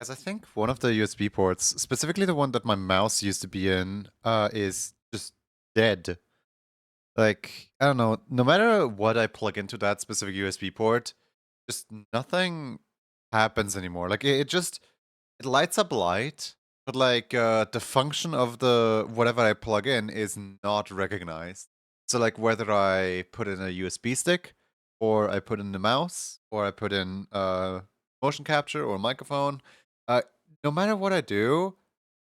As I think one of the USB ports, specifically the one that my mouse used to be in, is just dead. Like, I don't know, no matter what I plug into that specific USB port, just nothing happens anymore. Like, it lights up light, but like, the function of the whatever I plug in is not recognized. So like, whether I put in a USB stick, or I put in the mouse, or I put in motion capture or microphone, uh, no matter what I do,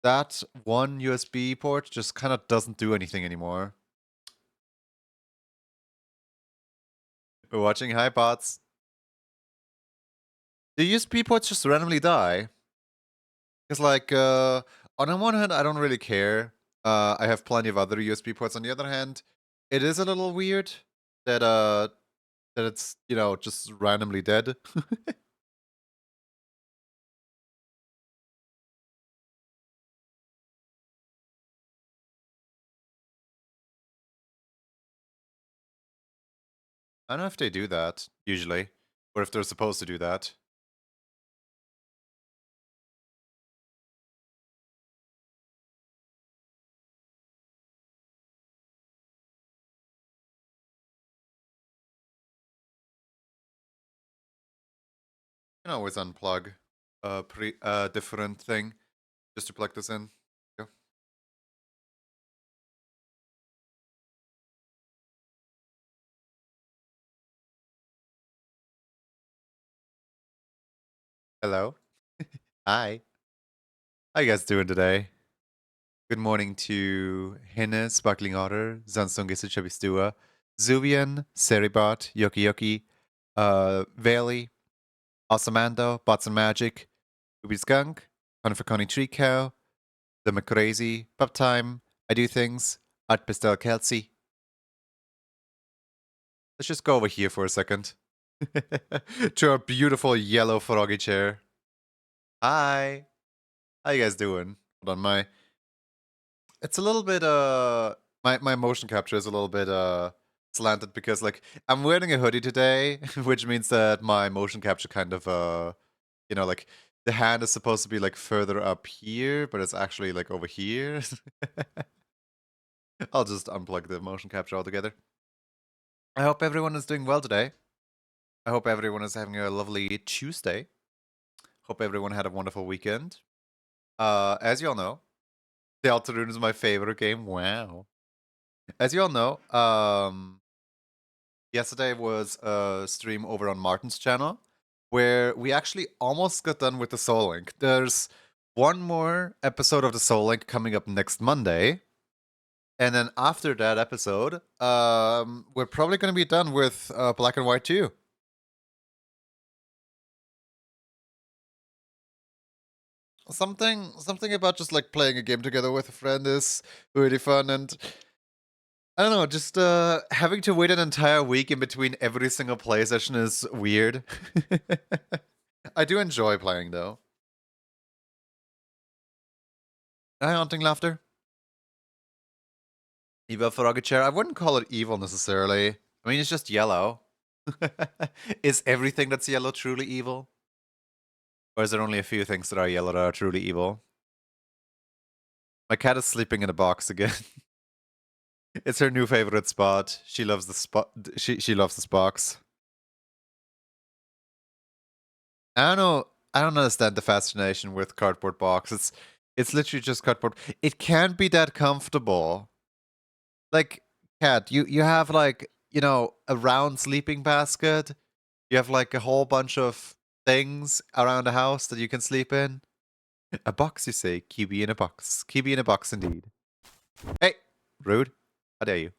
that one USB port just kind of doesn't do anything anymore. We're watching Hi Bots. The USB ports just randomly die. Because like, on the one hand, I don't really care. I have plenty of other USB ports. On the other hand, it is a little weird that that it's, you know, just randomly dead. I don't know if they do that usually, or if they're supposed to do that. You can always unplug a different thing just to plug this in. Yeah. Hello. Hi. How you guys doing today? Good morning to Henne, Sparkling Otter, Zansungis Chabistua, Zuvian, Seribot, Yoki Yoki, Valley, Asamando, Bots and Magic, Ubi Skunk, Conifaconi Tree Cow, The McCrazy, Pup Time, I Do Things, Art Pastel Kelsey. Let's just go over here for a second. To our beautiful yellow froggy chair. Hi. How you guys doing? Hold on, it's a little bit my motion capture is a little bit slanted because like I'm wearing a hoodie today, which means that my motion capture kind of you know, like the hand is supposed to be like further up here, but it's actually like over here. I'll just unplug the motion capture altogether. I hope everyone is doing well today. I hope everyone is having a lovely Tuesday. Hope everyone had a wonderful weekend. As you all know, Deltarune is my favorite game. Wow. As you all know, yesterday was a stream over on Martin's channel where we actually almost got done with the Soul Link. There's one more episode of the Soul Link coming up next Monday. And then after that episode, we're probably going to be done with Black and White 2. Something about just like playing a game together with a friend is really fun, and I don't know, just having to wait an entire week in between every single play session is weird. I do enjoy playing though. Hi, Haunting Laughter. Evil Chair. I wouldn't call it evil necessarily. I mean, it's just yellow. Is everything that's yellow truly evil? Or is there only a few things that are yellow that are truly evil? My cat is sleeping in a box again. It's her new favorite spot. She loves the spot. She loves this box. I don't know. I don't understand the fascination with cardboard box. It's literally just cardboard. It can't be that comfortable. Like, cat, you have like, you know, a round sleeping basket. You have like a whole bunch of things around the house that you can sleep in. A box, you say? QB in a box. QB in a box, indeed. Hey, rude. How dare you?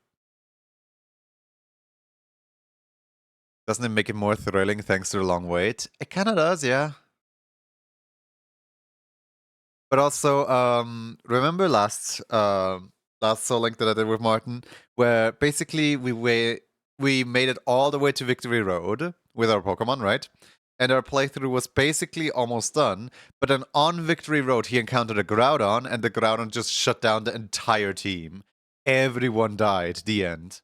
Doesn't it make it more thrilling thanks to the long wait? It kind of does, yeah. But also, remember last Soul Link that I did with Martin, where basically we made it all the way to Victory Road with our Pokemon, right? And our playthrough was basically almost done. But then on Victory Road, he encountered a Groudon, and the Groudon just shut down the entire team. Everyone died. The end.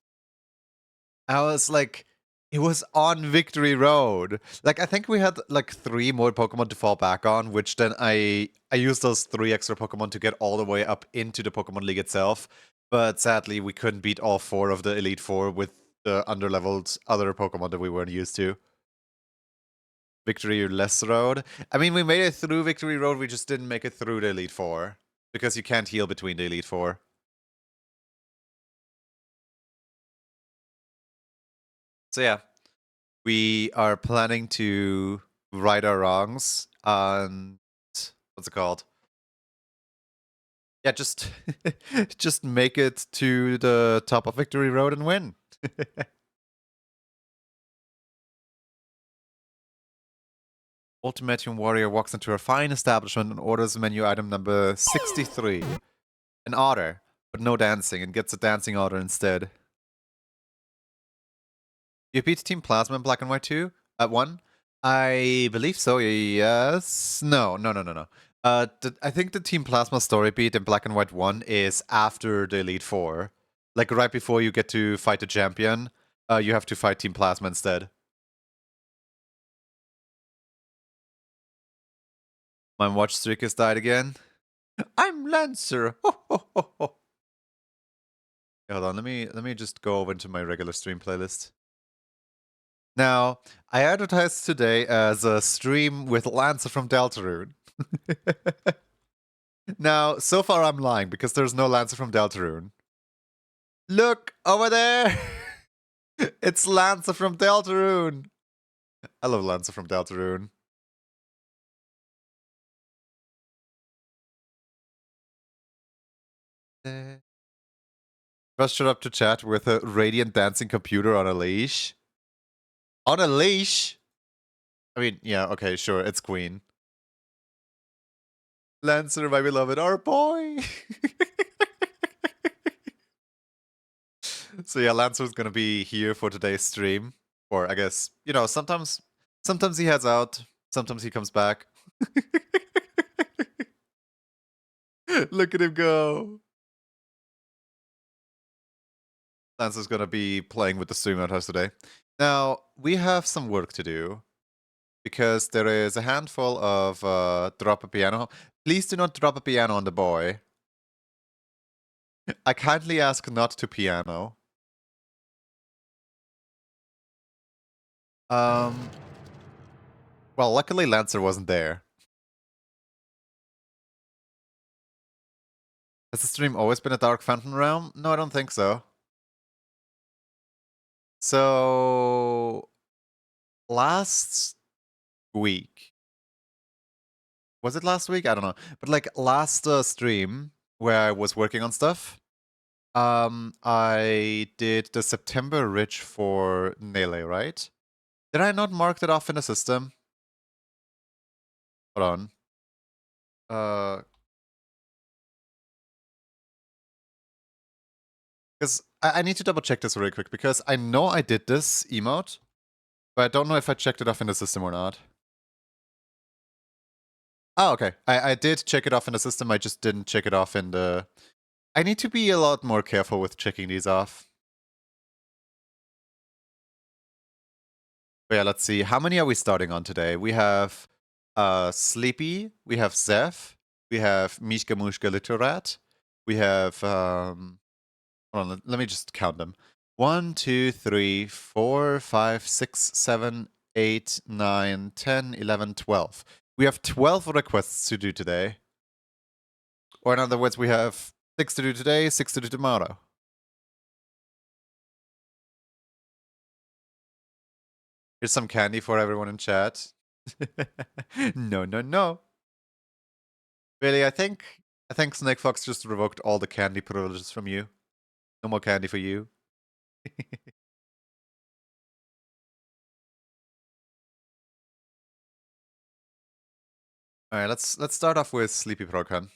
I was like, It was on Victory Road. Like, I think we had like 3 more Pokemon to fall back on, which then I used those 3 extra Pokemon to get all the way up into the Pokemon League itself. But sadly, we couldn't beat all 4 of the Elite Four with the underleveled other Pokemon that we weren't used to. Victory Less Road. I mean, we made it through Victory Road, we just didn't make it through the Elite Four. Because you can't heal between the Elite Four. So yeah, we are planning to right our wrongs and what's it called? Yeah, just just make it to the top of Victory Road and win. Ultimatium Warrior walks into a fine establishment and orders menu item number 63. An otter, but no dancing, and gets a dancing otter instead. You beat Team Plasma in Black and White 2 at 1? I believe so, yes. No. I think the Team Plasma story beat in Black and White 1 is after the Elite Four. Like right before you get to fight the champion, you have to fight Team Plasma instead. My watch streak has died again. I'm Lancer! Hold on, let me just go over into my regular stream playlist. Now, I advertised today as a stream with Lancer from Deltarune. Now, so far I'm lying because there's no Lancer from Deltarune. Look, over there! It's Lancer from Deltarune! I love Lancer from Deltarune. First showed up to chat with a radiant dancing computer on a leash. On a leash? I mean, yeah, okay, sure, it's Queen. Lancer, my beloved, our boy! So yeah, Lancer's gonna be here for today's stream. Or I guess, you know, sometimes he heads out, sometimes he comes back. Look at him go! Lancer's gonna be playing with the stream out today. Now, we have some work to do. Because there is a handful of drop a piano. Please do not drop a piano on the boy. I kindly ask not to piano. Well, luckily Lancer wasn't there. Has the stream always been a Dark Phantom realm? No, I don't think so. So, last week. Was it last week? I don't know. But like last stream where I was working on stuff, I did the September Ridge for Nele, right? Did I not mark that off in the system? Hold on. Because I need to double check this really quick, because I know I did this emote, but I don't know if I checked it off in the system or not. Oh, okay. I did check it off in the system, I just didn't check it off in the... I need to be a lot more careful with checking these off. But yeah, let's see. How many are we starting on today? We have Sleepy, we have Zeph, we have Mishka Mushka Literat, we have... Hold on, let me just count them. 1, 2, 3, 4, 5, 6, 7, 8, 9, 10, 11, 12. We have 12 requests to do today. Or in other words, we have 6 to do today, 6 to do tomorrow. Here's some candy for everyone in chat. No. Really, I think Snake Fox just revoked all the candy privileges from you. No more candy for you. All right, let's start off with Sleepy Procan.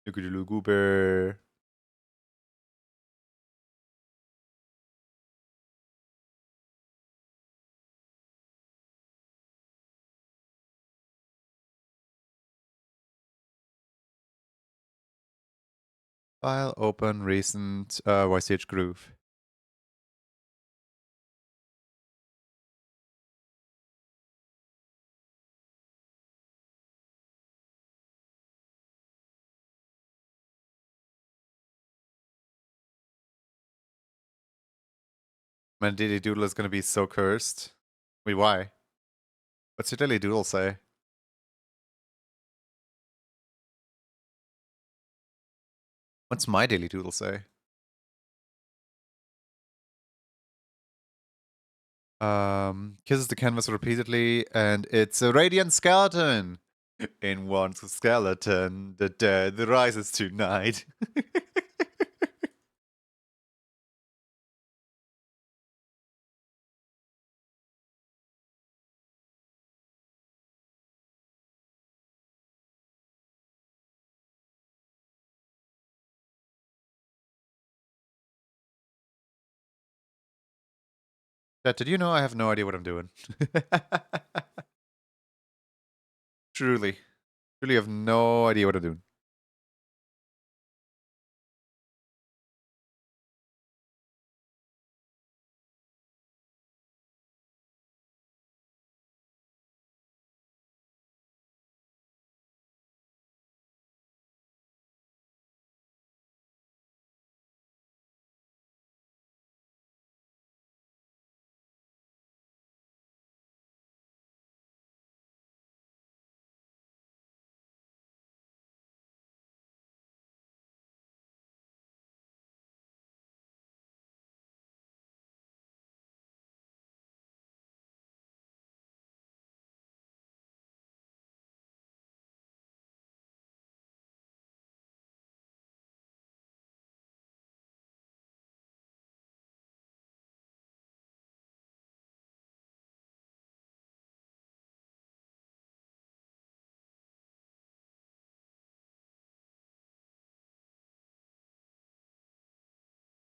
Goober. File, open, recent, YCH groove. My daily doodle is gonna be so cursed. Wait, why? What's your daily doodle say? What's my daily doodle say? Kisses the canvas repeatedly, and it's a radiant skeleton. In one skeleton, the dead rises tonight. Chat, did you know I have no idea what I'm doing? Truly. Truly have no idea what I'm doing.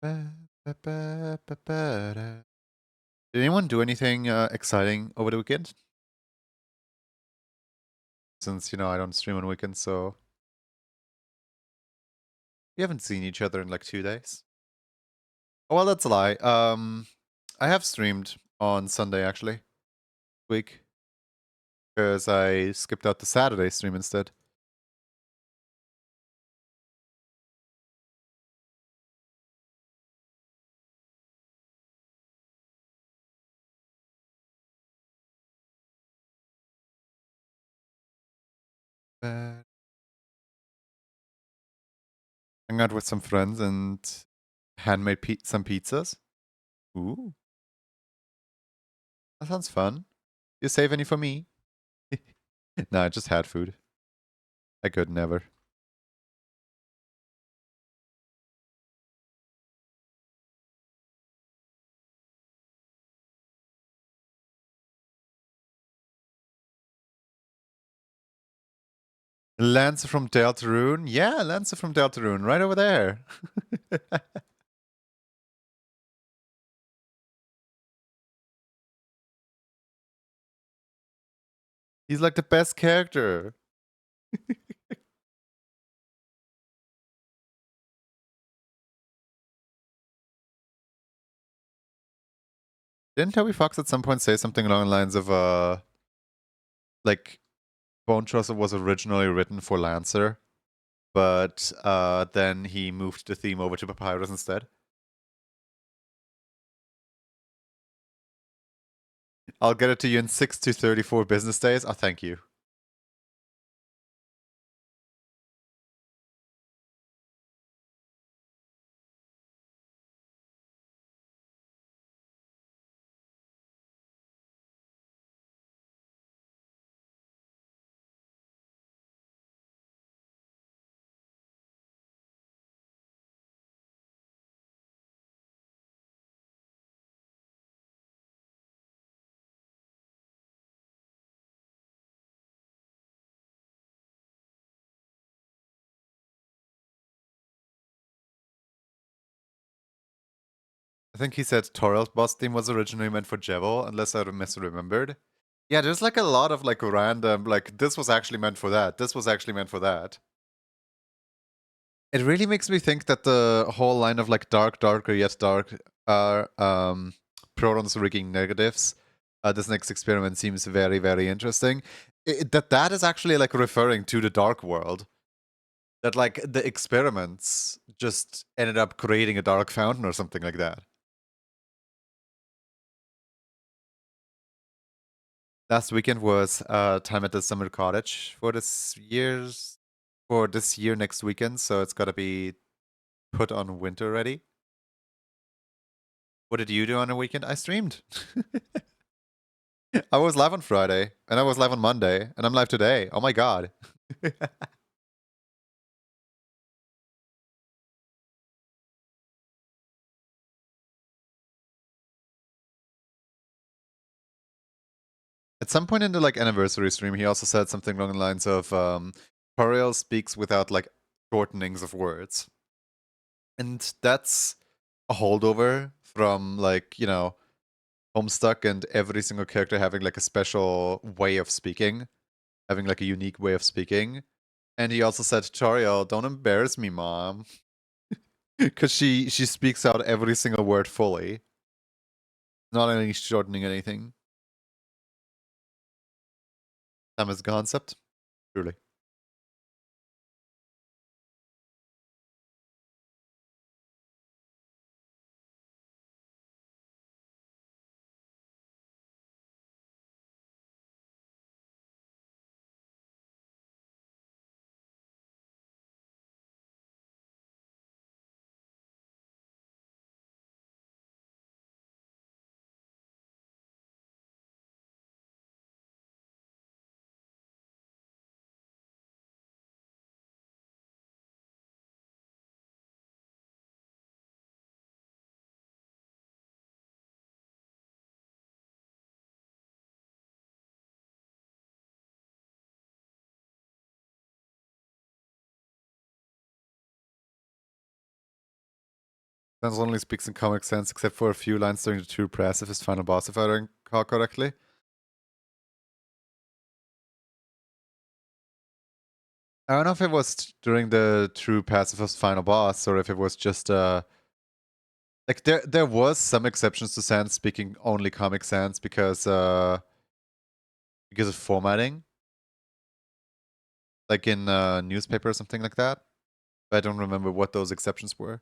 Did anyone do anything exciting over the weekend? Since, I don't stream on weekends, so we haven't seen each other in like 2 days. Oh, well, that's a lie. I have streamed on Sunday, actually, week, because I skipped out the Saturday stream instead. Hang out with some friends and handmade some pizzas. Ooh, that sounds fun. You save any for me? No, I just had food. I could never. Lancer from Deltarune? Yeah, Lancer from Deltarune, right over there. He's like the best character. Didn't Toby Fox at some point say something along the lines of, like, Bone Trusser was originally written for Lancer, but then he moved the theme over to Papyrus instead? I'll get it to you in 6 to 34 business days. Oh, thank you. I think he said Toral's boss theme was originally meant for Jevil, unless I misremembered. Yeah, there's like a lot of like random, like this was actually meant for that. This was actually meant for that. It really makes me think that the whole line of like dark, darker, yet dark are protons rigging negatives. This next experiment seems very, very interesting. That is actually like referring to the dark world. That like the experiments just ended up creating a dark fountain or something like that. Last weekend was time at the summer cottage for this year next weekend, so it's gotta be put on winter ready. What did you do on a weekend? I streamed. I was live on Friday, and I was live on Monday, and I'm live today. Oh my god. At some point in the like anniversary stream, he also said something along the lines of Toriel speaks without like shortenings of words. And that's a holdover from like, Homestuck and every single character having like a special way of speaking, having like a unique way of speaking. And he also said, Toriel, don't embarrass me, mom. Because she speaks out every single word fully, not any shortening anything. Time as a concept, truly. Sans only speaks in comic sense, except for a few lines during the true press of his final boss, if I recall correctly. I don't know if it was during the true pacifist final boss or if it was just like there was some exceptions to Sans speaking only Comic Sans because of formatting, like in newspaper or something like that. But I don't remember what those exceptions were.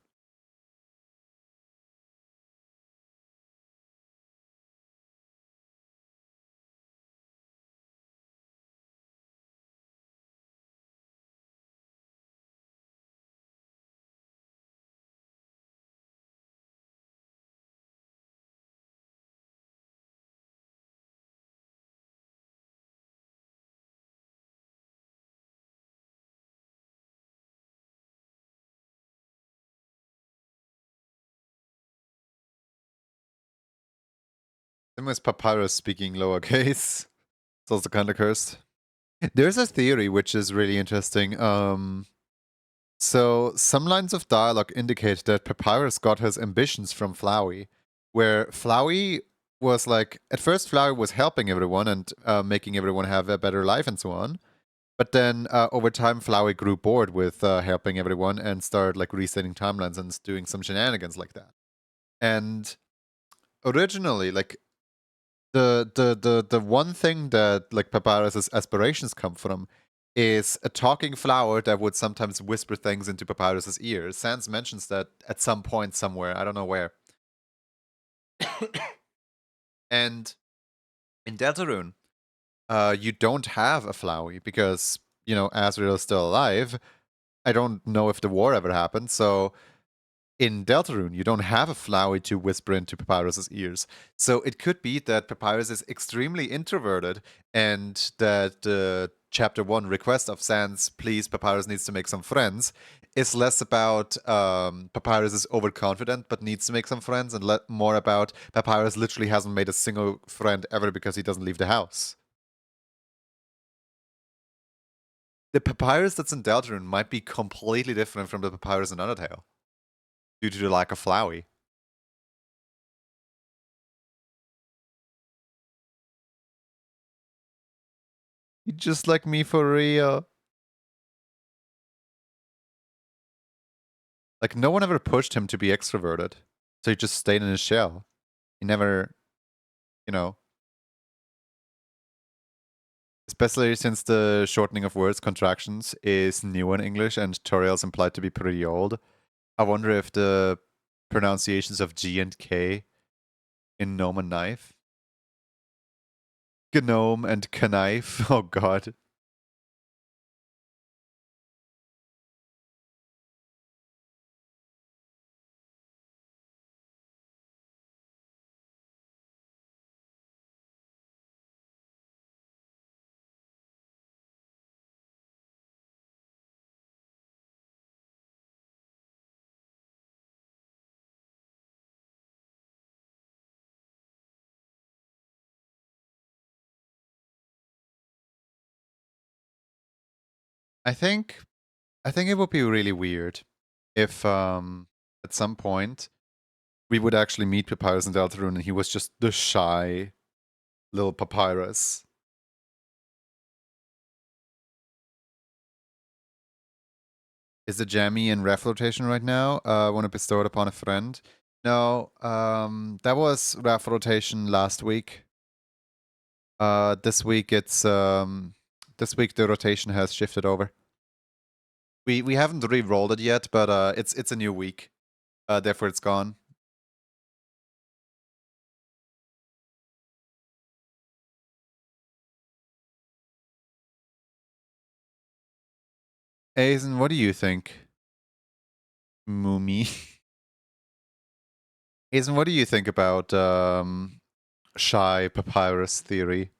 Same as Papyrus speaking lowercase. It's also kind of cursed. There's a theory which is really interesting. So some lines of dialogue indicate that Papyrus got his ambitions from Flowey, where Flowey was like, at first Flowey was helping everyone and making everyone have a better life and so on. But then over time, Flowey grew bored with helping everyone and started like resetting timelines and doing some shenanigans like that. And originally, like the one thing that like Papyrus's aspirations come from is a talking flower that would sometimes whisper things into Papyrus's ears. Sans mentions that at some point somewhere, I don't know where. And in Deltarune, you don't have a Flowey because, Azrael is still alive. I don't know if the war ever happened, so in Deltarune, you don't have a Flowey to whisper into Papyrus's ears. So it could be that Papyrus is extremely introverted and that the chapter 1 request of Sans, please, Papyrus needs to make some friends, is less about Papyrus is overconfident but needs to make some friends and more about Papyrus literally hasn't made a single friend ever because he doesn't leave the house. The Papyrus that's in Deltarune might be completely different from the Papyrus in Undertale due to the lack of Flowey. Just like me for real. Like, no one ever pushed him to be extroverted. So he just stayed in his shell. He never, you know. Especially since the shortening of words contractions is new in English and tutorials implied to be pretty old. I wonder if the pronunciations of G and K in gnome and knife. Gnome and knife. Oh god. I think it would be really weird if at some point we would actually meet Papyrus in Deltarune and he was just the shy little Papyrus. Is the jammy in ref rotation right now? Want to bestow it upon a friend? No, that was ref rotation last week. This week it's this week the rotation has shifted over. We haven't re-rolled it yet, but it's a new week. Therefore it's gone. Aizen, what do you think? Moomy. Aizen, what do you think about shy papyrus theory?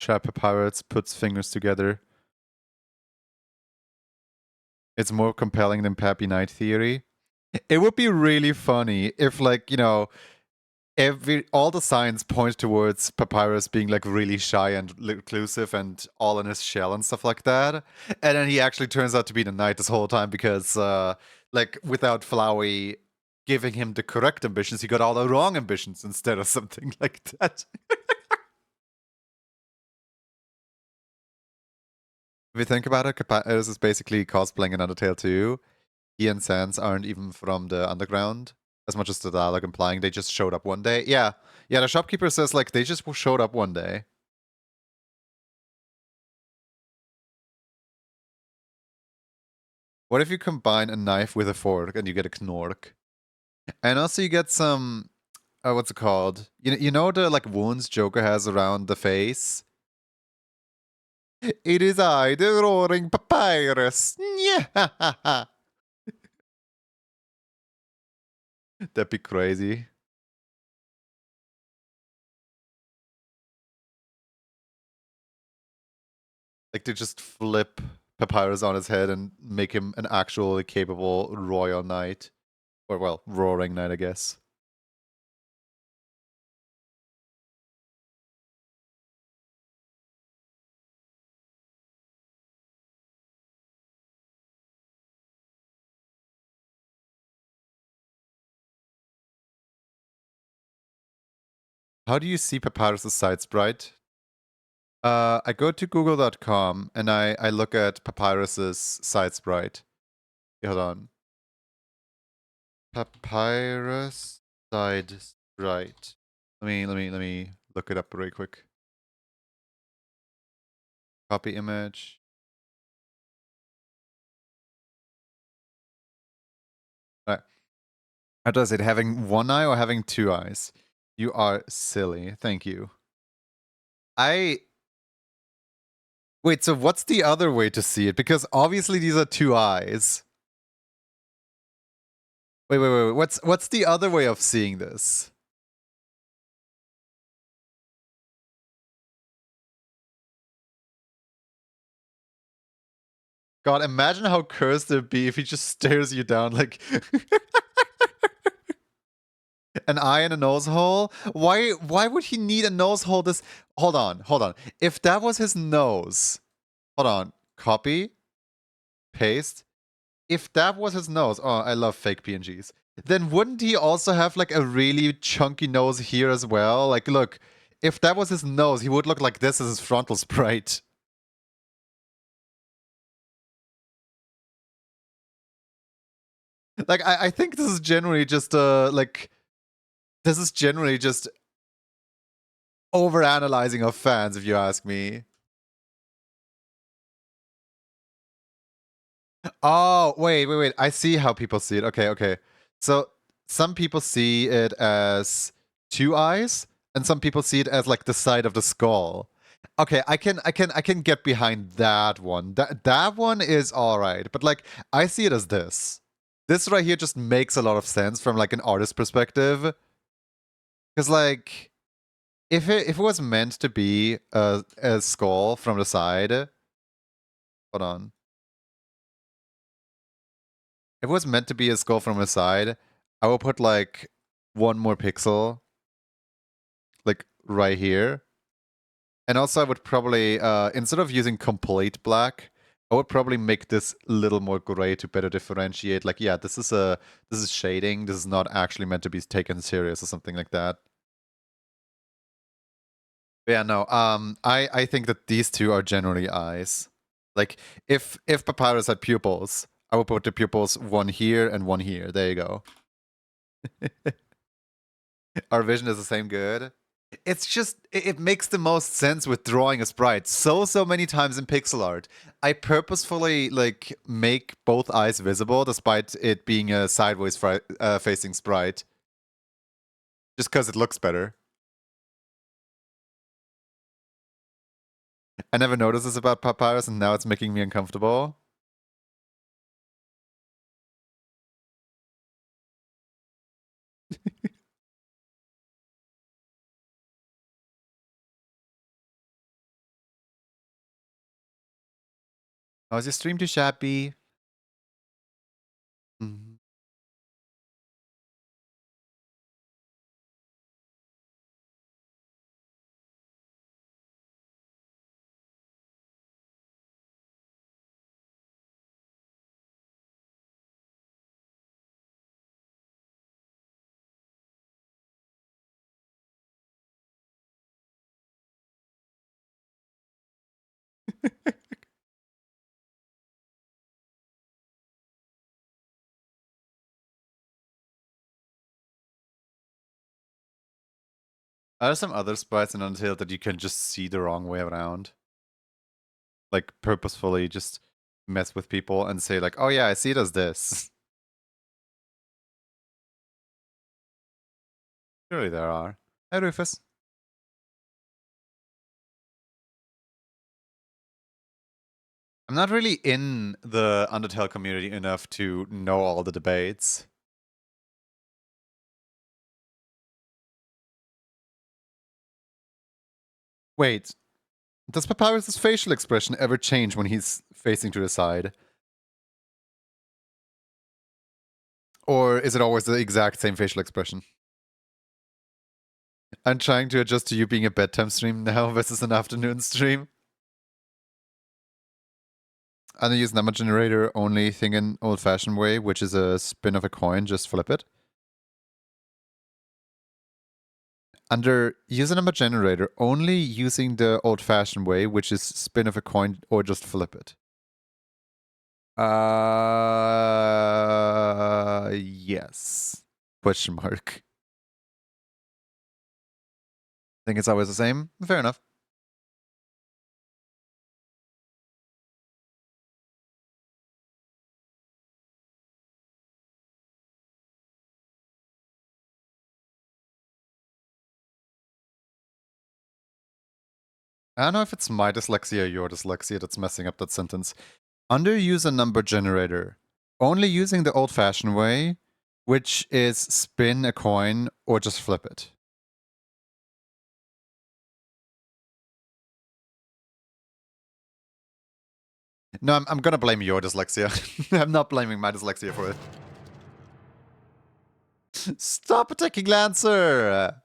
Shy papyrus puts fingers together. It's more compelling than Pappy Knight theory. It would be really funny if, like, you know, all the signs point towards Papyrus being like really shy and reclusive and all in his shell and stuff like that, and then he actually turns out to be the knight this whole time because, like, without Flowey giving him the correct ambitions, he got all the wrong ambitions instead of something like that. If you think about it, Papyrus is basically cosplaying an Undertale too. He and Sans aren't even from the underground, as much as the dialogue implying they just showed up one day. Yeah, the shopkeeper says, like, they just showed up one day. What if you combine a knife with a fork and you get a knork? And also you get some, what's it called? You know the, like, wounds Joker has around the face? It is I, the roaring papyrus. Yeah. That'd be crazy. Like, to just flip Papyrus on his head and make him an actually capable royal knight. Or, well, roaring knight, I guess. How do you see Papyrus' side sprite? I go to google.com and I look at Papyrus's side sprite. Hold on. Papyrus side sprite. Let me look it up really quick. Copy image. Alright. How does it? Having one eye or having two eyes? You are silly. Thank you. Wait, so what's the other way to see it? Because obviously these are two eyes. Wait. What's the other way of seeing this? God, imagine how cursed it'd be if he just stares you down like an eye and a nose hole. Why would he need a nose hole? Hold on. If that was his nose, hold on. Copy. paste, if that was his nose, oh, I love fake PNGs, then wouldn't he also have like a really chunky nose here as well? Like, look, if that was his nose, he would look like this as his frontal sprite. Like, I think this is generally just, this is generally just overanalyzing of fans, if you ask me. Oh, wait. I see how people see it. Okay. So some people see it as two eyes, and some people see it as like the side of the skull. Okay, I can get behind that one. That one is alright, but like I see it as this. This right here just makes a lot of sense from like an artist perspective. Because like if it was meant to be a skull from the side, hold on. If it was meant to be a skull from the side, I will put like one more pixel, like right here. And also I would probably, instead of using complete black, I would probably make this a little more gray to better differentiate. Like, yeah, this is shading. This is not actually meant to be taken serious or something like that. But yeah, no. I think that these two are generally eyes. Like, if Papyrus had pupils, I would put the pupils one here and one here. There you go. Our vision is the same good. It's just, it makes the most sense with drawing a sprite so many times in pixel art. I purposefully like make both eyes visible despite it being a sideways facing sprite. Just because it looks better. I never noticed this about Papyrus and now it's making me uncomfortable. Oh, is your stream too shabby? Mm-hmm. Are there some other sprites in Untail that you can just see the wrong way around? Like purposefully just mess with people and say like, oh yeah, I see it as this. Surely there are. Hi, Rufus. I'm not really in the Undertale community enough to know all the debates. Wait, does Papyrus's facial expression ever change when he's facing to the side? Or is it always the exact same facial expression? I'm trying to adjust to you being a bedtime stream now versus an afternoon stream. I'm gonna use number generator only thing in old-fashioned way, which is a spin of a coin, just flip it. Under use a number generator, only using the old-fashioned way, which is spin of a coin or just flip it. Yes. Question mark. Think it's always the same? Fair enough. I don't know if it's my dyslexia or your dyslexia that's messing up that sentence. Under use a number generator, only using the old-fashioned way, which is spin a coin or just flip it. No, I'm gonna blame your dyslexia. I'm not blaming my dyslexia for it. Stop attacking Lancer!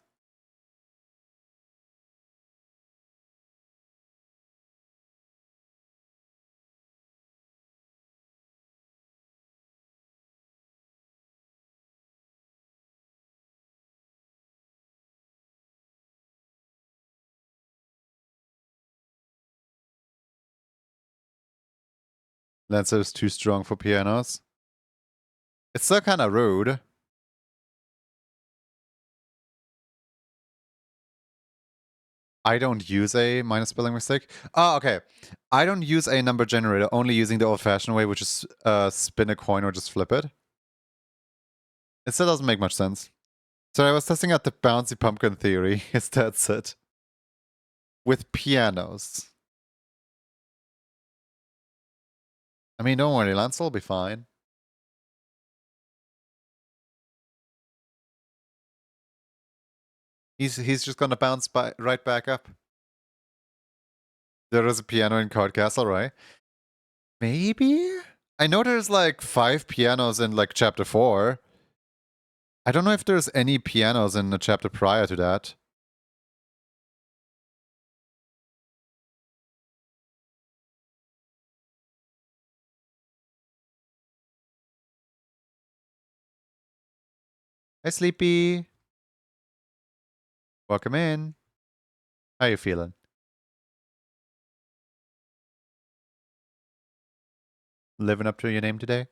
Lancer is too strong for pianos. It's still kind of rude. I don't use a minor spelling mistake. Oh, okay. I don't use a number generator, only using the old-fashioned way, which is spin a coin or just flip it. It still doesn't make much sense. So I was testing out the bouncy pumpkin theory. That's it. With pianos. I mean, don't worry, Lance will be fine. He's just gonna bounce right back up. There is a piano in Card Castle, right? Maybe? I know there's like 5 pianos in like chapter 4. I don't know if there's any pianos in the chapter prior to that. Hi, Sleepy. Welcome in. How you feeling? Living up to your name today?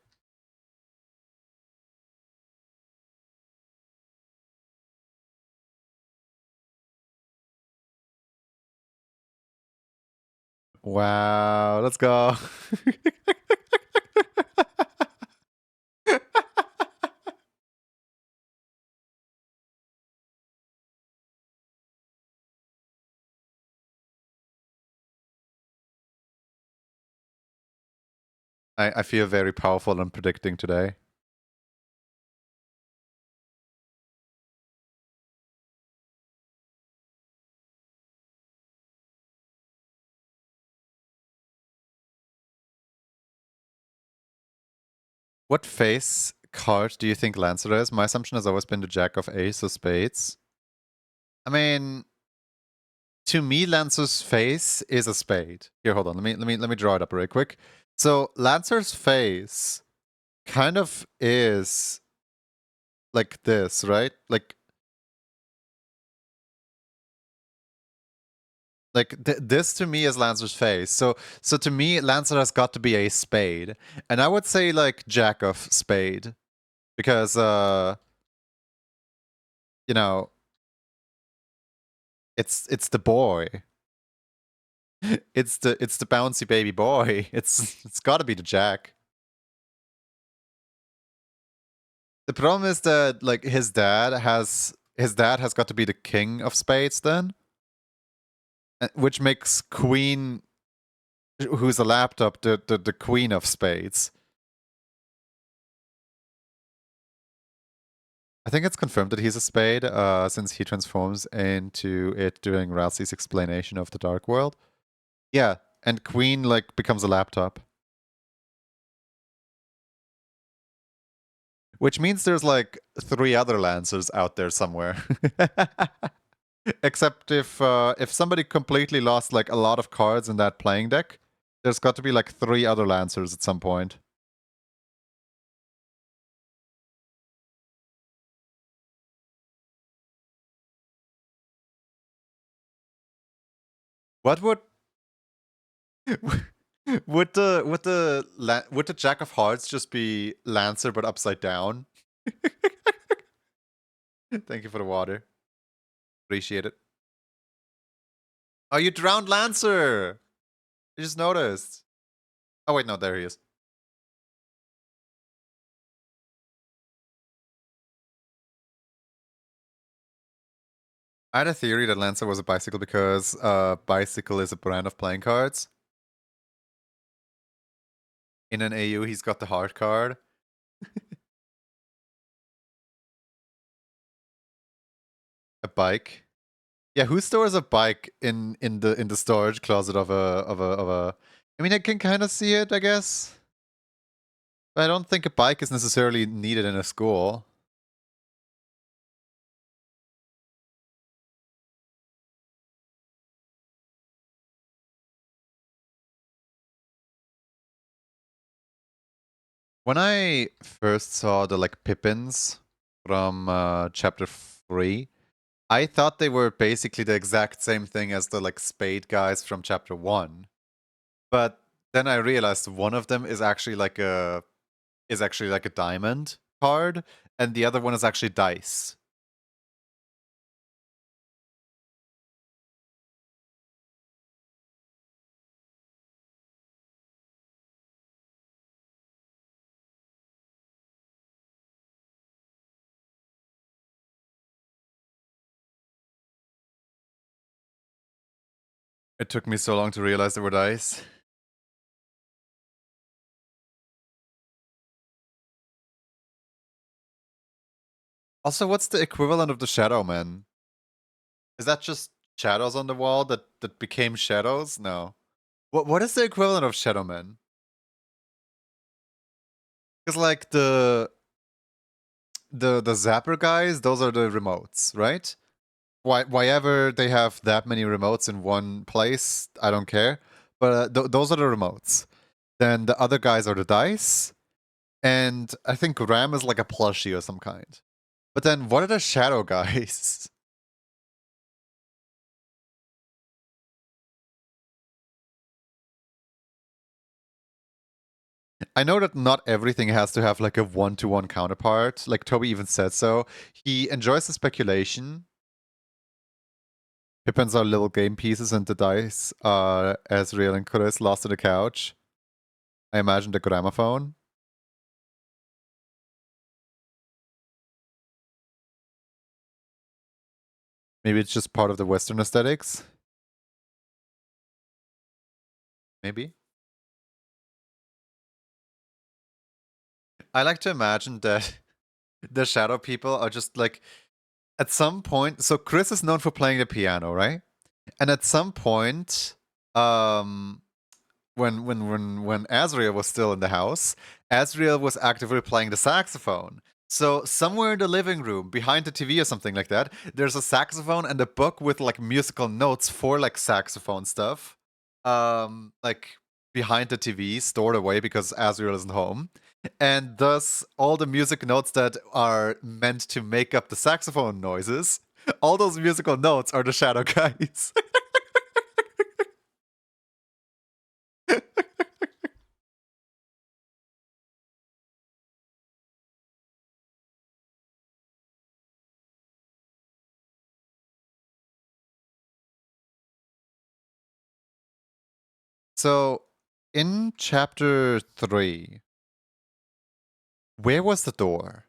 Wow, let's go. I feel very powerful and predicting today. What face card do you think Lancer is? My assumption has always been the Jack of Ace of Spades. I mean, to me, Lancer's face is a spade. Here, hold on. Let me draw it up real quick. So Lancer's face kind of is like this, right? Like this to me is Lancer's face. So to me, Lancer has got to be a spade, and I would say like Jack of Spade, because you know, it's the boy. It's the bouncy baby boy. It's got to be the Jack. The problem is that like his dad has got to be the king of spades then, which makes Queen, who's a laptop, the queen of spades. I think it's confirmed that he's a spade, since he transforms into it during Ralsei's explanation of the Dark World. Yeah, and Queen like becomes a laptop. Which means there's like 3 other Lancers out there somewhere. Except if somebody completely lost like a lot of cards in that playing deck, there's got to be like 3 other Lancers at some point. What would would the Jack of Hearts just be Lancer but upside down? Thank you for the water. Appreciate it. Oh, you drowned Lancer! I just noticed. Oh wait, no, there he is. I had a theory that Lancer was a bicycle because bicycle is a brand of playing cards. In an AU, he's got the hard card. A bike. Yeah, who stores a bike in the storage closet of a I mean, I can kind of see it, I guess. But I don't think a bike is necessarily needed in a school. When I first saw the like Pippins from chapter 3, I thought they were basically the exact same thing as the like Spade guys from chapter 1. But then I realized one of them is actually like a diamond card, and the other one is actually dice. It took me so long to realize they were dice. Also, what's the equivalent of the Shadow Man? Is that just shadows on the wall that became shadows? No. What is the equivalent of Shadow Man? Because like the Zapper guys, those are the remotes, right? Why ever they have that many remotes in one place, I don't care. But those are the remotes. Then the other guys are the dice, and I think Ram is like a plushie or some kind. But then what are the shadow guys? I know that not everything has to have like a one-to-one counterpart. Like Toby even said so. He enjoys the speculation. Pippins are little game pieces and the dice are Ezreal and Chris lost on the couch. I imagine the gramophone. Maybe it's just part of the Western aesthetics. Maybe. I like to imagine that the shadow people are just like at some point. So Chris is known for playing the piano, right? And at some point, when Azriel was still in the house, Azriel was actively playing the saxophone. So somewhere in the living room, behind the TV or something like that, there's a saxophone and a book with like musical notes for like saxophone stuff. Like behind the TV, stored away because Azriel isn't home. And thus all the music notes that are meant to make up the saxophone noises, all those musical notes are the shadow guys. So, in chapter 3, where was the door?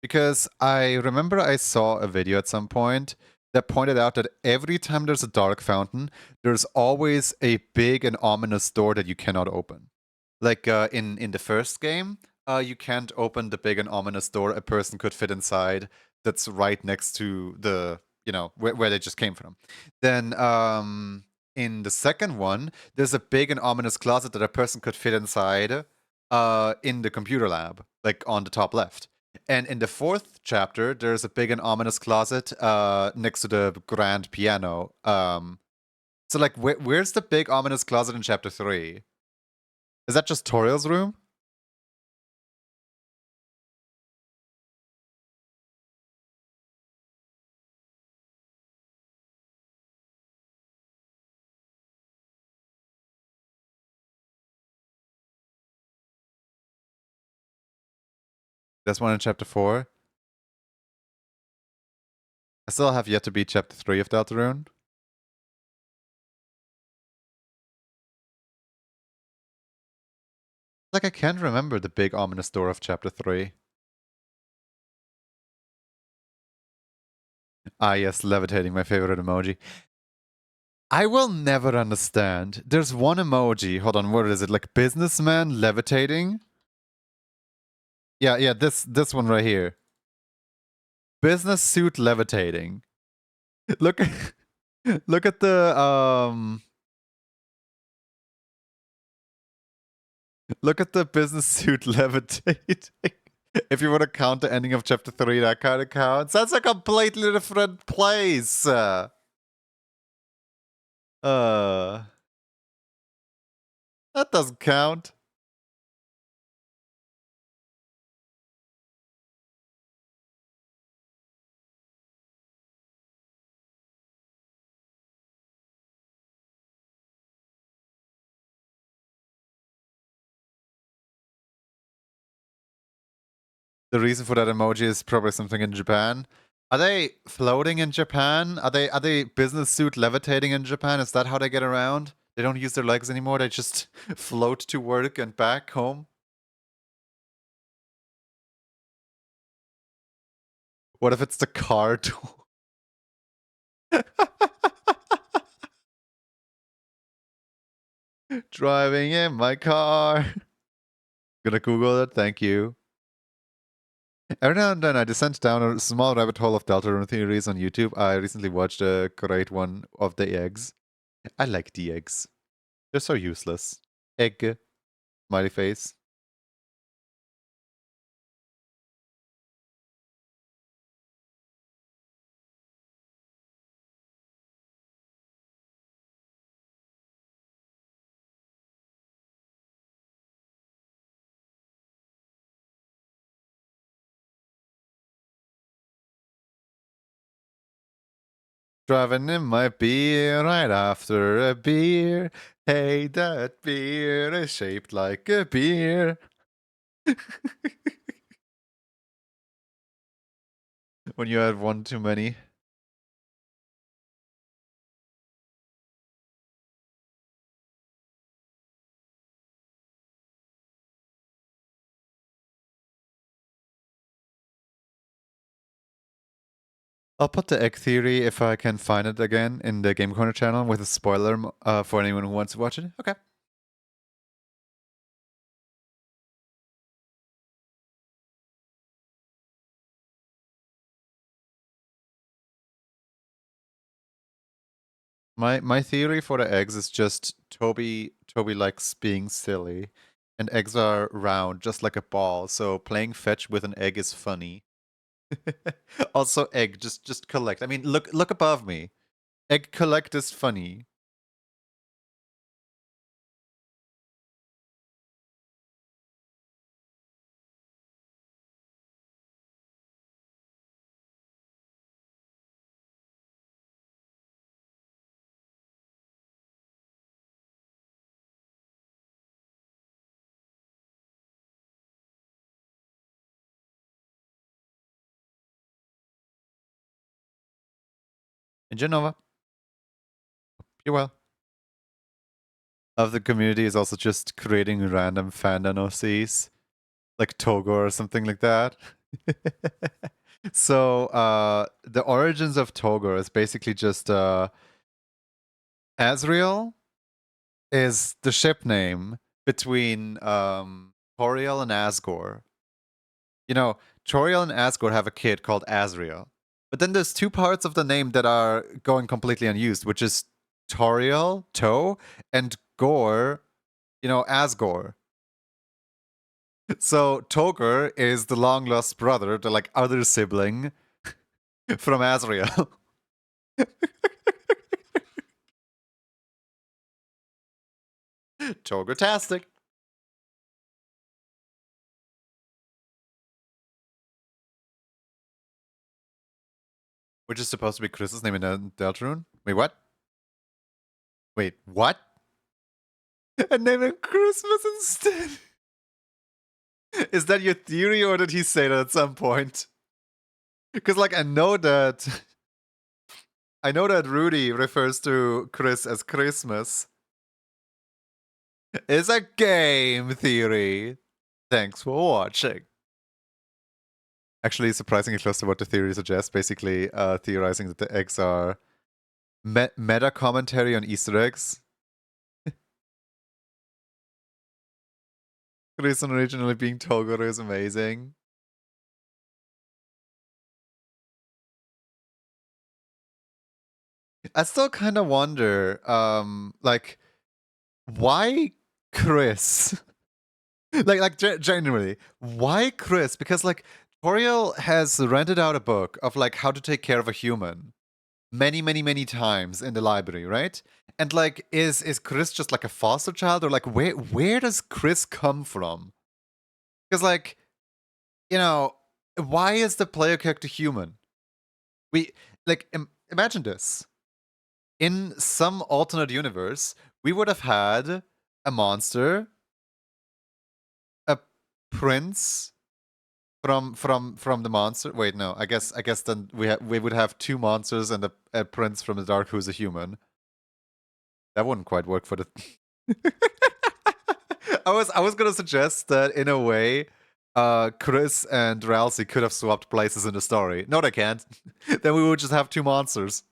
Because I remember I saw a video at some point that pointed out that every time there's a dark fountain, there's always a big and ominous door that you cannot open. Like in the first game, you can't open the big and ominous door a person could fit inside that's right next to the, where they just came from. Then in the second one, there's a big and ominous closet that a person could fit inside in the computer lab, like on the top left. And in the fourth chapter, there's a big and ominous closet next to the grand piano. So like, where's the big ominous closet in chapter 3? Is that just Toriel's room? That's one in chapter 4. I still have yet to beat chapter 3 of Deltarune. Like, I can't remember the big ominous door of chapter 3. Ah, yes, levitating, my favorite emoji. I will never understand. There's one emoji. Hold on, what is it? Like businessman levitating? Yeah, this one right here. Business suit levitating. Look look at the business suit levitating. If you want to count the ending of chapter 3, that kind of counts. That's a completely different place. That doesn't count. The reason for that emoji is probably something in Japan. Are they floating in Japan? Are they business suit levitating in Japan? Is that how they get around? They don't use their legs anymore. They just float to work and back home. What if it's the car door? Driving in my car. Gonna Google it. Thank you. Every now and then I descend down a small rabbit hole of Deltarune theories on YouTube. I recently watched a great one of the eggs. I like the eggs. They're so useless. Egg. Smiley face. Driving in my beer right after a beer. Hey, that beer is shaped like a beer. When you had one too many. I'll put the egg theory if I can find it again in the Game Corner channel with a spoiler for anyone who wants to watch it. Okay. My theory for the eggs is just Toby likes being silly, and eggs are round, just like a ball. So playing fetch with an egg is funny. Also, egg, just collect. I mean, look above me. Egg collect is funny. In Genova, you're well. Of the community is also just creating random fandom OCs, like Togo or something like that. So the origins of Togo is basically just Azrael is the ship name between Toriel and Asgore. You know, Toriel and Asgore have a kid called Azrael. But then there's two parts of the name that are going completely unused, which is Toriel, Toe, and Gore, Asgore. So Toger is the long lost brother, the like other sibling from Azrael. Togertastic. Which is supposed to be Chris's name in Deltarune? Wait, what? Wait, what? And name him Christmas instead. Is that your theory, or did he say that at some point? Because like I know that Rudy refers to Chris as Christmas. It's a game theory. Thanks for watching. Actually, surprisingly close to what the theory suggests. Basically, theorizing that the eggs are meta commentary on Easter eggs. Reason originally being Toguro is amazing. I still kind of wonder, like, why Chris? Genuinely, why Chris? Because like Toriel has rented out a book of like how to take care of a human many, many, many times in the library, right? And like, is Chris just like a foster child, or like where does Chris come from? Because like, why is the player character human? We like imagine this. In some alternate universe, we would have had a monster, a prince, From the monster. Wait, no. I guess then we would have two monsters and a prince from the dark who's a human. That wouldn't quite work for the. I was gonna suggest that in a way, Chris and Ralsei could have swapped places in the story. No, they can't. Then we would just have two monsters.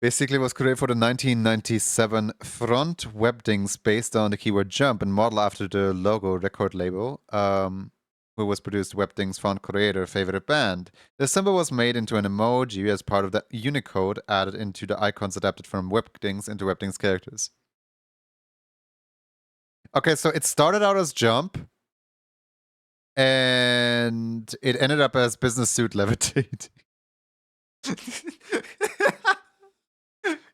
Basically was created for the 1997 front webdings based on the keyword jump and model after the logo record label, who was produced webdings font creator favorite band. The symbol was made into an emoji as part of the Unicode added into the icons adapted from webdings into webdings characters. Okay, so it started out as jump and it ended up as business suit levitate.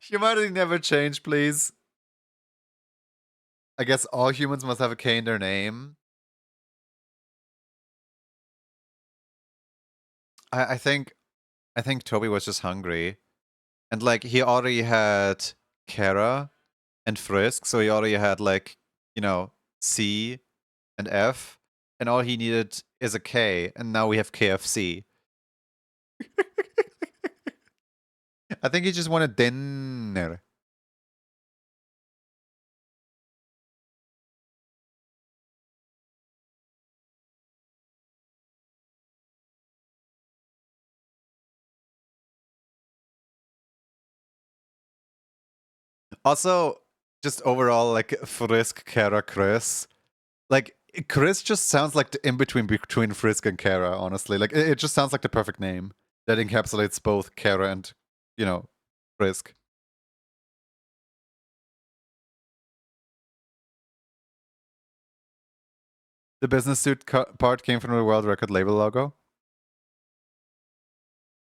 Humanity never change, please. I guess all humans must have a K in their name. I think Toby was just hungry. And like he already had Kara and Frisk, so he already had like, C and F, and all he needed is a K, and now we have KFC. I think he just wanted dinner. Also, just overall, like Frisk, Kara, Chris. Like Chris just sounds like the in between Frisk and Kara, honestly. Like it just sounds like the perfect name that encapsulates both Kara and, Frisk. The business suit part came from the world record label logo.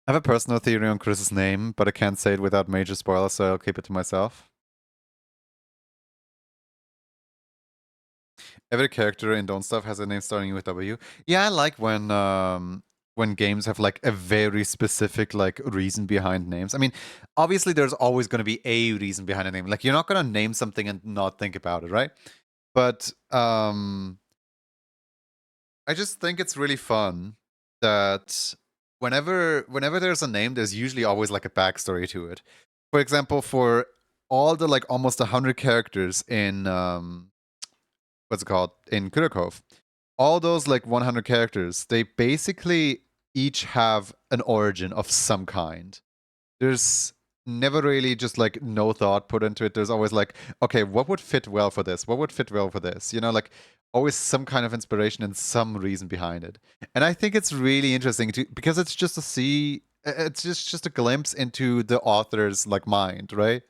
I have a personal theory on Chris's name, but I can't say it without major spoilers, so I'll keep it to myself. Every character in Don't Stuff has a name starting with W. Yeah, I like when games have like a very specific like reason behind names. I mean, obviously there's always going to be a reason behind a name. Like you're not going to name something and not think about it, right? But I just think it's really fun that whenever there's a name, there's usually always like a backstory to it. For example, for all the like almost 100 characters in what's it called in Kurokov, all those like 100 characters, they basically each have an origin of some kind. There's never really just like no thought put into it. There's always like, okay, what would fit well for this? What would fit well for this? Like always some kind of inspiration and some reason behind it. And I think it's really interesting because it's just it's just a glimpse into the author's like mind, right?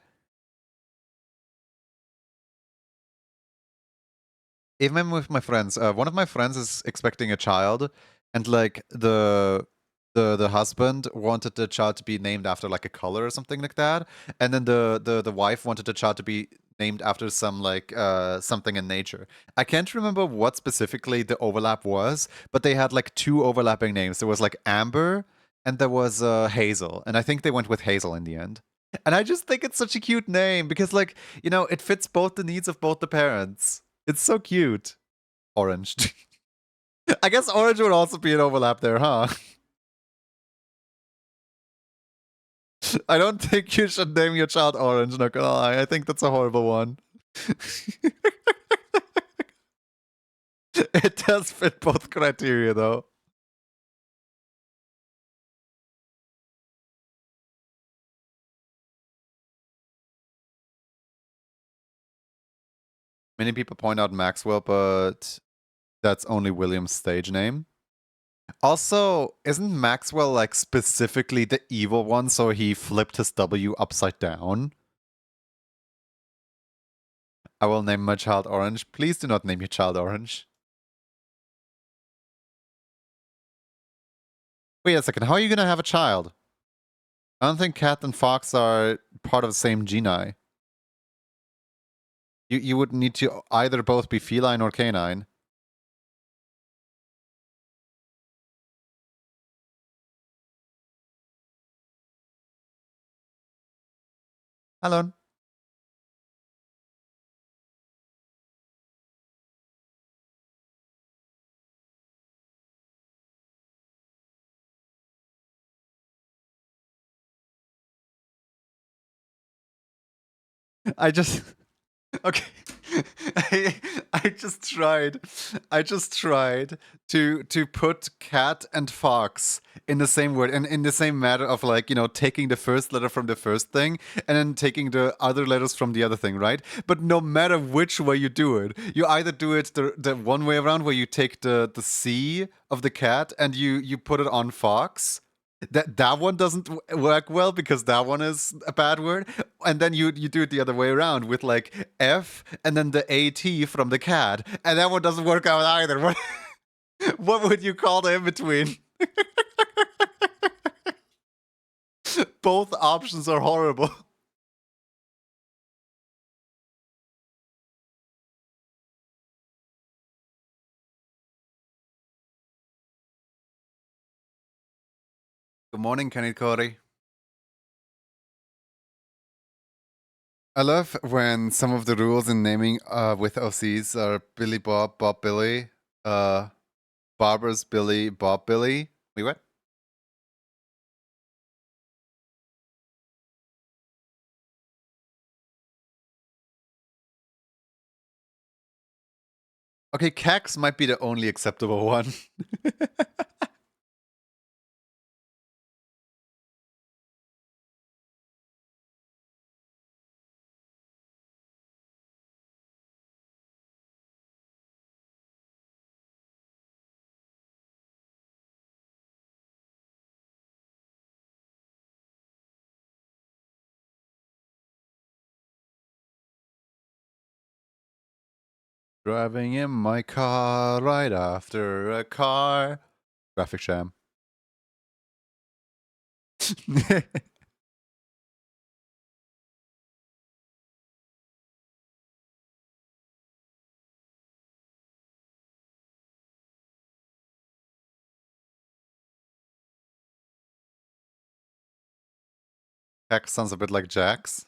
Even with my friends, one of my friends is expecting a child, and like the husband wanted the child to be named after like a color or something like that, and then the wife wanted the child to be named after some like something in nature. I can't remember what specifically the overlap was, but they had like two overlapping names. There was like Amber and there was Hazel, and I think they went with Hazel in the end. And I just think it's such a cute name because like, it fits both the needs of both the parents. It's so cute. Orange. I guess orange would also be an overlap there, huh? I don't think you should name your child Orange, not gonna lie. I think that's a horrible one. It does fit both criteria, though. Many people point out Maxwell, but that's only William's stage name. Also, isn't Maxwell like specifically the evil one, so he flipped his W upside down? I will name my child Orange. Please do not name your child Orange. Wait a second, how are you gonna have a child? I don't think cat and fox are part of the same genii. You would need to either both be feline or canine. Hello. I just okay. I, I just tried to put cat and fox in the same word and in the same matter of like, taking the first letter from the first thing and then taking the other letters from the other thing, right? But no matter which way you do it, you either do it the one way around where you take the C of the cat and you put it on fox. That one doesn't work well because that one is a bad word, and then you do it the other way around with like F and then the AT from the cat, and that one doesn't work out either. What would you call the in between? Both options are horrible. Good morning, Kenny Cody. I love when some of the rules in naming with OCs are Billy Bob, Bob Billy, Barbara's Billy, Bob Billy. Wait, what? Okay, Cax might be the only acceptable one. Driving in my car right after a car. Graphic sham. Jax sounds a bit like Jax.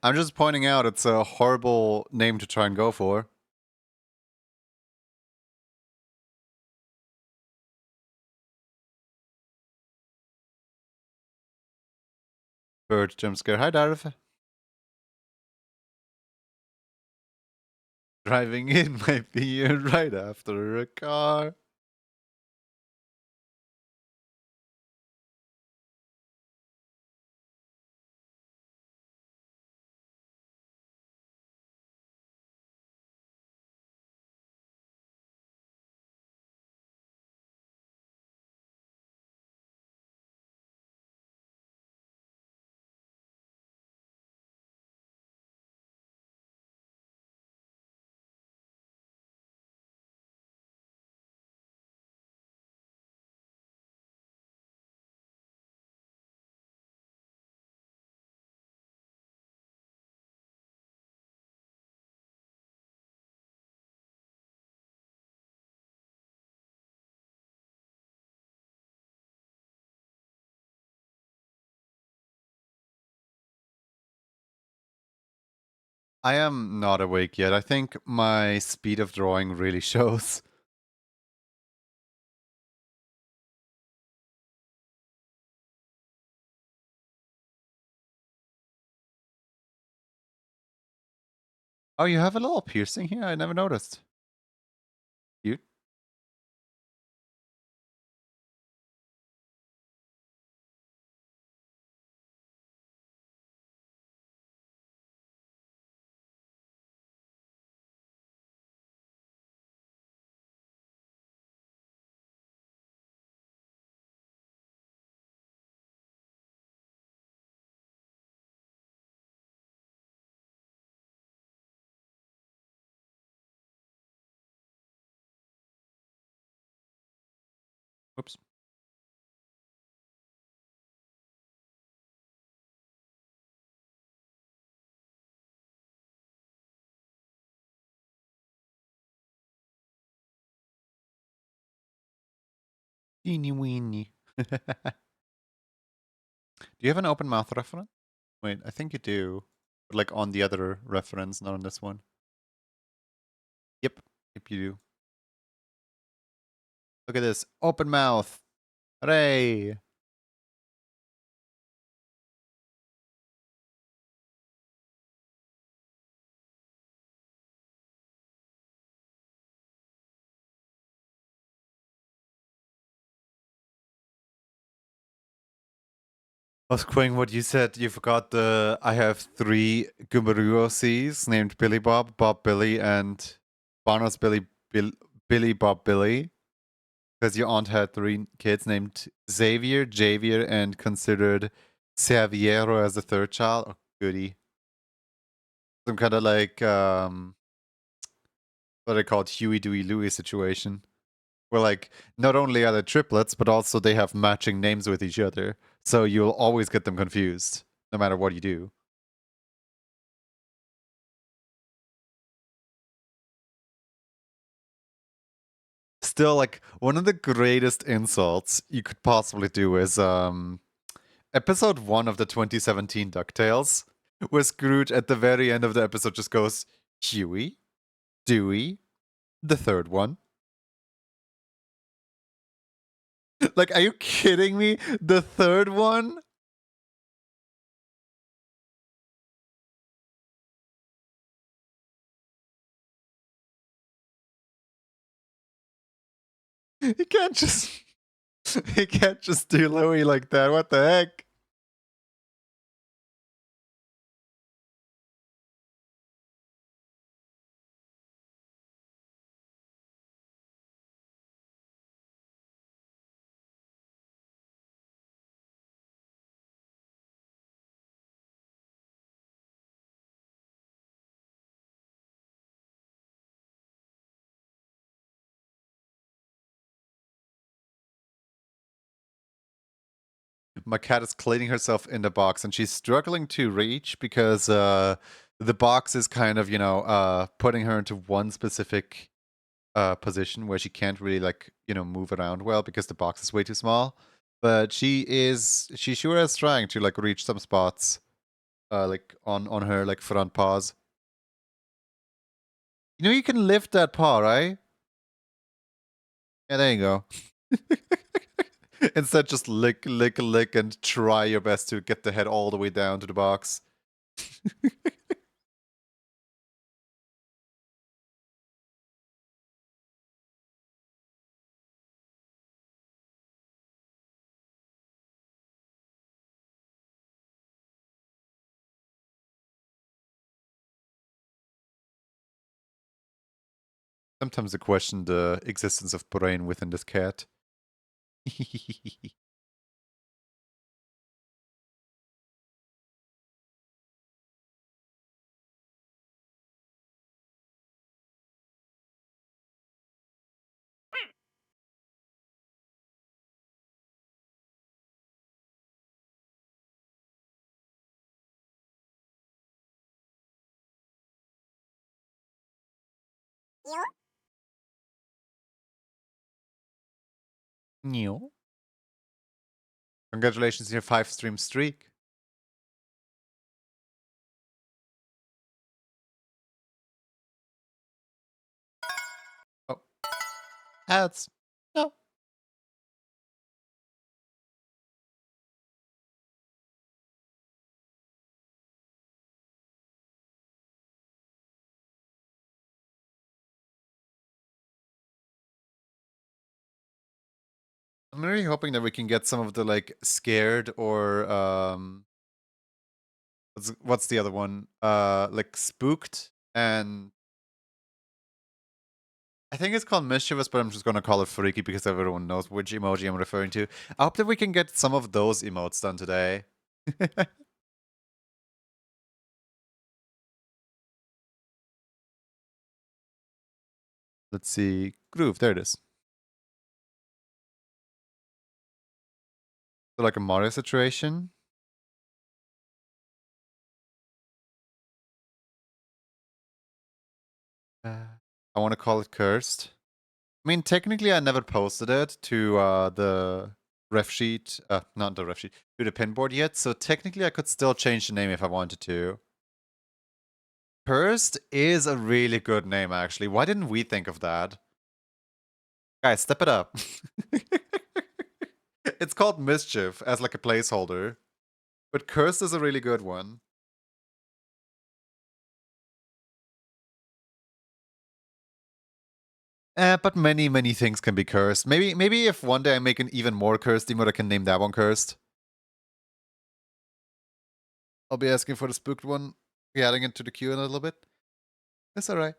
I'm just pointing out it's a horrible name to try and go for. Bird jump scare. Hi, Darth. Driving in might be right after a car. I am not awake yet. I think my speed of drawing really shows. Oh, you have a little piercing here? I never noticed. Cute. Whoops. Teeny weeny. Do you have an open mouth reference? Wait, I think you do. But like on the other reference, not on this one. Yep. Yep, you do. Look at this. Open mouth. Hooray! I was quoting what you said. You forgot the I have 3 Gumaruoses named Billy Bob, Bob Billy, and Barnos Billy, Billy Bob Billy. Because your aunt had 3 kids named Xavier, Javier, and considered Serviero as the 3rd child. Oh, goody. Some kind of like, what they call it, Huey, Dewey, Louie situation. Where like, not only are they triplets, but also they have matching names with each other. So you'll always get them confused, no matter what you do. Still, like, one of the greatest insults you could possibly do is episode 1 of the 2017 DuckTales, where Scrooge at the very end of the episode just goes, Huey, Dewey, the 3rd one. Like, are you kidding me? The 3rd one? He can't just he can't just do Louie like that. What the heck? My cat is cleaning herself in the box and she's struggling to reach because the box is kind of, putting her into one specific position where she can't really like, move around well because the box is way too small. But she sure is trying to like reach some spots like on her like front paws. You know you can lift that paw, right? Yeah, there you go. Instead, just lick, lick, lick, and try your best to get the head all the way down to the box. Sometimes I question the existence of brain within this cat. New. Congratulations on your 5-stream streak. Oh, ads. No. I'm really hoping that we can get some of the like scared or what's the other one? Like spooked, and I think it's called mischievous, but I'm just gonna call it freaky because everyone knows which emoji I'm referring to. I hope that we can get some of those emotes done today. Let's see. Groove, there it is. So like a Mario situation. I want to call it cursed. I mean, technically, I never posted it to the ref sheet, not the ref sheet, to the pinboard yet. So technically, I could still change the name if I wanted to. Cursed is a really good name, actually. Why didn't we think of that? Guys, step it up. It's called Mischief as like a placeholder, but Cursed is a really good one. But many things can be cursed. Maybe if one day I make an even more cursed emote, I can name that one cursed. I'll be asking for the spooked one. Be adding it to the queue in a little bit. That's alright.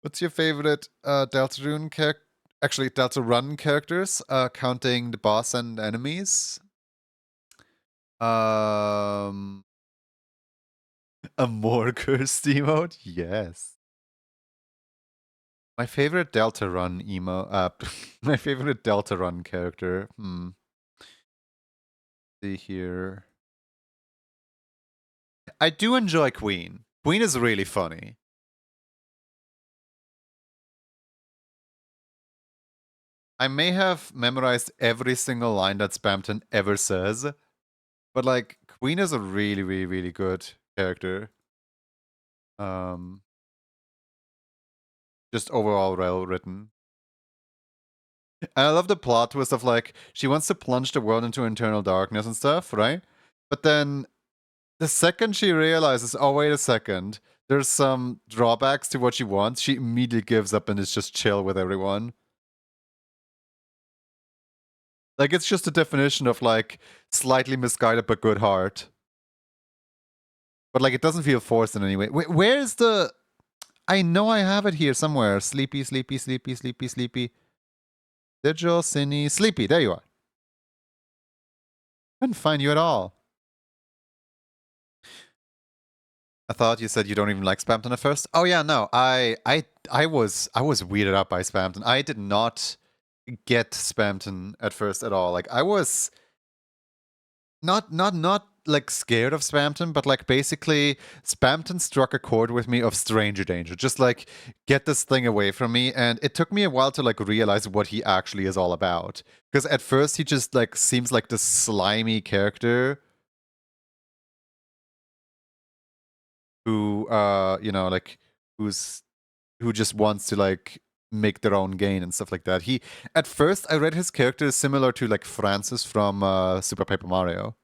What's your favorite Deltarune character? Actually, Deltarune characters, counting the boss and enemies. A more cursed emote? Yes. My favorite Deltarune emo. My favorite Deltarune character. See here. I do enjoy Queen. Queen is really funny. I may have memorized every single line that Spamton ever says, but like Queen is a really good character. Just overall well written. And I love the plot twist of like she wants to plunge the world into internal darkness and stuff, right? But then the second she realizes, oh wait a second, there's some drawbacks to what she wants, she immediately gives up and is just chill with everyone. Like it's just a definition of like slightly misguided but good heart. But like it doesn't feel forced in any way. Where's the? I know I have it here somewhere. Sleepy. Digital, Cine, Sleepy. There you are. Couldn't find you at all. I thought you said you don't even like Spamton at first. Oh yeah, no. I was weirded out by Spamton. I did not get Spamton at first at all. Like I was not like scared of Spamton, but like basically Spamton struck a chord with me of stranger danger. Just like get this thing away from me, and it took me a while to like realize what he actually is all about. Because at first he just like seems like this slimy character who you know, like who just wants to like make their own gain and stuff like that. He at first I read his character is similar to like Francis from Super Paper Mario.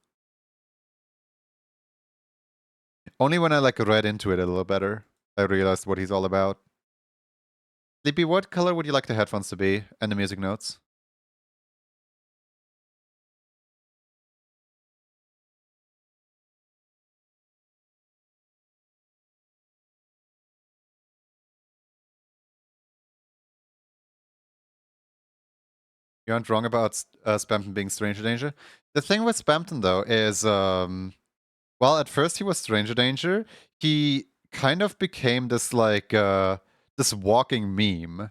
Only when I like read into it a little better, I realized what he's all about. Sleepy, what color would you like the headphones to be and the music notes? You aren't wrong about Spamton being Stranger Danger. The thing with Spamton though is, well, at first he was Stranger Danger. He kind of became this like this walking meme.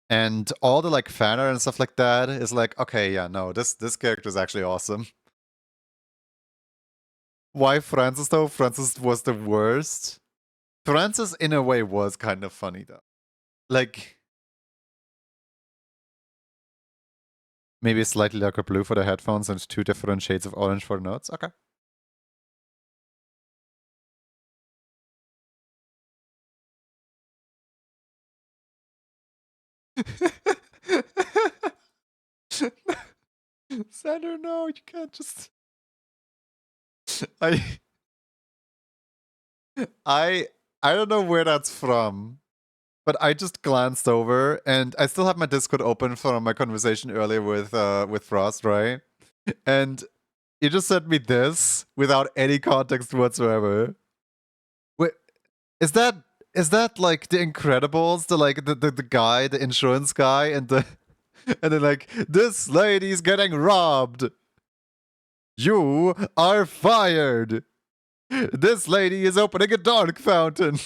And all the like fan art and stuff like that is like, okay, yeah, no, this character is actually awesome. Why Francis though? Francis was the worst. Francis in a way was kind of funny though. Like maybe slightly darker blue for the headphones and two different shades of orange for the notes. Okay. Sander, no, you can't just. I I I don't know where that's from, but I just glanced over and I still have my Discord open from my conversation earlier with Frost, right? And you just sent me this without any context whatsoever. Wait, is that like the Incredibles? The like the guy, the insurance guy, and the and then like this lady's getting robbed. You are fired. This lady is opening a dark fountain.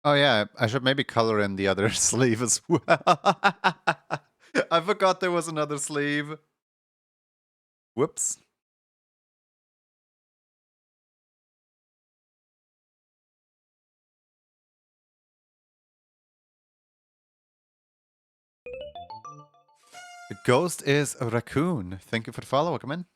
Oh yeah, I should maybe color in the other sleeve as well. I forgot there was another sleeve. Whoops. The ghost is a raccoon. Thank you for the follow. Welcome in.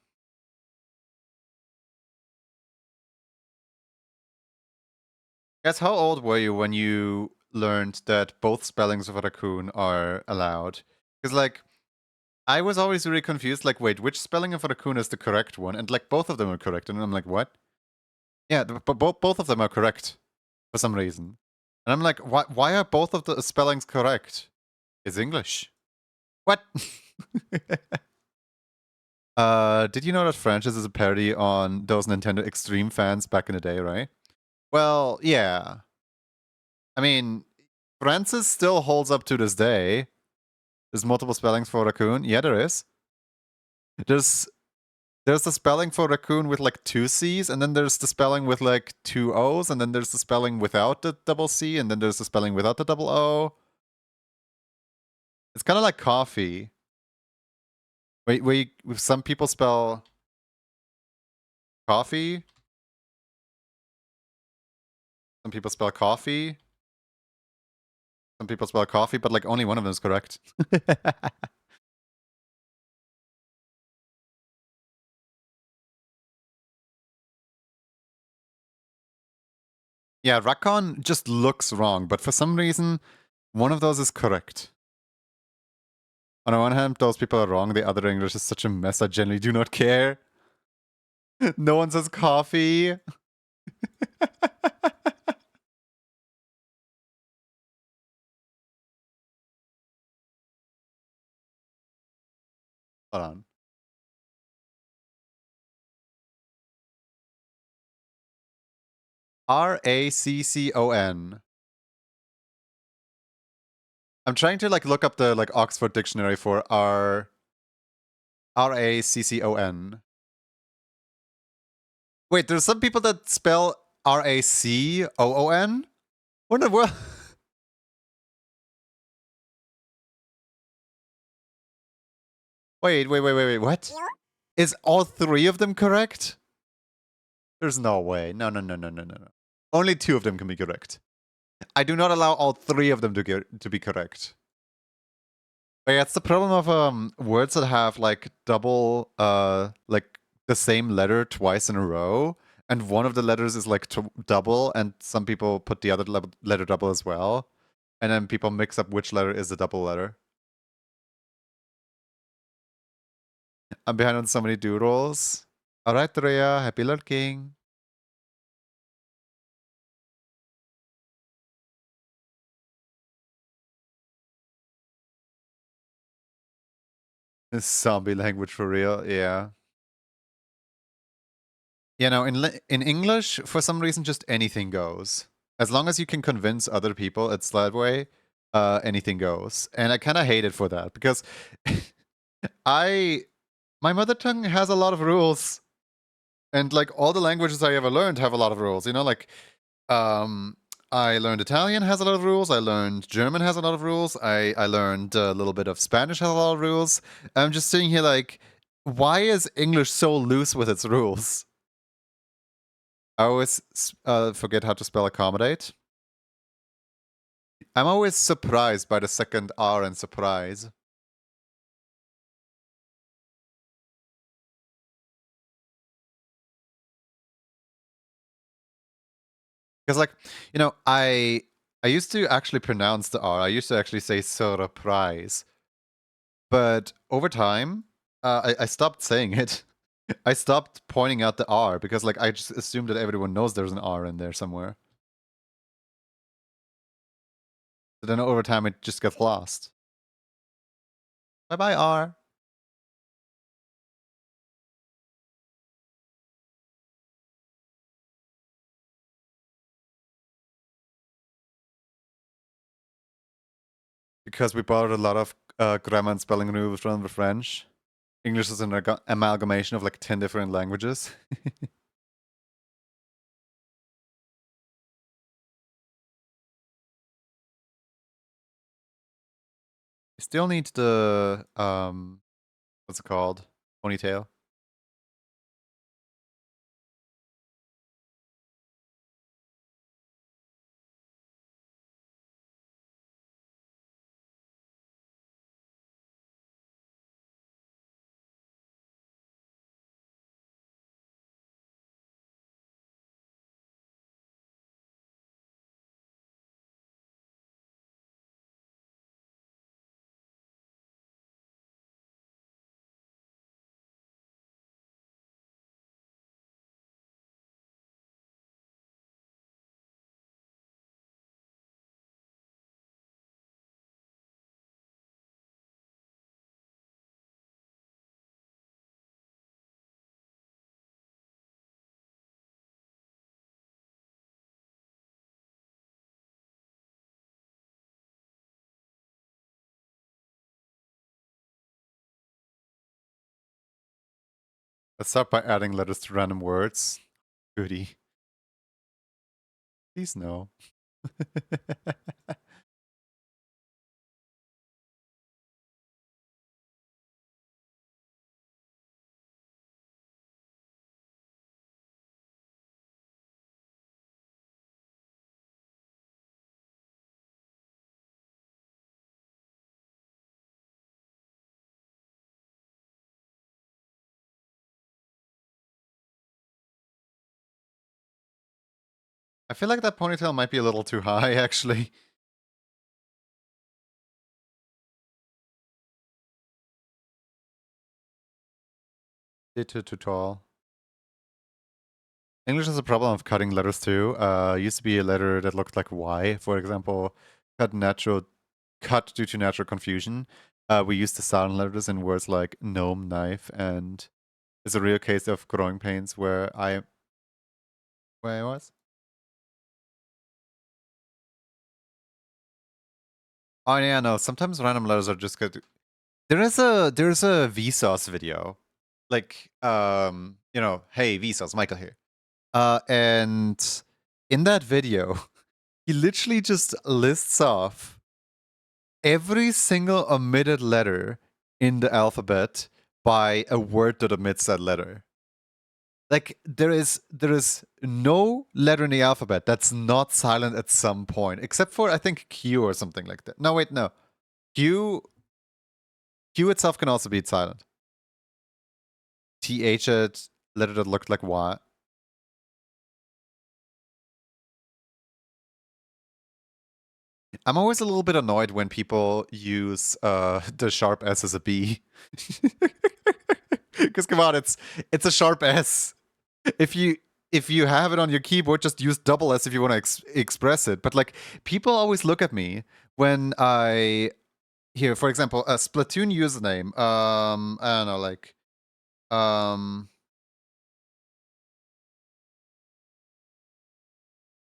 Guys, how old were you when you learned that both spellings of a raccoon are allowed? Because, like, I was always really confused. Like, wait, which spelling of a raccoon is the correct one? And, like, both of them are correct. And I'm like, what? Yeah, but both of them are correct for some reason. And I'm like, why are both of the spellings correct? It's English. What? Did you know that Francis is a parody on those Nintendo Extreme fans back in the day, right? Well, yeah. I mean, Francis still holds up to this day. There's multiple spellings for raccoon. Yeah, there is. There's there's the spelling for raccoon with like 2 C's, and then there's the spelling with like 2 O's, and then there's the spelling without the double C, and then there's the spelling without the double O. It's kind of like coffee. Some people spell coffee. Some people spell coffee. Some people spell coffee, but like only one of them is correct. Yeah, Raccoon just looks wrong, but for some reason, one of those is correct. On the one hand, those people are wrong. The other English is such a mess. I generally do not care. No one says coffee. Hold on. Raccon. I'm trying to like look up the like Oxford dictionary for Raccon. Wait, there's some people that spell Racoon? What in the world? Wait, what? Is all three of them correct? There's no way. No. Only two of them can be correct. I do not allow all three of them to be correct. But yeah, it's the problem of words that have like double like the same letter twice in a row, and one of the letters is like double, and some people put the other letter double as well, and then people mix up which letter is the double letter. I'm behind on so many doodles. All right, Rhea, happy lurking. This zombie language for real, yeah. You know, in English, for some reason, just anything goes. As long as you can convince other people it's that way, anything goes. And I kind of hate it for that because my mother tongue has a lot of rules, and like all the languages I ever learned have a lot of rules. You know, like I learned Italian has a lot of rules. I learned German has a lot of rules. I learned a little bit of Spanish has a lot of rules. I'm just sitting here like, why is English so loose with its rules? I always forget how to spell accommodate. I'm always surprised by the second R in surprise. Because, like, you know, I used to actually pronounce the R. I used to actually say surprise. But over time, I stopped saying it. I stopped pointing out the R because, like, I just assumed that everyone knows there's an R in there somewhere. So then over time, it just gets lost. Bye-bye, R. Because we borrowed a lot of grammar and spelling rules from the French. English is an amalgamation of like 10 different languages. still need the what's it called? Ponytail. Let's start by adding letters to random words. Goody. Please no. I feel like that ponytail might be a little too high, actually. Too tall. English has a problem of cutting letters too. Used to be a letter that looked like Y, for example, cut due to natural confusion. We used the silent letters in words like gnome, knife, and it's a real case of growing pains where I was. Oh yeah, no. Sometimes random letters are just good. There's a Vsauce video, like hey Vsauce, Michael here. And in that video, he literally just lists off every single omitted letter in the alphabet by a word that omits that letter. Like there is no letter in the alphabet that's not silent at some point, except for I think Q or something like that. No, wait, no. Q itself can also be silent. TH letter that looked like Y. I'm always a little bit annoyed when people use the sharp S as a B. Because come on, it's a sharp S. If you have it on your keyboard, just use double S if you want to express it. But like people always look at me when I here, for example, a Splatoon username. I don't know, like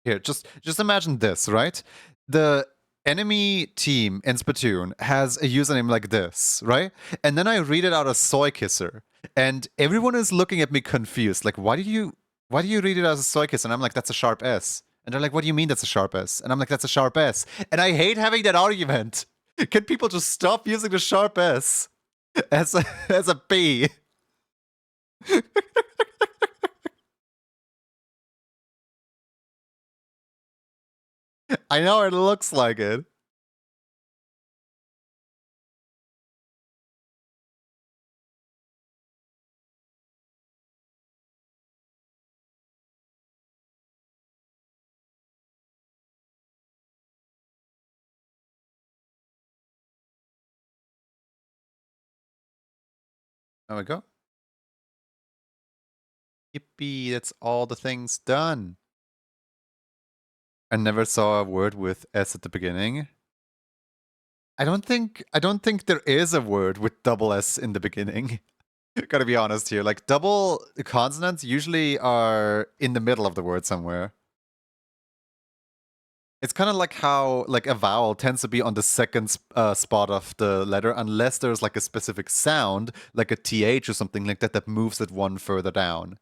here, just imagine this, right? The enemy team in Splatoon has a username like this, right? And then I read it out as Soy Kisser, and everyone is looking at me confused, like, why do you read it as a Soy Kisser? And I'm like, that's a sharp S. And they're like, what do you mean that's a sharp S? And I'm like, that's a sharp S. And I hate having that argument. Can people just stop using the sharp S as a B? I know it looks like it. There we go. Yippee, that's all the things done. I never saw a word with S at the beginning. I don't think there is a word with double S in the beginning. Gotta be honest here. Like double consonants usually are in the middle of the word somewhere. It's kind of like how like a vowel tends to be on the second spot of the letter unless there's like a specific sound, like a TH or something like that, that moves it one further down.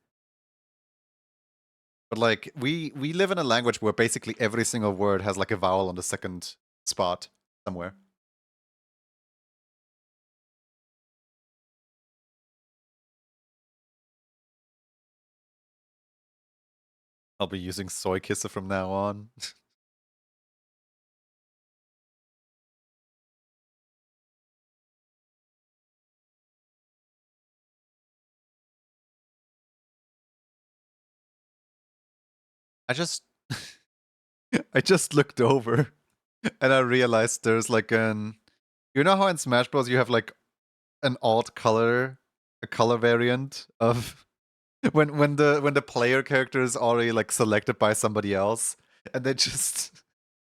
But like we live in a language where basically every single word has like a vowel on the second spot somewhere. I'll be using Soy Kisser from now on. I just I just looked over and I realized there's like an you know how in Smash Bros you have like an odd color, a color variant of when the player character is already like selected by somebody else and they just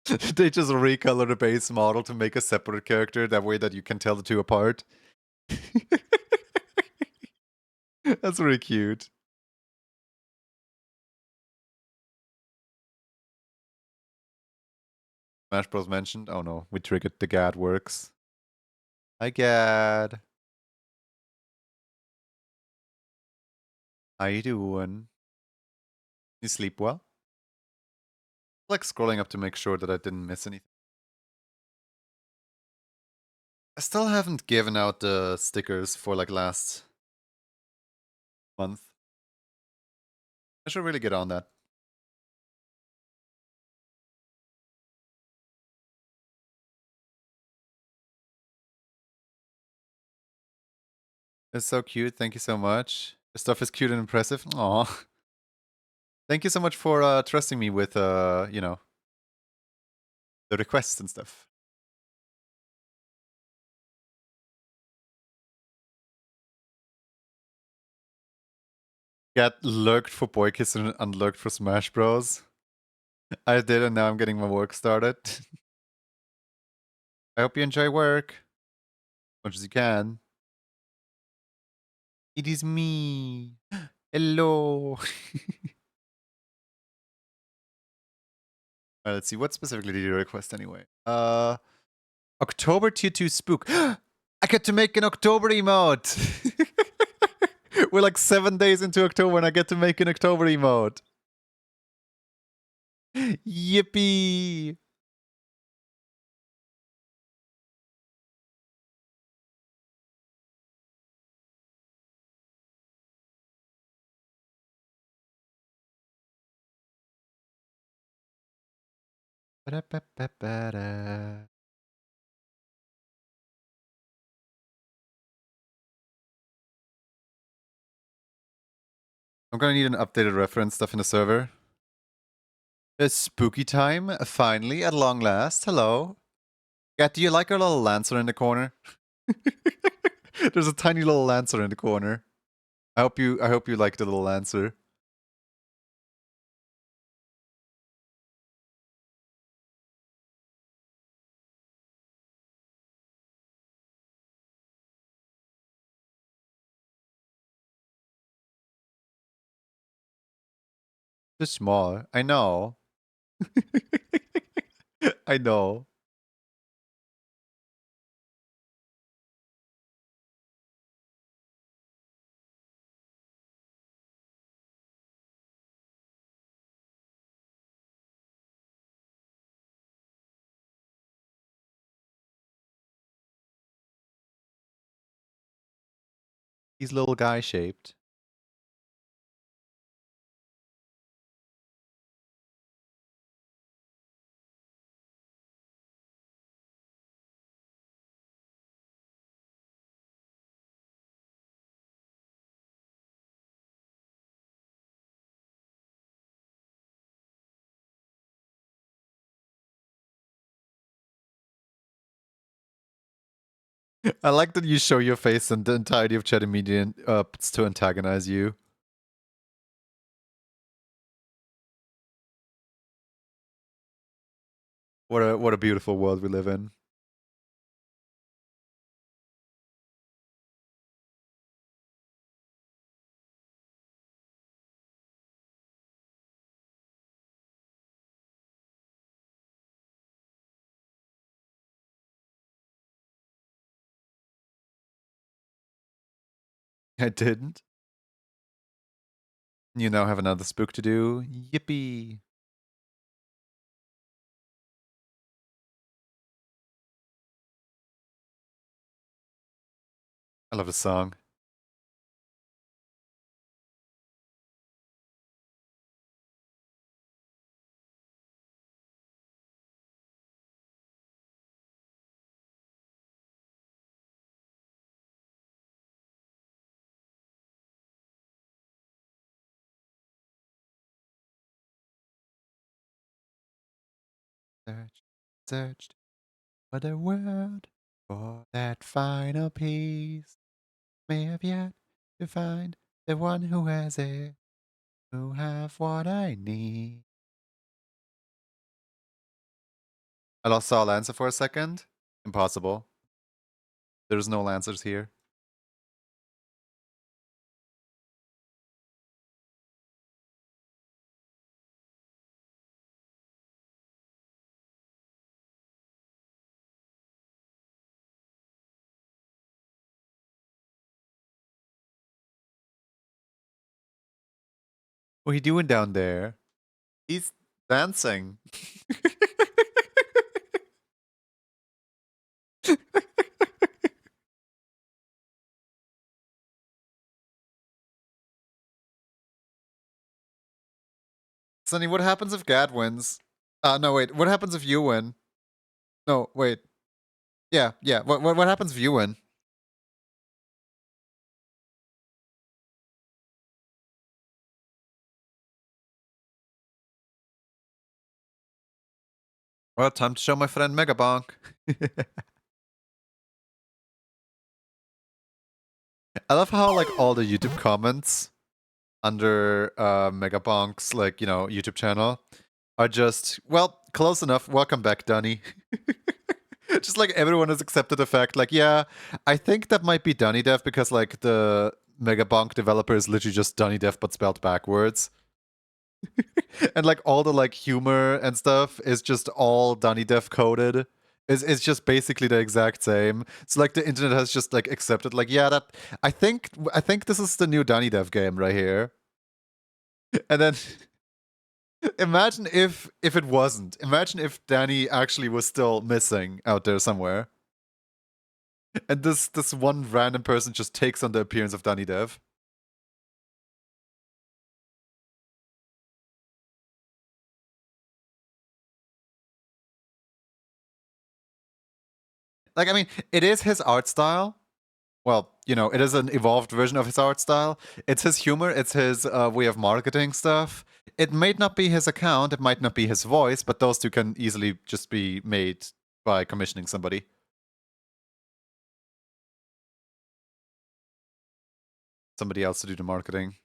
they just recolor the base model to make a separate character that way that you can tell the two apart. That's really cute. Smash Bros mentioned. Oh no, we triggered the GAD works. Hi GAD. How you doing? You sleep well? Like scrolling up to make sure that I didn't miss anything. I still haven't given out the stickers for like last month. I should really get on that. It's so cute. Thank you so much. The stuff is cute and impressive. Aw. Thank you so much for trusting me with you know, the requests and stuff. Get lurked for Boy Kiss and unlurked for Smash Bros. I did, and now I'm getting my work started. I hope you enjoy work as much as you can. It is me. Hello. Let's see. What specifically did you request anyway? October Tier 2 Spook. I get to make an October emote. We're like 7 days into October and I get to make an October emote. Yippee. Ba-da-ba-ba-ba-da. I'm gonna need an updated reference stuff in the server. It's spooky time, finally, at long last. Hello. Yeah, do you like our little Lancer in the corner? There's a tiny little Lancer in the corner. I hope you like the little Lancer. Just small. I know. I know. He's little guy shaped. I like that you show your face and the entirety of chat immediately to antagonize you. What a beautiful world we live in. I didn't. You now have another spook to do. Yippee. I love the song. searched for the word for that final piece. May have yet to find the one who has it, who have what I need. I lost saw Lancer for a second. Impossible. There's no Lancers here. What are you doing down there? He's dancing. Sonny, what happens if Gad wins? No, wait. What happens if you win? No, wait. Yeah. What happens if you win? Well, time to show my friend Megabonk. I love how like all the YouTube comments under Megabonk's like, you know, YouTube channel are just, well, close enough. Welcome back, Dunny. Just like everyone has accepted the fact, like, yeah, I think that might be Dunny Dev because like the Megabonk developer is literally just Dunny Dev but spelled backwards. And like all the like humor and stuff is just all Dunny Dev coded. It's just basically the exact same. So like the internet has just like accepted, like, yeah, that I think this is the new Dunny Dev game right here. And then imagine if it wasn't. Imagine if Danny actually was still missing out there somewhere. And this one random person just takes on the appearance of Danny Dev. Like, I mean, it is his art style. Well, you know, it is an evolved version of his art style. It's his humor, it's his way of marketing stuff. It might not be his account, it might not be his voice, but those two can easily just be made by commissioning somebody. Somebody else to do the marketing.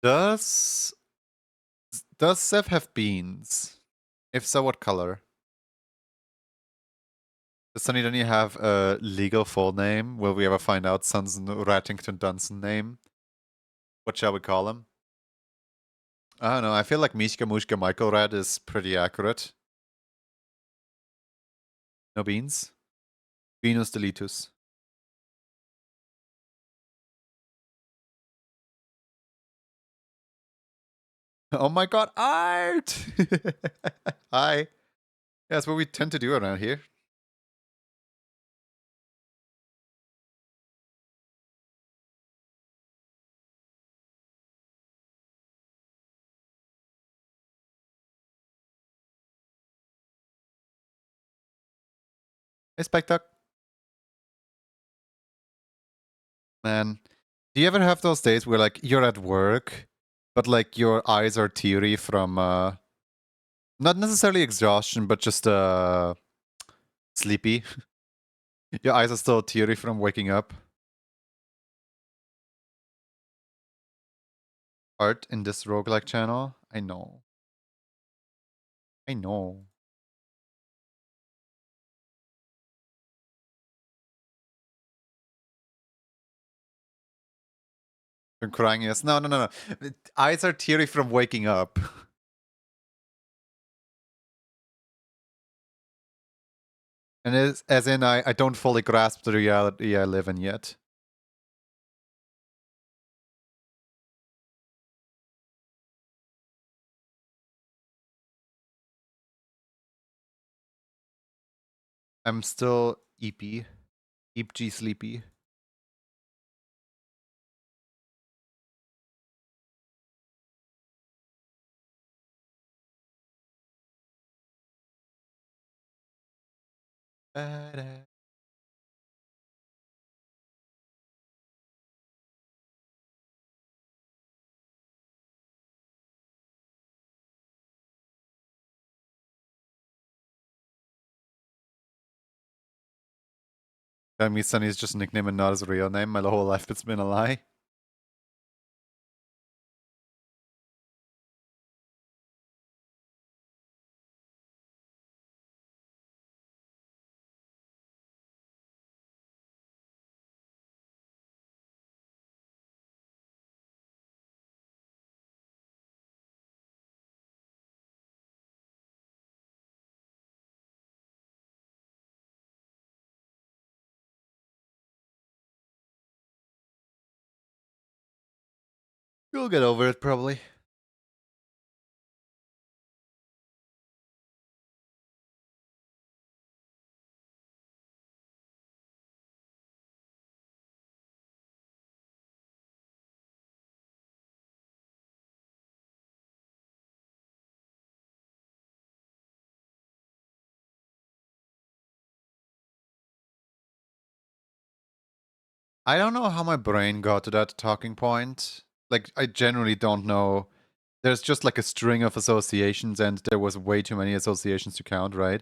Does Sev have beans? If so, what color? Does Sunny Dunny have a legal full name? Will we ever find out Son's Rattington Dunson name? What shall we call him? I don't know. I feel like Mishka Mushka Michael Red is pretty accurate. No beans? Venus deletus. Oh my god, art! Hi. Yeah, that's what we tend to do around here. Hey, Spectac. Man, do you ever have those days where like you're at work, but like your eyes are teary from not necessarily exhaustion, but just sleepy? Your eyes are still teary from waking up? Art in this roguelike channel? I know. I know. From crying, yes. No. Eyes are teary from waking up. And as in, I don't fully grasp the reality I live in yet. I'm still eepy. Eep sleepy. Ba-da. That means Sunny is just a nickname and not his real name. My whole life it's been a lie. You'll get over it, probably. I don't know how my brain got to that talking point. Like, I generally don't know. There's just like a string of associations, and there was way too many associations to count, right?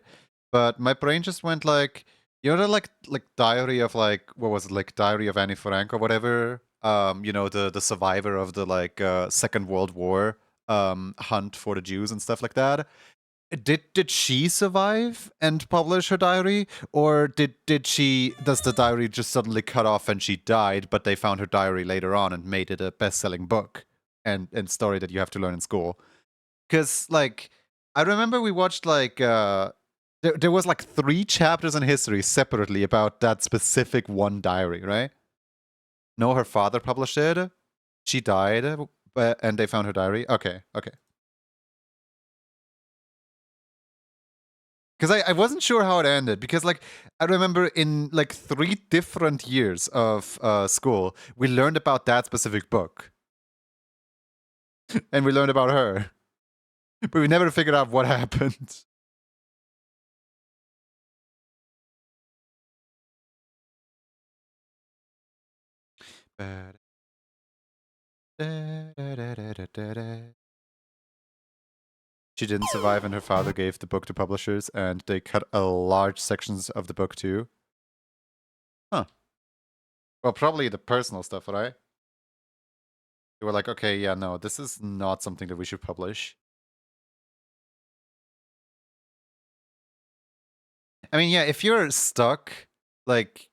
But my brain just went like, you know, the like diary of like what was it, like Diary of Annie Frank or whatever. You know, the survivor of the like Second World War hunt for the Jews and stuff like that. Did she survive and publish her diary, or does the diary just suddenly cut off and she died, but they found her diary later on and made it a best-selling book and story that you have to learn in school? Because like I remember we watched like there was like 3 chapters in history separately about that specific one diary, right? No, her father published it. She died, but and they found her diary. Okay, okay. Because I wasn't sure how it ended, because like I remember in like 3 different years of school we learned about that specific book and we learned about her, but we never figured out what happened. She didn't survive and her father gave the book to publishers and they cut a large sections of the book too. Huh. Well, probably the personal stuff, right? They were like, okay, yeah, no, this is not something that we should publish. I mean, yeah, if you're stuck, like,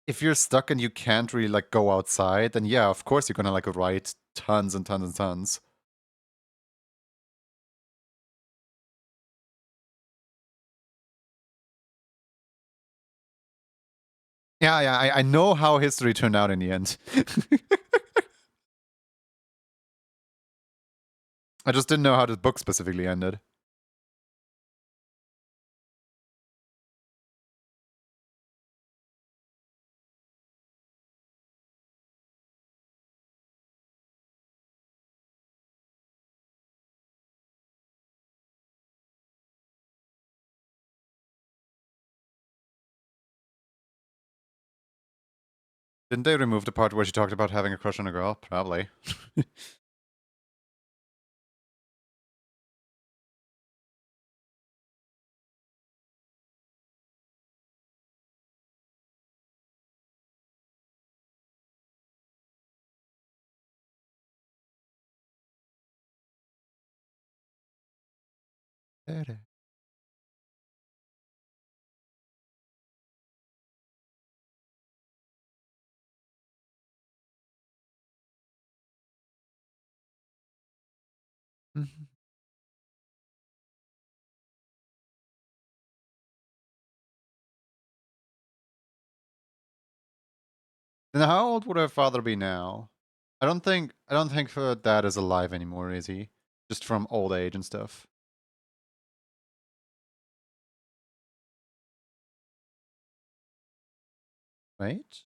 if you're stuck and you can't really, like, go outside, then yeah, of course you're gonna, like, write tons and tons and tons. Yeah, yeah, I know how history turned out in the end. I just didn't know how the book specifically ended. Didn't they remove the part where she talked about having a crush on a girl? Probably. Mhm. Then how old would her father be now? I don't think her dad is alive anymore, is he? Just from old age and stuff. Wait.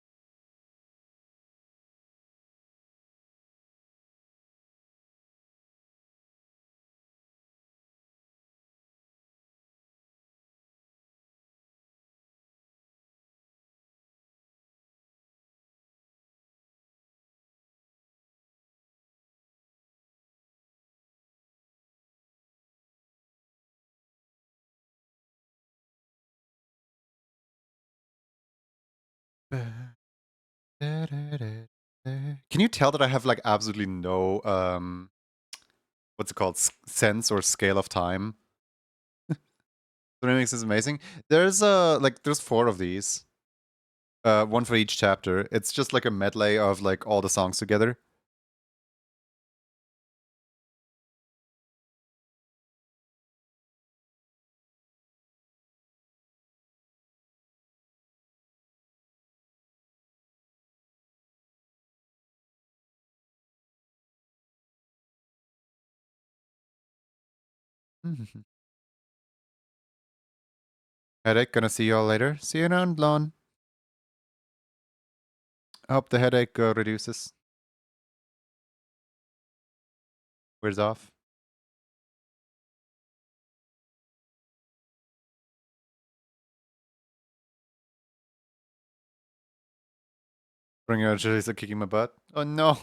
Can you tell that I have like absolutely no what's it called, sense or scale of time? The remix is amazing. There's there's 4 of these. One for each chapter. It's just like a medley of like all the songs together. Headache, gonna see y'all later. See you around, Lon. I hope the headache reduces. Wears off. Bring out Jelly's kicking my butt. Oh no!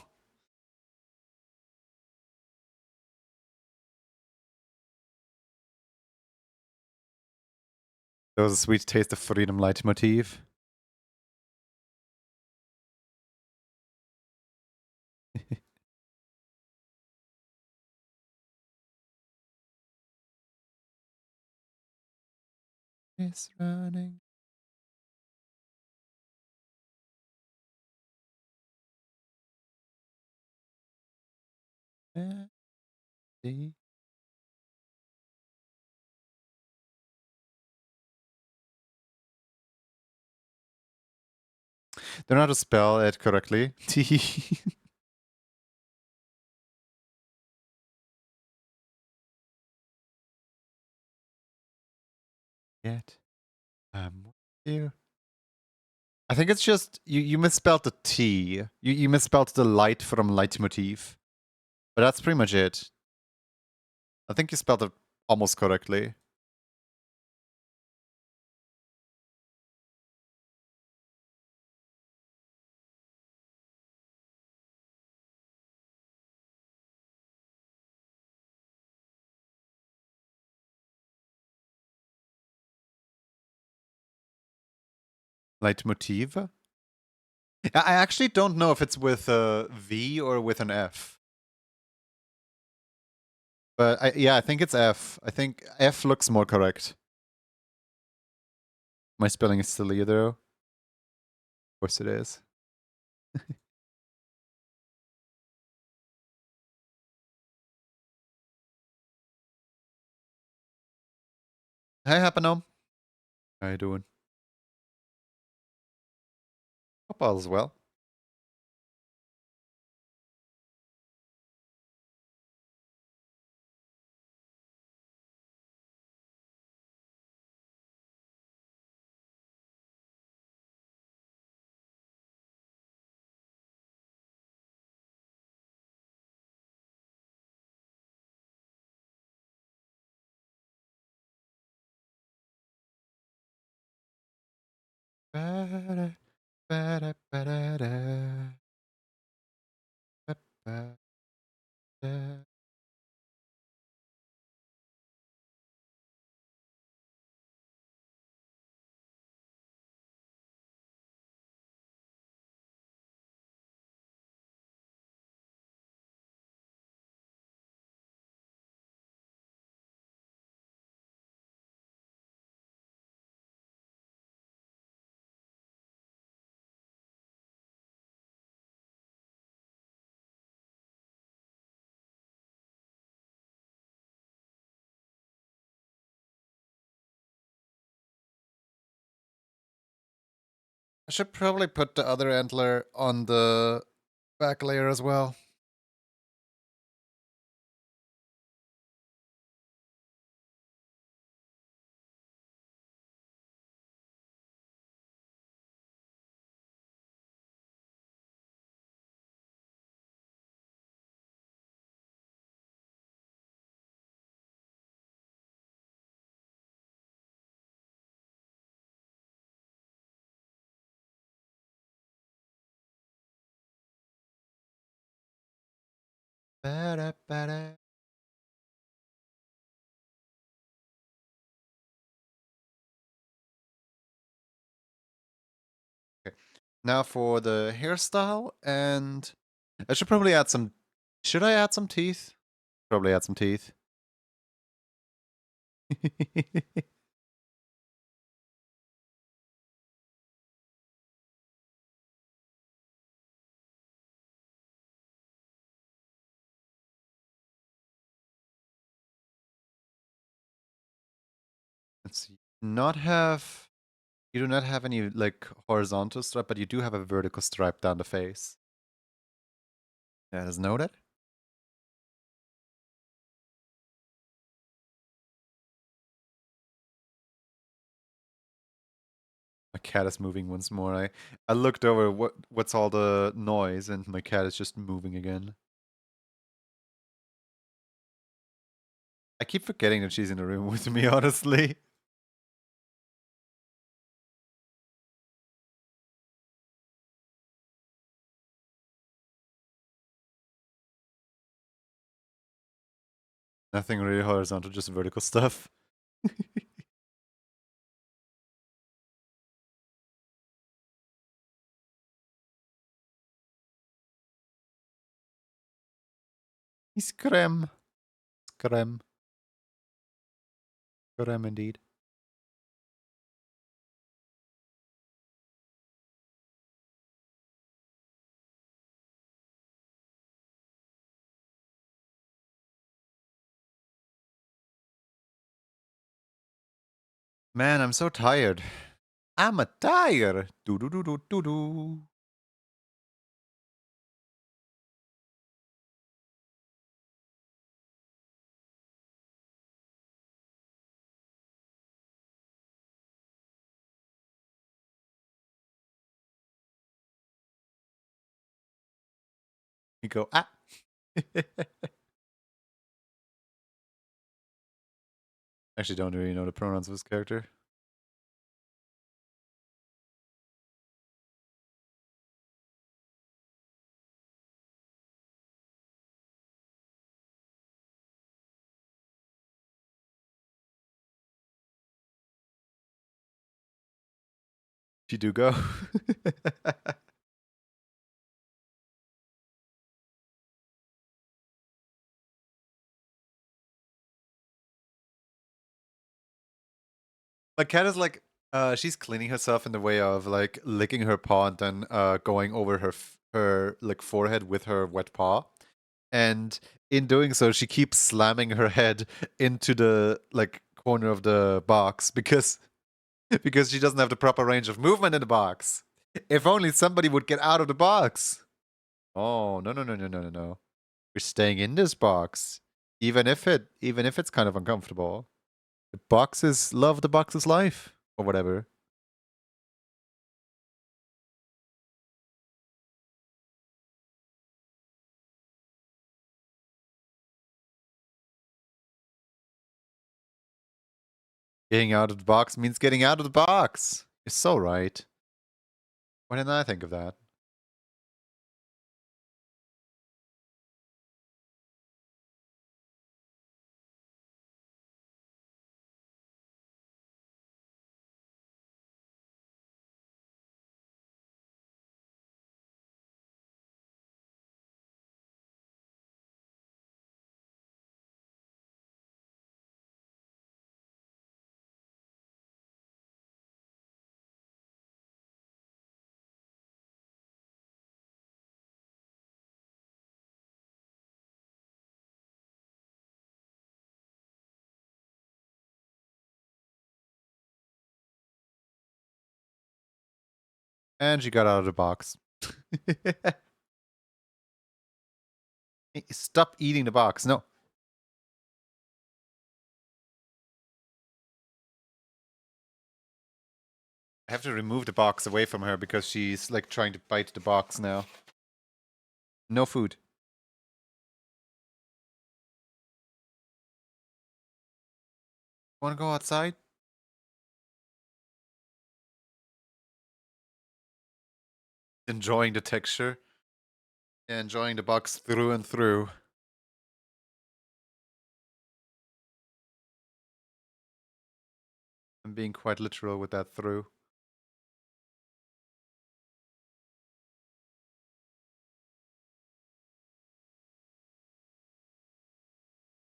There was a sweet taste of freedom leitmotif. It's running. They're not to spell it correctly. Yet. You. I think it's just you misspelled the T. You misspelled the light from leitmotif. But that's pretty much it. I think you spelled it almost correctly. Leitmotiv? I actually don't know if it's with a V or with an F. But yeah, I think it's F. I think F looks more correct. My spelling is silly though. Of course it is. Hey, Hapanom. How you doing? Hope all is well. Ba-da, ba-da, ba-da-da. Ba-ba-da. I should probably put the other antler on the back layer as well. Ba-da-ba-da. Okay. Now for the hairstyle, and I should probably add some. Should I add some teeth? Probably add some teeth. Let's see. Not have. You do not have any like horizontal stripe, but you do have a vertical stripe down the face. That is noted. My cat is moving once more. I looked over what's all the noise, and my cat is just moving again. I keep forgetting that she's in the room with me, honestly. Nothing really horizontal, just vertical stuff. Scram. Scram. Scram indeed. Man, I'm so tired. I'm a tired. Do do do do do do. You go, ah. Actually, don't really know the pronouns of this character. You do go. My cat is like, she's cleaning herself in the way of like licking her paw and then going over her like forehead with her wet paw, and in doing so, she keeps slamming her head into the like corner of the box because she doesn't have the proper range of movement in the box. If only somebody would get out of the box. Oh no no no no no no no! We're staying in this box, even if it's kind of uncomfortable. The box is love. The box is life, or whatever. Getting out of the box means getting out of the box. You're so right. Why didn't I think of that? And she got out of the box. Stop eating the box. No. I have to remove the box away from her because she's like trying to bite the box now. No food. Want to go outside? Enjoying the texture. Yeah, enjoying the box through and through. I'm being quite literal with that through.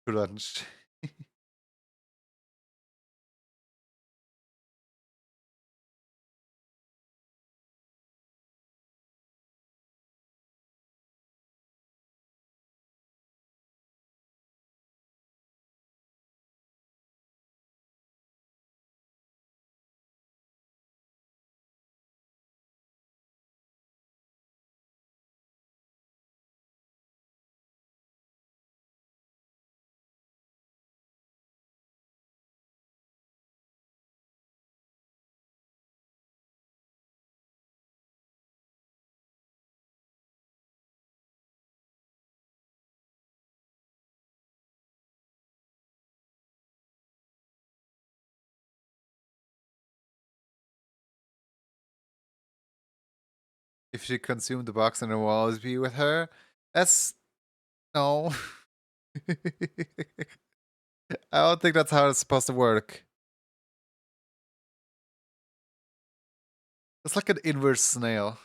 Crunch. If she consumed the box and I will always be with her, that's no. I don't think that's how it's supposed to work. It's like an inverse snail.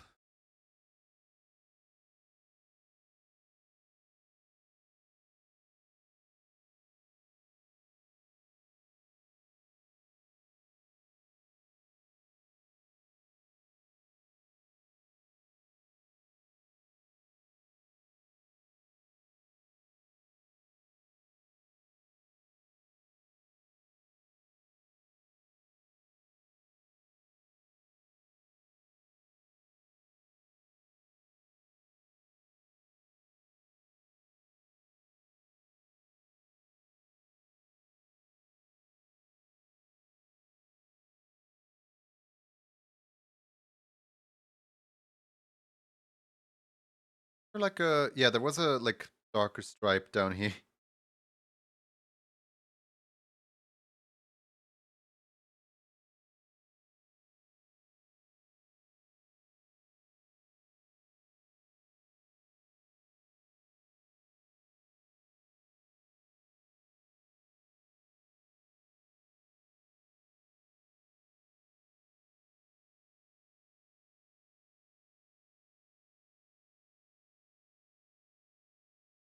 Or like a yeah, there was a like darker stripe down here.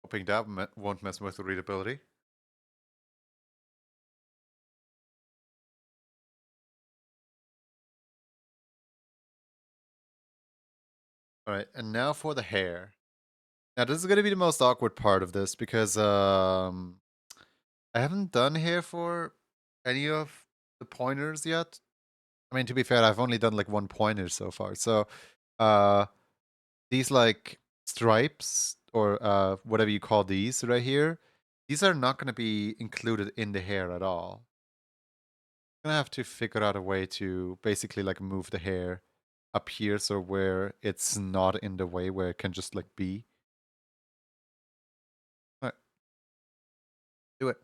Hoping that won't mess with the readability. All right, and now for the hair. Now this is gonna be the most awkward part of this because I haven't done hair for any of the pointers yet. I mean, to be fair, I've only done like one pointer so far. So, uh, these like stripes or whatever you call these right here, these are not going to be included in the hair at all. I'm gonna have to figure out a way to basically like move the hair up here so where it's not in the way, where it can just like be. All right, do it.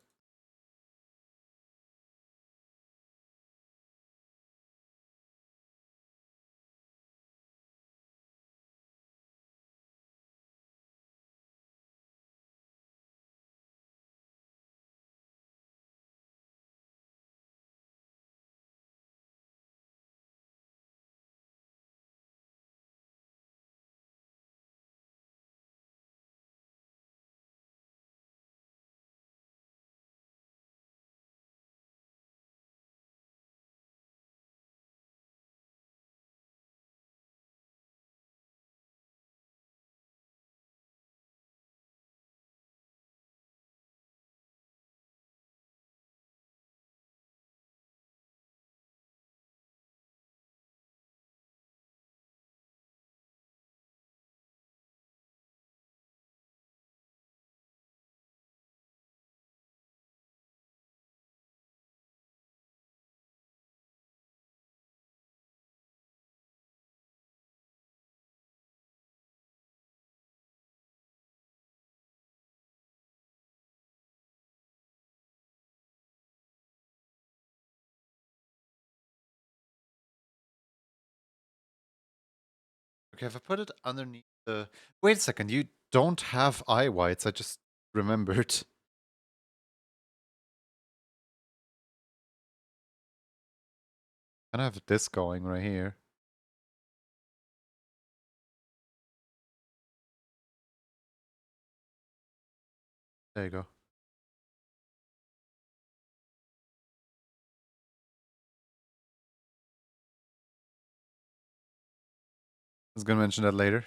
Okay, if I put it underneath the... Wait a second, you don't have eye whites, I just remembered. And I have this going right here. There you go. I was gonna mention that later.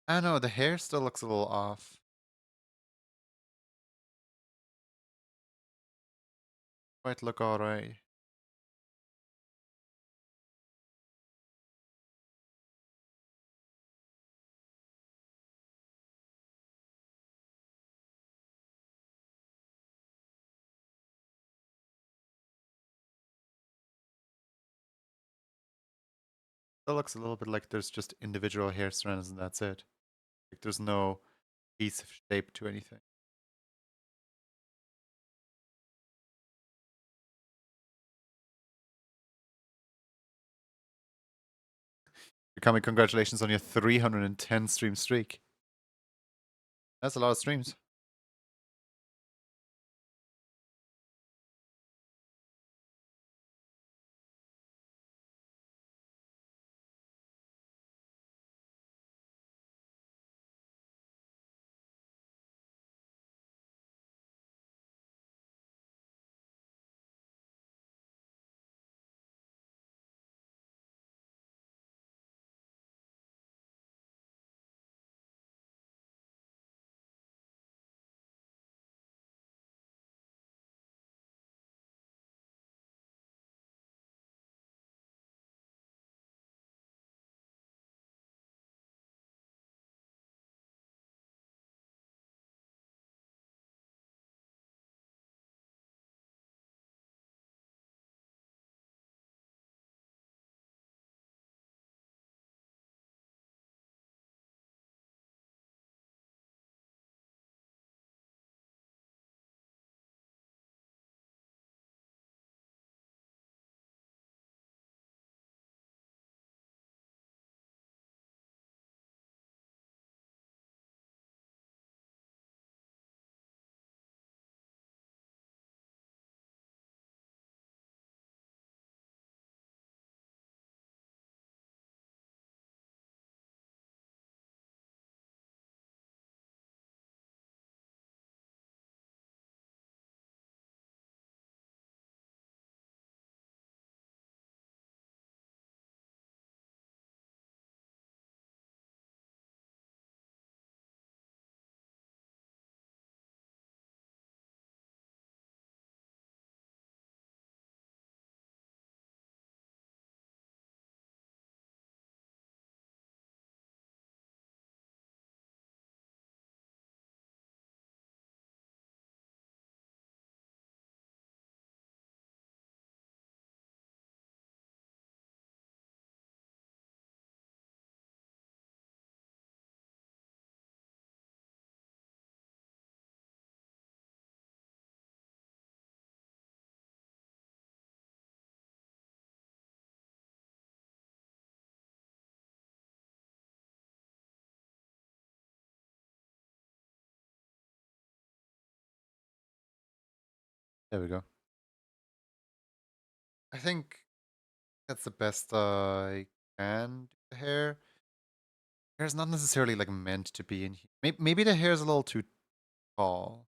I don't know, the hair still looks a little off. Might look alright. Still looks a little bit like there's just individual hair strands and that's it. Like there's no piece of shape to anything. Becoming congratulations on your 310 stream streak. That's a lot of streams. There we go. I think that's the best I can do the hair. Hair's not necessarily like meant to be in here. Maybe the hair's a little too tall.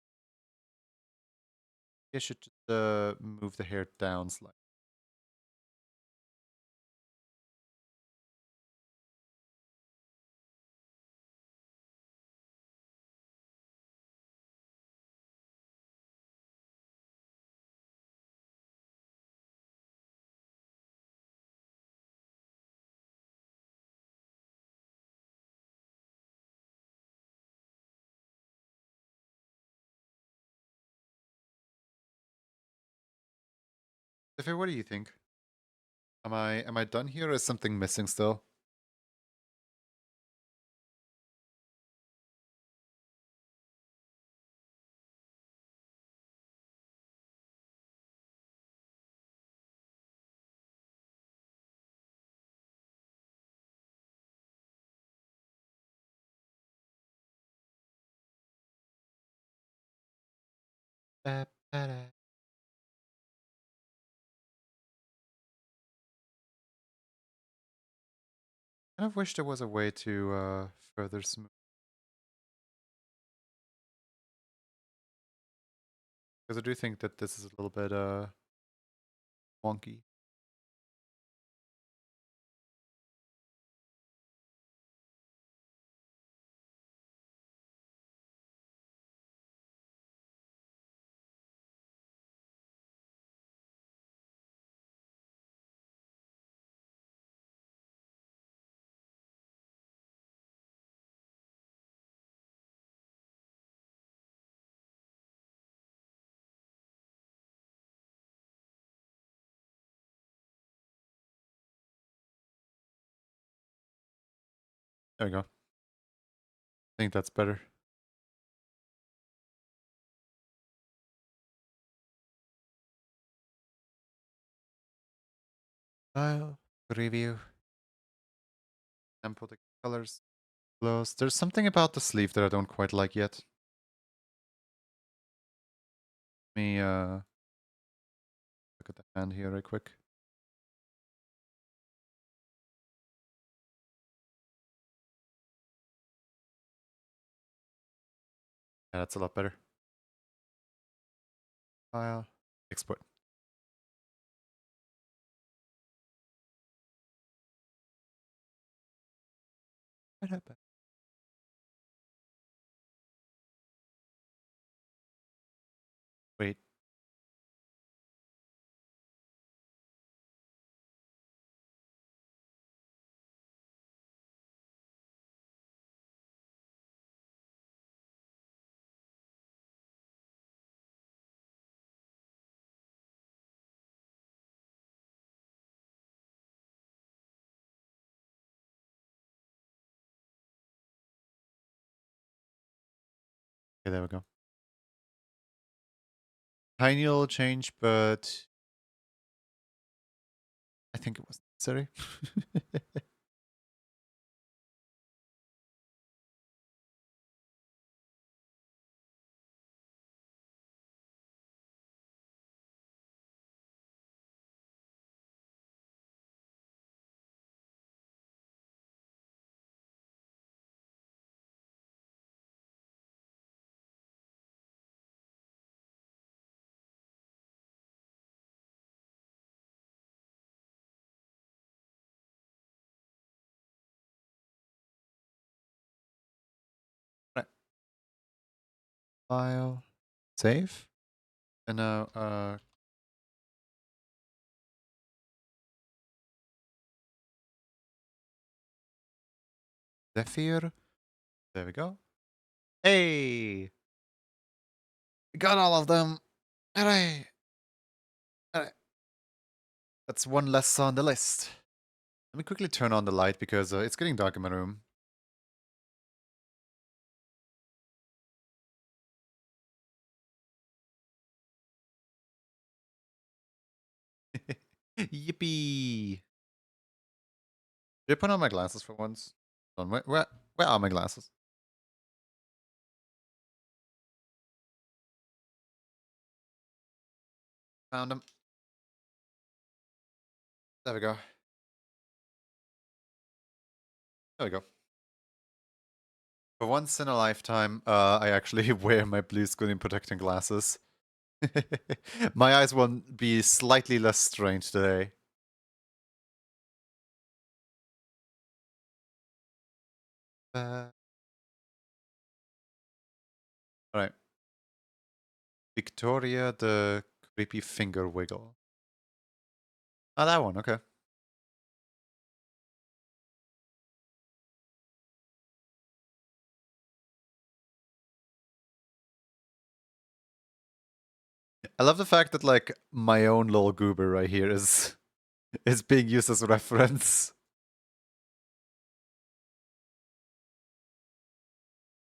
I should just move the hair down slightly. Tiffy, what do you think? Am I done here or is something missing still? I kind of wish there was a way to further smooth, because I do think that this is a little bit wonky. There we go. I think that's better. Style, review, and put the colors close. There's something about the sleeve that I don't quite like yet. Let me look at the hand here real quick. Yeah, that's a lot better. File, export. What happened? Wait. Okay, there we go. Tiny little change, but I think it was necessary. Right. File, save, and now Zephyr. There we go. Hey, we got all of them. Alright. Alright. That's one less on the list. Let me quickly turn on the light because it's getting dark in my room. Yippee! Did I put on my glasses for once? Hold on, where are my glasses? Found him. There we go. There we go. For once in a lifetime, I actually wear my blue screen protecting glasses. My eyes will be slightly less strained today. Alright. Victoria the creepy finger wiggle. Oh, that one, okay. I love the fact that, like, my own little goober right here is being used as a reference.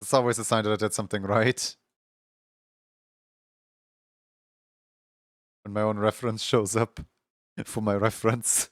It's always a sign that I did something right. When my own reference shows up for my reference.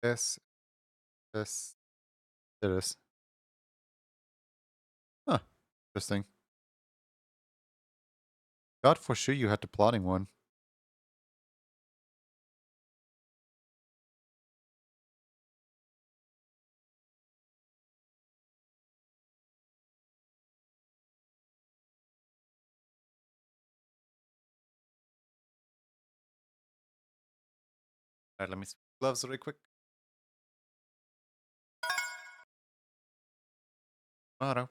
Yes, yes, it is. Huh, interesting. God, for sure you had the plotting one. Alright, let me switch gloves really quick. Auto.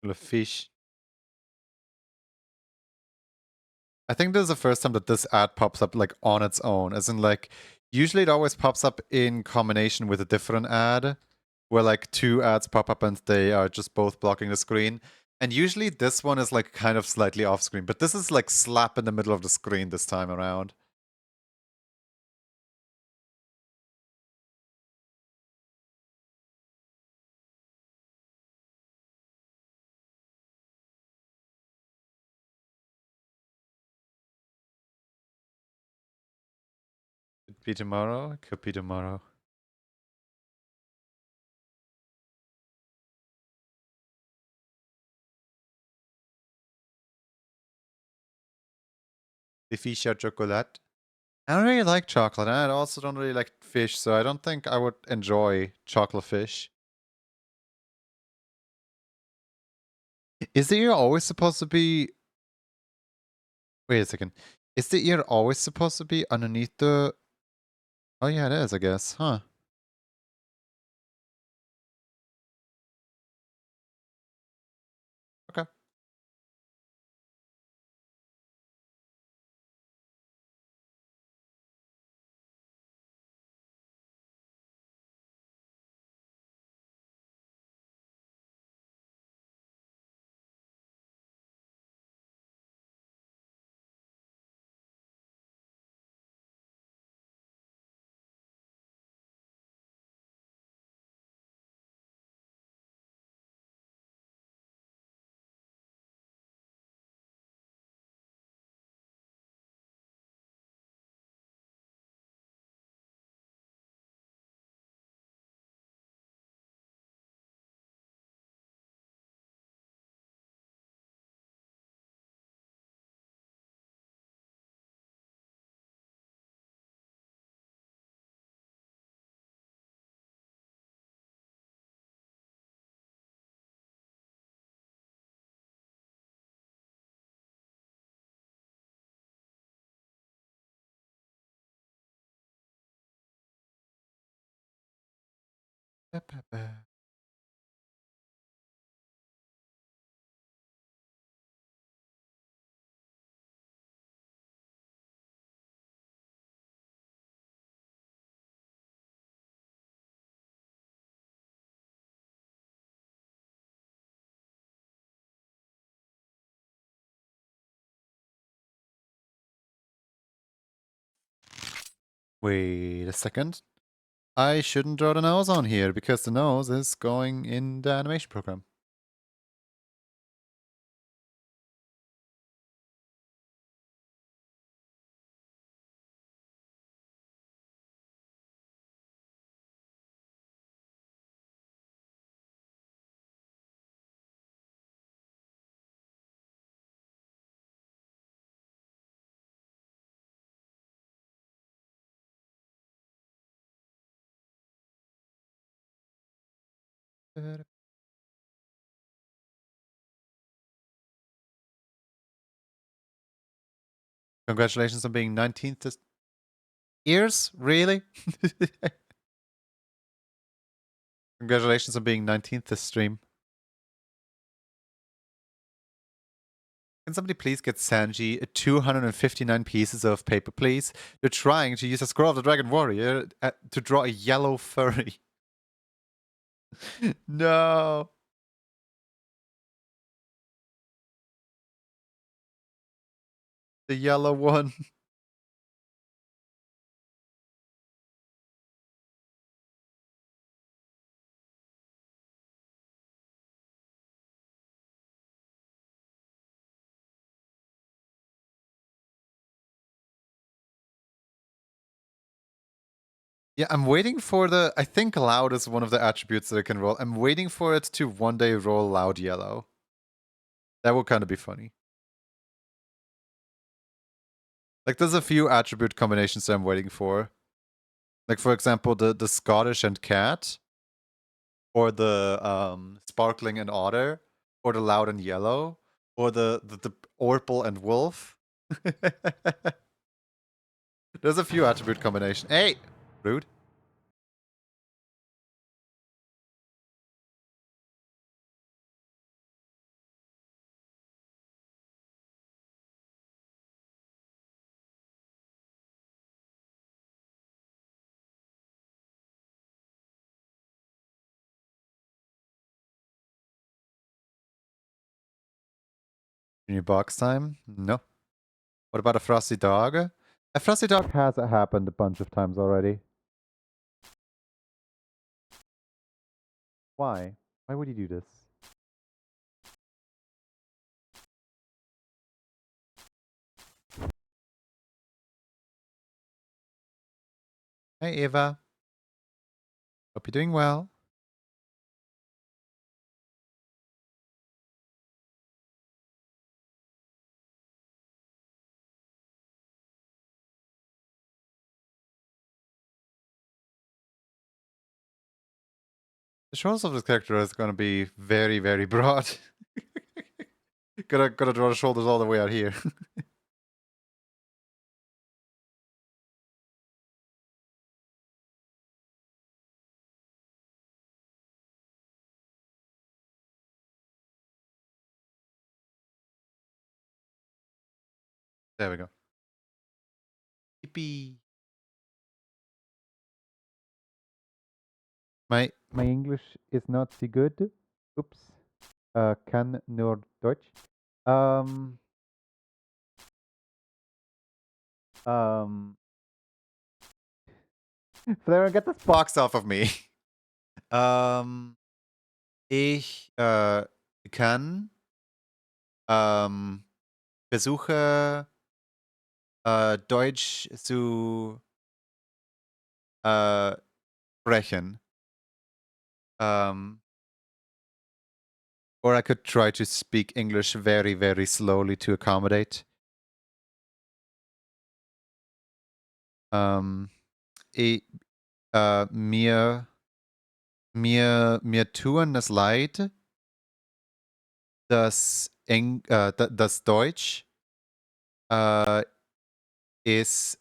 Full of fish. I think this is the first time that this ad pops up like on its own, as in like usually it always pops up in combination with a different ad, where like two ads pop up and they are just both blocking the screen. And usually this one is like kind of slightly off screen, but this is like slap in the middle of the screen this time around. Could be tomorrow, could be tomorrow. The fish are chocolate. I don't really like chocolate, and I also don't really like fish, so I don't think I would enjoy chocolate fish. Is the ear always supposed to be... Wait a second. Is the ear always supposed to be underneath the... Oh yeah, it is, I guess. Huh. Okay. Wait a second. I shouldn't draw the nose on here because the nose is going in the animation program. Congratulations on being 19th this years? Really? Congratulations on being 19th this stream. Can somebody please get Sanji 259 pieces of paper, please? They're trying to use a Scroll of the Dragon Warrior to draw a yellow furry. No. The yellow one. Yeah, I'm waiting for the... I think loud is one of the attributes that I can roll. I'm waiting for it to one day roll loud yellow. That would kind of be funny. Like, there's a few attribute combinations that I'm waiting for. Like, for example, the Scottish and cat. Or the sparkling and otter. Or the loud and yellow. Or the orpal and wolf. There's a few attribute combinations. Hey! Rude. New box time? No. What about a frosty dog? A frosty dog has happened a bunch of times already. Why? Why would you do this? Hey, Eva. Hope you're doing well. The shoulders of this character is going to be very, very broad. gotta draw the shoulders all the way out here. There we go. Yippee. My English is not so good. Oops. Kann nur Deutsch. Flora, get this box off of me. Ich kann versuche Deutsch zu sprechen. Or I could try to speak English very, very slowly to accommodate. Mir tun es leid, dass das Deutsch ist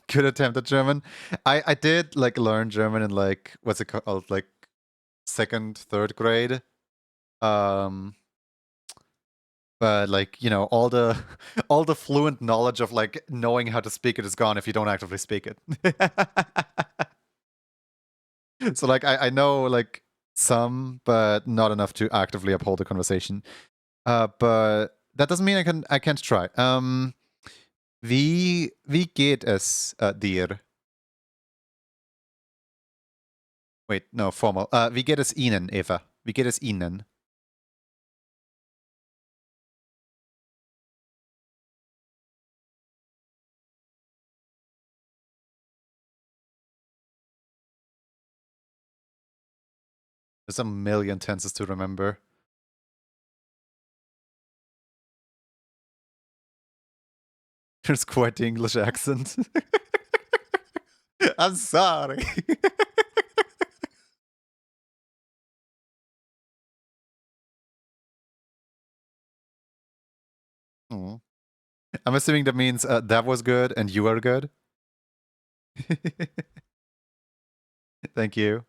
good attempt at German. I did like learn German in like what's it called, like 2nd, 3rd grade. But like, you know, all the all the fluent knowledge of like knowing how to speak it is gone if you don't actively speak it. So like I know like some, but not enough to actively uphold the conversation. But that doesn't mean I can't try. Wie geht es dir? Wait, no, formal. Wie geht es Ihnen, Eva? Wie geht es Ihnen? There's a million tenses to remember. There's quite the English accent. I'm sorry. Aw. I'm assuming that means that was good and you are good. Thank you.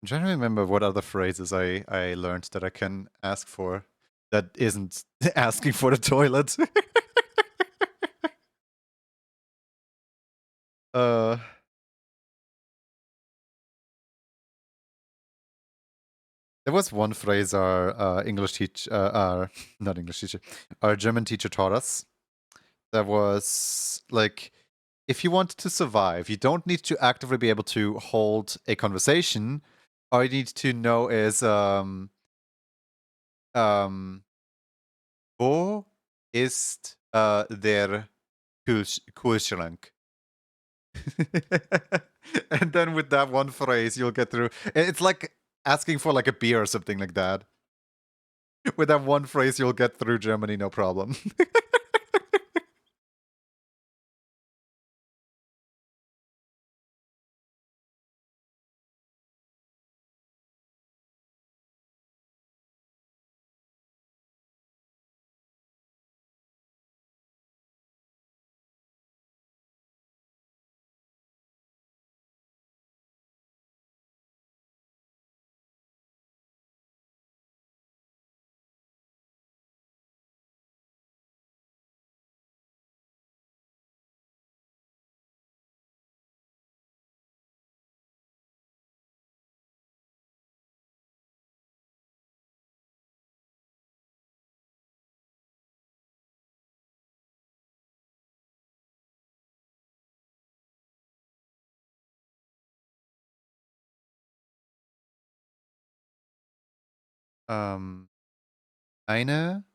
I'm trying to remember what other phrases I learned that I can ask for that isn't asking for the toilet. uh There was one phrase our English teacher, our not English teacher, our German teacher taught us. That was like, if you want to survive, you don't need to actively be able to hold a conversation. All you need to know is um, wo ist der Kühlschrank? And then with that one phrase, you'll get through. It's like asking for like a beer or something like that. With that one phrase, you'll get through Germany, no problem. ähm, eine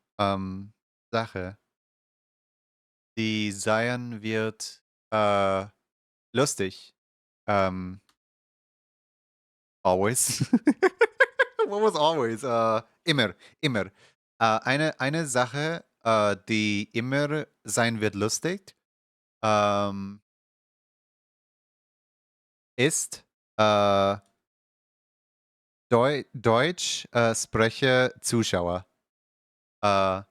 Sache, die sein wird lustig. Always. What was always? Immer, immer. Eine Sache, die immer sein wird lustig, ist Deutsch spreche Zuschauer uh,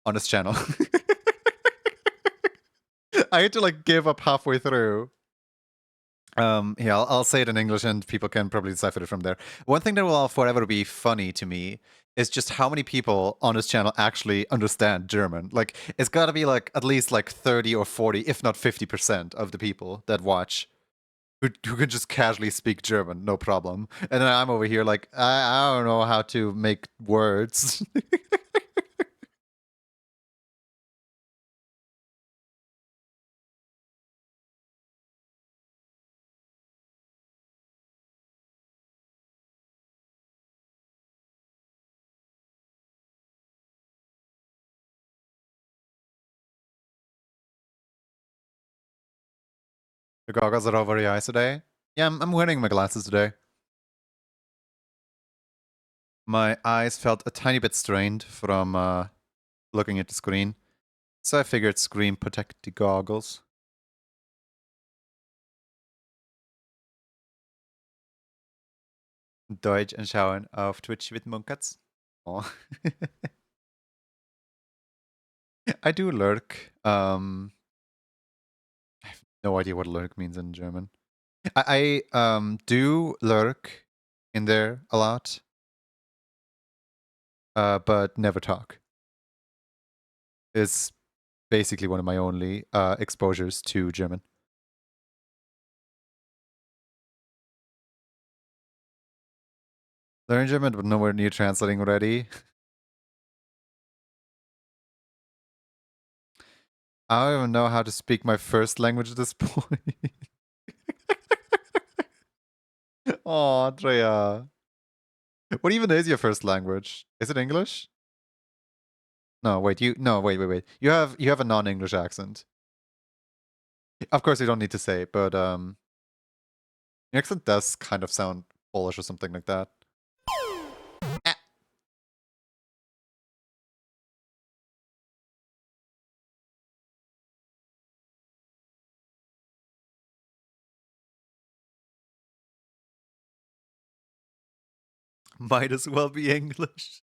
on this channel. I had to like give up halfway through. Yeah, I'll say it in English and people can probably decipher it from there. One thing that will forever be funny to me is just how many people on this channel actually understand German. Like, it's gotta be like at least like 30 or 40, if not 50% of the people that watch who can just casually speak German, no problem. And then I'm over here like, I don't know how to make words. The goggles are over your eyes today. Yeah, I'm wearing my glasses today. My eyes felt a tiny bit strained from looking at the screen, so I figured screen protect the goggles. Deutsch anschauen auf Twitch with Munkatz. Oh. I do lurk. I have no idea what lurk means in German. I do lurk in there a lot, but never talk. is basically one of my only exposures to German. Learn German, but nowhere near translating ready. I don't even know how to speak my first language at this point. Oh, Andrea. What even is your first language? Is it English? No, wait, wait. You have a non-English accent. Of course you don't need to say it, but your accent does kind of sound Polish or something like that. Ah. Might as well be English.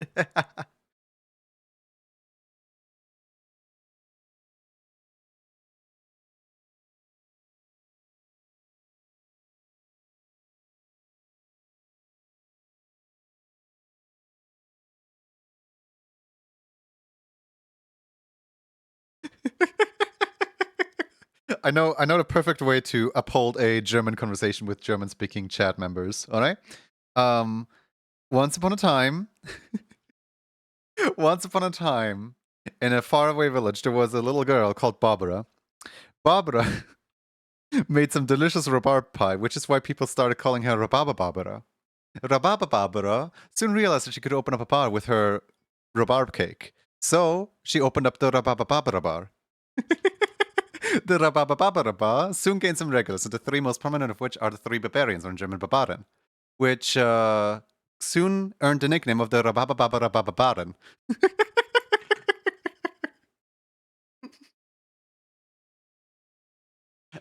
I know the perfect way to uphold a German conversation with German-speaking chat members. All right. Um, once upon a time, once upon a time, in a faraway village, there was a little girl called Barbara. Barbara made some delicious rhubarb pie, which is why people started calling her Rhababa Barbara. Rhababa Barbara soon realized that she could open up a bar with her rhubarb cake. So she opened up the Rhababa Barbara bar. The Rhababa Bar soon gained some regulars, and the three most prominent of which are the three Barbarians, or in German Barbaren, which soon earned the nickname of the Rhababa Barbaren.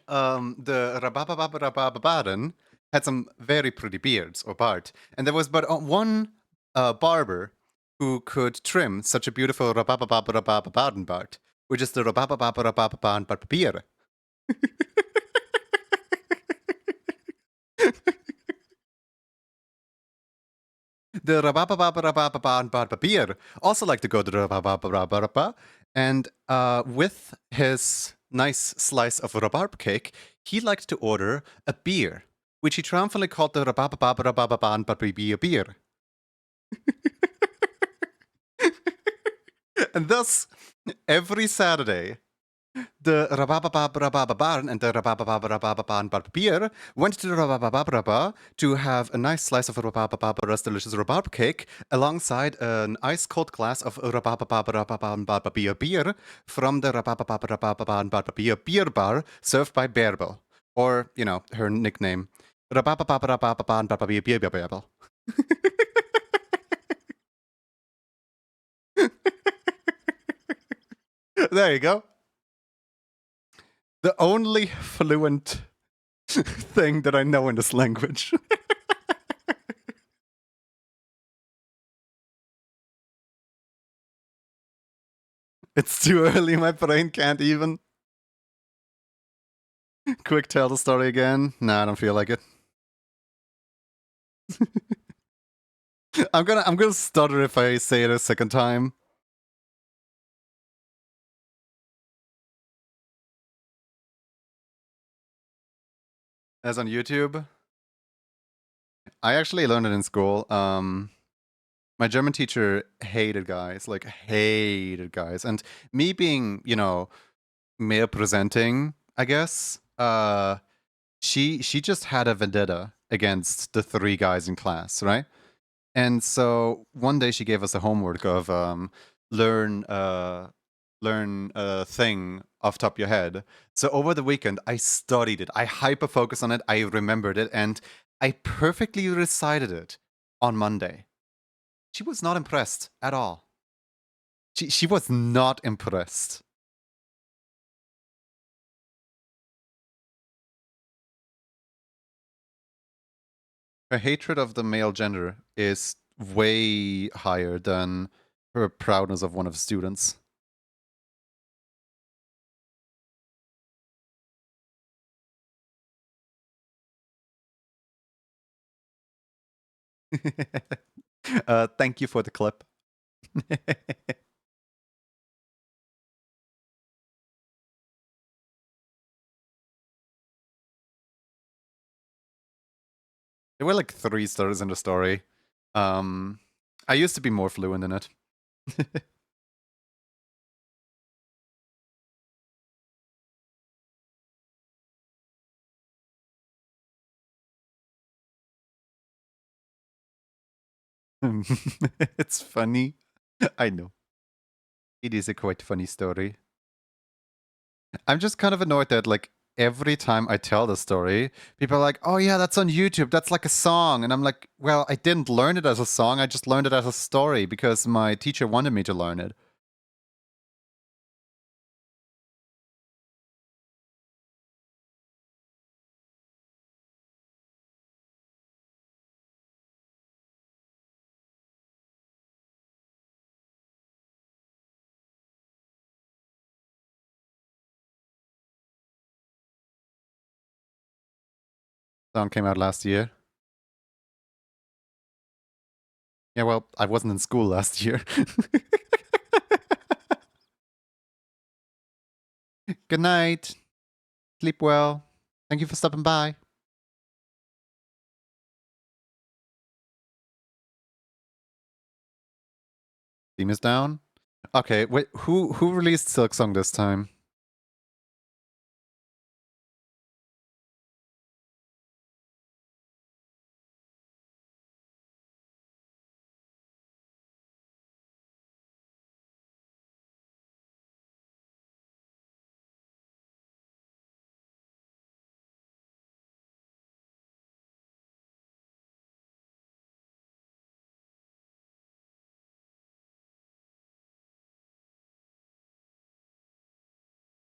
The Rhababa had some very pretty beards, or bard, and there was but one barber who could trim such a beautiful Rhababa bard, which is the Rhababa Barbier. The Rababa also like to go to the Rababa, and with his nice slice of rhubarb cake, he liked to order a beer, which he triumphantly called the Rababa beer. And thus, every Saturday, the Rababa and the Rababa beer went to the Rababa to have a nice slice of Rababara's delicious rhubarb cake alongside an ice cold glass of Rababa beer from the Rababa beer bar served by Bärbel, or, you know, her nickname, Rababa beer. There you go. The only fluent thing that I know in this language. It's too early, my brain can't even. Quick, tell the story again. Nah, I don't feel like it. I'm gonna stutter if I say it a second time. As on YouTube, I actually learned it in school. My German teacher hated guys, like hated guys, and me being, you know, male presenting, I guess. She just had a vendetta against the three guys in class, right? And so one day she gave us a homework of learn learn a thing off the top of your head. So over the weekend I studied it. I hyper focused on it. I remembered it, and I perfectly recited it on Monday. She was not impressed at all. She was not impressed. Her hatred of the male gender is way higher than her proudness of one of the students. Thank you for the clip. There were like 3 stories in the story. I used to be more fluent in it. It's funny. I know. It is a quite funny story. I'm just kind of annoyed that, like, every time I tell the story, people are like, oh yeah, that's on YouTube, that's like a song. And I'm like, well, I didn't learn it as a song, I just learned it as a story because my teacher wanted me to learn it. Song came out last year. Yeah, well, I wasn't in school last year. Good night. Sleep well. Thank you for stopping by. Steam is down. Okay, wait, who released Silksong this time?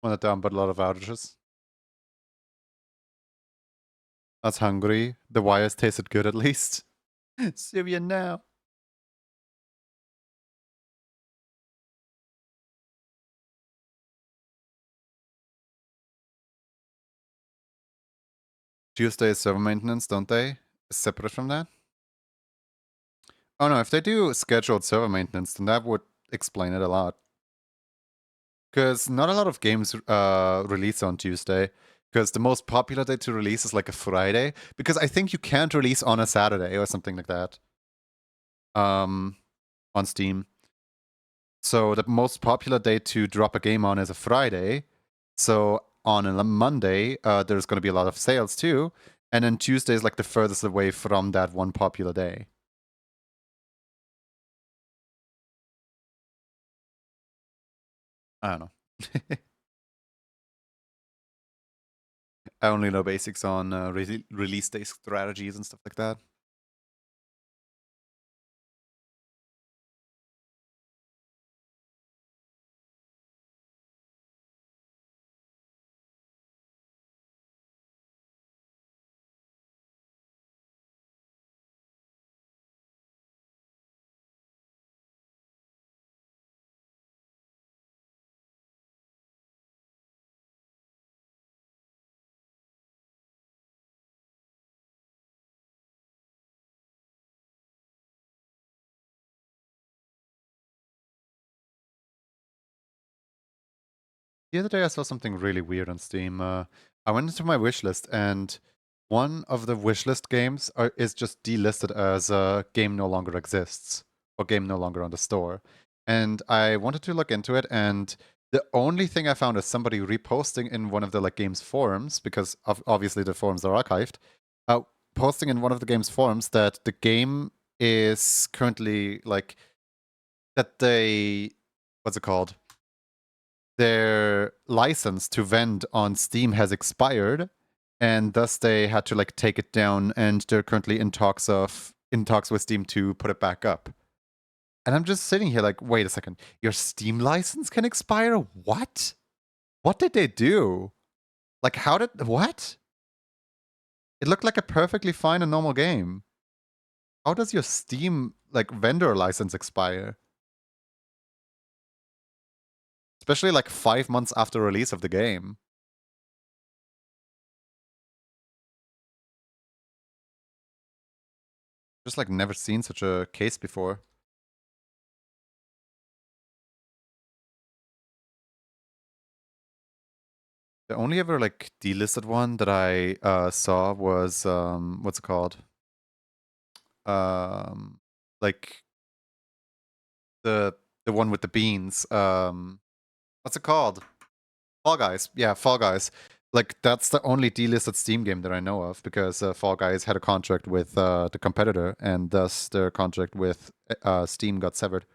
Went down, but a lot of outages. That's hungry. The wires tasted good at least. Syria now. Tuesday is server maintenance, don't they? Separate from that? Oh no, if they do scheduled server maintenance, then that would explain it a lot. Because not a lot of games release on Tuesday. Because the most popular day to release is like a Friday. Because I think you can't release on a Saturday or something like that. On Steam. So the most popular day to drop a game on is a Friday. So on a Monday, there's going to be a lot of sales too. And then Tuesday is like the furthest away from that one popular day. I don't know. I only know basics on release day strategies and stuff like that. The other day I saw something really weird on Steam. I went into my wishlist and one of the wishlist games is just delisted as game no longer exists or game no longer on the store. And I wanted to look into it, and the only thing I found is somebody reposting in one of the like games forums, because obviously the forums are archived, uh, posting in one of the game's forums that the game is currently like that they what's it called? Their license to vend on Steam has expired, and thus they had to like take it down, and they're currently in talks with Steam to put it back up. And I'm just sitting here like, wait a second, your Steam license can expire? What? What did they do? Like, how did what? It looked like a perfectly fine and normal game. How does your Steam like vendor license expire? Especially like 5 months after release of the game. Just like never seen such a case before. The only ever like delisted one that I saw was what's it called? like the one with the beans. What's it called? Fall Guys. Yeah, Fall Guys. Like that's the only delisted Steam game that I know of because Fall Guys had a contract with the competitor, and thus their contract with Steam got severed.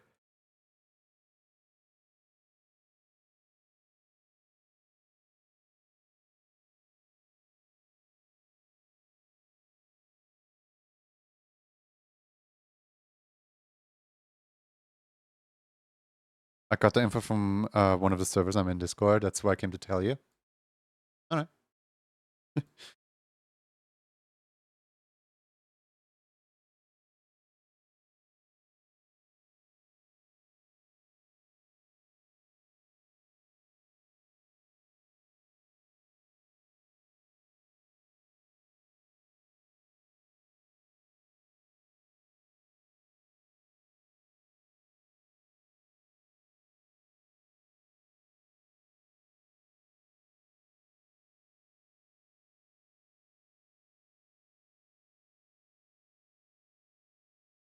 I got the info from one of the servers I'm in Discord. That's why I came to tell you. All right.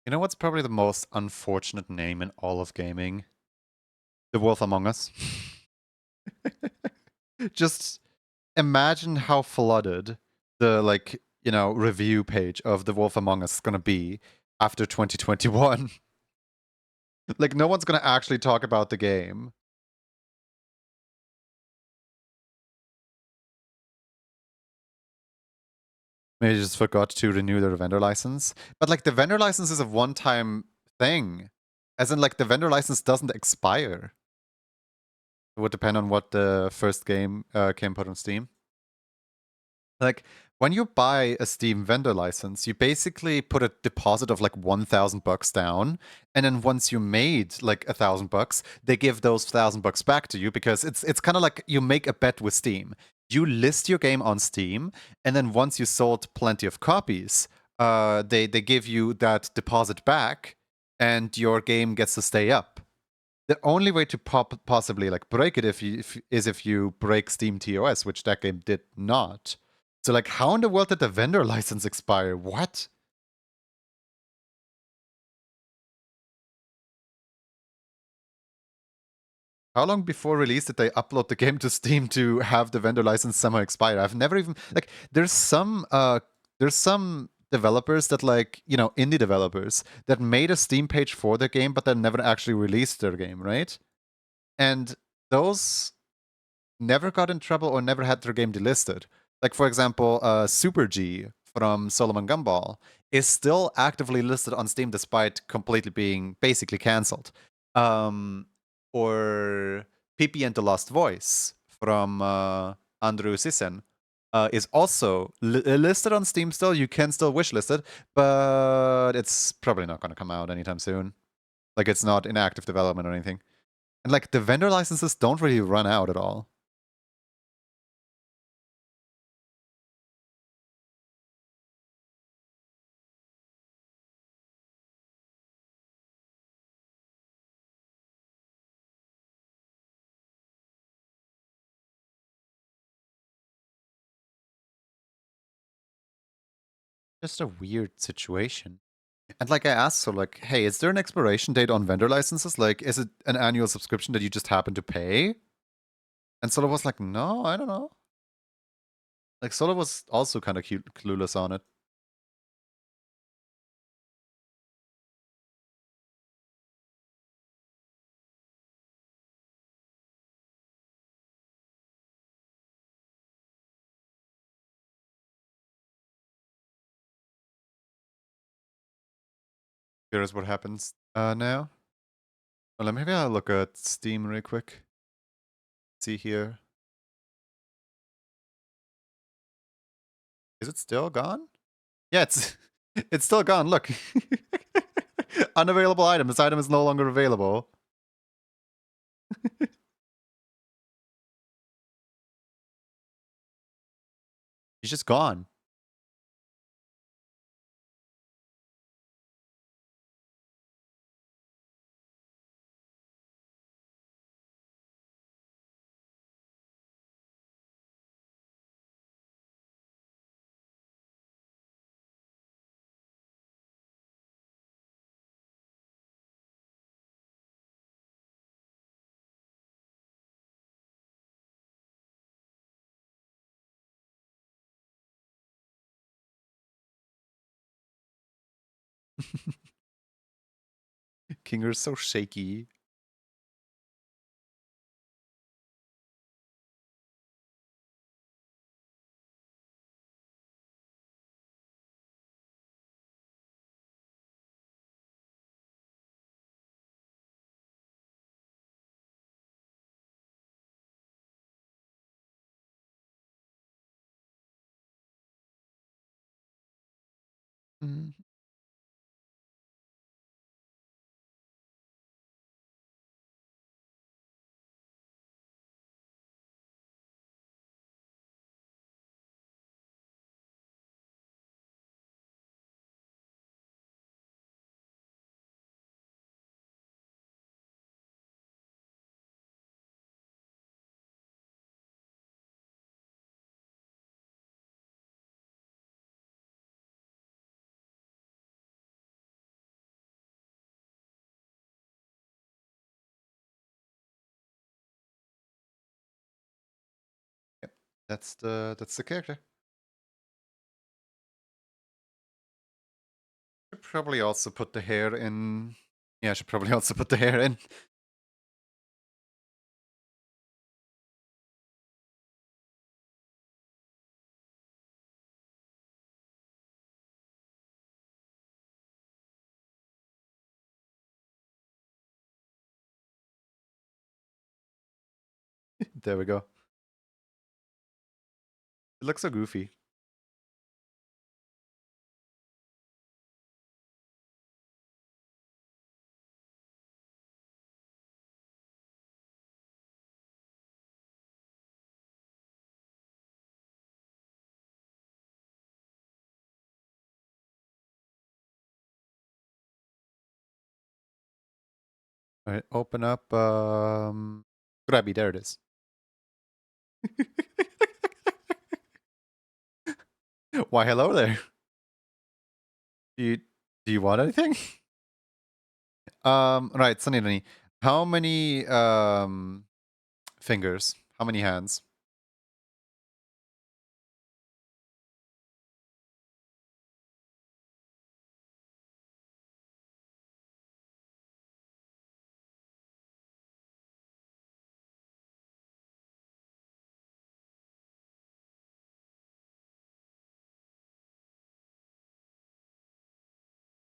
You know what's probably the most unfortunate name in all of gaming? The Wolf Among Us. Just imagine how flooded the review page of The Wolf Among Us is gonna be after 2021. Like no one's gonna actually talk about the game. Maybe they just forgot to renew their vendor license. But like the vendor license is a one-time thing. As in like the vendor license doesn't expire. It would depend on what the first game came put on Steam. Like when you buy a Steam vendor license, you basically put a deposit of like $1,000 down, and then once you made like $1,000, they give those $1,000 back to you because it's kind of like you make a bet with Steam. You list your game on Steam, and then once you sold plenty of copies, they give you that deposit back, and your game gets to stay up. The only way to possibly like break it is if you break Steam TOS, which that game did not. So like, how in the world did the vendor license expire? What? How long before release did they upload the game to Steam to have the vendor license somehow expire? I've never even like. There's some developers that like indie developers that made a Steam page for their game, but then never actually released their game, right? And those never got in trouble or never had their game delisted. Like, for example, Super G from Solomon Gumball is still actively listed on Steam despite completely being basically cancelled. Or PP and the Lost Voice from Andrew Sisen is also listed on Steam still. You can still wishlist it, but it's probably not going to come out anytime soon. Like, it's not in active development or anything. And like, the vendor licenses don't really run out at all. Just a weird situation. And like I asked, so like, hey, is there an expiration date on vendor licenses? Like, is it an annual subscription that you just happen to pay? And Solo was like, no, I don't know. Like Solo was also kind of clueless on it. Here's what happens now. Well, maybe I'll look at Steam real quick. See here. Is it still gone? Yeah, it's it's still gone. Look. Unavailable item. This item is no longer available. He's just gone. Kinger's so shaky. Mm. Yep, that's the character. Should probably also put the hair in. Yeah, I should probably also put the hair in. There we go. It looks so goofy. All right, open up. Grabby, there it is. Why, hello there. Do you do you want anything? Right, Sunny. How many fingers? How many hands?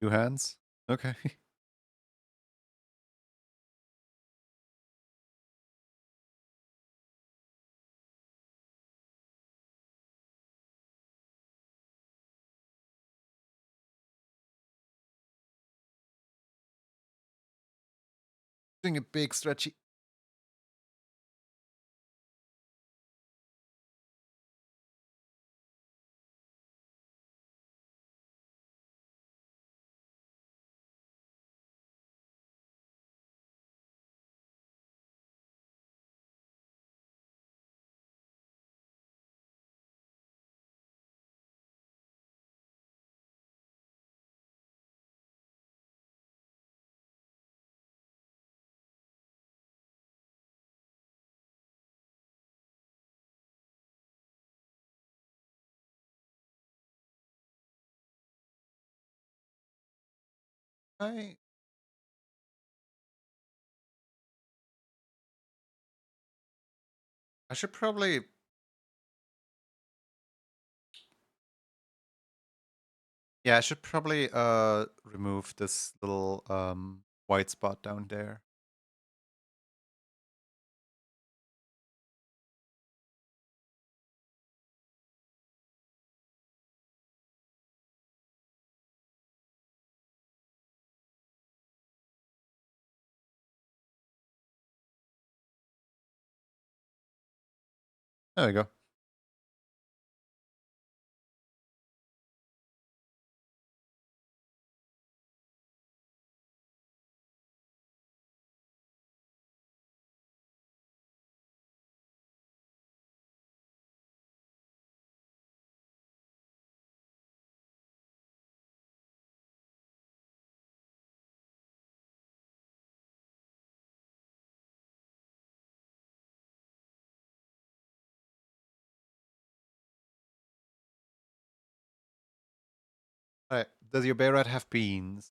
Two hands? Okay. Doing a big stretchy. I I should probably. Yeah, I should probably remove this little white spot down there. There we go. Does your bear rat have beans?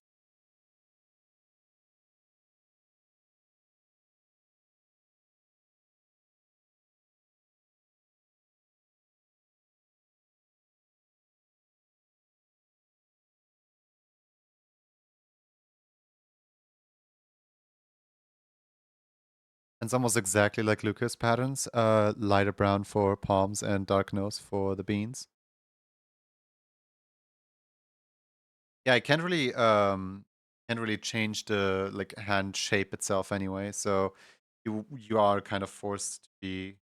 And it's almost exactly like Lucas patterns. Lighter brown for palms and dark nose for the beans. Yeah, I can't really change the like hand shape itself anyway. So you are kind of forced to be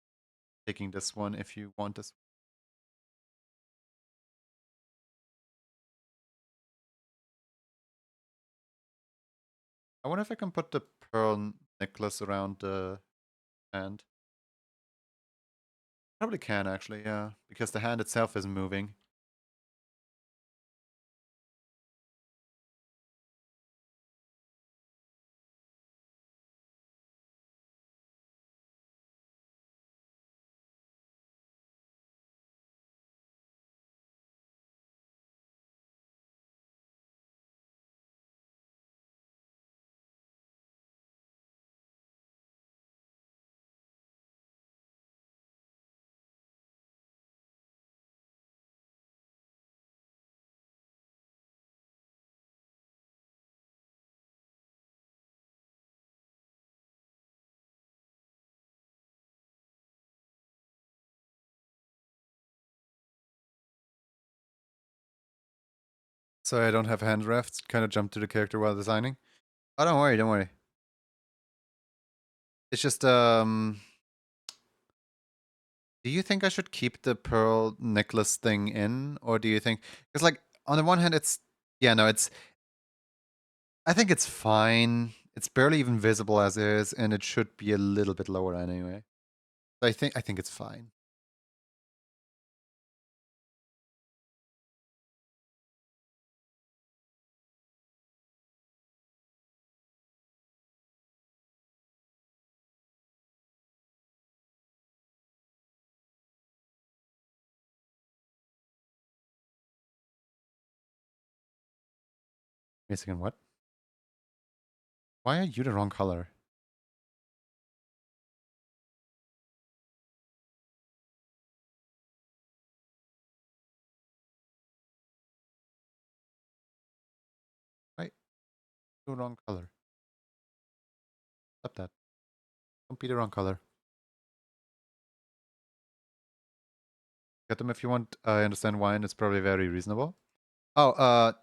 taking this one if you want this. I wonder if I can put the pearl necklace around the hand. Probably can actually, yeah, because the hand itself is moving. So I don't have hand refs, kind of jump to the character while designing. Oh, don't worry, don't worry. It's just, do you think I should keep the pearl necklace thing in? Or do you think, because like, on the one hand, it's, yeah, no, it's, I think it's fine. It's barely even visible as is, and it should be a little bit lower anyway. I think it's fine. Wait a second, what? Why are you the wrong color? Why? The wrong color. Stop that. Don't be the wrong color. Get them if you want. I understand why, and it's probably very reasonable. Oh,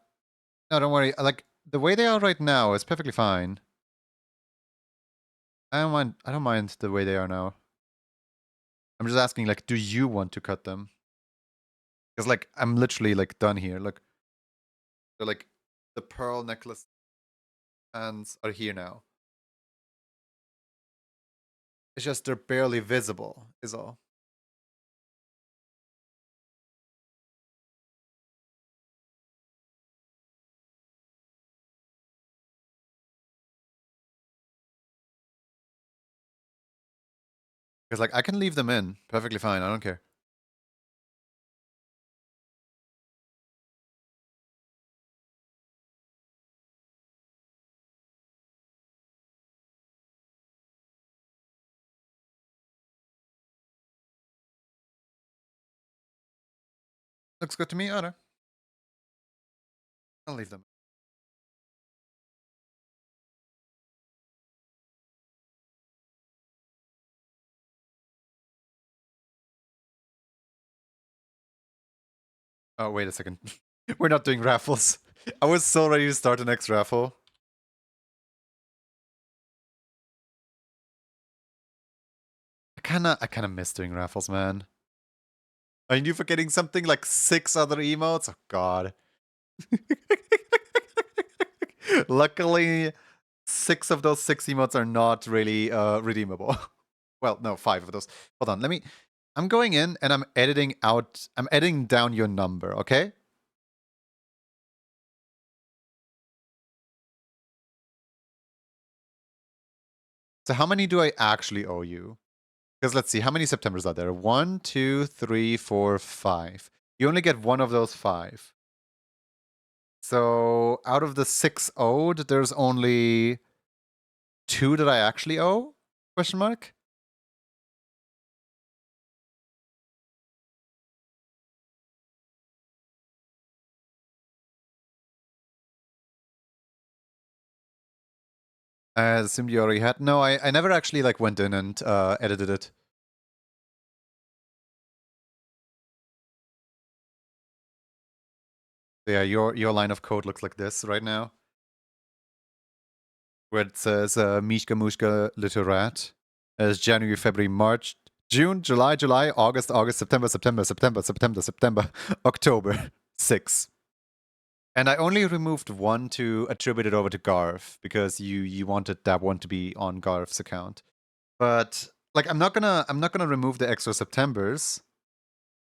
no, don't worry. Like, the way they are right now is perfectly fine. I don't mind the way they are now. I'm just asking, like, do you want to cut them? Because, like, I'm literally, like, done here. Look. So, like, the pearl necklace hands are here now. It's just they're barely visible, is all. Because, like, I can leave them in perfectly fine. I don't care. Looks good to me. I don't. I'll leave them. Oh, wait a second. We're not doing raffles. I was so ready to start the next raffle. I kinda miss doing raffles, man. Are you forgetting something like 6 other emotes? Oh god. Luckily, 6 of those 6 emotes are not really redeemable. Well, no, 5 of those. Hold on, I'm going in and I'm editing down your number, okay? So how many do I actually owe you? Because let's see, how many Septembers are there? 1, 2, 3, 4, 5. You only get one of those 5. So out of the 6 owed, there's only 2 that I actually owe? Question mark? I assumed you already had. No, I never actually like went in and edited it. Yeah, your line of code looks like this right now, where it says Mishka Mushka Literat. It's January, February, March, June, July, August, September, October 6. And I only removed one to attribute it over to Garth because you wanted that one to be on Garth's account. But like I'm not gonna remove the extra Septembers.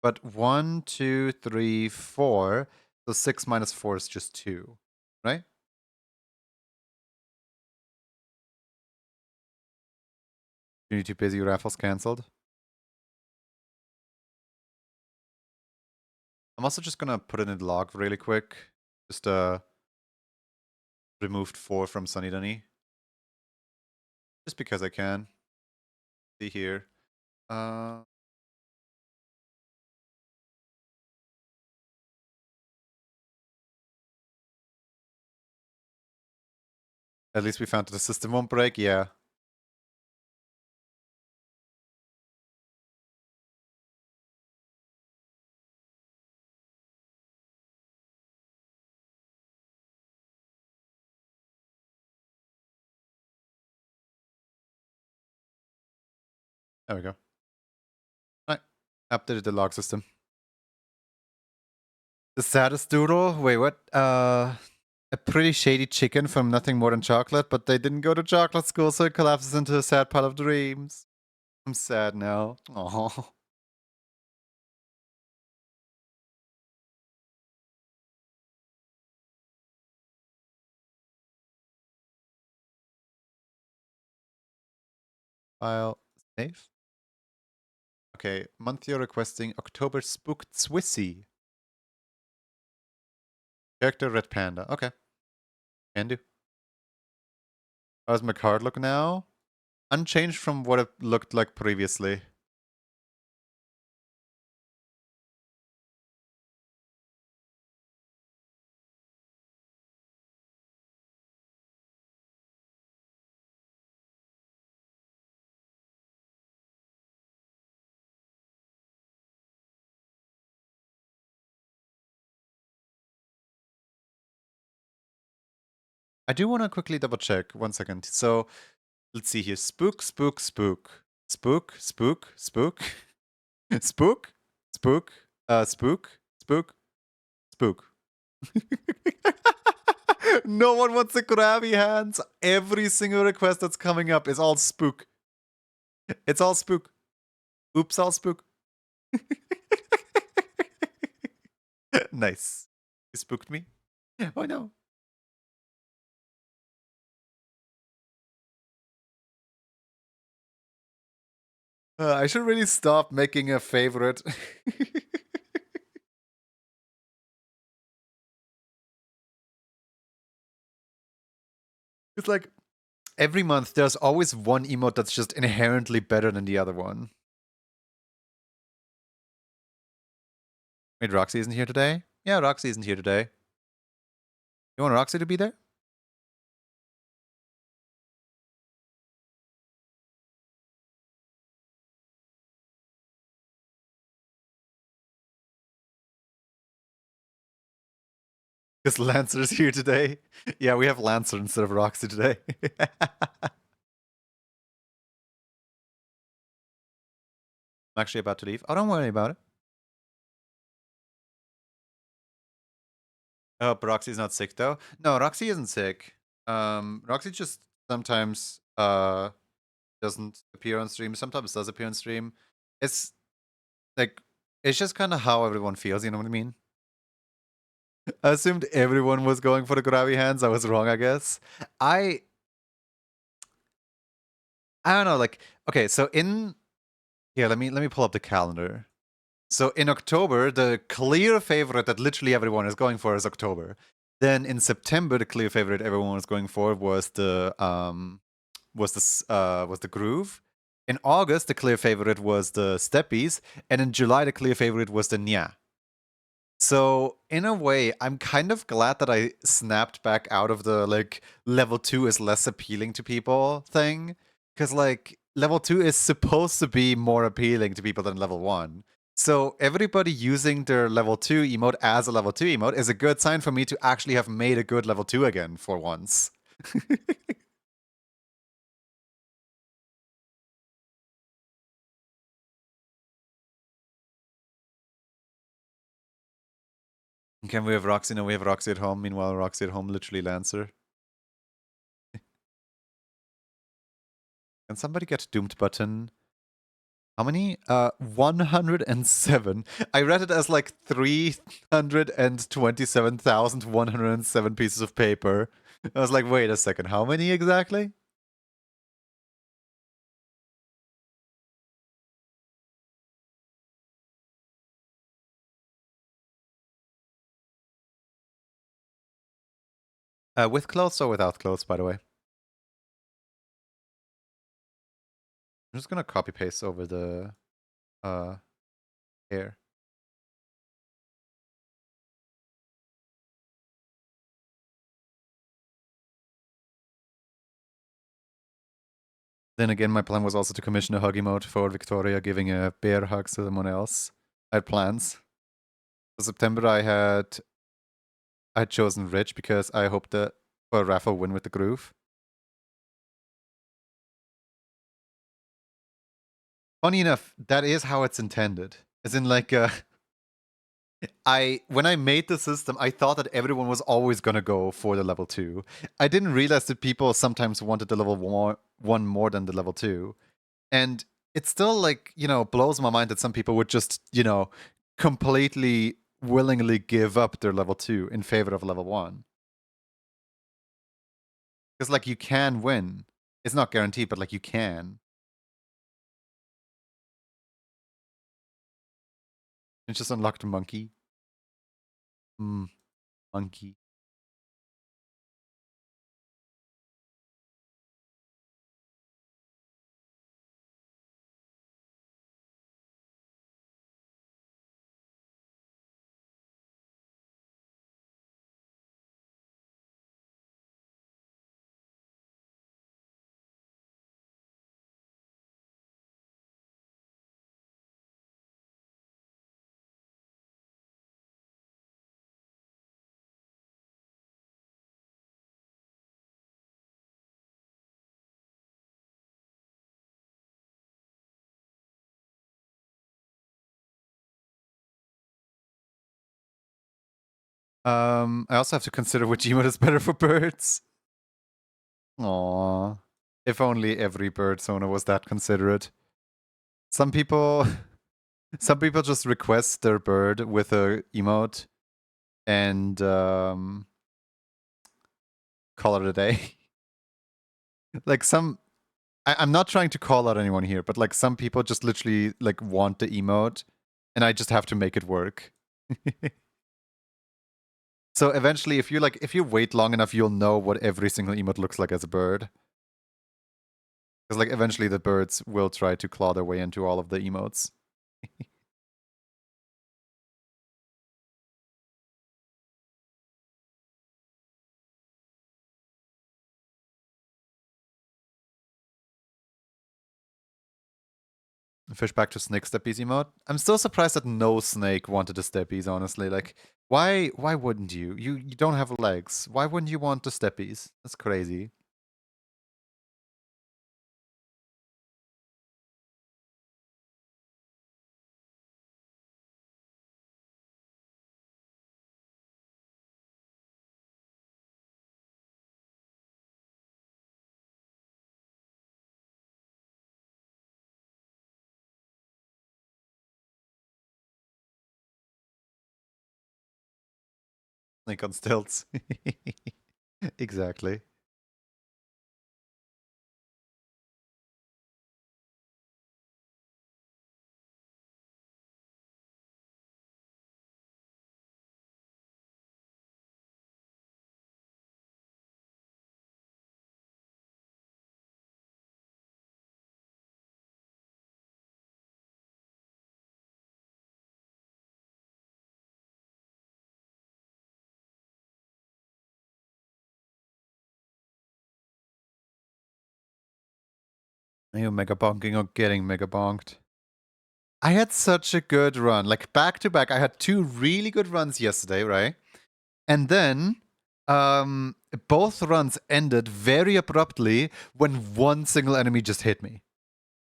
But 1, 2, 3, 4. So 6 minus 4 is just 2, right? You need too busy, raffles cancelled. I'm also just gonna put it in the log really quick. Just removed 4 from Sunny Dunny. Just because I can. See here. At least we found that the system won't break, yeah. There we go. Alright. Updated the log system. The saddest doodle? Wait, what? A pretty shady chicken from Nothing More Than Chocolate, but they didn't go to chocolate school, so it collapses into a sad pile of dreams. I'm sad now. Aww. File save. Okay, month you're requesting October Spooked Swissy. Character Red Panda. Okay. Can do. How's my card look now? Unchanged from what it looked like previously. I do want to quickly double check. 1 second. So let's see here. Spook, spook, spook. Spook, spook, spook. Spook, spook, spook, spook, spook. No one wants the grabby hands. Every single request that's coming up is all spook. It's all spook. Oops, all spook. Nice. You spooked me? Oh no. I should really stop making a favorite. It's like every month there's always one emote that's just inherently better than the other one. Wait, Roxy isn't here today? Yeah, Roxy isn't here today. You want Roxy to be there? Because Lancer's here today. Yeah, we have Lancer instead of Roxy today. I'm actually about to leave. Oh, don't worry about it. Oh, but Roxy's not sick though. No, Roxy isn't sick. Roxy just sometimes doesn't appear on stream. Sometimes does appear on stream. It's like it's just kind of how everyone feels. You know what I mean? I assumed everyone was going for the grabby hands. I was wrong, I guess. I don't know. Like, okay, so in here, let me pull up the calendar. So in October, the clear favorite that literally everyone is going for is October. Then in September, the clear favorite everyone was going for was the groove. In August, the clear favorite was the steppies, and in July, the clear favorite was the nya. So in a way, I'm kind of glad that I snapped back out of the like level 2 is less appealing to people thing. Because like level 2 is supposed to be more appealing to people than level 1. So everybody using their level 2 emote as a level 2 emote is a good sign for me to actually have made a good level 2 again for once. Can we have Roxy? No, we have Roxy at home. Meanwhile, Roxy at home literally Lancer. Can somebody get Doomed button? How many? 107. I read it as like 327,107 pieces of paper. I was like, wait a second, how many exactly? With clothes or without clothes, by the way? I'm just gonna copy paste over the hair. Then again, my plan was also to commission a hug emote for Victoria giving a bear hug to someone else. I had plans. For September, I had chosen Rich because I hoped that for a raffle win with the groove. Funny enough, that is how it's intended. As in, like, when I made the system, I thought that everyone was always gonna go for the level 2. I didn't realize that people sometimes wanted the level 1 more than the level 2. And it still, like, blows my mind that some people would just, completely willingly give up their level 2 in favor of level 1. Because, like, you can win. It's not guaranteed, but, like, you can. It's just unlocked a monkey. Monkey. I also have to consider which emote is better for birds. Aww. If only every bird owner was that considerate. Some people just request their bird with a emote and call it a day. Like I'm not trying to call out anyone here, but like some people just literally like want the emote and I just have to make it work. So eventually if you wait long enough, you'll know what every single emote looks like as a bird. Because like eventually the birds will try to claw their way into all of the emotes. Fish back to snake steppies emote. I'm still surprised that no snake wanted the steppies, honestly. Like, why wouldn't you? You don't have legs. Why wouldn't you want the steppies? That's crazy. Snake on stilts. Exactly. Are you mega bonking or getting mega bonked? I had such a good run. Like back to back, I had two really good runs yesterday, right? And then both runs ended very abruptly when one single enemy just hit me.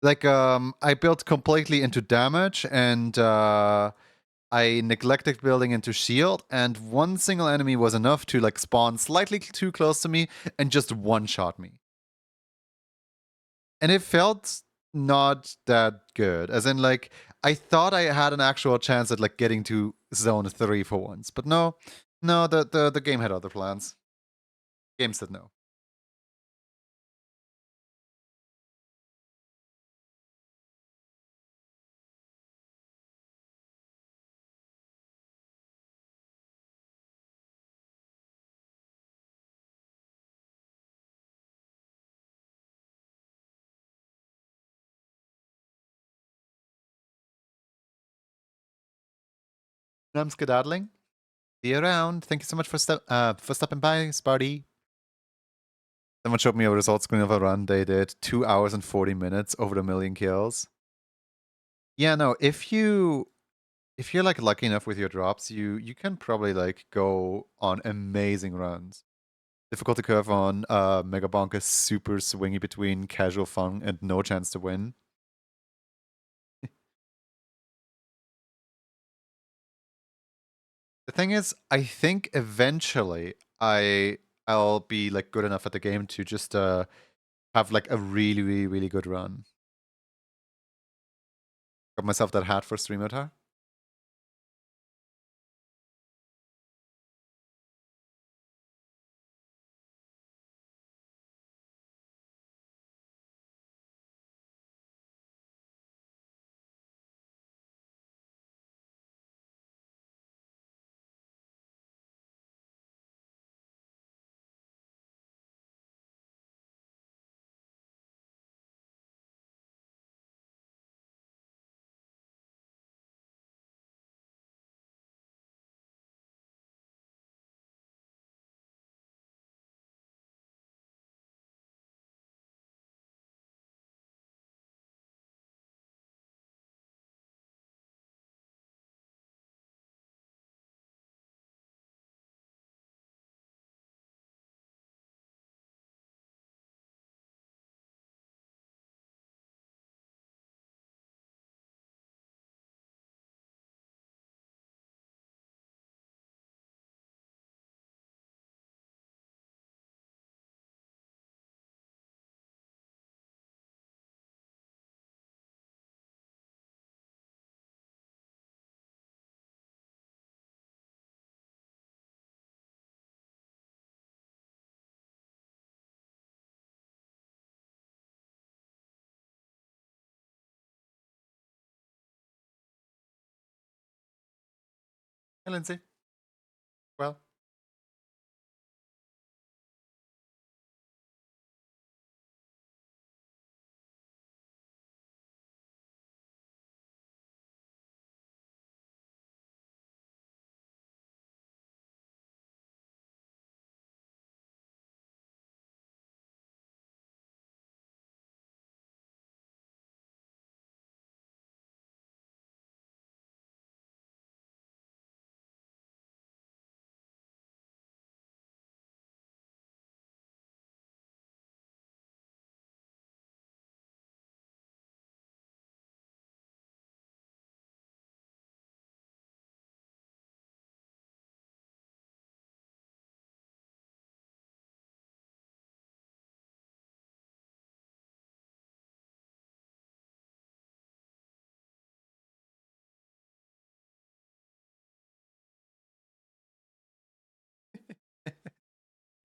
Like I built completely into damage and I neglected building into shield, and one single enemy was enough to like spawn slightly too close to me and just one-shot me. And it felt not that good. As in, like, I thought I had an actual chance at like getting to zone 3 for once. But no, the game had other plans. Game said no. I'm skedaddling. See you around. Thank you so much for stopping by, Sparty. Someone showed me a result screen of a run they did 2 hours and 40 minutes over 1,000,000 kills. Yeah, no, if you're like lucky enough with your drops, you can probably like go on amazing runs. Difficulty curve on Mega Bonk is super swingy between casual fun and no chance to win. The thing is, I think eventually I'll be like good enough at the game to just have like a really good run. Got myself that hat for stream avatar. Hey, Lindsay. Well,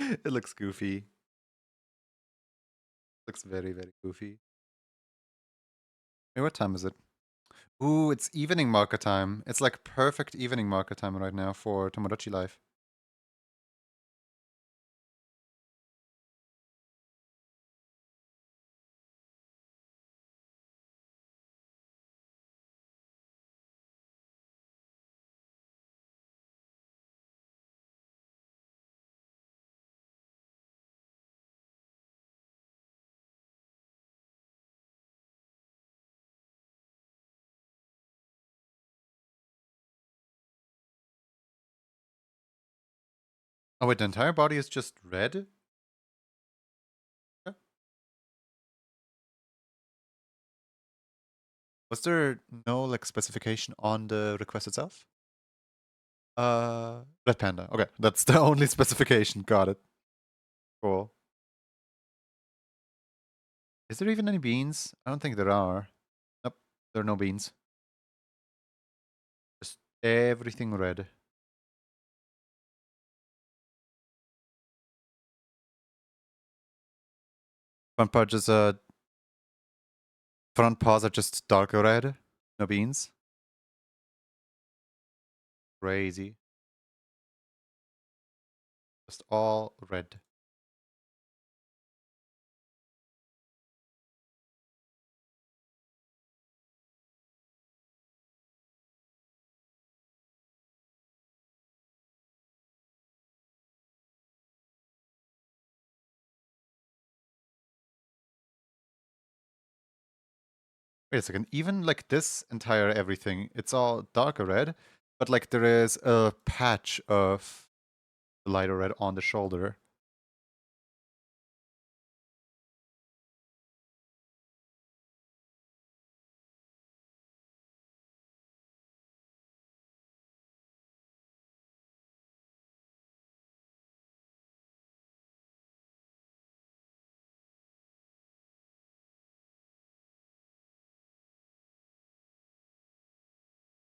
it looks goofy. Looks very goofy. Hey, what time is it? Ooh, it's evening market time. It's like perfect evening market time right now for Tomodachi Life. Oh wait, the entire body is just red? Yeah. Was there no like specification on the request itself? Red panda. Okay, that's the only specification. Got it. Cool. Is there even any beans? I don't think there are. Nope, there are no beans. Just everything red. Front part just front paws are just dark red. No beans. Crazy. Just all red. Wait a second. Even like this entire everything, it's all darker red, but like there is a patch of lighter red on the shoulder.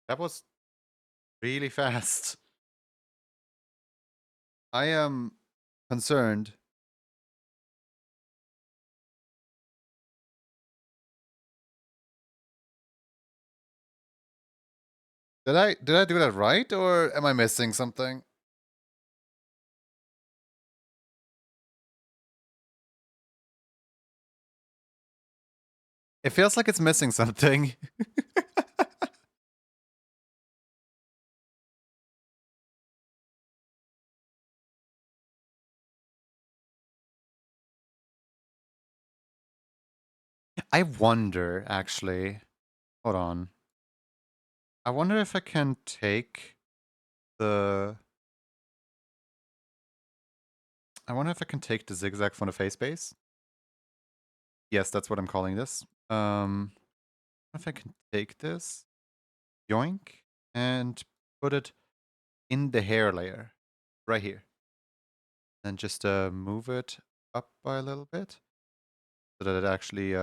That was really fast. I am concerned. Did I do that right, or am I missing something? It feels like it's missing something. I wonder, actually. Hold on. I wonder if I can take the... I wonder if I can take the zigzag from the face base. Yes, that's what I'm calling this. If I can take this, yoink, and put it in the hair layer, right here. And just move it up by a little bit, so that it actually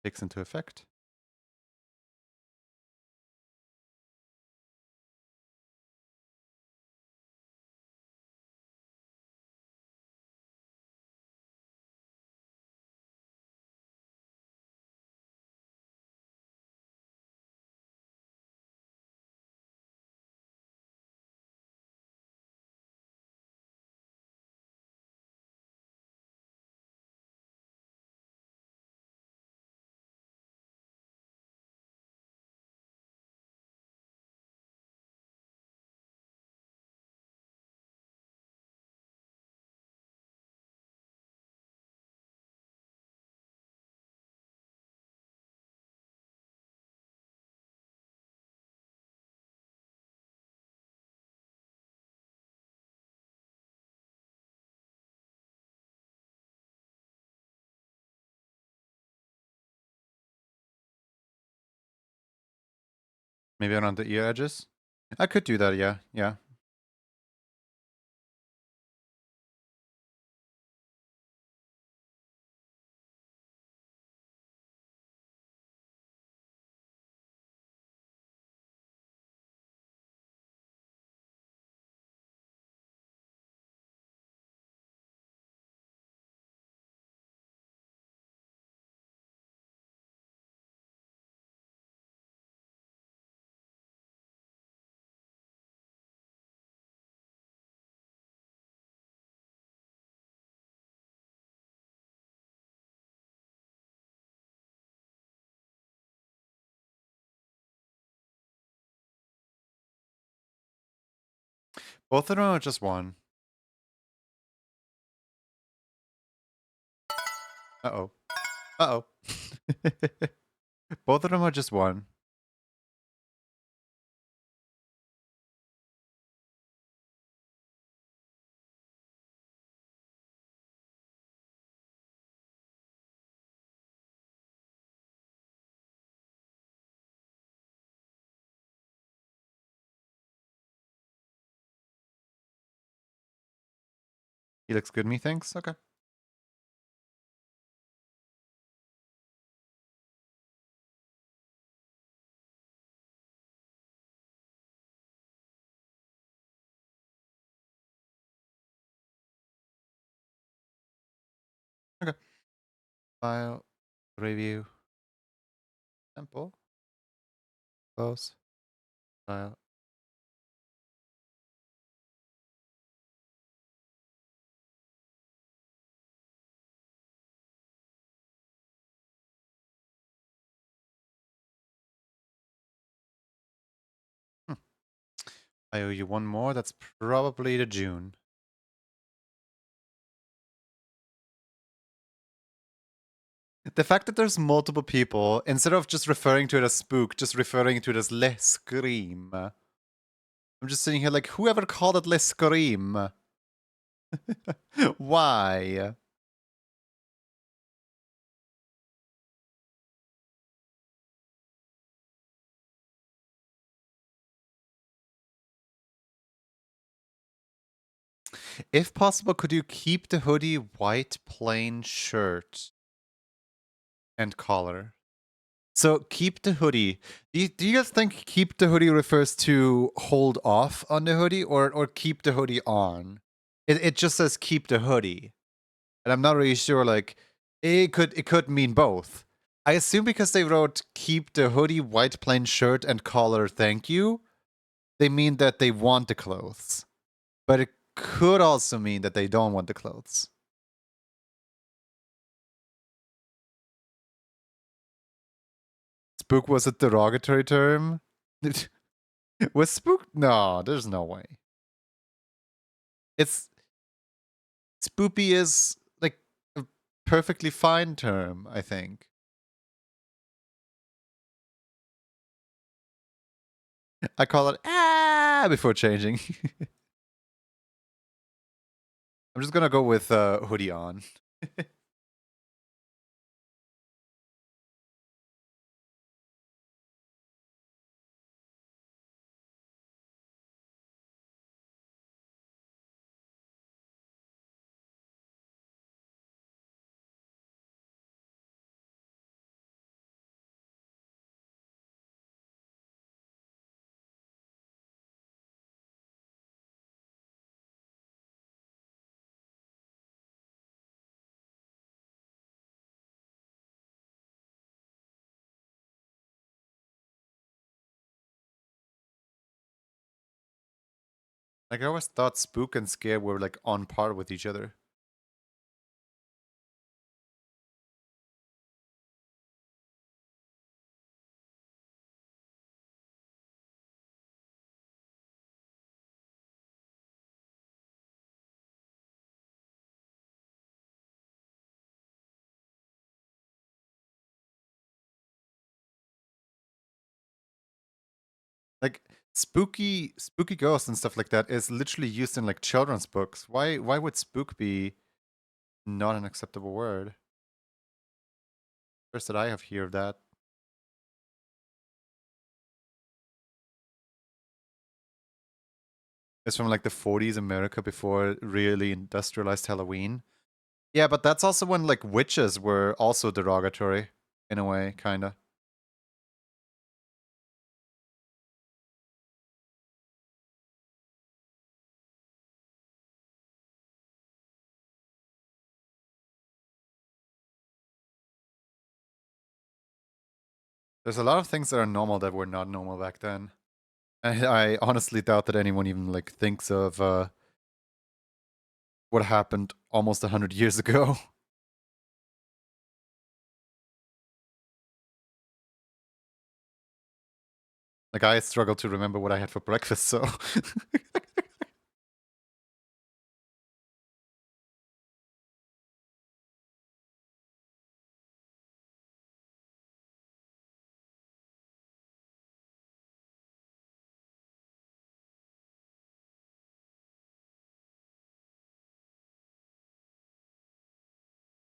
takes into effect. Maybe around the ear edges. I could do that, yeah, yeah. Both of them are just one. Uh-oh. Uh-oh. Both of them are just one. He looks good, methinks. Okay. Okay. File, review, sample, close, file. I owe you one more. That's probably the June. The fact that there's multiple people, instead of just referring to it as spook, just referring to it as Le Scream. I'm just sitting here like, whoever called it Le Scream? Why? If possible, could you keep the hoodie white plain shirt and collar? So keep the hoodie. Do you guys think keep the hoodie refers to hold off on the hoodie or keep the hoodie on? It just says keep the hoodie. And I'm not really sure, like, it could mean both. I assume because they wrote keep the hoodie, white plain shirt, and collar, thank you, they mean that they want the clothes. But it could also mean that they don't want the clothes. Spook was a derogatory term? Was spook? No, there's no way. It's spoopy is like a perfectly fine term, I think. I call it before changing. I'm just gonna go with hoodie on. Like I always thought spook and scare were like on par with each other. Like spooky ghosts and stuff like that is literally used in like children's books. Why would spook be not an acceptable word? First that I have heard of that. It's from like the 40s America before really industrialized Halloween. Yeah, but that's also when like witches were also derogatory in a way, kinda. There's a lot of things that are normal that were not normal back then. I honestly doubt that anyone even like thinks of what happened almost 100 years ago. Like I struggle to remember what I had for breakfast, so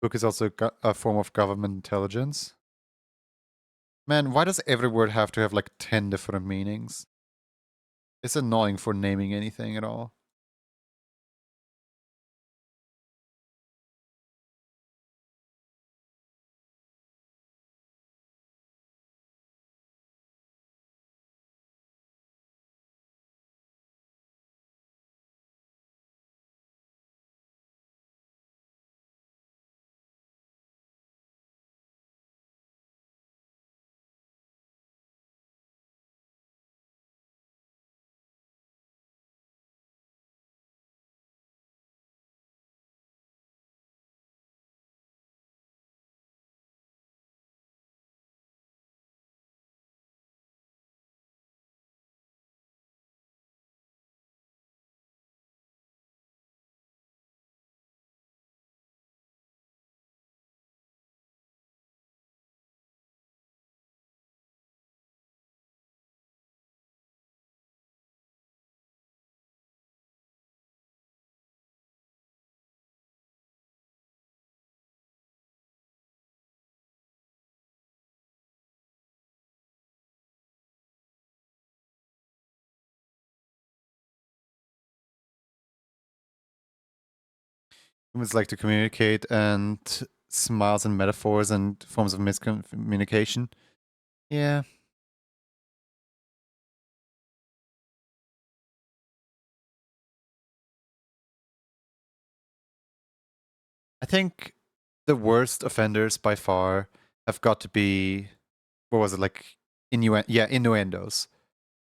book is also a form of government intelligence. Man, why does every word have to have like 10 different meanings? It's annoying for naming anything at all. Humans like to communicate, and smiles and metaphors and forms of miscommunication. Yeah. I think the worst offenders by far have got to be, what was it, like innuendos.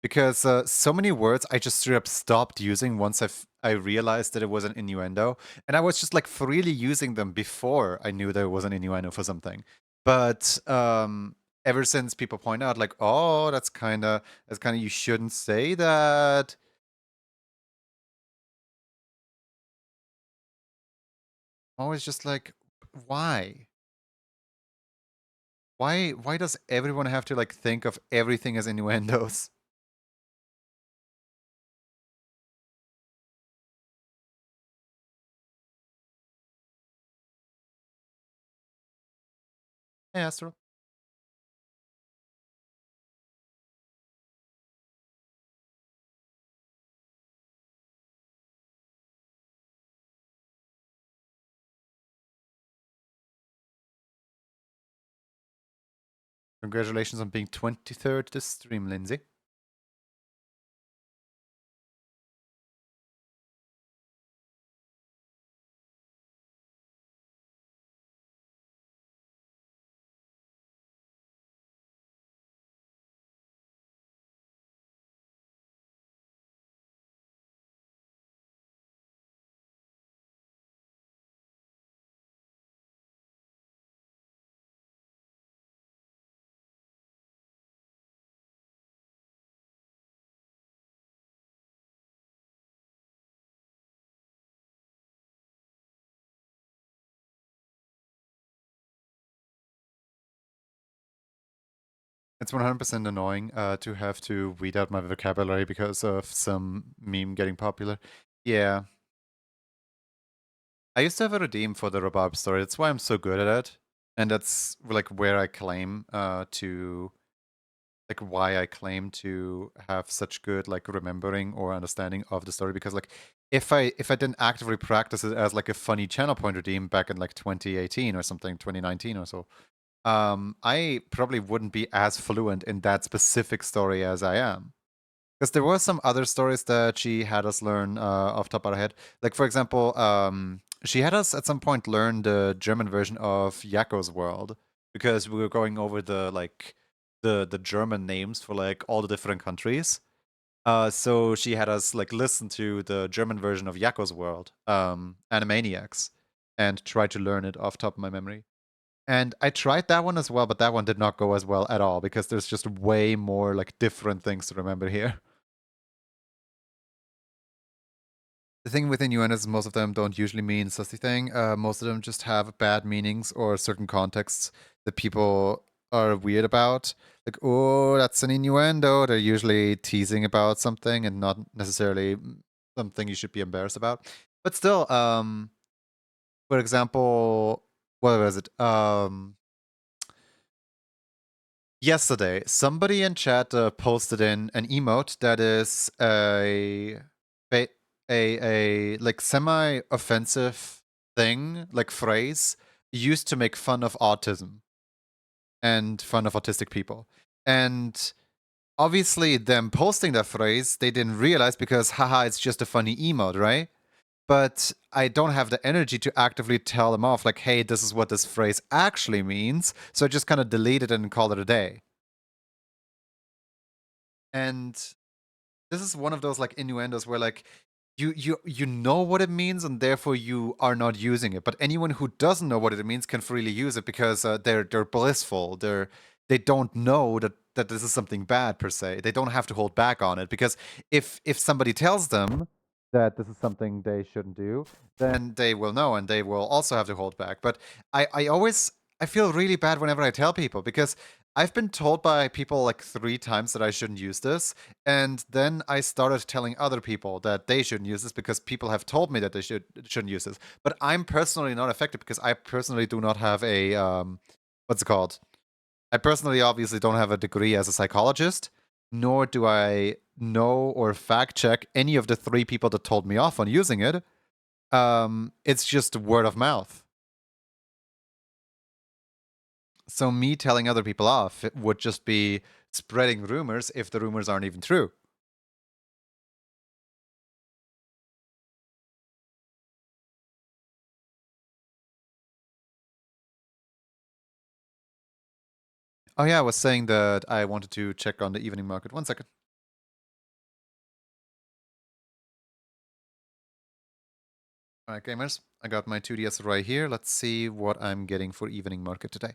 Because so many words I just straight up stopped using once I realized that it was an innuendo, and I was just like freely using them before I knew there was an innuendo for something. But ever since people point out like, oh, that's kind of you shouldn't say that. I'm always just like, why? Why does everyone have to like think of everything as innuendos? Hey, Astro. Congratulations on being 23rd this stream, Lindsay. It's 100% annoying to have to weed out my vocabulary because of some meme getting popular. Yeah. I used to have a redeem for the Rhubarb story. That's why I'm so good at it. And that's like where I claim to like why I claim to have such good like remembering or understanding of the story, because like if I didn't actively practice it as like a funny channel point redeem back in like 2018 or something, 2019 or so, I probably wouldn't be as fluent in that specific story as I am. Because there were some other stories that she had us learn off top of our head. Like, for example, she had us at some point learn the German version of Yakko's World, because we were going over the like the German names for like all the different countries. So she had us like listen to the German version of Yakko's World, Animaniacs, and try to learn it off top of my memory. And I tried that one as well, but that one did not go as well at all because there's just way more like different things to remember here. The thing with innuendos is most of them don't usually mean sussy thing. Most of them just have bad meanings or certain contexts that people are weird about. Like, oh, that's an innuendo. They're usually teasing about something and not necessarily something you should be embarrassed about. But still, for example, what was it? Yesterday, somebody in chat posted in an emote that is a, a like semi-offensive thing, like phrase, used to make fun of autism and fun of autistic people. And obviously, them posting that phrase, they didn't realize because, haha, it's just a funny emote, right? But I don't have the energy to actively tell them off, like, hey, this is what this phrase actually means. So I just kind of delete it and call it a day. And this is one of those like innuendos where like you know what it means and therefore you are not using it. But anyone who doesn't know what it means can freely use it because they're blissful. They don't know that this is something bad per se. They don't have to hold back on it because if somebody tells them that this is something they shouldn't do, then they will know and they will also have to hold back. But I feel really bad whenever I tell people because I've been told by people like 3 times that I shouldn't use this, and then I started telling other people that they shouldn't use this because people have told me that they shouldn't use this. But I'm personally not affected because I personally do not have a what's it called? I personally obviously don't have a degree as a psychologist, nor do I know or fact check any of the 3 people that told me off on using it. It's just word of mouth. So me telling other people off it would just be spreading rumors if the rumors aren't even true. Oh yeah, I was saying that I wanted to check on the evening market. 1 second. Alright, gamers. I got my 2DS right here. Let's see what I'm getting for evening market today.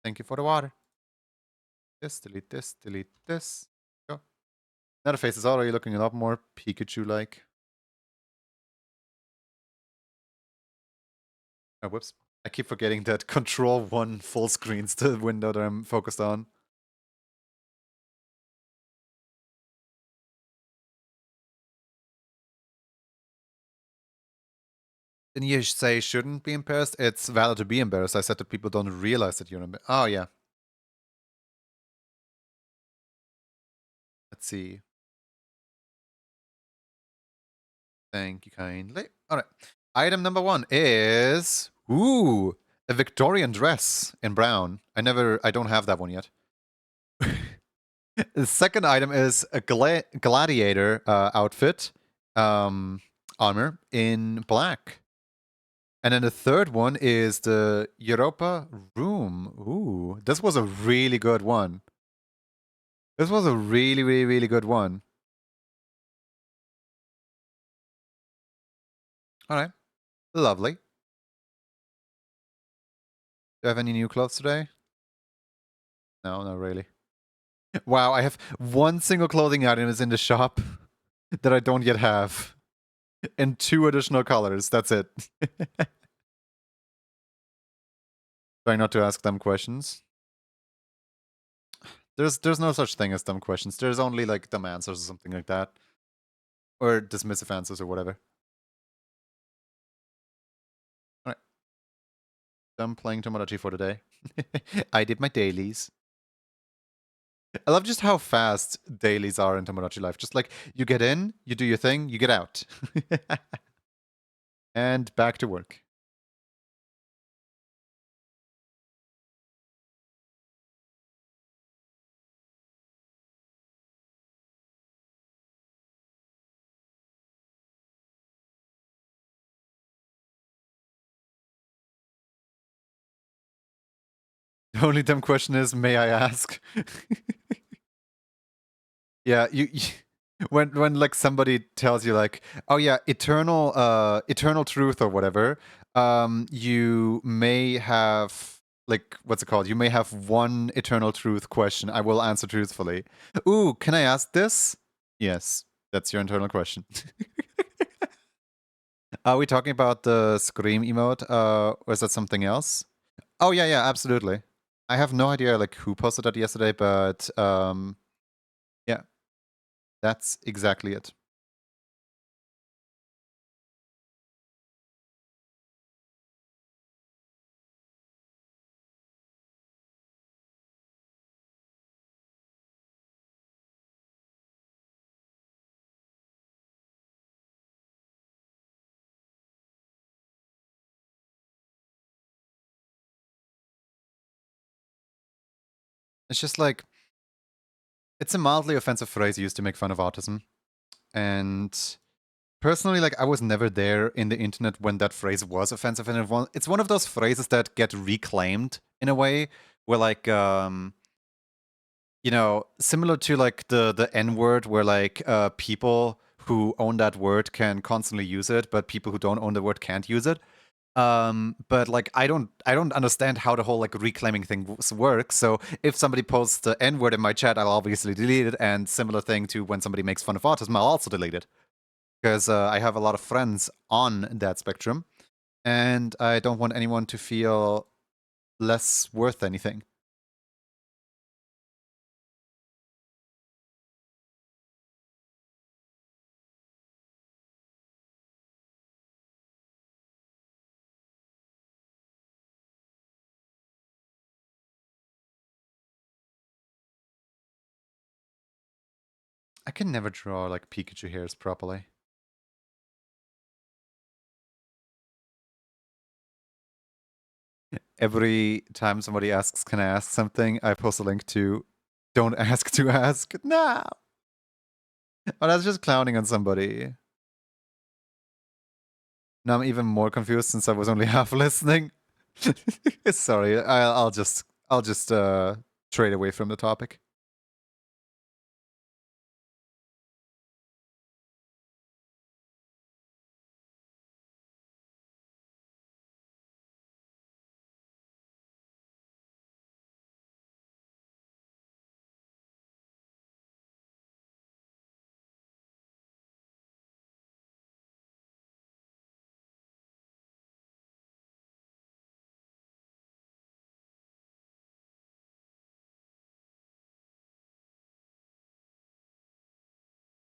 Thank you for the water. This, delete this, delete this. Go. Now the face is already looking a lot more Pikachu-like. Oh, whoops. I keep forgetting that Control 1 full screen's the window that I'm focused on. Didn't you say shouldn't be embarrassed? It's valid to be embarrassed. I said that people don't realize that you're embarrassed. Oh, yeah. Let's see. Thank you kindly. All right. Item number 1 is... Ooh! A Victorian dress in brown. I don't have that one yet. The second item is a gladiator outfit, armor in black. And then the third one is the Europa room. Ooh, this was a really good one. This was a really, really, really good one. All right, lovely. Do you have any new clothes today? No, not really. Wow, I have one single clothing item is in the shop that I don't yet have. And 2 additional colors, that's it. Try not to ask dumb questions. There's no such thing as dumb questions. There's only like dumb answers or something like that. Or dismissive answers or whatever. Alright. I'm playing Tomodachi for today. I did my dailies. I love just how fast dailies are in Tomodachi Life. Just like, you get in, you do your thing, you get out. And back to work. The only dumb question is, may I ask? Yeah, you when like somebody tells you like, oh yeah, eternal truth or whatever, you may have like, what's it called? You may have one eternal truth question. I will answer truthfully. Ooh, can I ask this? Yes, that's your internal question. Are we talking about the scream emote? Or is that something else? Oh yeah, yeah, absolutely. I have no idea like who posted that yesterday, but yeah, that's exactly it. It's just like, it's a mildly offensive phrase used to make fun of autism. And personally, like, I was never there in the internet when that phrase was offensive. And it's one of those phrases that get reclaimed in a way where, like, you know, similar to like the N word, where like people who own that word can constantly use it, but people who don't own the word can't use it. But like I don't understand how the whole like reclaiming thing works. So if somebody posts the N-word in my chat, I'll obviously delete it. And similar thing to when somebody makes fun of autism, I'll also delete it. Because I have a lot of friends on that spectrum, and I don't want anyone to feel less worth anything. I can never draw like Pikachu hairs properly. Every time somebody asks, can I ask something? I post a link to don't ask to ask. No! Oh, that's just clowning on somebody. Now I'm even more confused since I was only half listening. Sorry, I'll just trade away from the topic.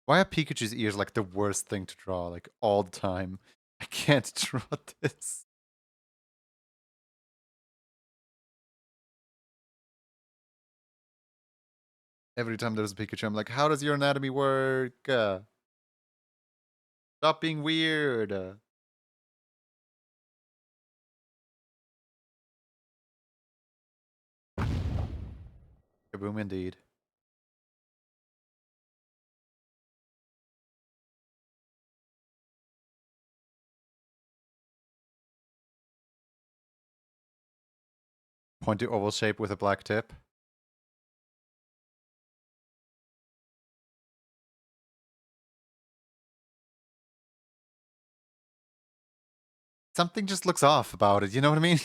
Why are Pikachu's ears like the worst thing to draw, like all the time? I can't draw this. Every time there's a Pikachu, I'm like, how does your anatomy work? Stop being weird. Kaboom indeed. Pointy oval shape with a black tip. Something just looks off about it, you know what I mean?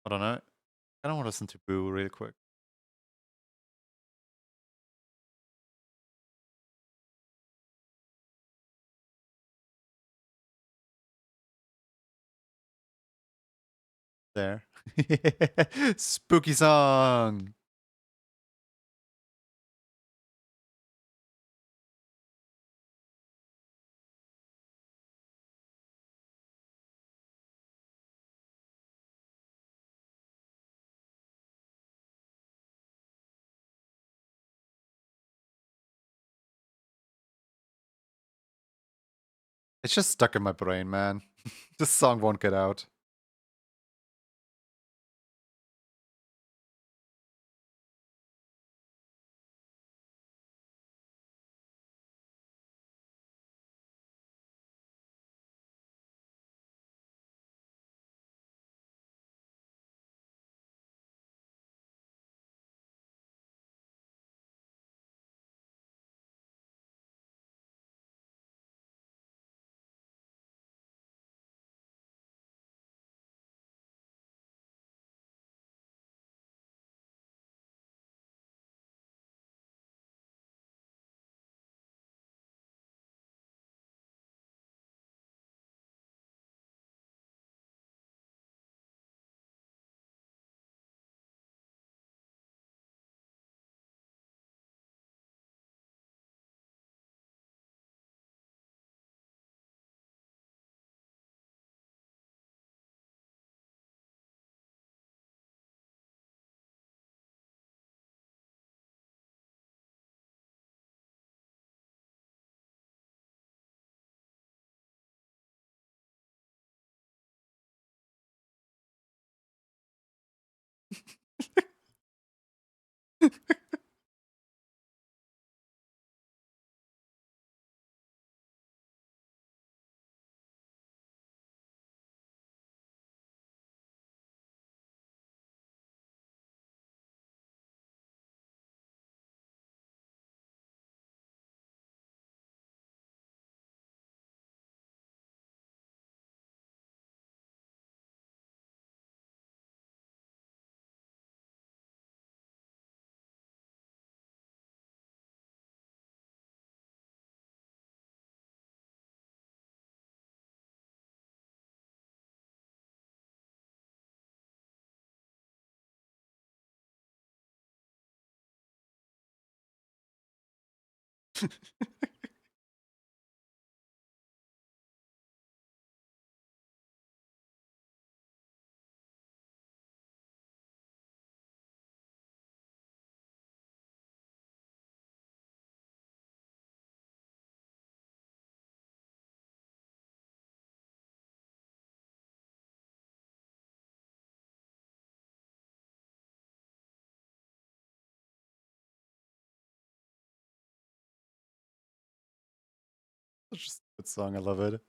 I don't know. I don't want to listen to Boo real quick. There. Spooky song. It's just stuck in my brain, man. This song won't get out. Just a good song, I love it.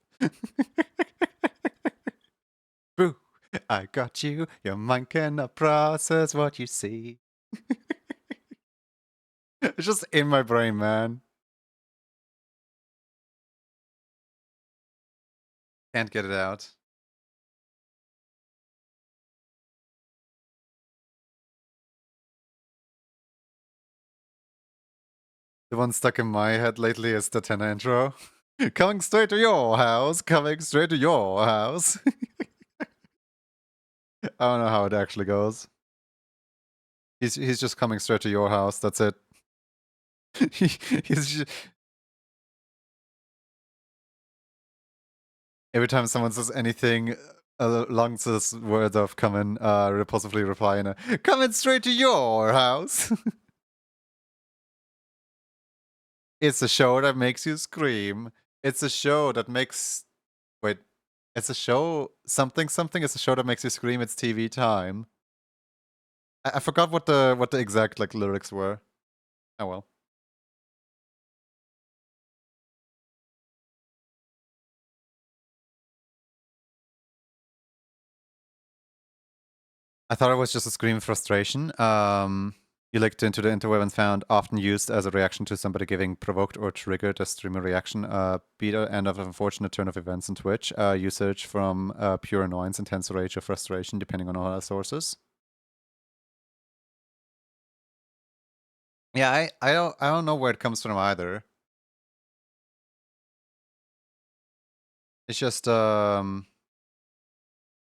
Boo! I got you. Your mind cannot process what you see. It's just in my brain, man. Can't get it out. The one stuck in my head lately is the Tenor intro. Coming straight to your house. Coming straight to your house. I don't know how it actually goes. He's just coming straight to your house. That's it. He's just, every time someone says anything along this word of coming, repulsively replying, coming straight to your house. It's a show that makes you scream. It's a show that makes. Wait. It's a show. Something. It's a show that makes you scream. It's TV time. I forgot what the exact like lyrics were. Oh well. I thought it was just a scream of frustration. You looked into the interweb and found often used as a reaction to somebody giving provoked or triggered a streamer reaction. Be the end of an unfortunate turn of events on Twitch. Usage from pure annoyance, intense rage, or frustration, depending on all sources. Yeah, I don't know where it comes from either. It's just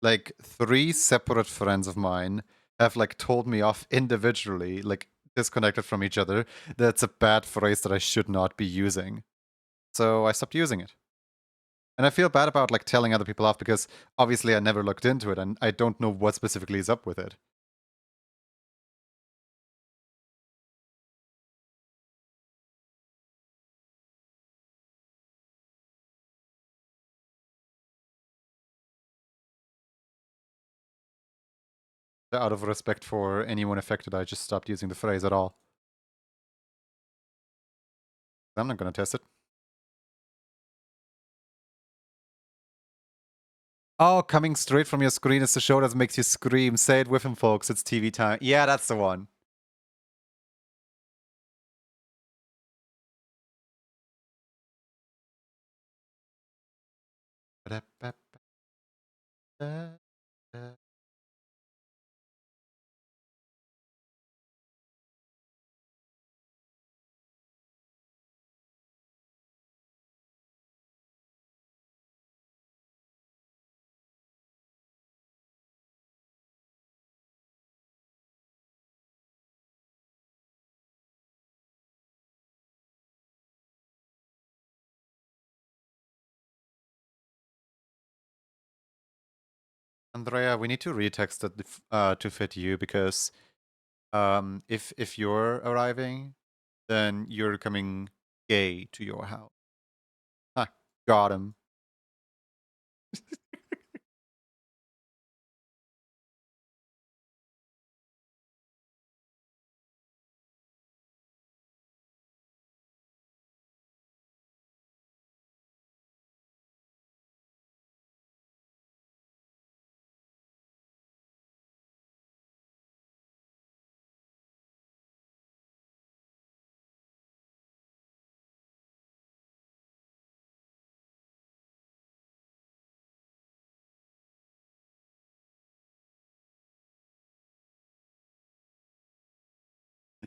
like 3 separate friends of mine have like told me off individually, like disconnected from each other. That's a bad phrase that I should not be using. So I stopped using it. And I feel bad about like telling other people off because obviously I never looked into it and I don't know what specifically is up with it. Out of respect for anyone affected, I just stopped using the phrase at all. I'm not gonna test it. Oh, coming straight from your screen is the show that makes you scream. Say it with him, folks. It's TV time. Yeah, that's the one. Andrea, we need to retext it to fit you because if you're arriving, then you're coming gay to your house. Ah, got him.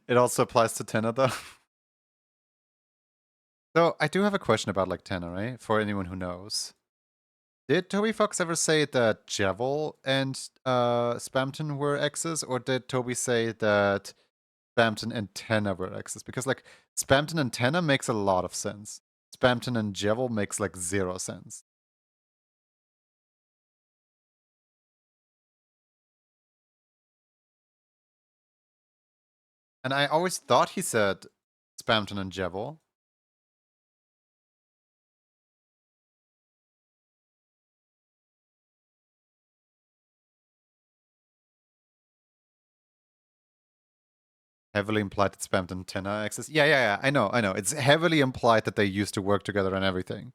It also applies to Tenor though. So I do have a question about like Tenor, right? For anyone who knows. Did Toby Fox ever say that Jevil and Spamton were exes, or did Toby say that Spamton and Tenor were exes? Because like Spamton and Tenor makes a lot of sense. Spamton and Jevil makes like 0 sense. And I always thought he said Spamton and Jevil. Heavily implied that Spamton and Tenor exes. Yeah. I know. It's heavily implied that they used to work together and everything.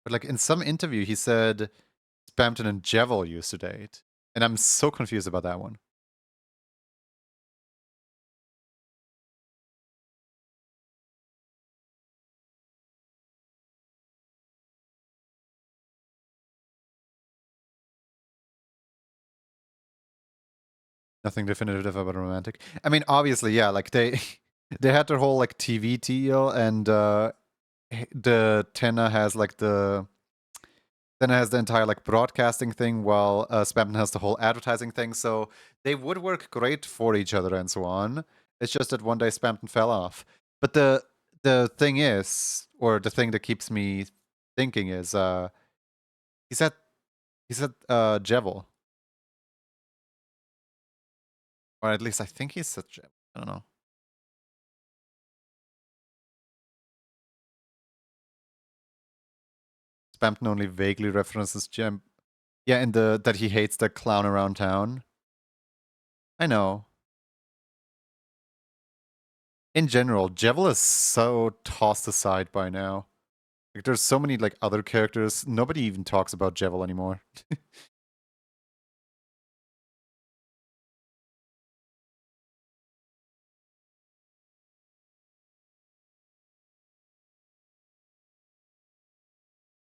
But like in some interview, he said Spampton and Jevil used to date. And I'm so confused about that one. Nothing definitive about romantic. I mean, obviously, yeah, like they they had their whole like TV deal, and the Tenna has like the entire like broadcasting thing, while Spampton has the whole advertising thing. So they would work great for each other and so on. It's just that one day Spampton fell off. But the thing is, or the thing that keeps me thinking is, he said Jevil, or at least I think he said Jevil. I don't know. Spampton only vaguely references Jem. Yeah, in the that he hates the clown around town. I know. In general, Jevil is so tossed aside by now. Like, there's so many like other characters. Nobody even talks about Jevil anymore.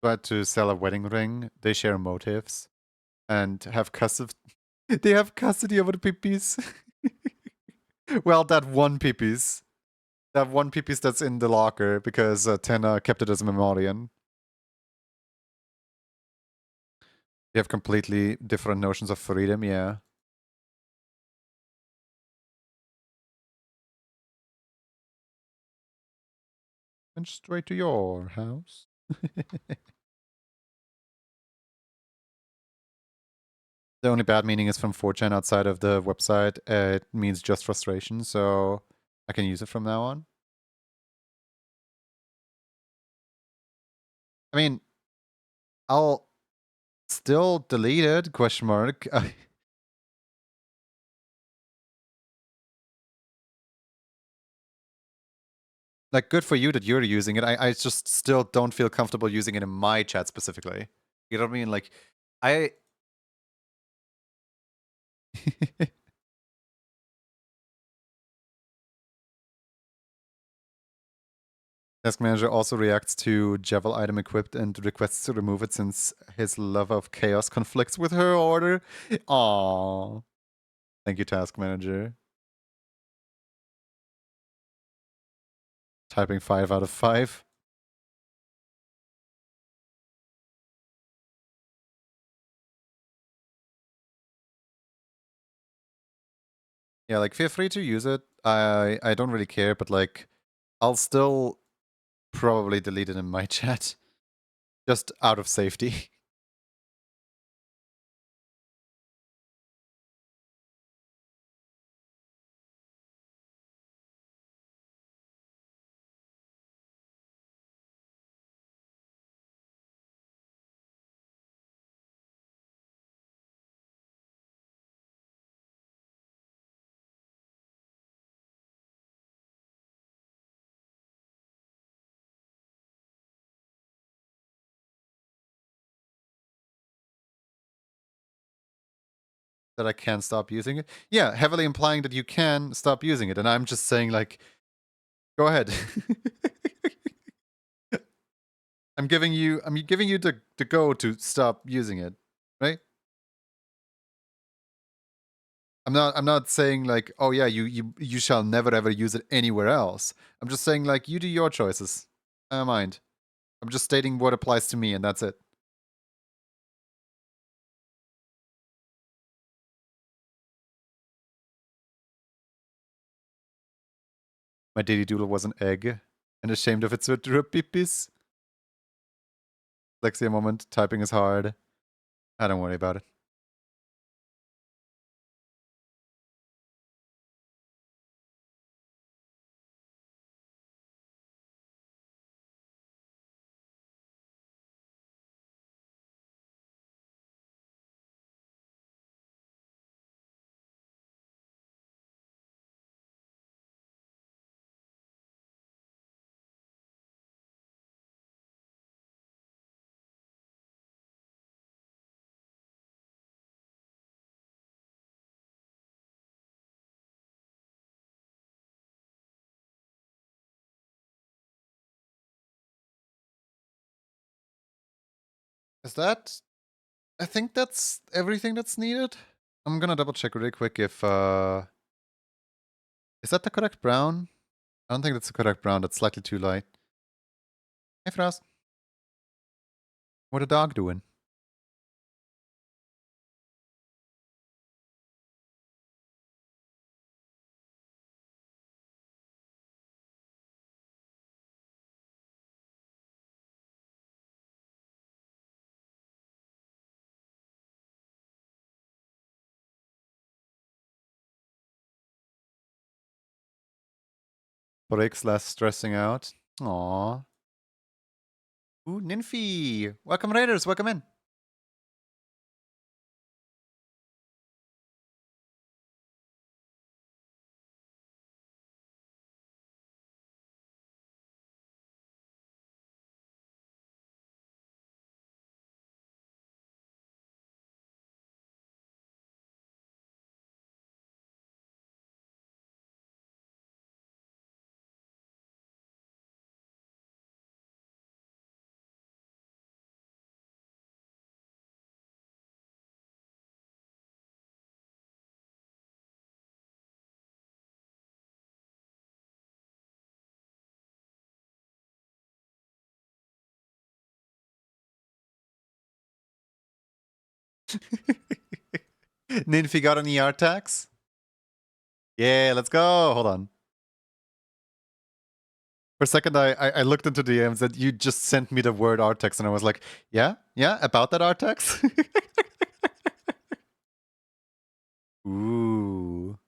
But to sell a wedding ring, they share motives and have custody. They have custody over the pippies. Well, that one pippies. That one pippies that's in the locker because Tenna kept it as a memoriam. They have completely different notions of freedom, yeah. And straight to your house. The only bad meaning is from 4chan outside of the website. It means just frustration, so I can use it from now on. I mean, I'll still delete it, question mark. Like, good for you that you're using it. I just still don't feel comfortable using it in my chat specifically. You know what I mean? Like, I... Task Manager also reacts to Jevil item equipped and requests to remove it since his love of chaos conflicts with her order. Aww. Thank you, Task Manager. Typing 5 out of 5. Yeah, like, feel free to use it. I don't really care, but like, I'll still probably delete it in my chat. Just out of safety. That I can stop using it. Yeah, heavily implying that you can stop using it, and I'm just saying like, go ahead. I'm giving you the go to stop using it, right? I'm not saying like, oh yeah, you shall never ever use it anywhere else. I'm just saying like, you do your choices. I don't mind. I'm just stating what applies to me, and that's it. My daily doodle was an egg, and ashamed of its pipis. Lexia moment. Typing is hard. I don't worry about it. Is that... I think that's everything that's needed. I'm gonna double check really quick if is that the correct brown? I don't think that's the correct brown. That's slightly too light. Hey Frost. What a dog doing? Breaks less stressing out. Aww. Ooh, Ninfi! Welcome Raiders, welcome in. Ninfi got any ER tags? Yeah, let's go. Hold on. For a second, I looked into DMs and you just sent me the word Artex, and I was like, yeah, about that Artex. Ooh.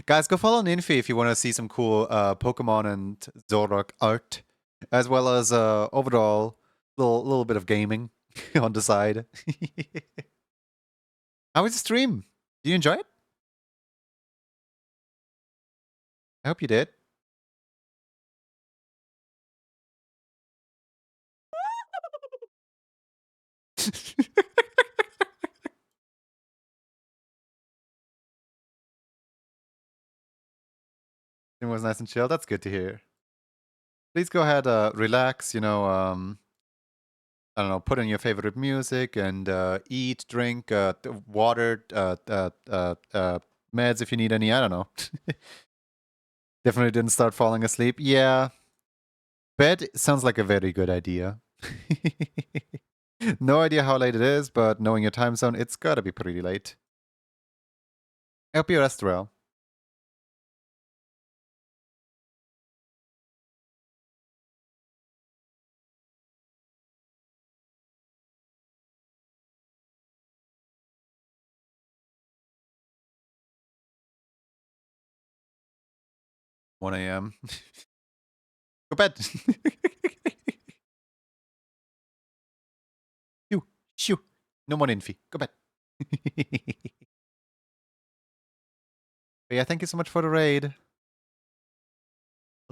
Guys, go follow Ninfi if you want to see some cool Pokemon and Zoroark art, as well as overall little bit of gaming on the side. How was the stream? Did you enjoy it? I hope you did. It was nice and chill. That's good to hear. Please go ahead, relax, you know, I don't know, put on your favorite music and eat, drink, water, meds if you need any. I don't know. Definitely didn't start falling asleep. Yeah. Bed sounds like a very good idea. No idea how late it is, but knowing your time zone, it's gotta be pretty late. I hope you rest well. One a.m. Go bed. Shoo. No more Infi. Go bed. But yeah, thank you so much for the raid. I'll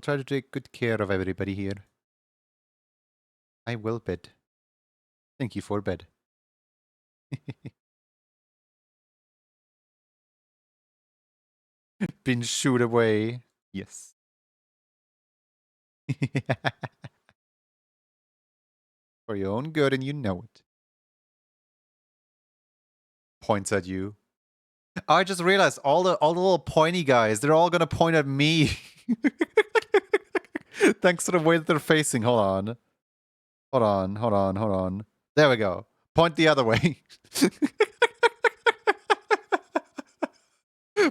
try to take good care of everybody here. I will bed. Thank you for bed. Been shooed away. Yes. For your own good, and you know it. Points at you. I just realized all the little pointy guys, they're all gonna point at me. Thanks to the way that they're facing. Hold on. Hold on, hold on, hold on. There we go. Point the other way.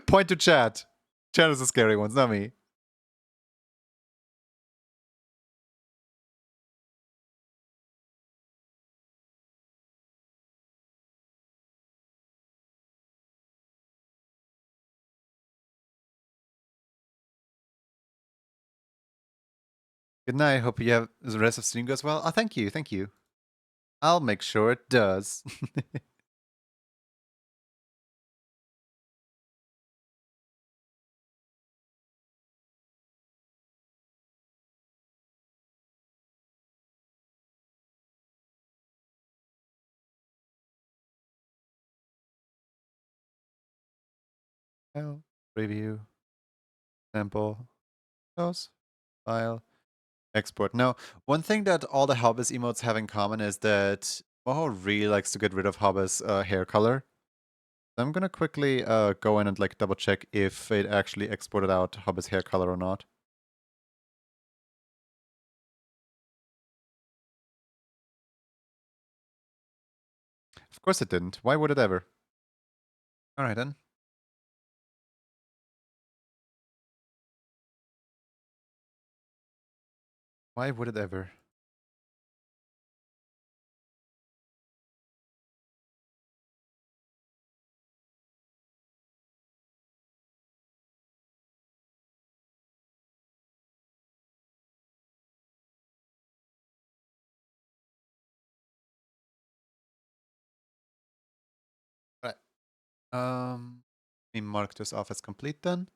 Point to chat. Chat is the scary ones, not me. Good night. Hope you have the rest of the stream goes well. Oh, thank you. Thank you. I'll make sure it does. Well, review. Sample. Close. File. Export. Now, one thing that all the Hobbies emotes have in common is that Moho really likes to get rid of Hubba's hair color. So I'm gonna quickly go in and like double check if it actually exported out Hubba's hair color or not. Of course it didn't. Why would it ever? Alright then. Why would it ever? Right. Let me mark this off as complete then.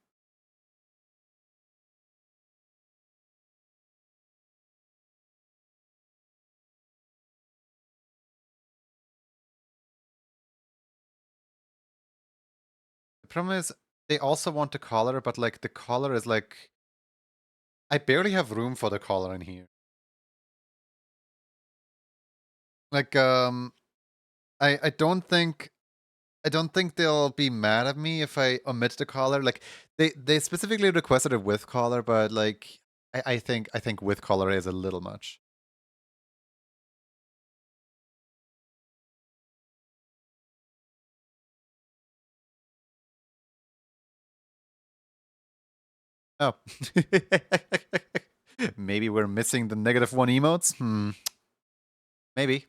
The problem is they also want the collar, but like the collar is like I barely have room for the collar in here. Like I don't think they'll be mad at me if I omit the collar. Like they specifically requested it with collar, but like I think with collar is a little much. Oh. Maybe we're missing the -1 emotes? Maybe.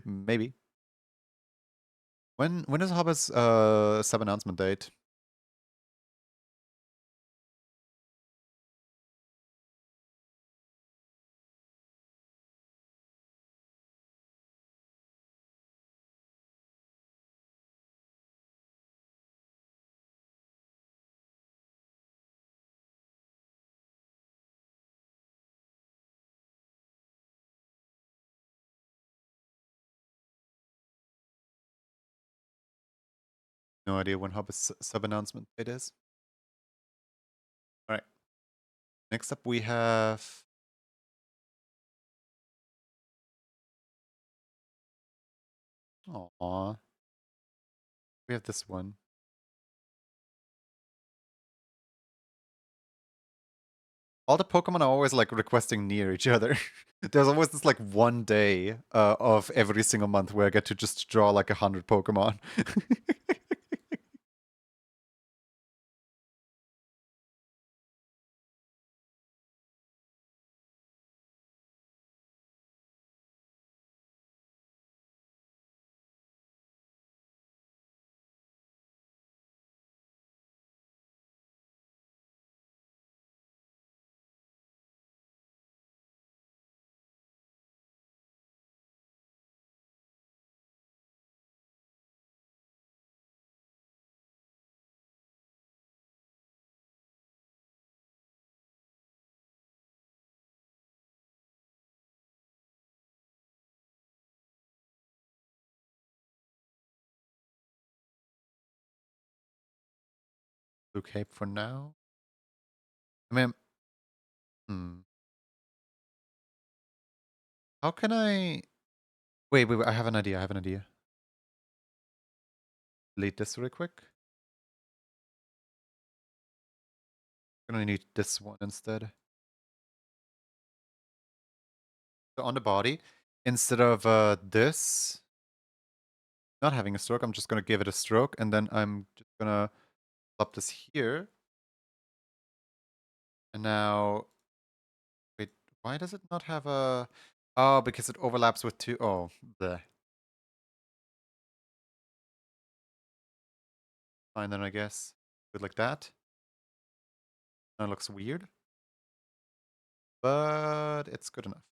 Maybe. When is Hubba's sub announcement date? No idea when Hubba's sub announcement date is. Alright. Next up we have Aww. We have this one. All the Pokemon are always like requesting near each other. There's always this like one day of every single month where I get to just draw like 100 Pokemon. Blue Cape for now. I mean, hmm. How can I... Wait, I have an idea, I have an idea. Delete this real quick. I'm gonna need this one instead. So on the body, instead of this not having a stroke, I'm just gonna give it a stroke, and then I'm just gonna plop this here. And now, wait, why does it not have a... Oh, because it overlaps with two... Oh, bleh. Fine then, I guess. Good like that. That looks weird. But it's good enough.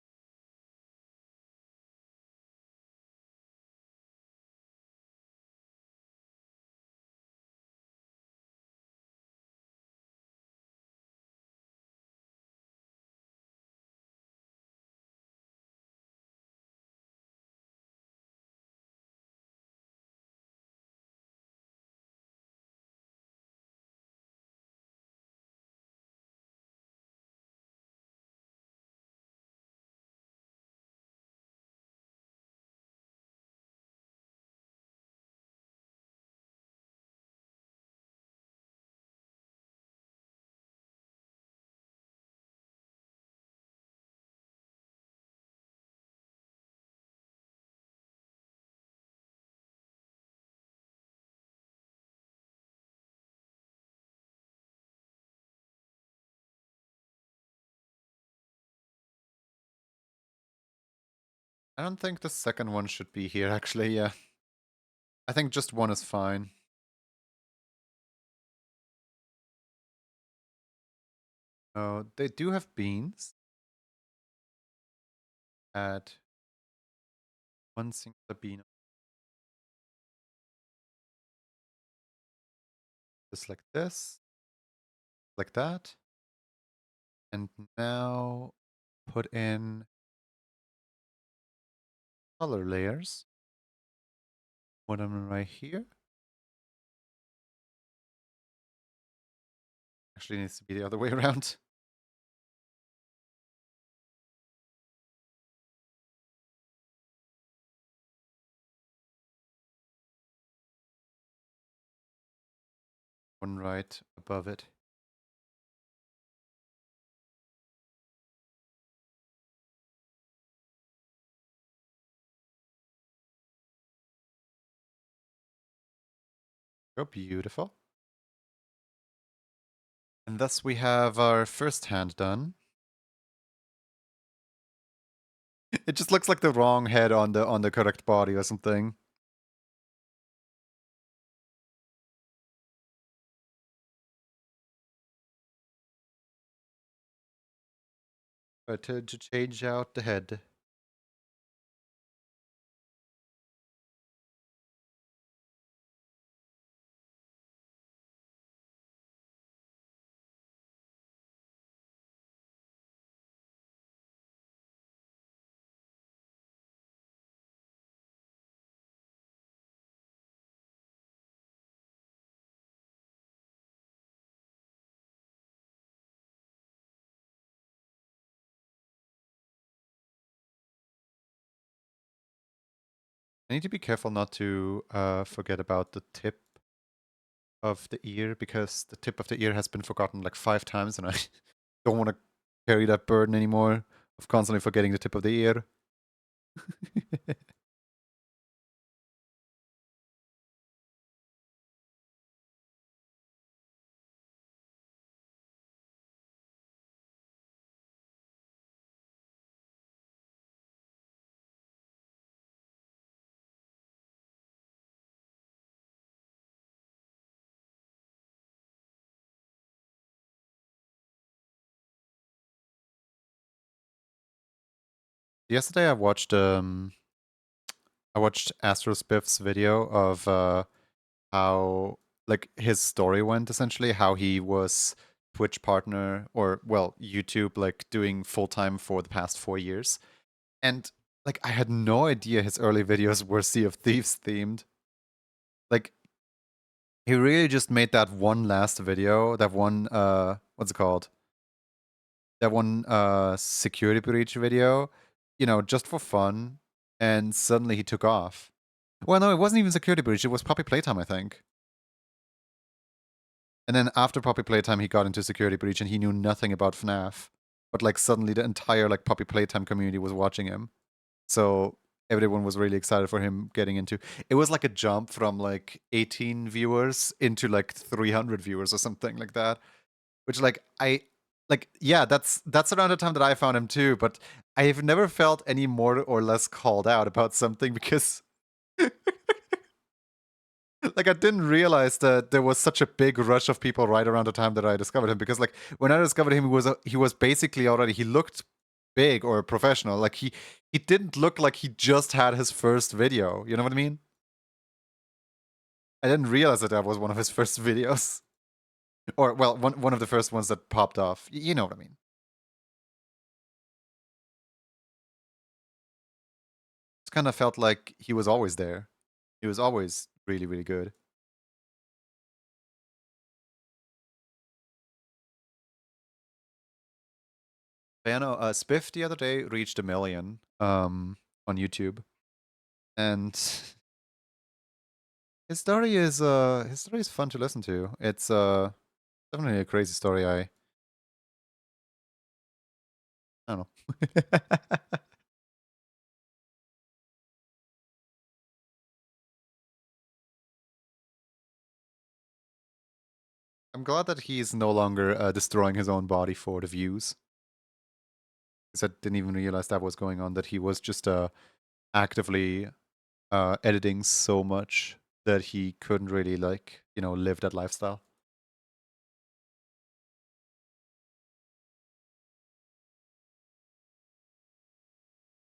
I don't think the second one should be here, actually, yeah. I think just one is fine. Oh, they do have beans. Add one singular bean. Just like this. Like that. And now put in color layers. One of them right here. Actually needs to be the other way around. One right above it. Oh, beautiful. And thus we have our first hand done. It just looks like the wrong head on the correct body or something. But to change out the head. I need to be careful not to forget about the tip of the ear, because the tip of the ear has been forgotten like 5 times and I don't want to carry that burden anymore of constantly forgetting the tip of the ear. Yesterday I watched Astrospiff's video of how like his story went, essentially how he was Twitch partner, or well, YouTube, like doing full time for the past 4 years. And like I had no idea his early videos were Sea of Thieves themed. Like he really just made that one last video, that one what's it called? That one security breach video, you know, just for fun, and suddenly he took off. Well, no, it wasn't even security breach, it was Poppy Playtime, I think. And then after Poppy Playtime, he got into Security Breach and he knew nothing about FNAF. But like suddenly the entire like Poppy Playtime community was watching him. So everyone was really excited for him getting into. It was like a jump from like 18 viewers into like 300 viewers or something like that. Which like yeah, that's around the time that I found him too, but I've never felt any more or less called out about something because like I didn't realize that there was such a big rush of people right around the time that I discovered him, because like when I discovered him, he was basically already, he looked big or professional. Like he didn't look like he just had his first video. You know what I mean? I didn't realize that was one of his first videos, or well, one of the first ones that popped off. You know what I mean? It's kind of felt like he was always there. He was always really really good. But yeah, no, Spiff the other day reached 1 million on YouTube, and his story is fun to listen to. It's definitely a crazy story. I don't know. I'm glad that he's no longer destroying his own body for the views. Because I didn't even realize that was going on. That he was just actively editing so much that he couldn't really, like, you know, live that lifestyle.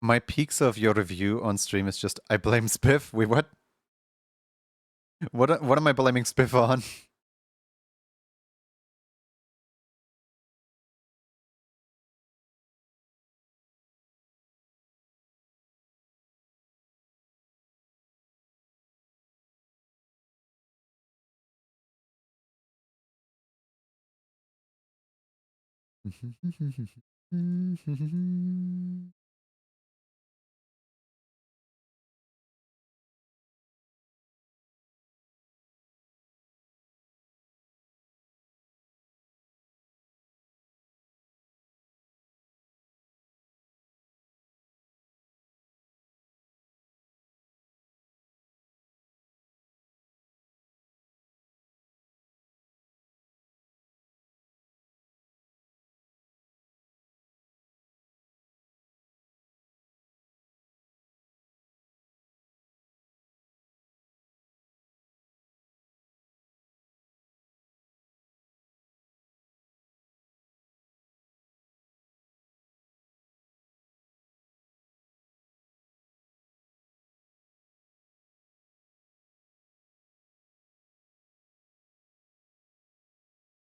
My peaks of your review on stream is just, I blame Spiff. Wait, what? What am I blaming Spiff on?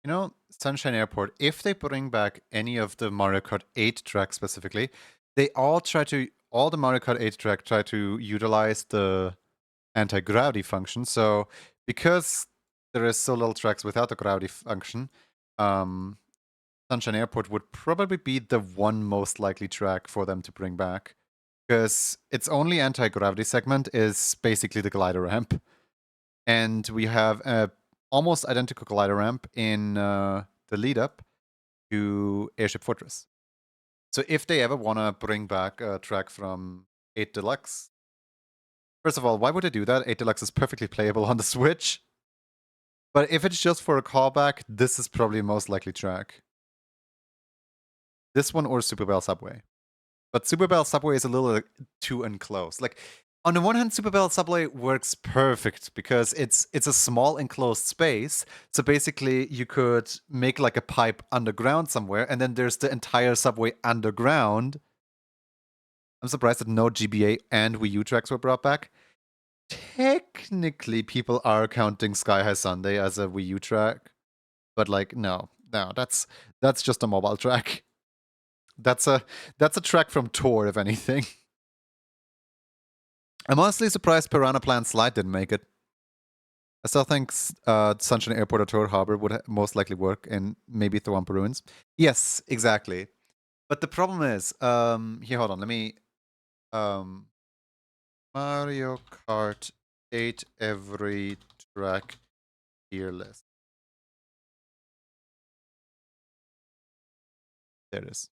You know, Sunshine Airport, if they bring back any of the Mario Kart 8 tracks specifically, they all the Mario Kart 8 track try to utilize the anti-gravity function. So because there is so little tracks without the gravity function, um, Sunshine Airport would probably be the one most likely track for them to bring back. Because its only anti-gravity segment is basically the glider ramp. And we have a almost identical glider ramp in the lead up to Airship Fortress. So if they ever want to bring back a track from 8 Deluxe, first of all, why would they do that? 8 Deluxe is perfectly playable on the Switch. But if it's just for a callback, this is probably the most likely track. This one or Super Bell Subway. But Super Bell Subway is a little too enclosed. Like, on the one hand, Super Bell Subway works perfect because it's a small enclosed space. So basically, you could make like a pipe underground somewhere, and then there's the entire subway underground. I'm surprised that no GBA and Wii U tracks were brought back. Technically, people are counting Sky High Sunday as a Wii U track, but like, no, that's just a mobile track. That's a track from Tor, if anything. I'm honestly surprised Piranha Plant Slide didn't make it. I still think Sunshine Airport or Tor Harbor would most likely work in maybe Thwompa Ruins. Yes, exactly. But the problem is, here, hold on, let me, Mario Kart 8 every track tier list. There it is.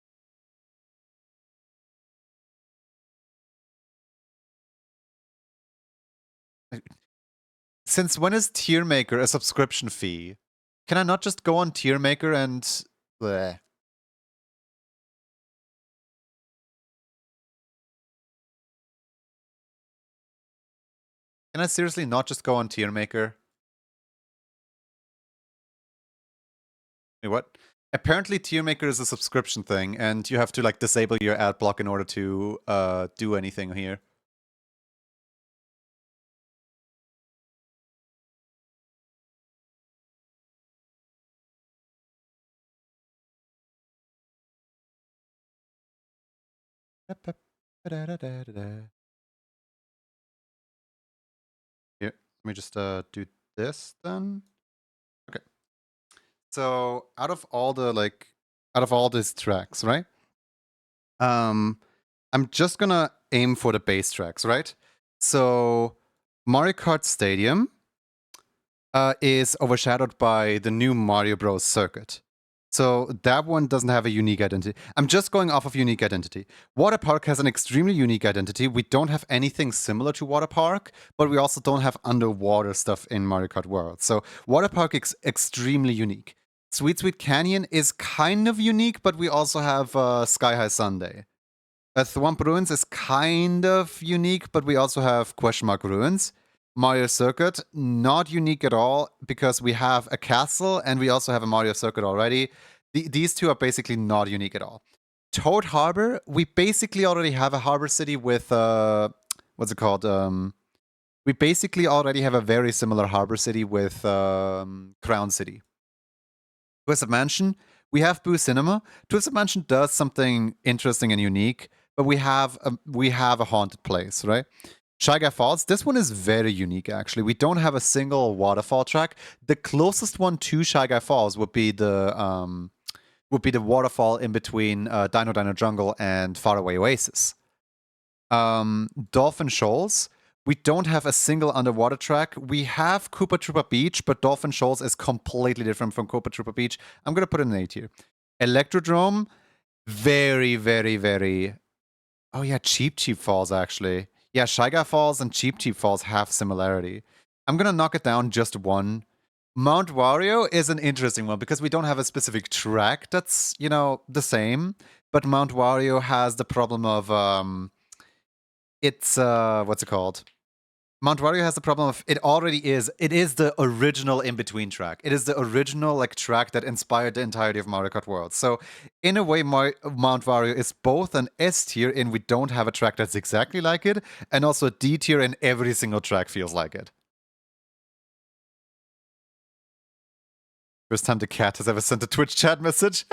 Since when is Tier Maker a subscription fee? Can I not just go on Tier Maker and... Bleh. Can I seriously not just go on Tier Maker? Wait, what? Apparently Tier Maker is a subscription thing, and you have to like disable your ad block in order to do anything here. Here, let me just do this then. Okay. So out of all these tracks, right? I'm just gonna aim for the base tracks, right? So Mario Kart Stadium is overshadowed by the new Mario Bros. Circuit. So that one doesn't have a unique identity. I'm just going off of unique identity. Water Park has an extremely unique identity. We don't have anything similar to Water Park, but we also don't have underwater stuff in Mario Kart World. So Water Park is extremely unique. Sweet Sweet Canyon is kind of unique, but we also have Sky High Sunday. Thwomp Ruins is kind of unique, but we also have question mark ruins. Mario Circuit, not unique at all, because we have a castle and we also have a Mario Circuit already. These two are basically not unique at all. Toad Harbor, we basically already have a harbor city with, what's it called? We basically already have a very similar harbor city with Crown City. Twisted Mansion, we have Boo Cinema. Twisted Mansion does something interesting and unique, but we have a haunted place, right? Shy Guy Falls, this one is very unique actually. We don't have a single waterfall track. The closest one to Shy Guy Falls would be the waterfall in between Dino Dino Jungle and Faraway Oasis. Dolphin Shoals, we don't have a single underwater track. We have Koopa Troopa Beach, but Dolphin Shoals is completely different from Koopa Troopa Beach. I'm gonna put it in 8 here. Electrodrome, very, very, very... Oh yeah, Cheap Falls actually. Yeah, Shy Guy Falls and Cheap Falls have similarity. I'm gonna knock it down just one. Mount Wario is an interesting one because we don't have a specific track that's, you know, the same. But Mount Wario has the problem of, what's it called? Mount Wario has the problem of it is the original in-between track. It is the original like track that inspired the entirety of Mario Kart World. So in a way, Mount Wario is both an S tier in we don't have a track that's exactly like it, and also a D tier in every single track feels like it. First time the cat has ever sent a Twitch chat message.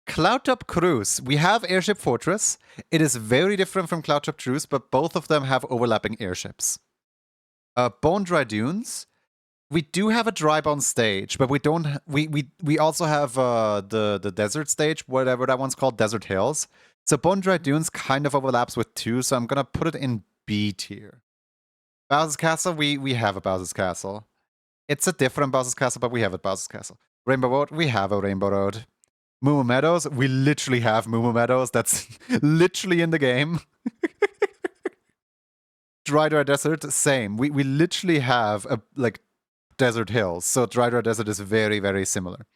Cloudtop Cruise. We have Airship Fortress. It is very different from Cloudtop Cruise, but both of them have overlapping airships. Bone Dry Dunes. We do have a Drybound stage, but we don't. We also have the desert stage, whatever that one's called, Desert Hills. So Bone Dry Dunes kind of overlaps with 2, so I'm gonna put it in B tier. Bowser's Castle. We have a Bowser's Castle. It's a different Bowser's Castle, but we have a Bowser's Castle. Rainbow Road. We have a Rainbow Road. Moo Moo Meadows, we literally have Moo Moo Meadows. That's literally in the game. Dry Desert, same. We literally have a like desert hills. So Dry Desert is very, very similar.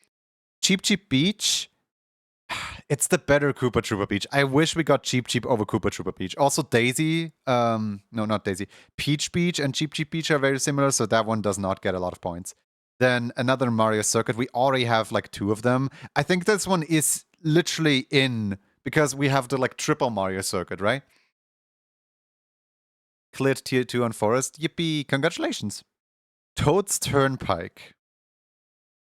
Cheap Beach, it's the better Koopa Troopa Beach. I wish we got Cheap over Koopa Troopa Beach. Also Daisy, no, not Daisy. Peach Beach and Cheap Beach are very similar, so that one does not get a lot of points. Then another Mario Circuit. We already have like 2 of them. I think this one is literally in because we have the like triple Mario Circuit, right? Cleared tier 2 on Forest. Yippee, congratulations. Toad's Turnpike.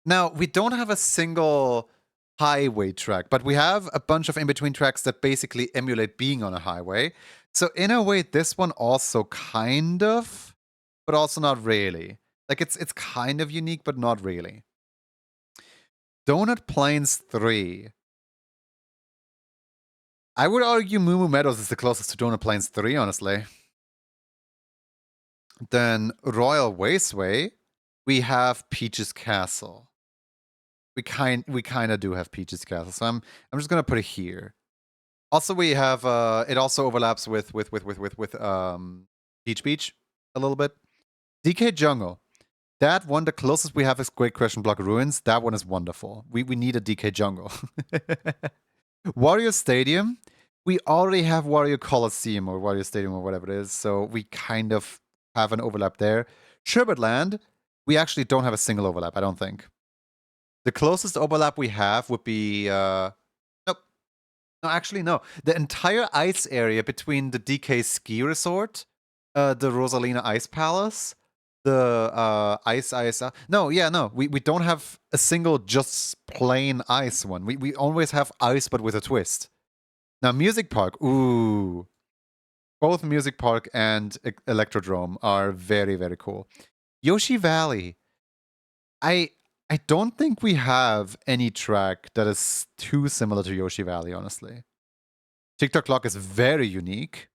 Now, we don't have a single highway track, but we have a bunch of in-between tracks that basically emulate being on a highway. So in a way, this one also kind of, but also not really. Like, it's kind of unique, but not really. Donut Plains 3. I would argue Moo Moo Meadows is the closest to Donut Plains 3, honestly. Then Royal Raceway, we have Peach's Castle. We kind of do have Peach's Castle, so I'm just gonna put it here. Also, we have it also overlaps with Peach Beach a little bit. DK Jungle. That one, the closest we have is Great Question Block Ruins. That one is wonderful. We need a DK Jungle. Wario Stadium. We already have Wario Coliseum or Wario Stadium or whatever it is, so we kind of have an overlap there. Sherbet Land. We actually don't have a single overlap, I don't think. The closest overlap we have would be... nope. No, actually, no. The entire ice area between the DK Ski Resort, the Rosalina Ice Palace, the ice. No, we don't have a single just plain ice one. We always have ice, but with a twist. Now, Music Park. Ooh. Both Music Park and Electrodrome are very, very cool. Yoshi Valley. I don't think we have any track that is too similar to Yoshi Valley, honestly. TikTok Clock is very unique.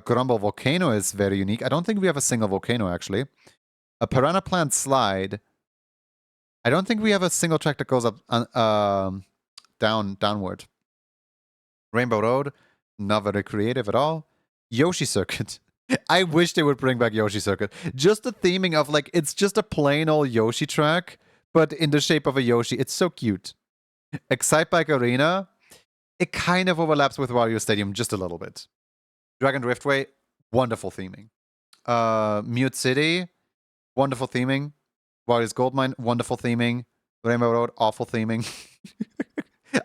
Grumble Volcano is very unique. I don't think we have a single volcano, actually. A Piranha Plant Slide. I don't think we have a single track that goes up downward. Rainbow Road, not very creative at all. Yoshi Circuit. I wish they would bring back Yoshi Circuit. Just the theming of, like, it's just a plain old Yoshi track, but in the shape of a Yoshi. It's so cute. Excite Bike Arena. it kind of overlaps with Wario Stadium just a little bit. Dragon Driftway, wonderful theming. Mute City, wonderful theming. Warriors Goldmine, wonderful theming. Rainbow Road, awful theming.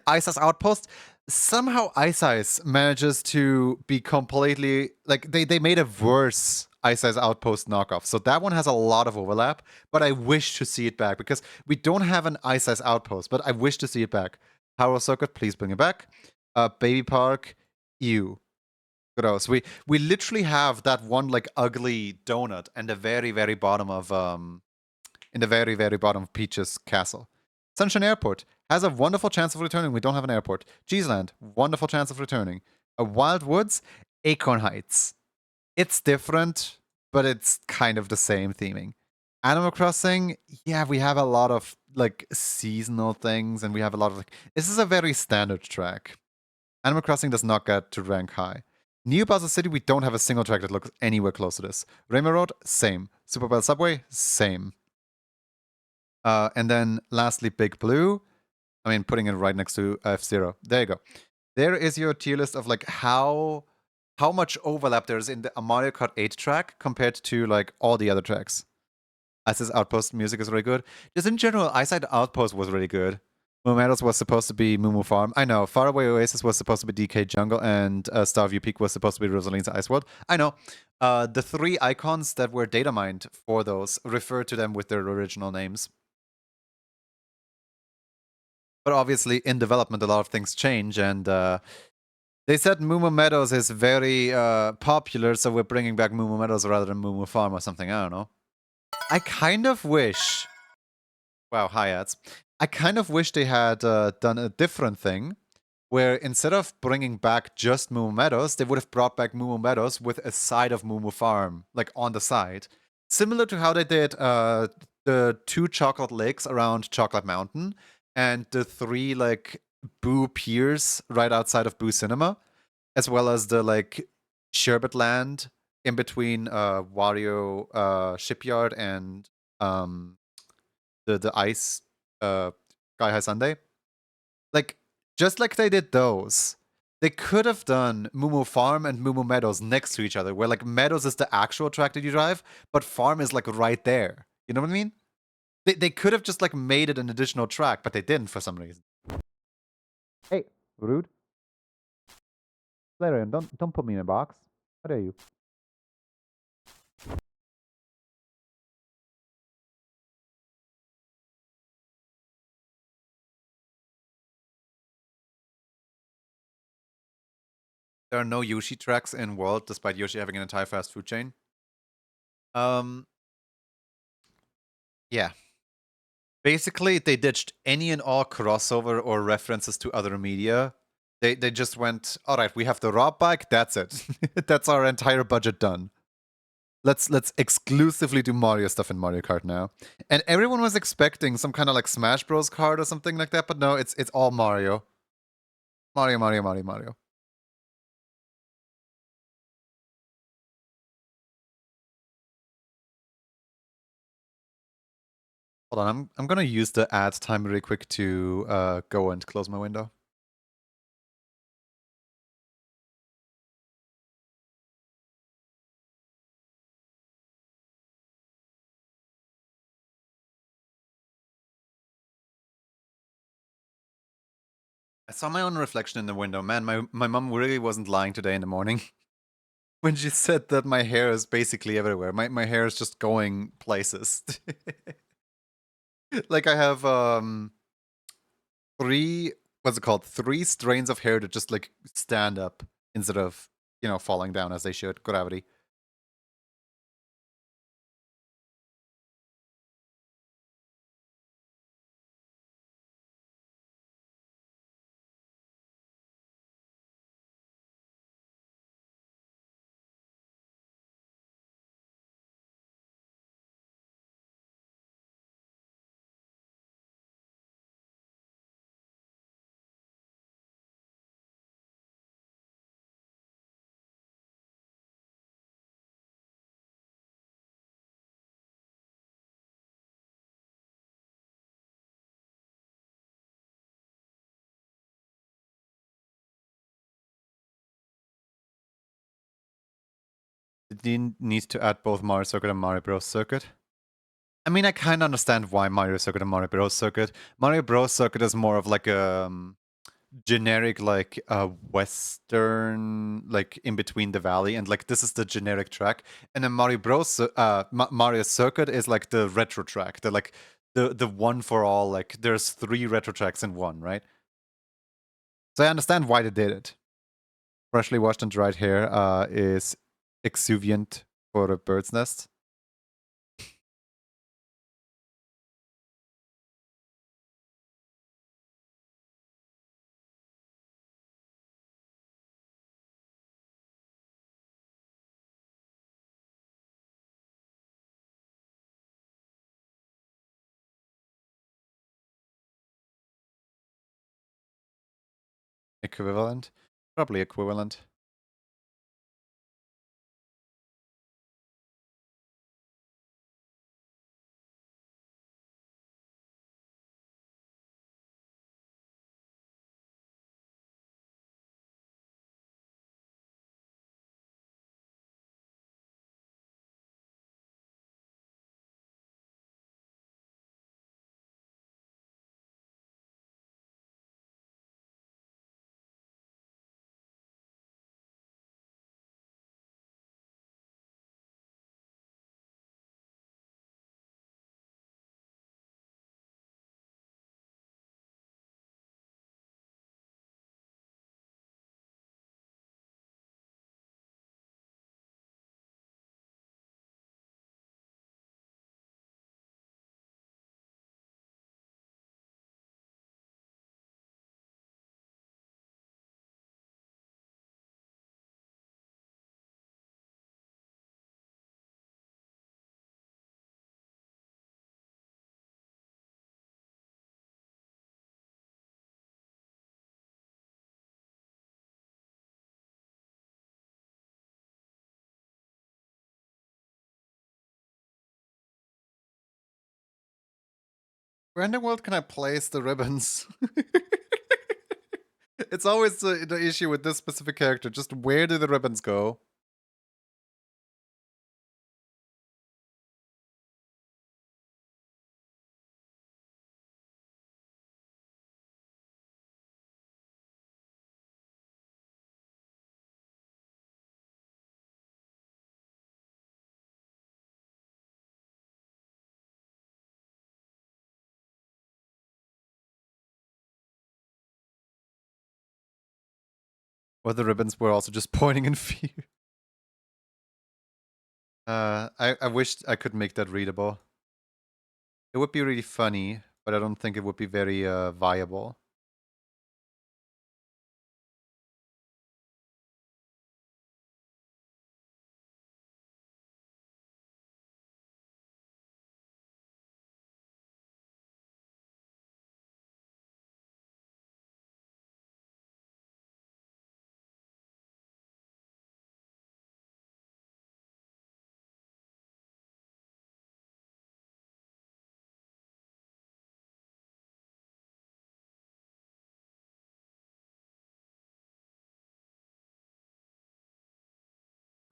Ice Ice Outpost, somehow Ice Ice manages to be completely like they made a worse Ice Ice Outpost knockoff. So that one has a lot of overlap, but I wish to see it back because we don't have an Ice Ice Outpost, but I wish to see it back. Power Circuit, please bring it back. Baby Park, ew. Gross. We literally have that one like ugly donut and the very bottom of in the very bottom of Peach's castle. Sunshine Airport has a wonderful chance of returning. We don't have an airport. Cheeseland, wonderful chance of returning. Wild Woods, Acorn Heights. It's different, but it's kind of the same theming. Animal Crossing, yeah, we have a lot of like seasonal things, and we have a lot of like. This is a very standard track. Animal Crossing does not get to rank high. New Bowser City, we don't have a single track that looks anywhere close to this. Rainbow Road, same. Super Bell Subway, same. And then lastly, Big Blue. I mean, putting it right next to F-Zero. There you go. There is your tier list of like how much overlap there is in the Mario Kart 8 track compared to like all the other tracks. Ice's Outpost music is really good. Just in general, Ice Side Outpost was really good. Moo Meadows was supposed to be Moo Moo Farm. I know. Faraway Oasis was supposed to be DK Jungle, and Starview Peak was supposed to be Rosaline's Ice World. I know. The 3 icons that were data mined for those refer to them with their original names. But obviously, in development, a lot of things change, and they said Moo Moo Meadows is very popular, so we're bringing back Moo Moo Meadows rather than Moo Moo Farm or something. I don't know. I kind of wish. Wow, hi ads. I kind of wish they had done a different thing, where instead of bringing back just Moo Moo Meadows, they would have brought back Moo Moo Meadows with a side of Moo Moo Farm, like on the side, similar to how they did the 2 chocolate lakes around Chocolate Mountain and the 3 like Boo Piers right outside of Boo Cinema, as well as the like Sherbet Land in between Wario Shipyard and the ice Sky High Sunday. Like, just like they did those, they could have done Moo Moo Farm and Moo Moo Meadows next to each other, where like Meadows is the actual track that you drive, but Farm is like right there. You know what I mean? They could have just like made it an additional track, but they didn't for some reason. Hey, rude. Flareon, don't put me in a box. What are you? There are no Yoshi tracks in World, despite Yoshi having an entire fast food chain. Yeah. Basically, they ditched any and all crossover or references to other media. They just went, all right, we have the Rob bike, that's it. That's our entire budget done. Let's exclusively do Mario stuff in Mario Kart now. And everyone was expecting some kind of like Smash Bros. Kart or something like that, but no, it's all Mario. Mario, Mario, Mario, Mario. Hold on, I'm gonna use the ad time really quick to go and close my window. I saw my own reflection in the window. Man, my mom really wasn't lying today in the morning when she said that my hair is basically everywhere. My hair is just going places. Like I have 3 what's it called? 3 strains of hair that just like stand up instead of, you know, falling down as they should. Gravity. It needs to add both Mario Circuit and Mario Bros. Circuit. I mean, I kind of understand why Mario Circuit and Mario Bros. Circuit. Mario Bros. Circuit is more of like a generic, like western, like in between the valley, and like this is the generic track. And then Mario Bros. Mario Circuit is like the retro track. The like the one for all. Like there's 3 retro tracks in one, right? So I understand why they did it. Freshly washed and dried hair is exuviant for a bird's nest. Equivalent? Probably equivalent. Where in the world can I place the ribbons? It's always the issue with this specific character. Just where do the ribbons go? Or the ribbons were also just pointing in fear. I wished I could make that readable. It would be really funny, but I don't think it would be very viable.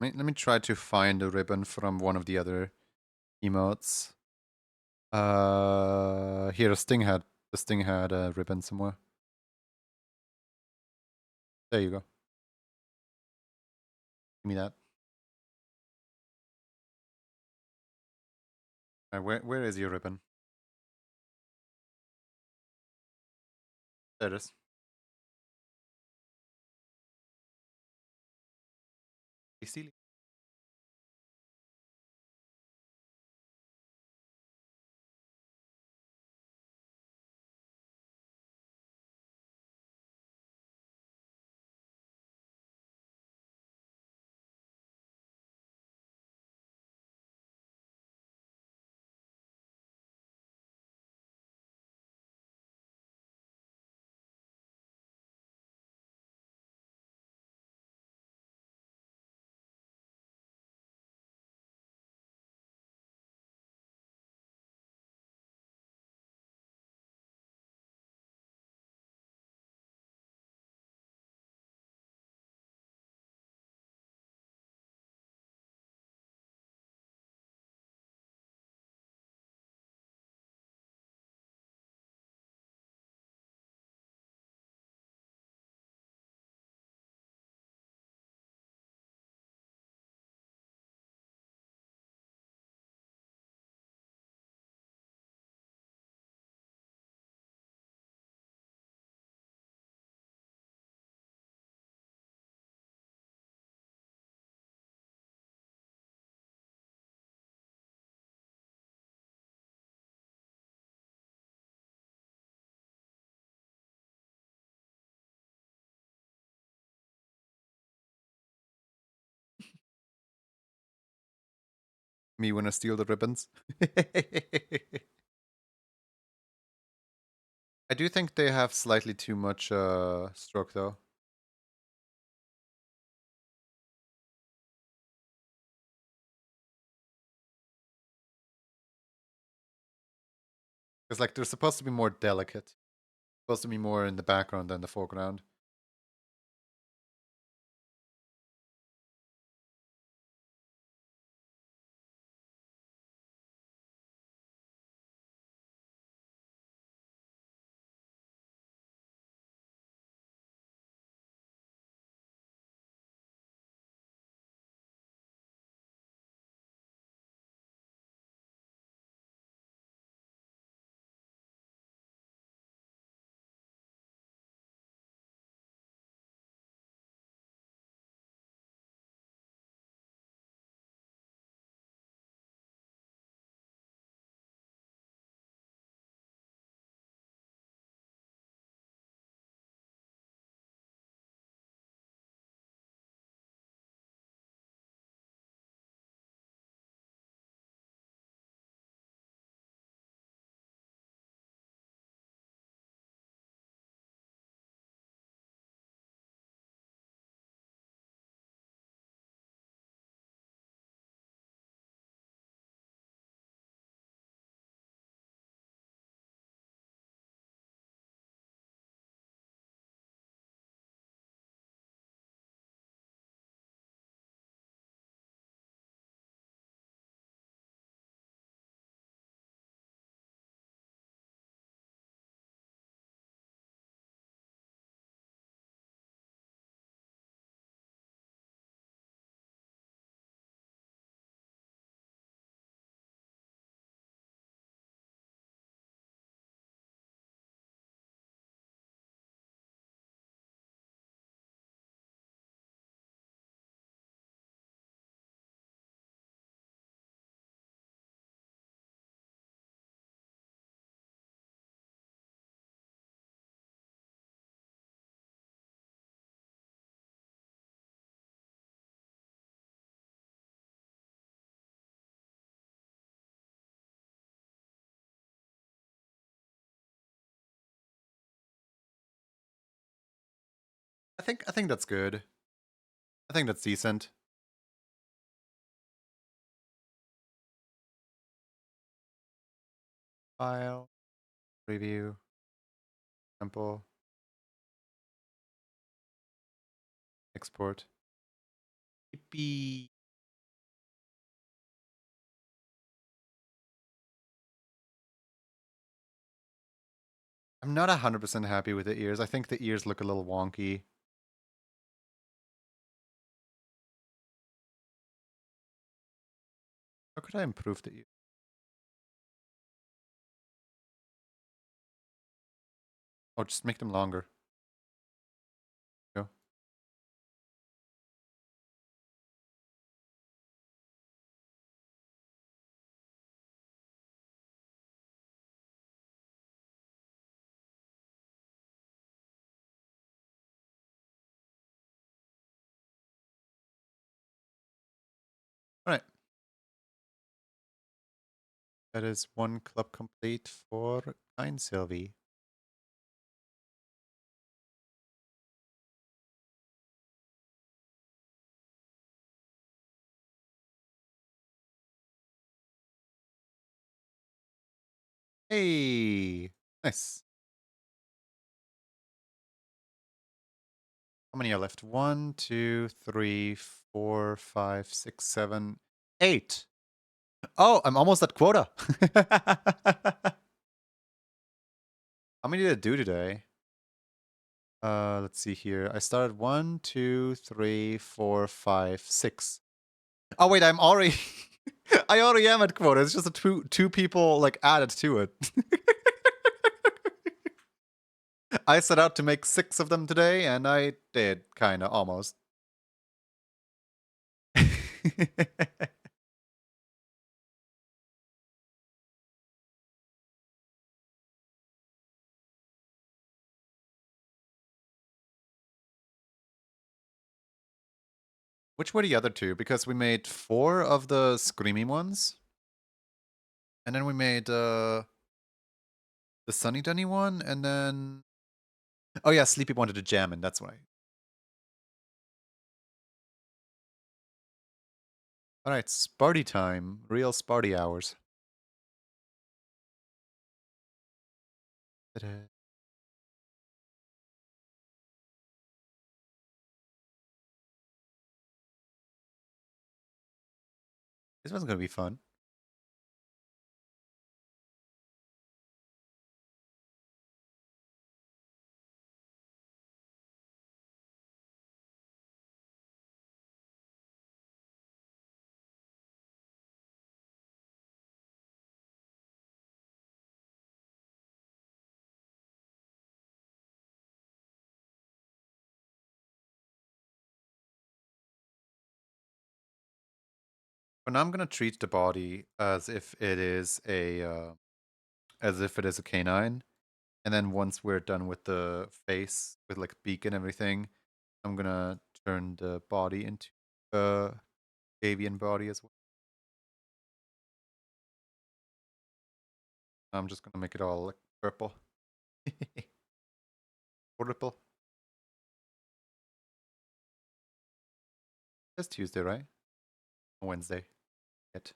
Let me try to find a ribbon from one of the other emotes. Here, the Sting had a ribbon somewhere. There you go. Give me that. Where is your ribbon? There it is. You see? Me when I steal the ribbons. I do think they have slightly too much stroke though. Because like they're supposed to be more delicate. Supposed to be more in the background than the foreground. I think that's good. I think that's decent. File, preview, sample, export. Yippee. I'm not 100% happy with the ears. I think the ears look a little wonky. How could I improve the ears? Oh, just make them longer. Go. All right. That is one club complete for Kind Sylvie. Hey, nice. How many are left? 1, 2, 3, 4, 5, 6, 7, 8. Oh, I'm almost at quota. How many did I do today? Let's see here. I started 1, 2, 3, 4, 5, 6. Oh wait, I'm already I already am at quota. It's just a two people like added to it. I set out to make 6 of them today, and I did, kinda, almost. Which were the other two? Because we made 4 of the screamy ones. And then we made the Sunny Dunny one, and then... Oh yeah, Sleepy wanted to jam, and that's why. Alright, Sparty time. Real Sparty hours. Ta-da. This one's gonna be fun. For now, I'm gonna treat the body as if it is a canine, and then once we're done with the face, with like beak and everything, I'm gonna turn the body into a avian body as well. I'm just gonna make it all like purple. Purple. It's Tuesday, right? Wednesday. Yet.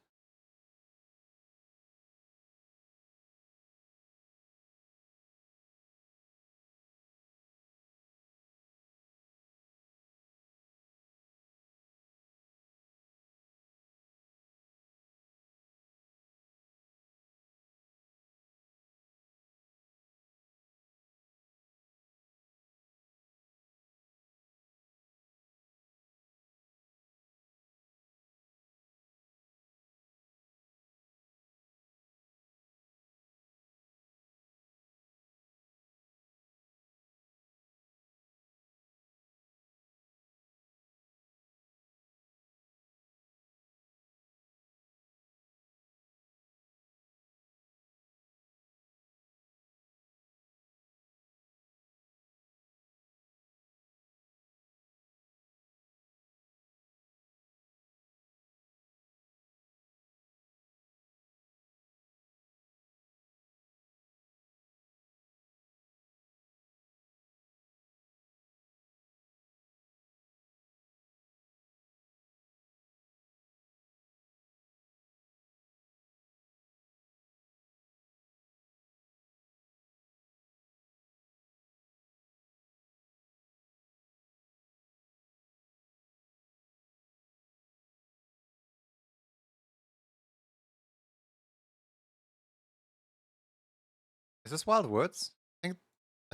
Is this Wild Woods? I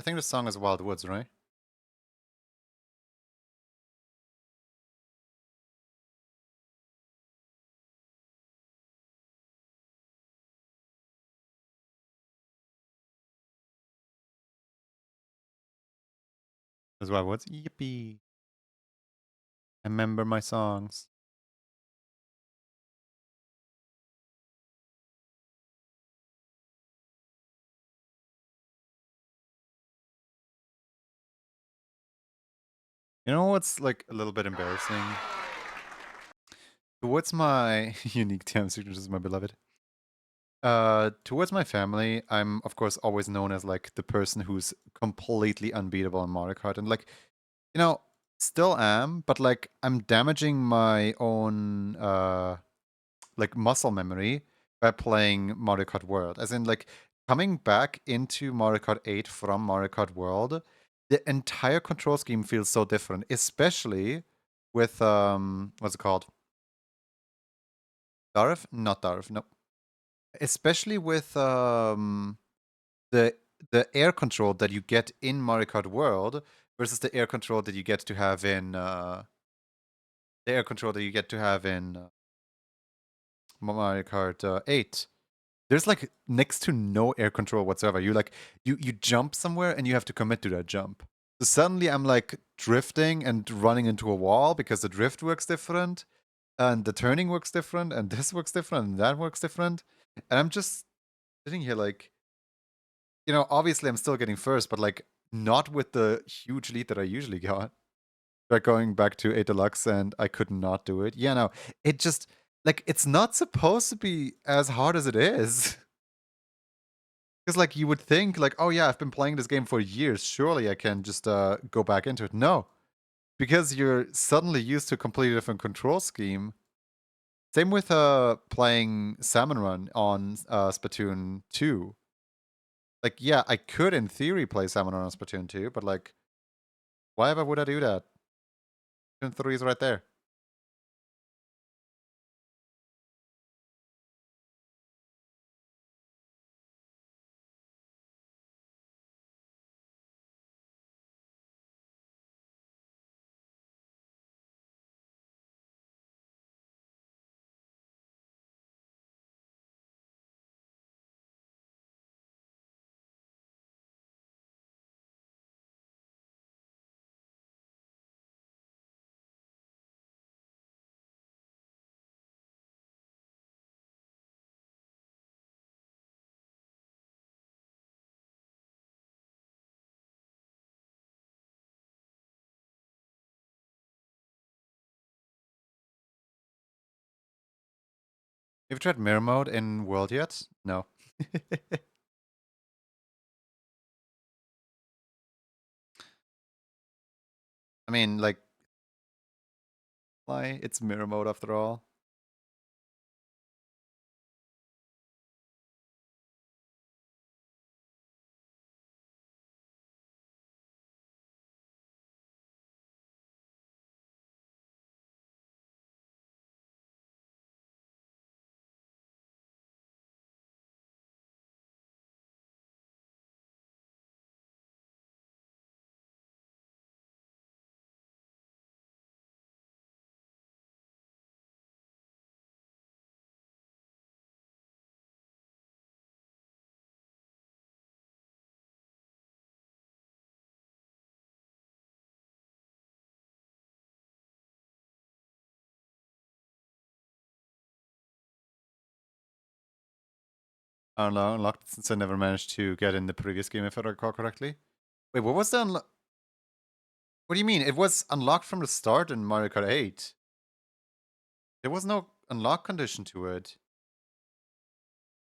think the song is Wild Woods, right? It's Wild Woods. Yippee! I remember my songs. You know what's like a little bit embarrassing? Towards my unique TM signatures, my beloved. Towards my family, I'm of course always known as like the person who's completely unbeatable in Mario Kart, and like, you know, still am, but like I'm damaging my own like muscle memory by playing Mario Kart World. As in, like, coming back into Mario Kart 8 from Mario Kart World, the entire control scheme feels so different, especially with what's it called? Darif? Not Darif, no. Especially with the air control that you get in Mario Kart World versus the air control that you get to have in Mario Kart 8. There's like next to no air control whatsoever. You jump somewhere and you have to commit to that jump. So suddenly I'm like drifting and running into a wall because the drift works different and the turning works different and this works different and that works different. And I'm just sitting here like, obviously I'm still getting first, but like not with the huge lead that I usually got. Like going back to a deluxe and I could not do it. Yeah, no, it just like it's not supposed to be as hard as it is. Because like you would think like, oh yeah, I've been playing this game for years. Surely I can just go back into it. No, because you're suddenly used to a completely different control scheme. Same with playing Salmon Run on Splatoon 2. Like, yeah, I could in theory play Salmon Run on Splatoon 2, but like, why ever would I do that? Splatoon 3 is right there. Have you tried mirror mode in World yet? No. I mean, like, why? It's mirror mode after all. I don't know, unlocked since I never managed to get in the previous game, if I recall correctly. Wait, what was the What do you mean? It was unlocked from the start in Mario Kart 8. There was no unlock condition to it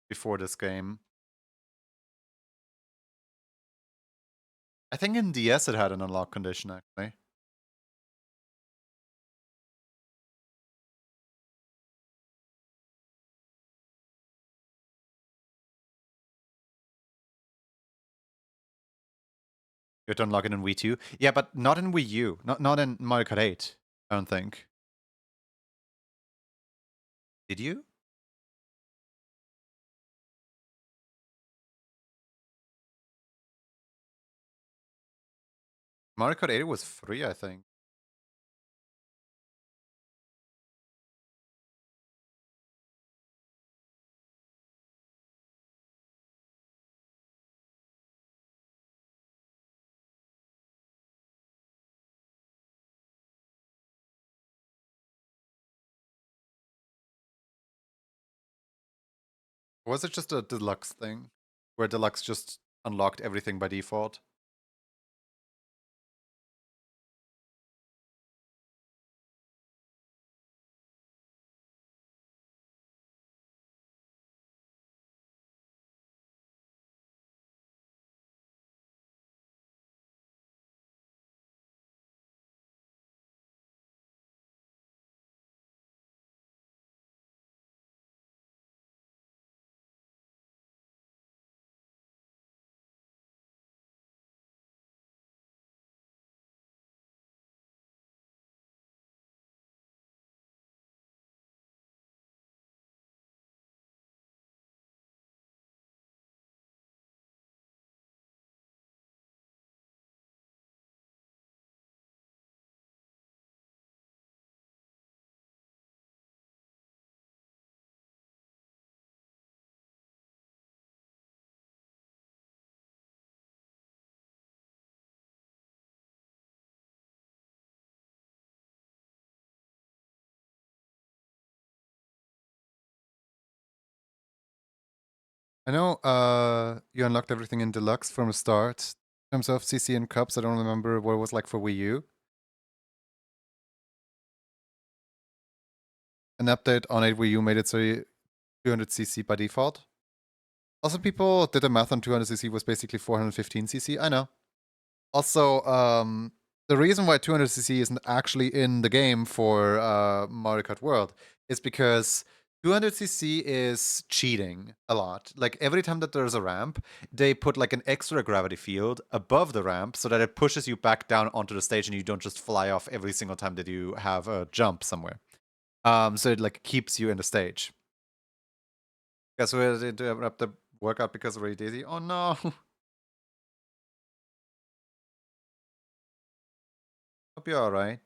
before this game. I think in DS it had an unlock condition, actually. You had to unlock it in Wii 2. Yeah, but not in Wii U. Not in Mario Kart 8, I don't think. Did you? Mario Kart 8 was free, I think. Or was it just a deluxe thing? Where deluxe just unlocked everything by default? I know you unlocked everything in deluxe from the start. In terms of CC and cups, I don't remember what it was like for Wii U. an update on it where you made it so 200cc by default. Also, people did the math on 200cc was basically 415cc. I know. Also, the reason why 200cc isn't actually in the game for Mario Kart World is because 200cc is cheating a lot. Like, every time that there's a ramp, they put like an extra gravity field above the ramp so that it pushes you back down onto the stage and you don't just fly off every single time that you have a jump somewhere. So it like keeps you in the stage. Guess we had to interrupt the workout because of Ray Daisy. Oh no! Hope you're alright.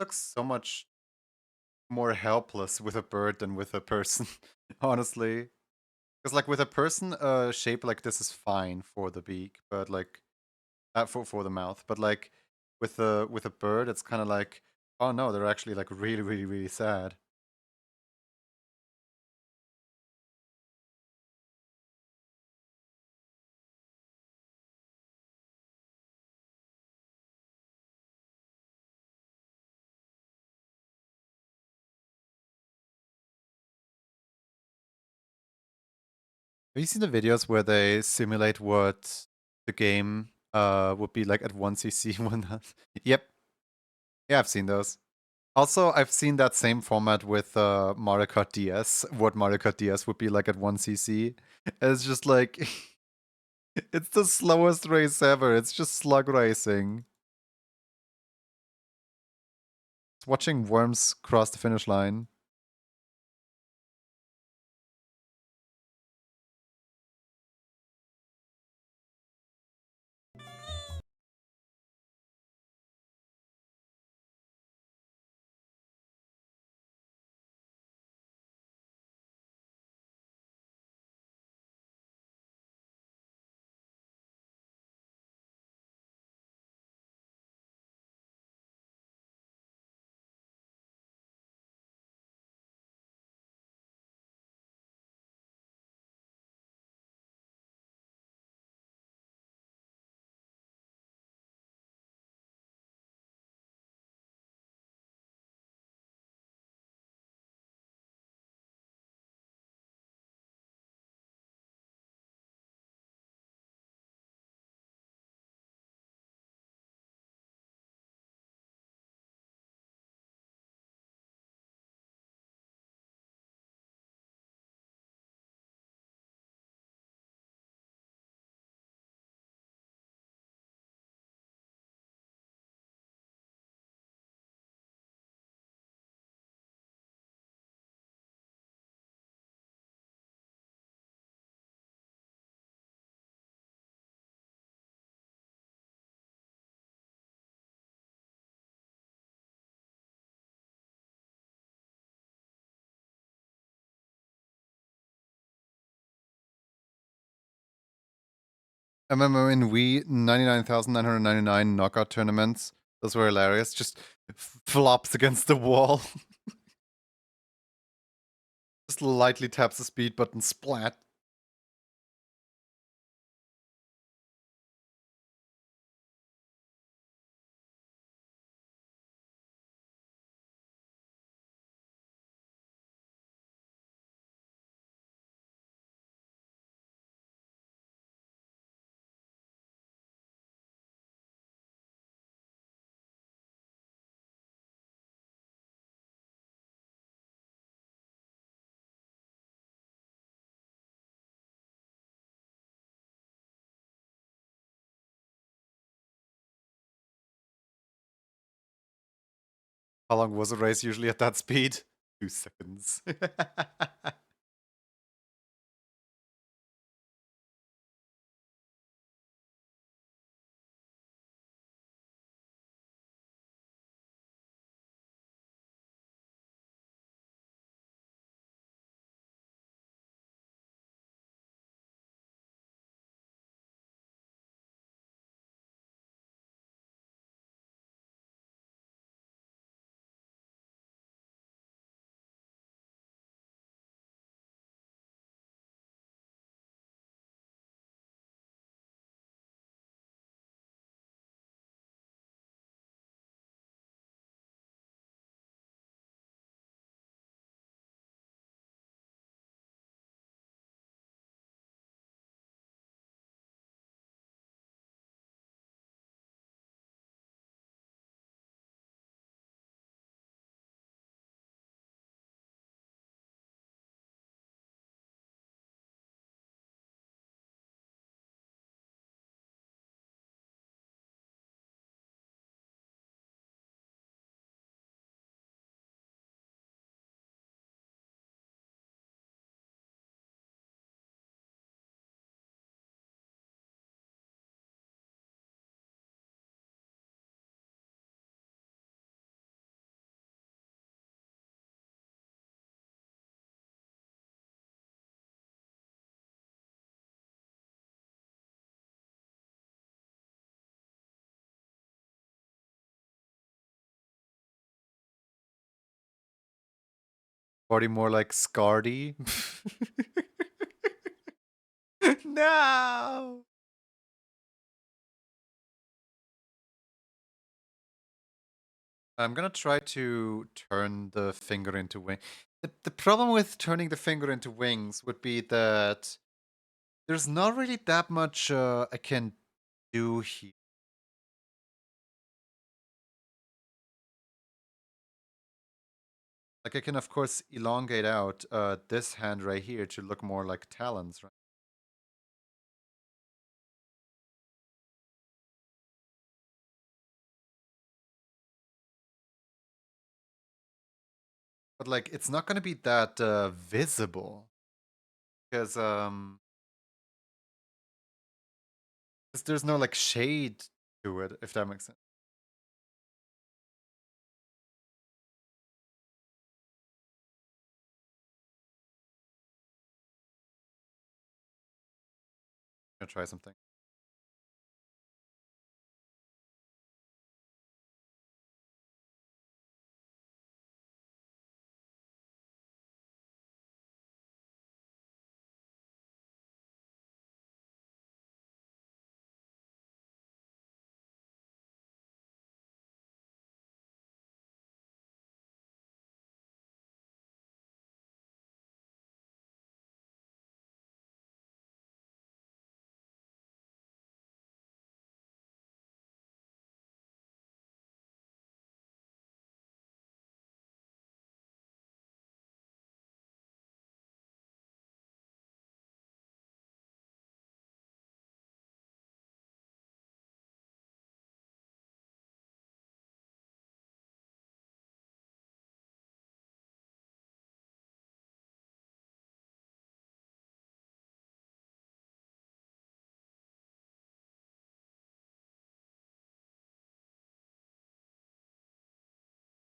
Looks so much more helpless with a bird than with a person, honestly. Because like with a person, a shape like this is fine for the beak, but like for the mouth. But like with a bird, it's kind of like, oh no, they're actually like really really really sad. Have you seen the videos where they simulate what the game would be like at 1cc when that? Yep, yeah, I've seen those. Also, I've seen that same format with Mario Kart DS, what Mario Kart DS would be like at 1cc. It's just like, it's the slowest race ever. It's just slug racing. It's watching worms cross the finish line. I remember in Wii, 99,999 knockout tournaments. Those were hilarious. Just flops against the wall. Just lightly taps the speed button, splat. How long was a race usually at that speed? 2 seconds. Party more like Scardy. No! I'm gonna try to turn the finger into wing. The problem with turning the finger into wings would be that there's not really that much I can do here. Like I can of course elongate out this hand right here to look more like talons, right? But like it's not gonna be that visible because 'cause there's no like shade to it, if that makes sense. I'm gonna try something.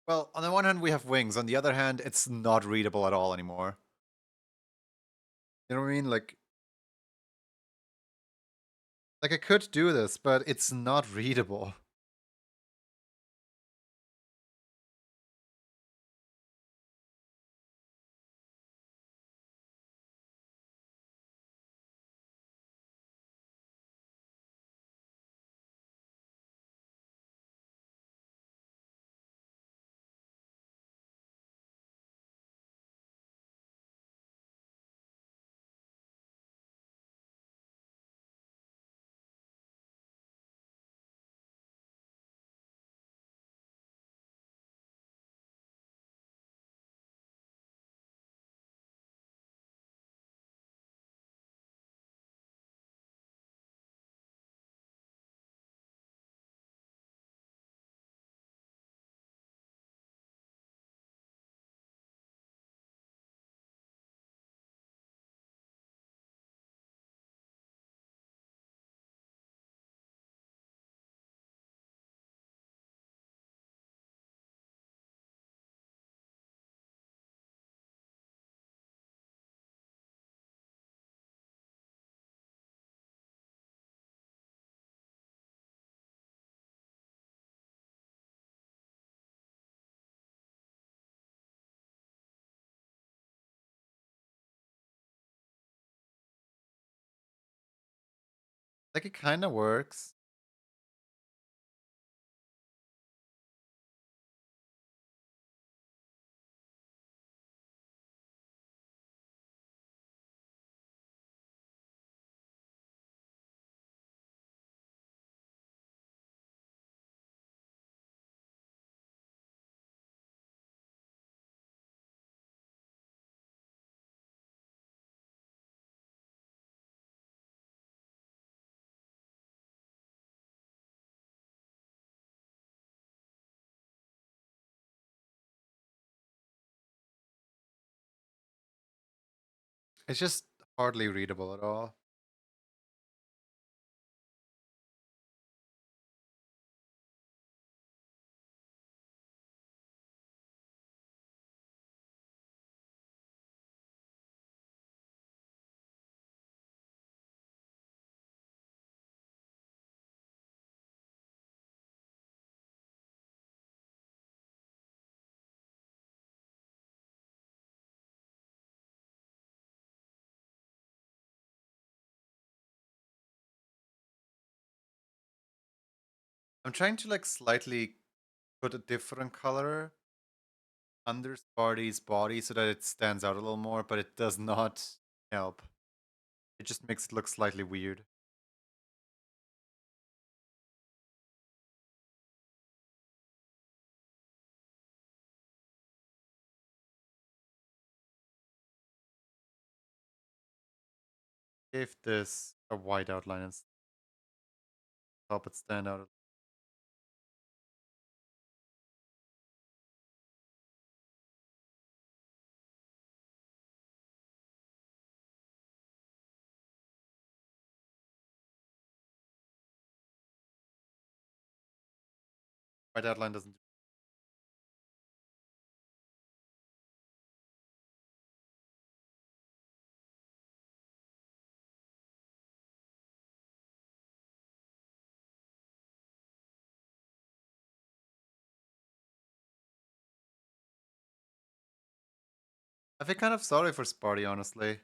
Well, on the one hand we have wings, on the other hand it's not readable at all anymore. You know what I mean? Like I could do this, but it's not readable. Like it kind of works. It's just hardly readable at all. I'm trying to like slightly put a different color under Sparty's body so that it stands out a little more, but it does not help. It just makes it look slightly weird. Give this a white outline and help it stand out. White outline doesn't. I feel kind of sorry for Sparty, honestly.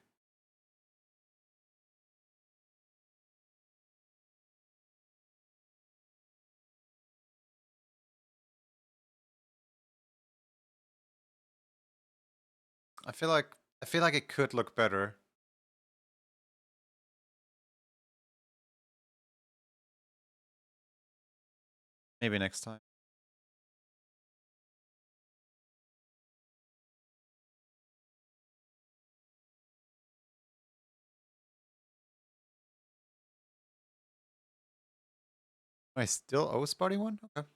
I feel like it could look better. Maybe next time. I still owe Sparty one? Okay.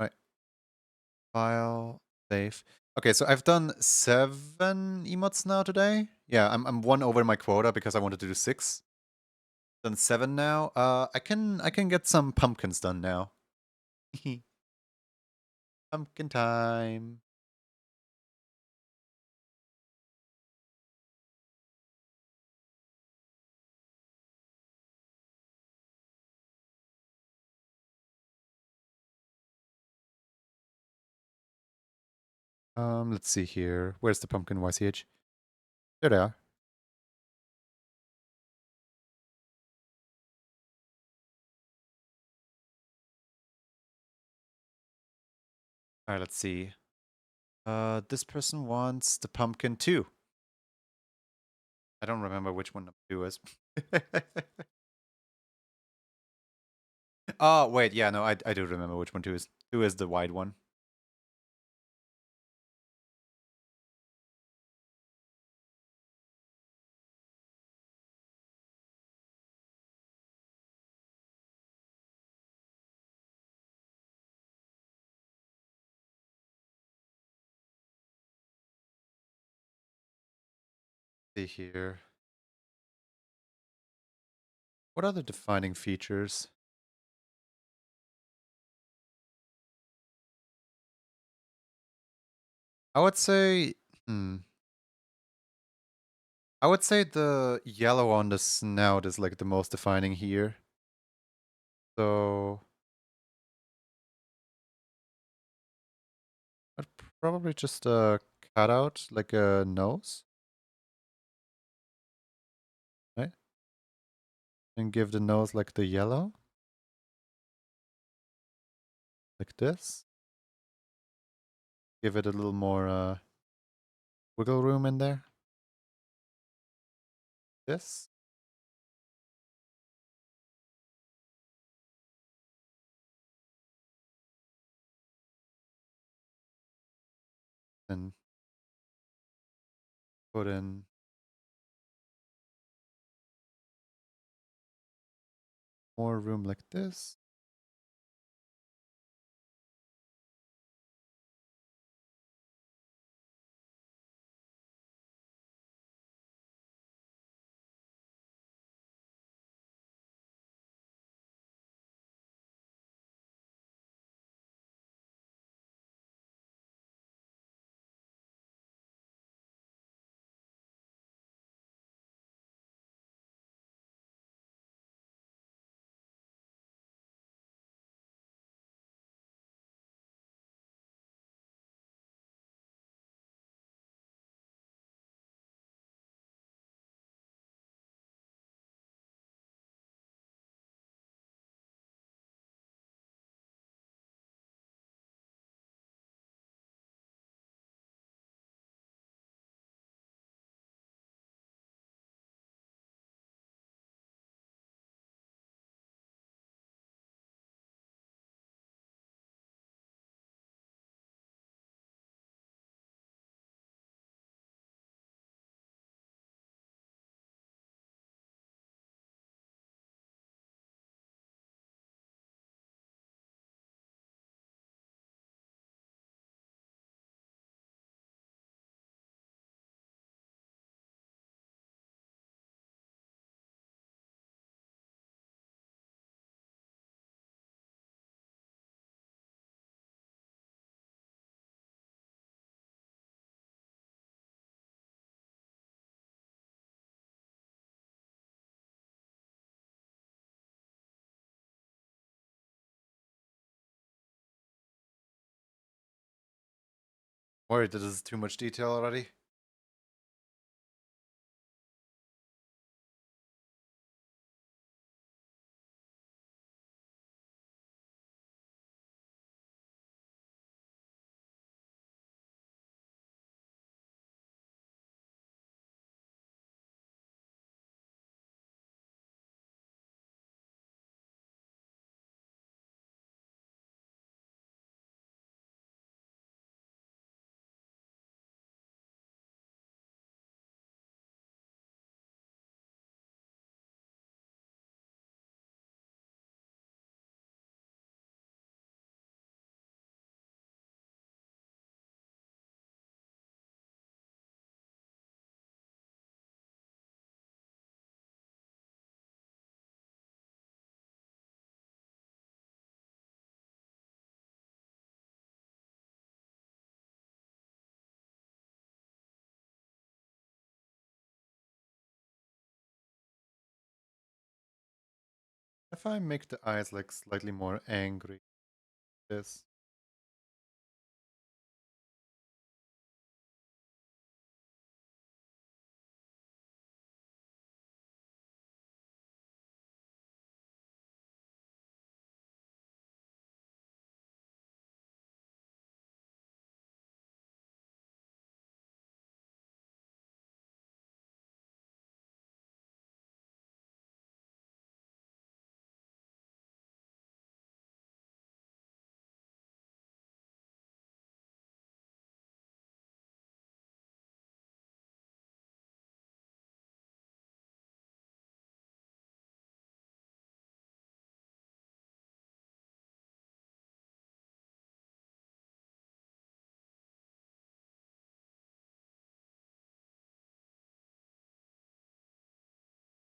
Right. File, save. Okay, so I've done 7 emotes now today. Yeah, I'm 1 over my quota because I wanted to do 6. Done 7 now. I can get some pumpkins done now. Pumpkin time. Let's see here. Where's the pumpkin YCH? There they are. Alright, let's see. This person wants the pumpkin too. I don't remember which one number 2 is. Oh, wait, yeah, no, I do remember which one 2 is. 2 is the wide one. See here. What are the defining features? I would say, I would say the yellow on the snout is like the most defining here. So I'd probably just cut out like a nose, right? And give the nose like the yellow, like this. Give it a little more wiggle room in there. This. And put in more room like this. Worried that this is too much detail already. If I make the eyes like slightly more angry, this.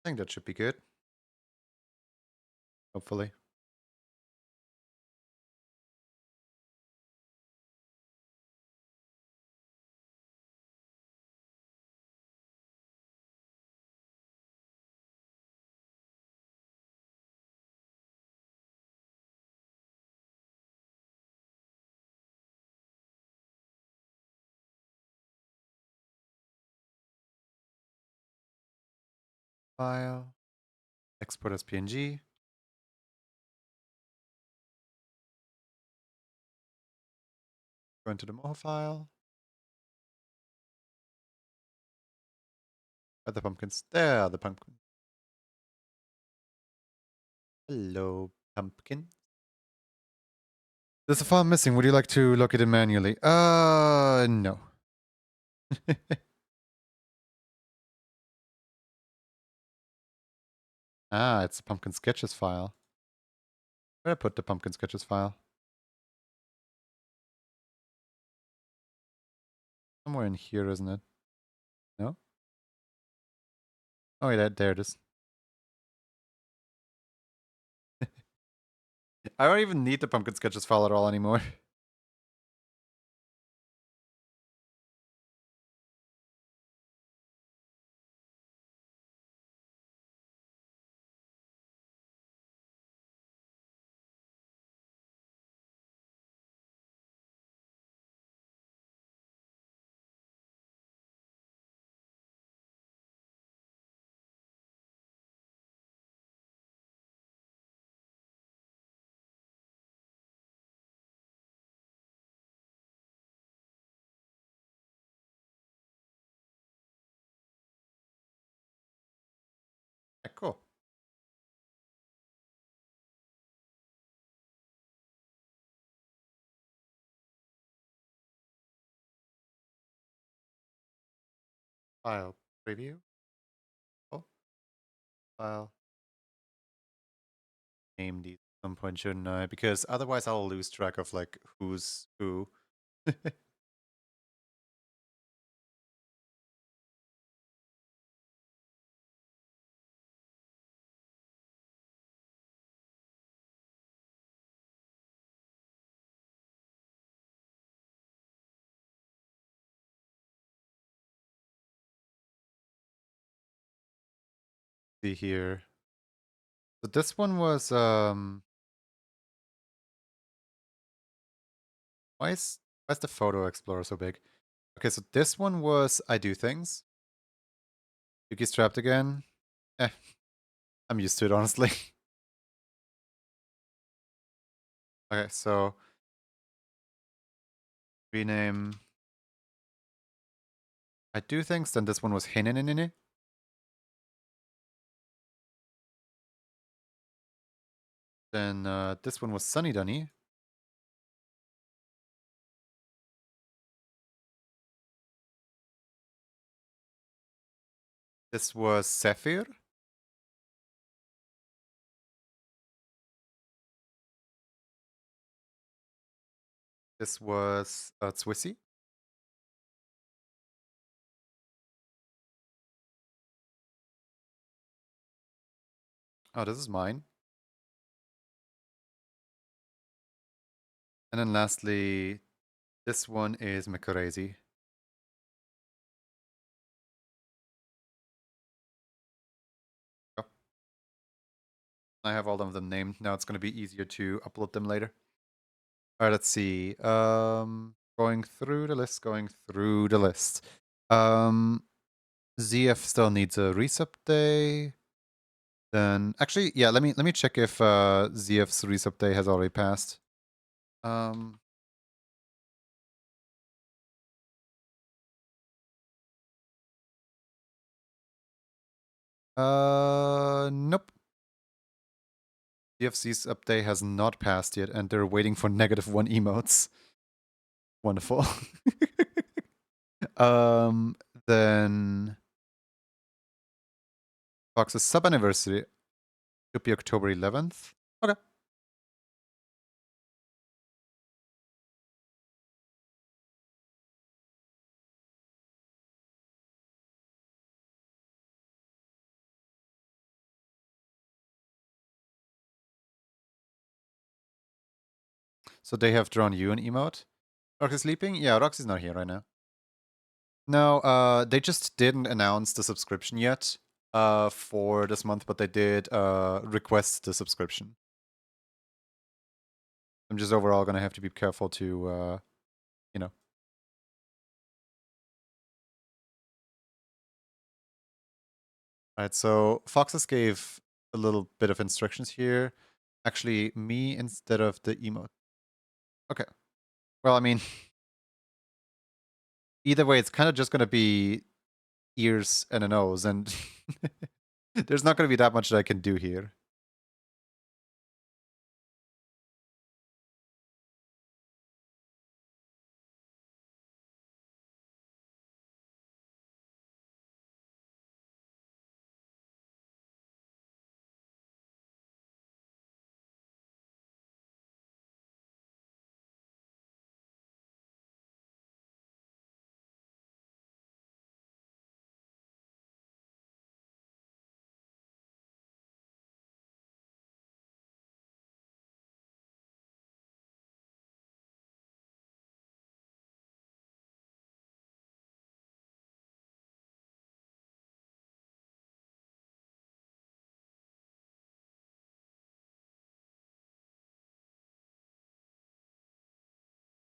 I think that should be good. Hopefully. file, export as PNG. Go into the Moho file. Where are the pumpkins? There are the pumpkins. Hello, pumpkin. There's a file missing. Would you like to locate it manually? No. Ah, it's a pumpkin sketches file. Where did I put the pumpkin sketches file? Somewhere in here, isn't it? No? Oh, yeah, there it is. I don't even need the pumpkin sketches file at all anymore. Yeah, cool. File preview. Oh, file. Name these at some point, shouldn't I? Because otherwise I'll lose track of like who's who. See here. So this one was why is the photo explorer so big? Okay, so this one was I do things. Yuki's trapped again. Eh, I'm used to it honestly. Okay, so rename I do things, then this one was Hinenenene. Then this one was Sunny Dunny. This was Zephyr. This was Swissy. Oh, this is mine. And then lastly, this one is Mikorezi. Oh, I have all of them named. Now it's going to be easier to upload them later. All right, let's see. Going through the list. ZF still needs a resub day. Then actually, yeah, let me check if ZF's resub day has already passed. Nope. DFC's update has not passed yet, and they're waiting for -1 emotes. Wonderful. Then Fox's sub anniversary should be October 11th. Okay. So they have drawn you an emote. Roxy's sleeping? Yeah, Roxy's not here right now. No, they just didn't announce the subscription yet for this month, but they did request the subscription. I'm just overall gonna have to be careful to, you know. Right, so Foxes gave a little bit of instructions here. Actually, me instead of the emote. Okay. Well, I mean, either way, it's kind of just going to be ears and a nose, and there's not going to be that much that I can do here.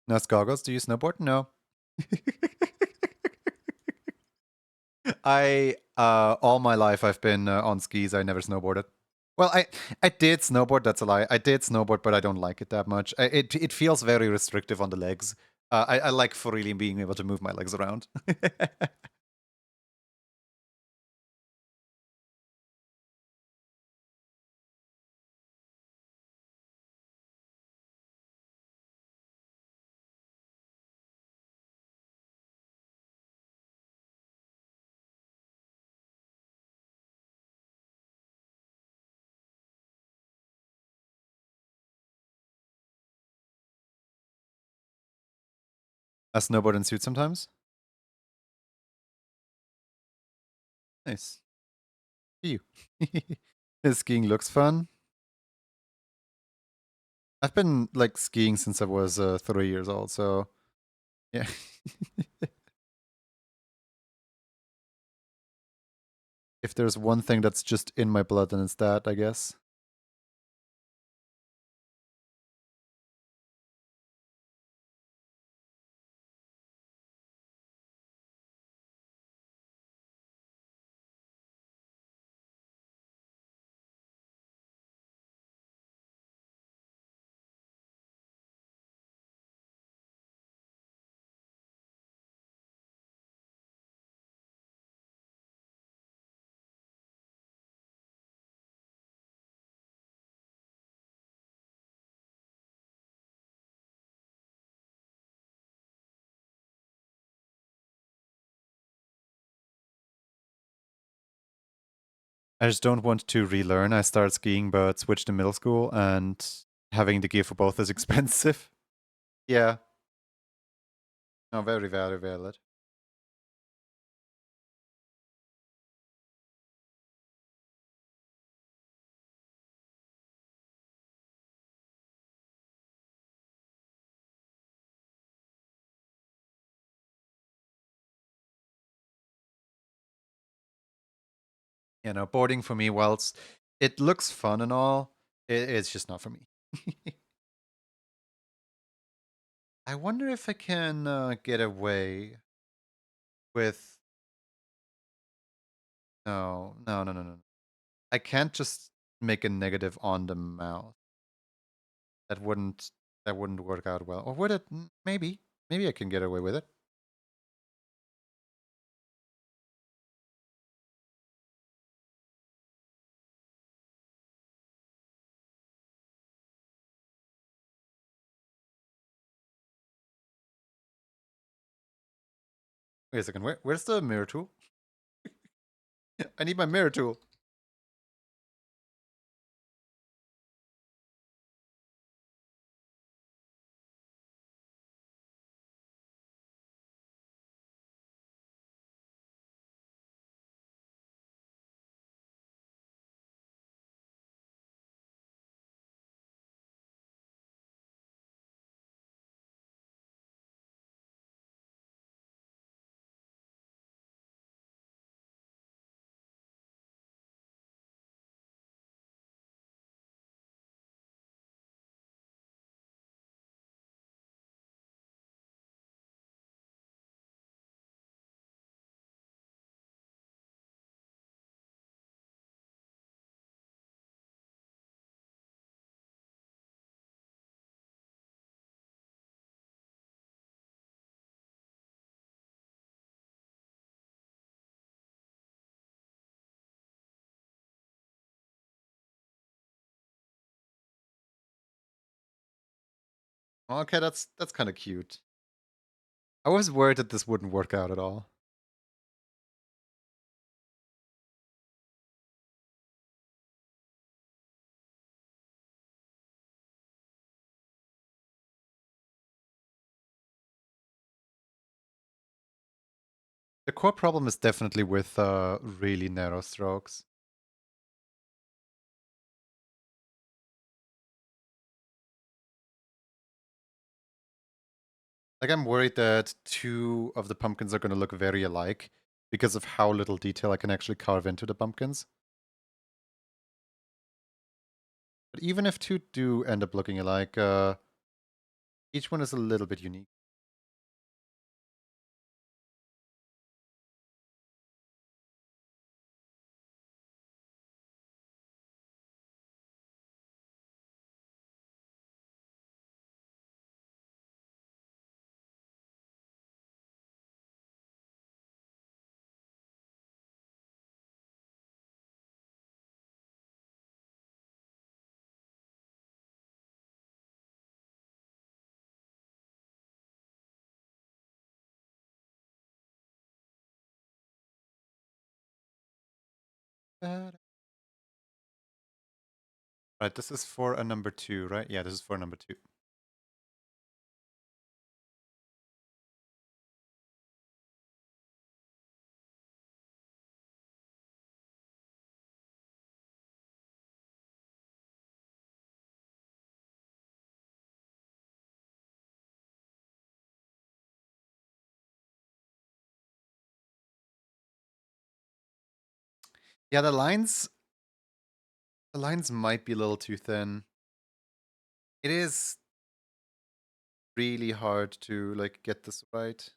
Nice goggles. Do you snowboard? No. I all my life I've been on skis. I never snowboarded. Well, I did snowboard. That's a lie. I did snowboard, but I don't like it that much. It feels very restrictive on the legs. I like freely being able to move my legs around. I snowboard in suit sometimes. Nice. You. Skiing looks fun. I've been like skiing since I was 3 years old, so yeah. If there's one thing that's just in my blood, then it's that, I guess. I just don't want to relearn. I started skiing, but switched to middle school, and having the gear for both is expensive. Yeah. No, very, very valid. You know, boarding for me, whilst it looks fun and all, it's just not for me. I wonder if I can get away with. No, no, no, no, no. I can't just make a negative on the mouth. That wouldn't work out well. Or would it? Maybe. Maybe I can get away with it. Wait a second. Where's the mirror tool? I need my mirror tool. Okay, that's kind of cute. I was worried that this wouldn't work out at all. The core problem is definitely with really narrow strokes. Like, I'm worried that two of the pumpkins are going to look very alike because of how little detail I can actually carve into the pumpkins. But even if two do end up looking alike, each one is a little bit unique. Right, this is for a number 2, right? Yeah, this is for a number 2. Yeah, the lines might be a little too thin. It is really hard to like get this right.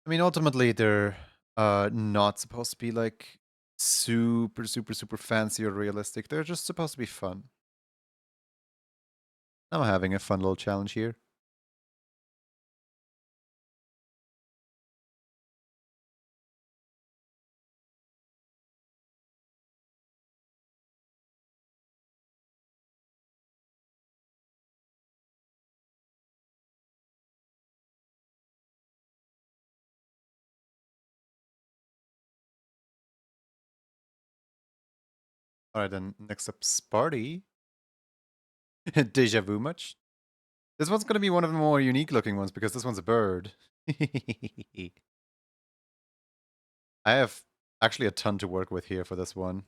I mean, ultimately, they're not supposed to be like super, super, super fancy or realistic. They're just supposed to be fun. I'm having a fun little challenge here. All right, then next up, Sparty. Deja vu much? This one's going to be one of the more unique looking ones because this one's a bird. I have actually a ton to work with here for this one.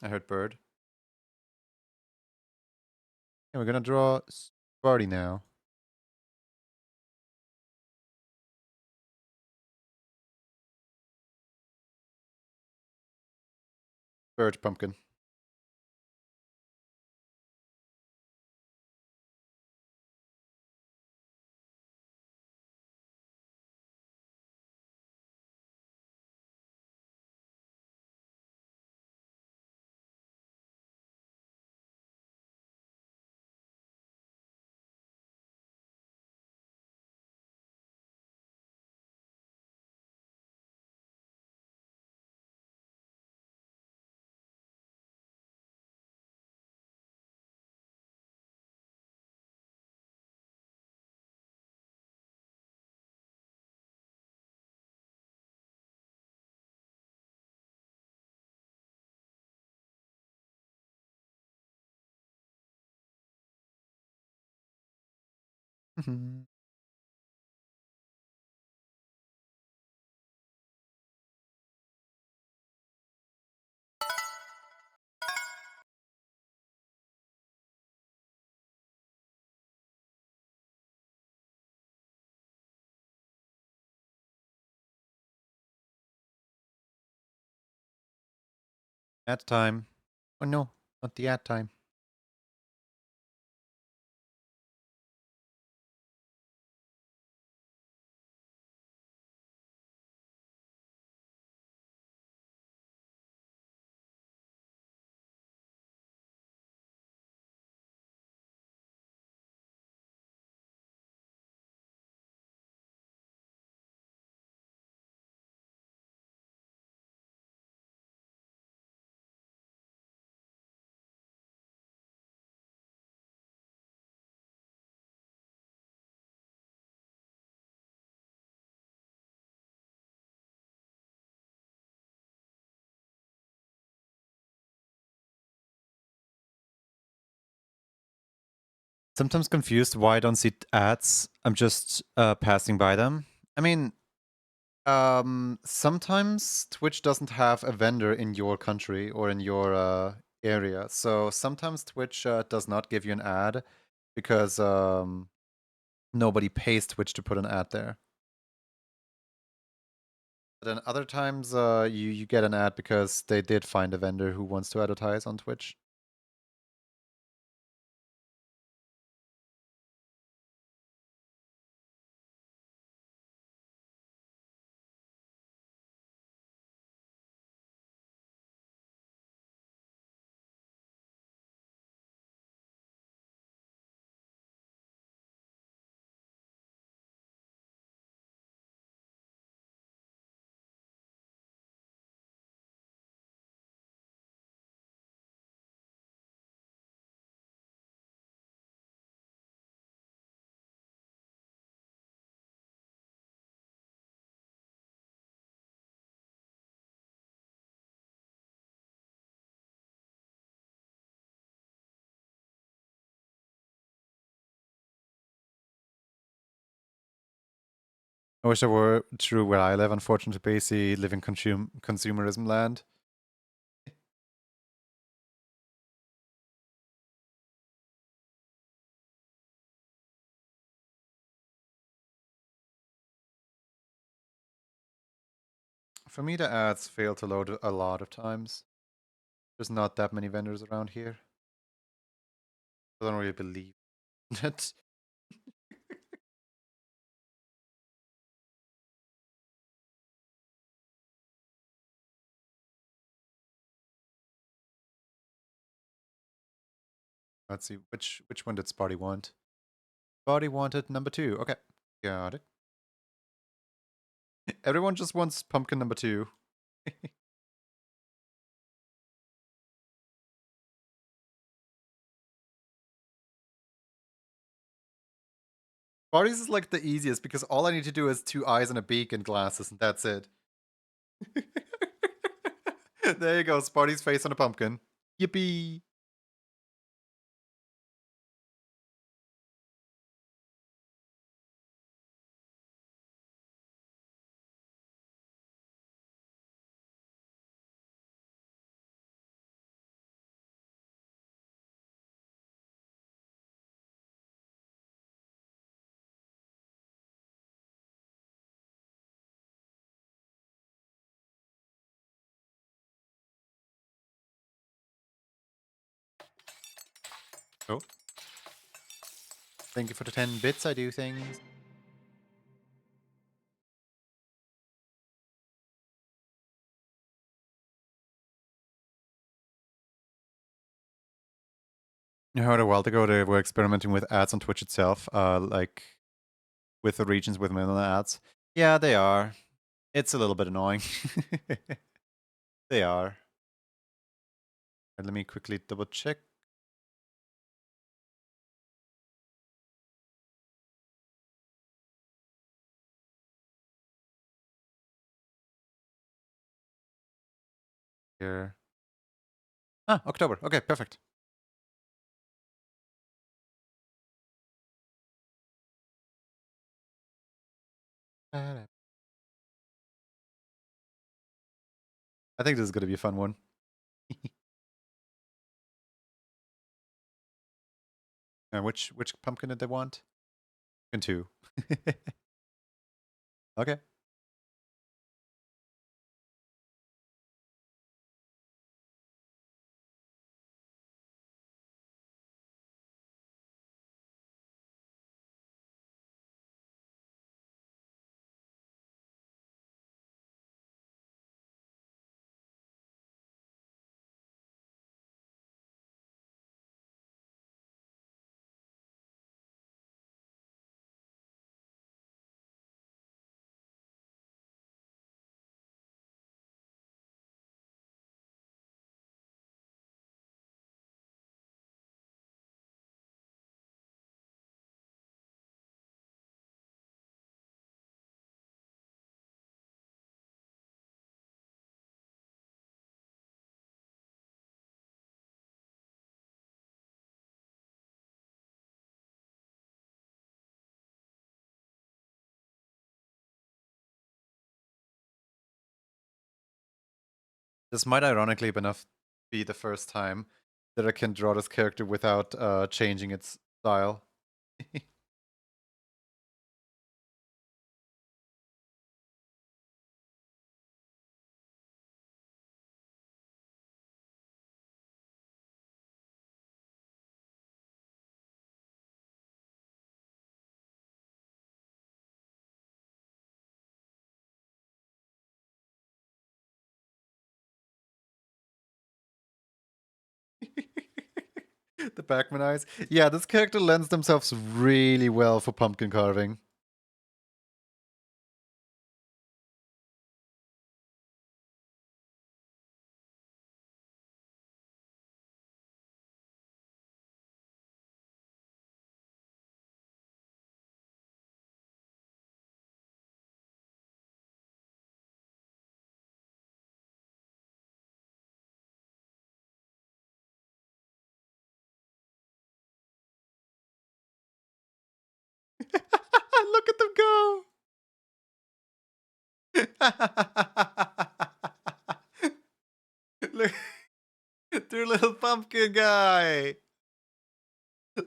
I heard bird. And we're going to draw Sparty now. Bird pumpkin. At time. Oh no, not the at time. sometimes confused why I don't see ads. I'm just passing by them. I mean, sometimes Twitch doesn't have a vendor in your country or in your area. So sometimes Twitch does not give you an ad because nobody pays Twitch to put an ad there. But then other times you get an ad because they did find a vendor who wants to advertise on Twitch. I wish that were true where I live. Unfortunately, basically live in consumerism land. For me, the ads fail to load a lot of times. There's not that many vendors around here. I don't really believe it. Let's see, which one did Spotty want? Spotty wanted number 2. Okay, got it. Everyone just wants pumpkin number 2. Spotty's is like the easiest because all I need to do is 2 eyes and a beak and glasses, and that's it. There you go, Spotty's face on a pumpkin. Yippee! Oh, thank you for the 10 bits. I do things. You heard a while ago they were experimenting with ads on Twitch itself, like with the regions with minimal ads. Yeah, they are. It's a little bit annoying. They are. And let me quickly double check. Here. Ah, October. Okay, perfect. I think this is going to be a fun one. Which pumpkin did they want? Pumpkin 2. Okay. This might ironically enough be the first time that I can draw this character without changing its style. The Pac-Man eyes. Yeah, this character lends themselves really well for pumpkin carving. Look at them go! Look, their little pumpkin guy.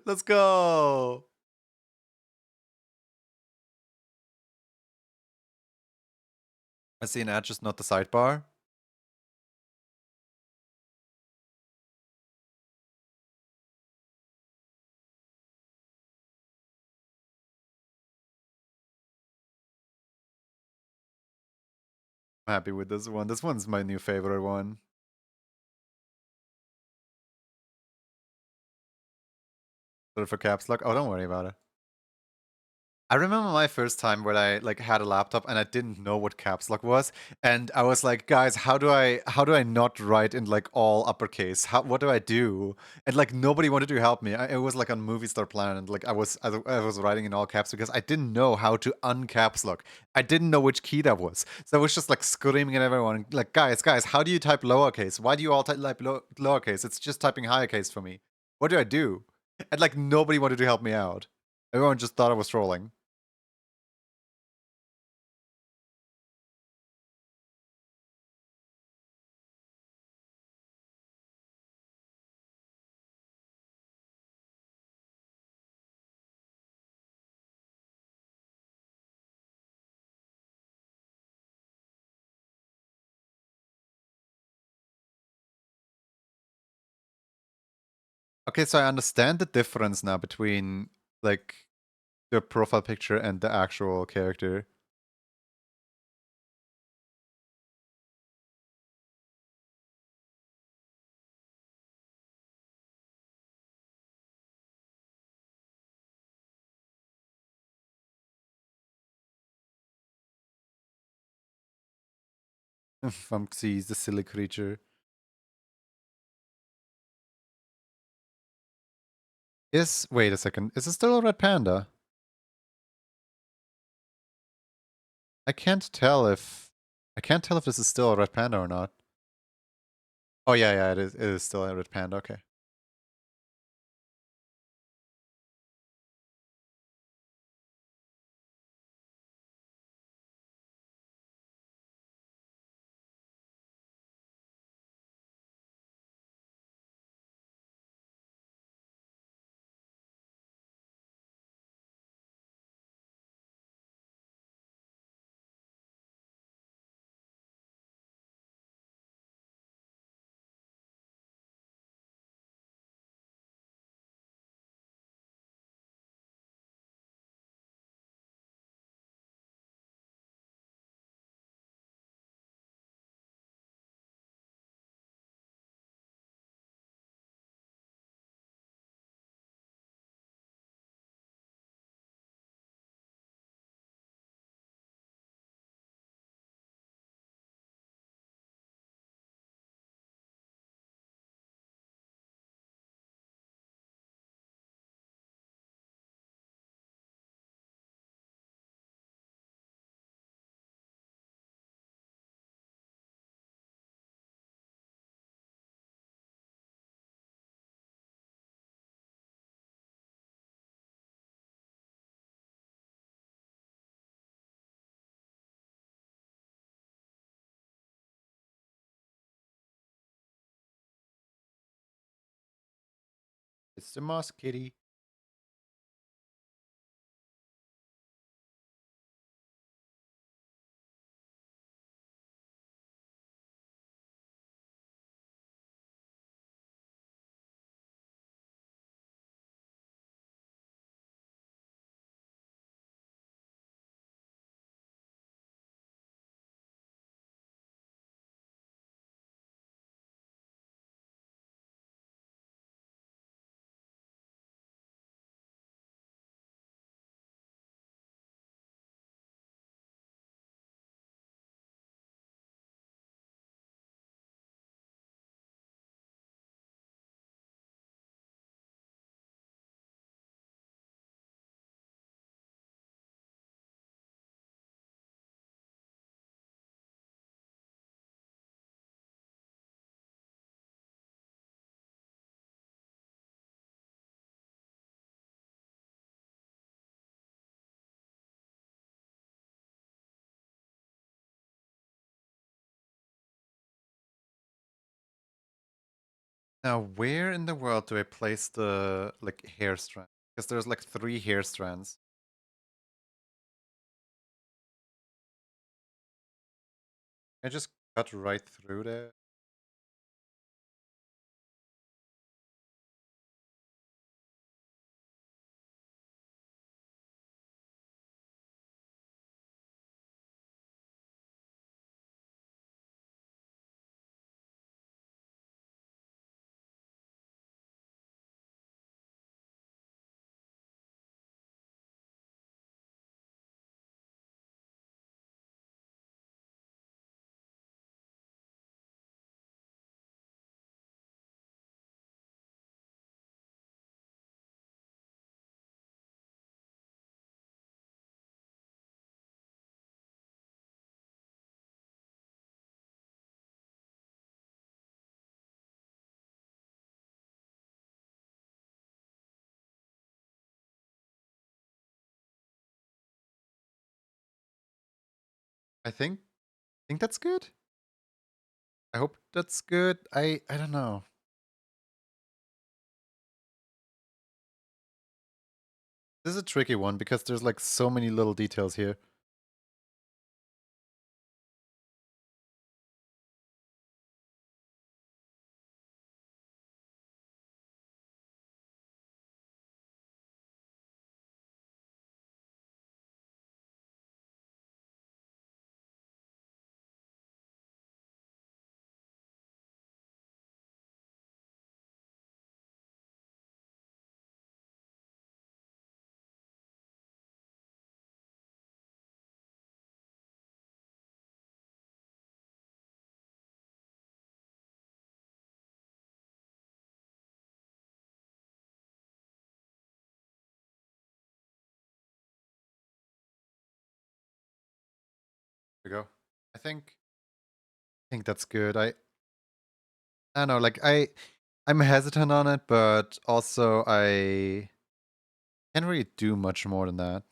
Let's go. I see an ad, just not the sidebar. I'm happy with this one. This one's my new favorite one. Sort of for caps lock. Oh, don't worry about it. I remember my first time when I like had a laptop and I didn't know what caps lock was, and I was like, guys, how do I not write in like all uppercase? What do I do? And like nobody wanted to help me. It was like on Movie Star Plan, and like I was writing in all caps because I didn't know how to uncaps lock. I didn't know which key that was, so I was just like screaming at everyone, like, guys, how do you type lowercase? Why do you all type lowercase? It's just typing higher case for me. What do I do? And like nobody wanted to help me out. Everyone just thought I was trolling. Okay, so I understand the difference now between like the profile picture and the actual character. Funksy is the silly creature. Wait a second, is it still a red panda? I can't tell if this is still a red panda or not. Oh yeah, it is still a red panda, okay. It's the moss kitty. Now, where in the world do I place the like hair strand? Because there's like 3 hair strands. I just cut right through there. I think that's good. I hope that's good. I don't know. This is a tricky one because there's like so many little details here. Here we go. I think that's good. I don't know, like I'm hesitant on it, but also I can't really do much more than that.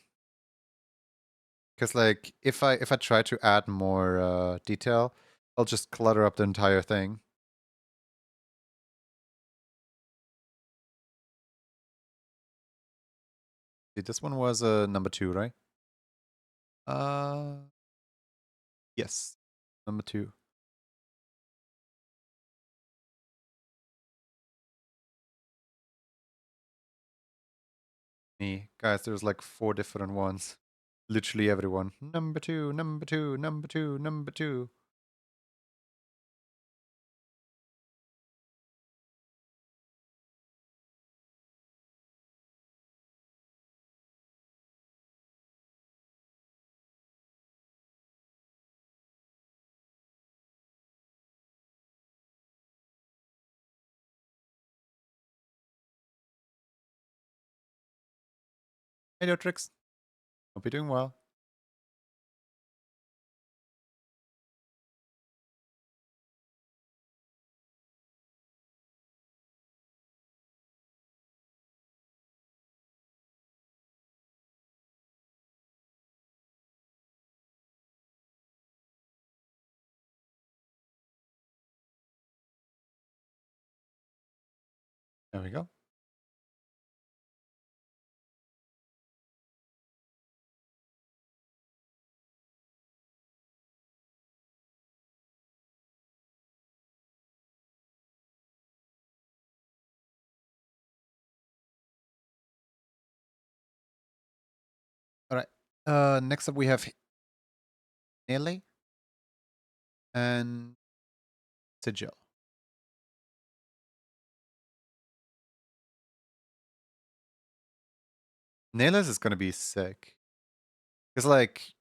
Because like if I try to add more detail, I'll just clutter up the entire thing. See, this one was number 2, right? Uh, yes, number 2. Me, guys, there's like 4 different ones. Literally everyone. Number 2, number 2, number 2, number 2. Hey, Tricks. Hope you're doing well. There we go. Next up we have Nelly and Sigil. Nayless is gonna be sick. It's like,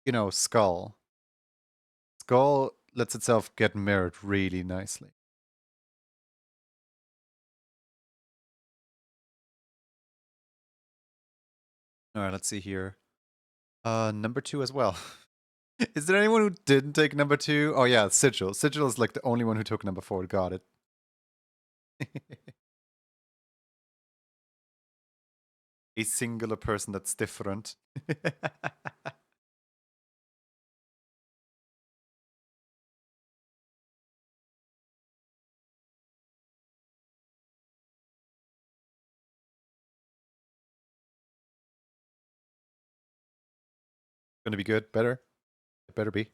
you know, Skull. Skull lets itself get mirrored really nicely. Alright, let's see here. Number 2 as well. Is there anyone who didn't take number 2? Oh yeah, Sigil. Sigil is like the only one who took number 4. Got it. A singular person that's different. Gonna be good. Better. It better be.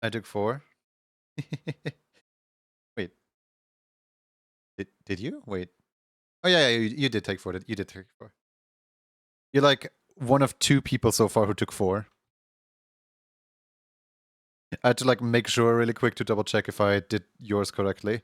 I took 4. Wait. Did you? Wait. Oh yeah, you did take 4. You did take 4. You're like one of 2 people so far who took 4. I had to like make sure really quick to double check if I did yours correctly.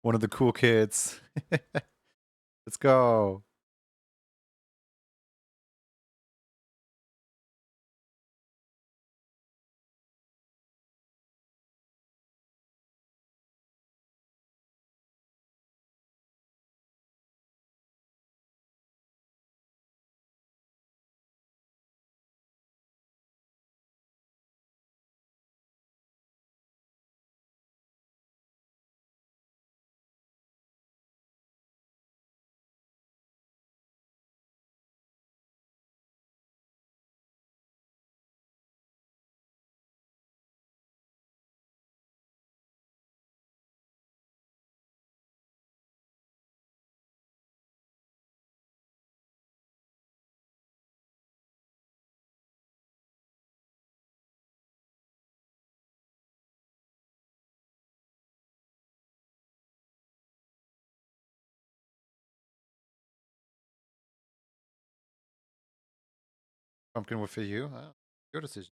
One of the cool kids. Let's go. Pumpkin will for you. Your decision.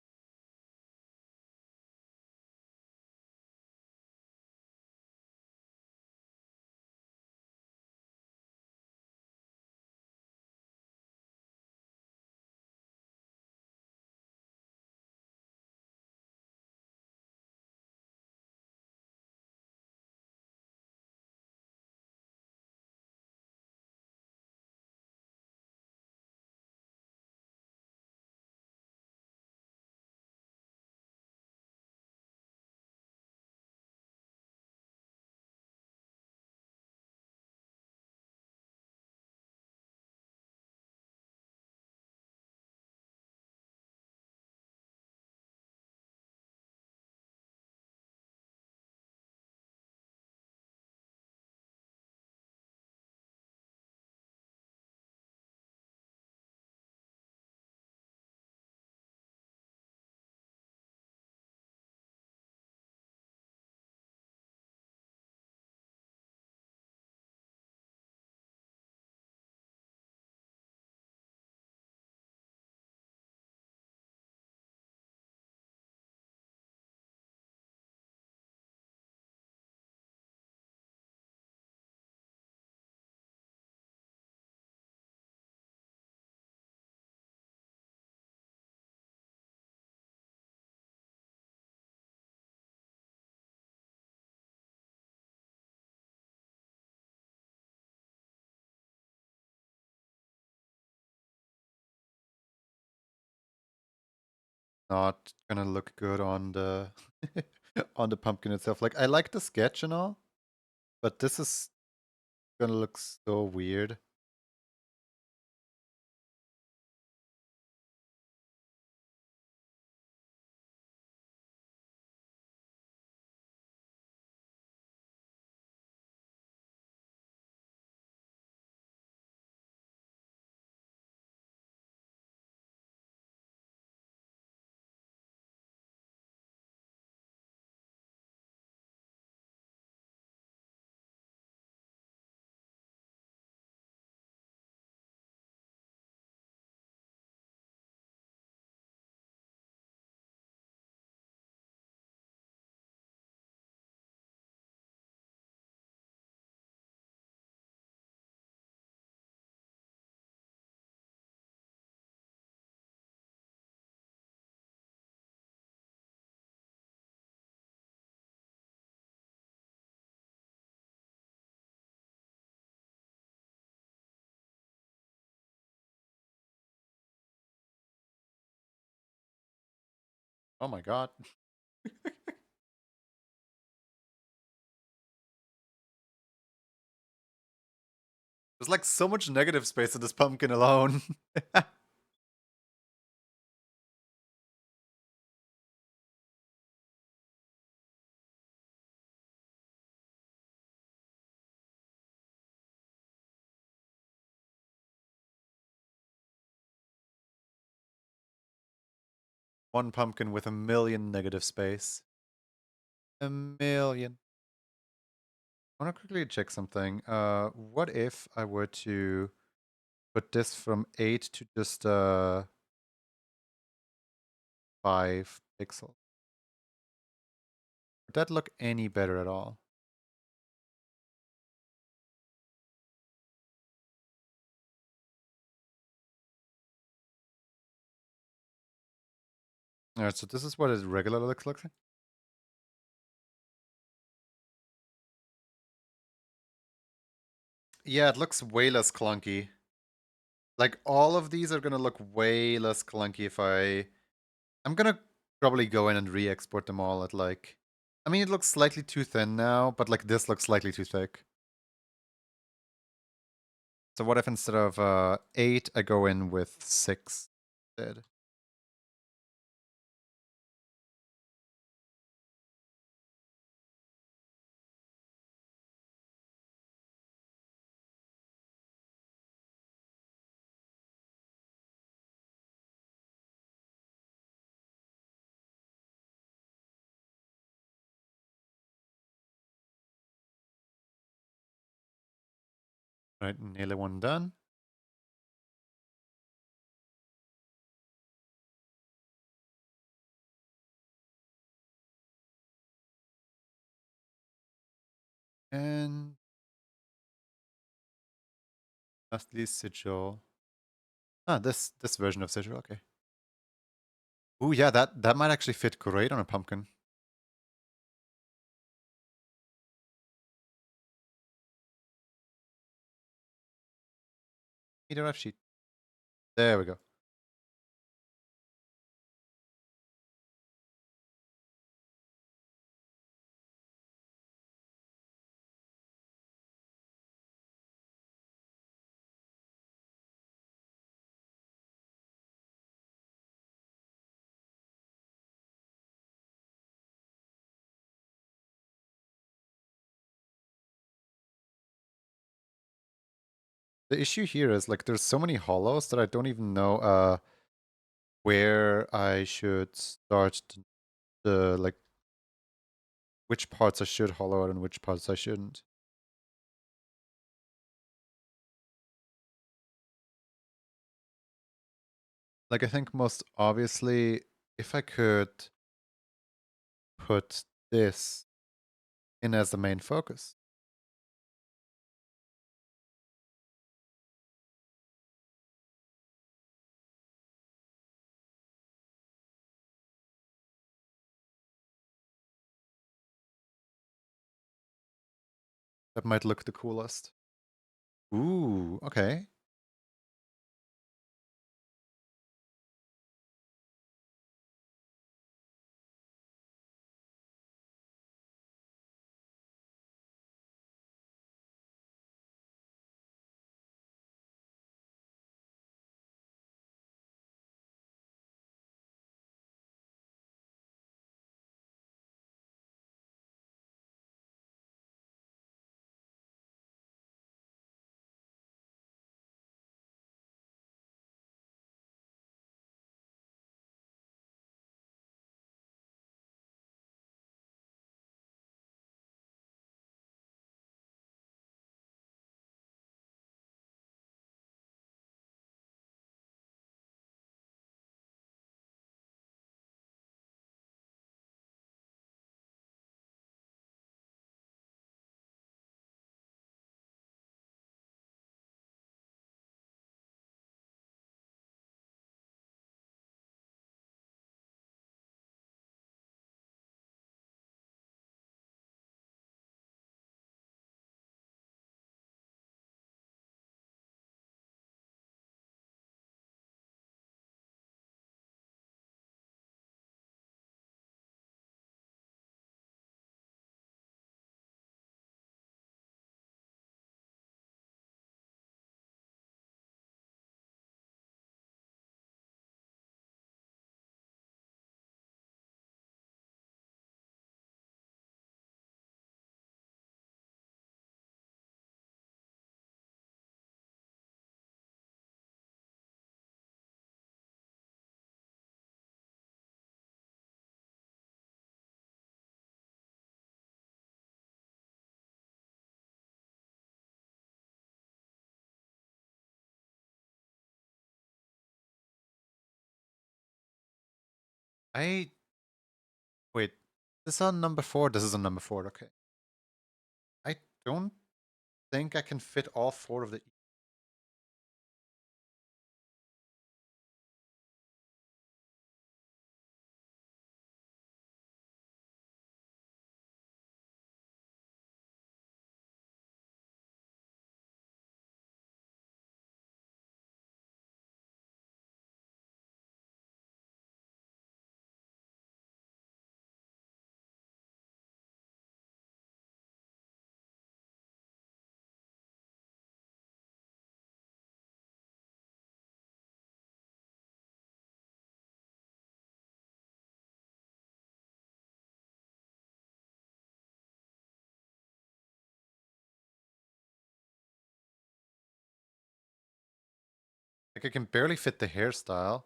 not gonna look good on the on the pumpkin itself. Like I like the sketch and all, but this is gonna look so weird. Oh my god. There's like so much negative space in this pumpkin alone. One pumpkin with a million negative space. A million. I want to quickly check something. What if I were to put this from 8 to just 5 pixels? Would that look any better at all? Alright, so this is what it regular looks like. Yeah, it looks way less clunky. Like, all of these are gonna look way less clunky if I'm gonna probably go in and re-export them all at like... I mean, it looks slightly too thin now, but like this looks slightly too thick. So what if instead of 8, I go in with 6 instead? Right, nearly one done. And lastly, sigil. Ah, this version of sigil, okay. Ooh, yeah, that might actually fit great on a pumpkin. Meter F sheet. There we go. The issue here is like there's so many hollows that I don't even know where I should start the like which parts I should hollow out and which parts I shouldn't. Like I think most obviously if I could put this in as the main focus. That might look the coolest. Ooh, okay. I wait. This is on number 4. This is on number 4. Okay. I don't think I can fit all 4 of the. Like I can barely fit the hairstyle.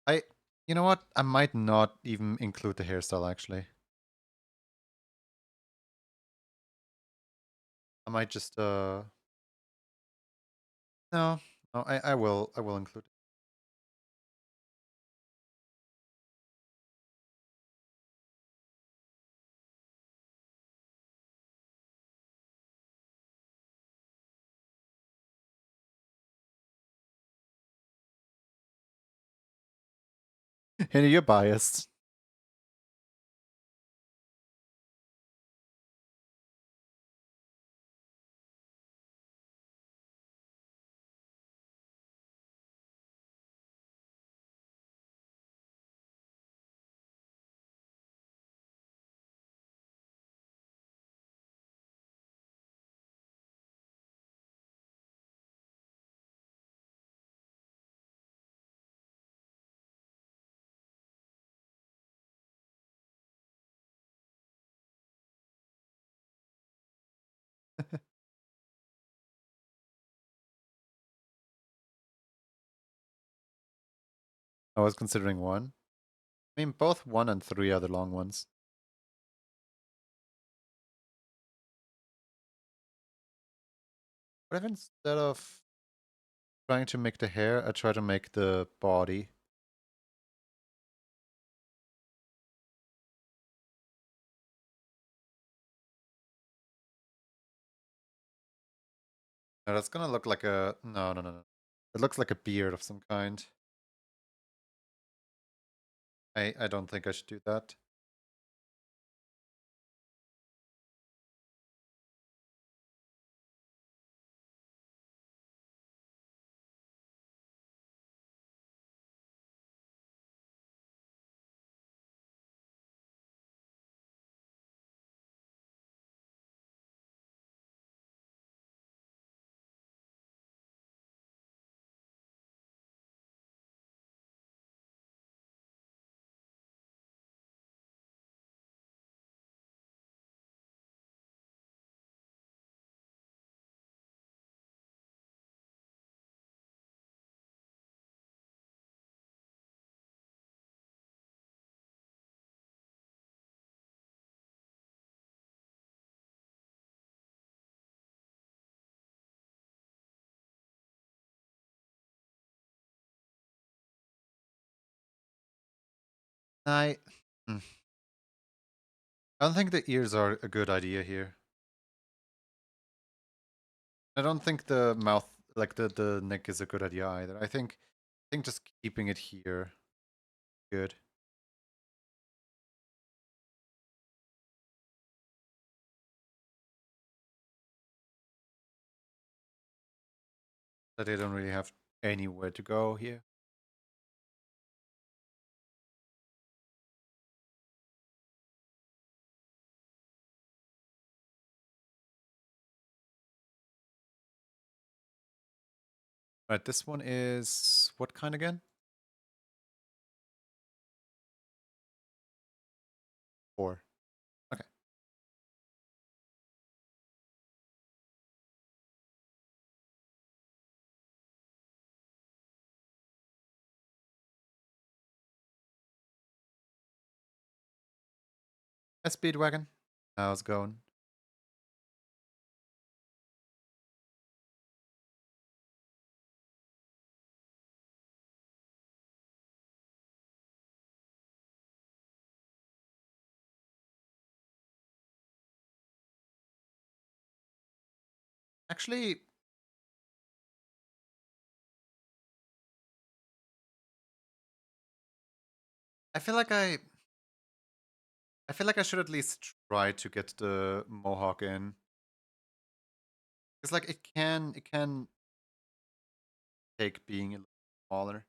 You know what? I might not even include the hairstyle actually. I might just no, no. I will include it. Henry, you're biased. I was considering 1. I mean, both 1 and 3 are the long ones. But if instead of trying to make the hair, I try to make the body. No, that's gonna look like a no. It looks like a beard of some kind. I don't think I should do that. I hmm. I don't think the ears are a good idea here. I don't think the mouth, like the neck, is a good idea either. I think just keeping it here, good. That they don't really have anywhere to go here. Right, this one is what kind again? 4. Okay. A Speedwagon. How's it going? Actually, I feel like I should at least try to get the Mohawk in. It's like it can take being a little smaller.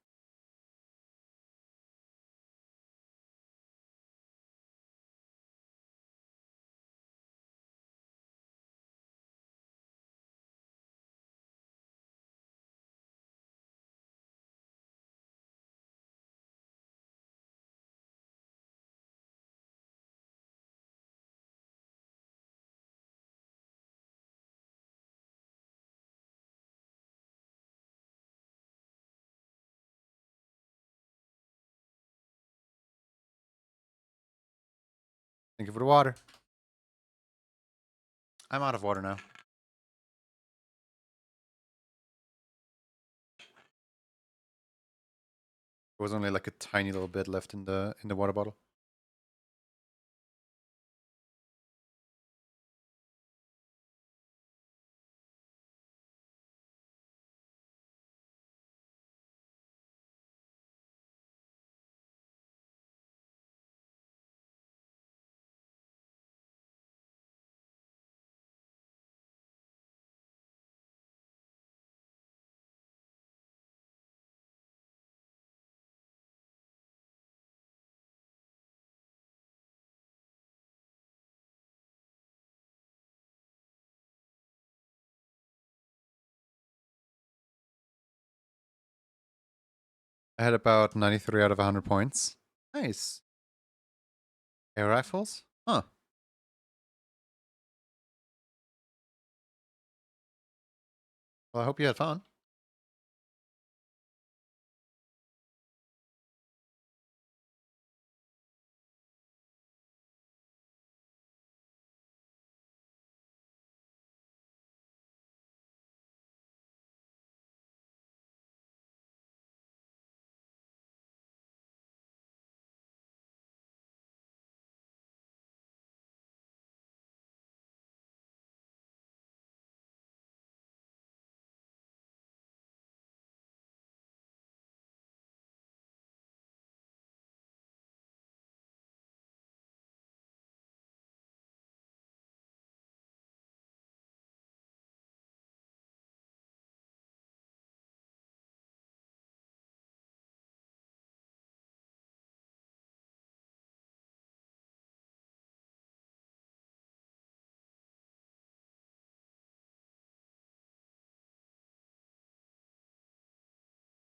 Thank you for the water. I'm out of water now. There was only like a tiny little bit left in the water bottle. I had about 93 out of 100 points. Nice. Air rifles? Huh. Well, I hope you had fun.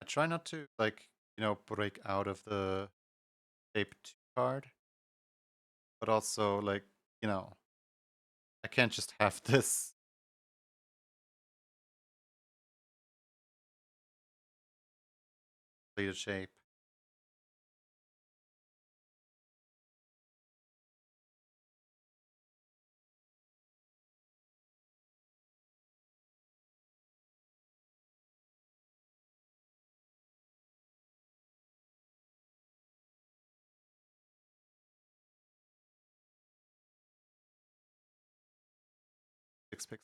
I try not to, like, break out of the tape 2 card. But also, like, I can't just have this. Completed shape. Six pixels.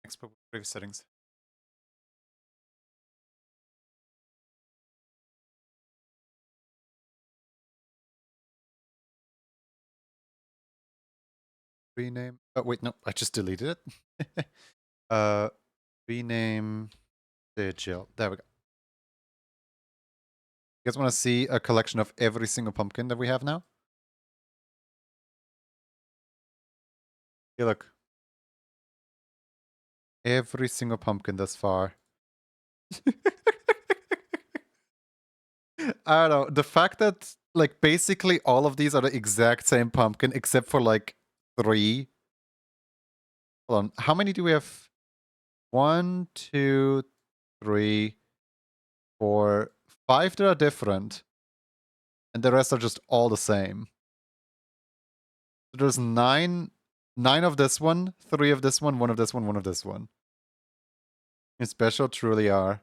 Export previous settings. Rename. Oh wait, no, I just deleted it. Rename Sigil. There we go. You guys want to see a collection of every single pumpkin that we have now? Here, look. Every single pumpkin thus far. I don't know. The fact that, like, basically all of these are the exact same pumpkin except for, like, 3. Hold on. How many do we have? 1, 2, 3, 4, 5 that are different. And the rest are just all the same. So there's 9 of this one, 3 of this one, 1 of this one, 1 of this one. You special truly are.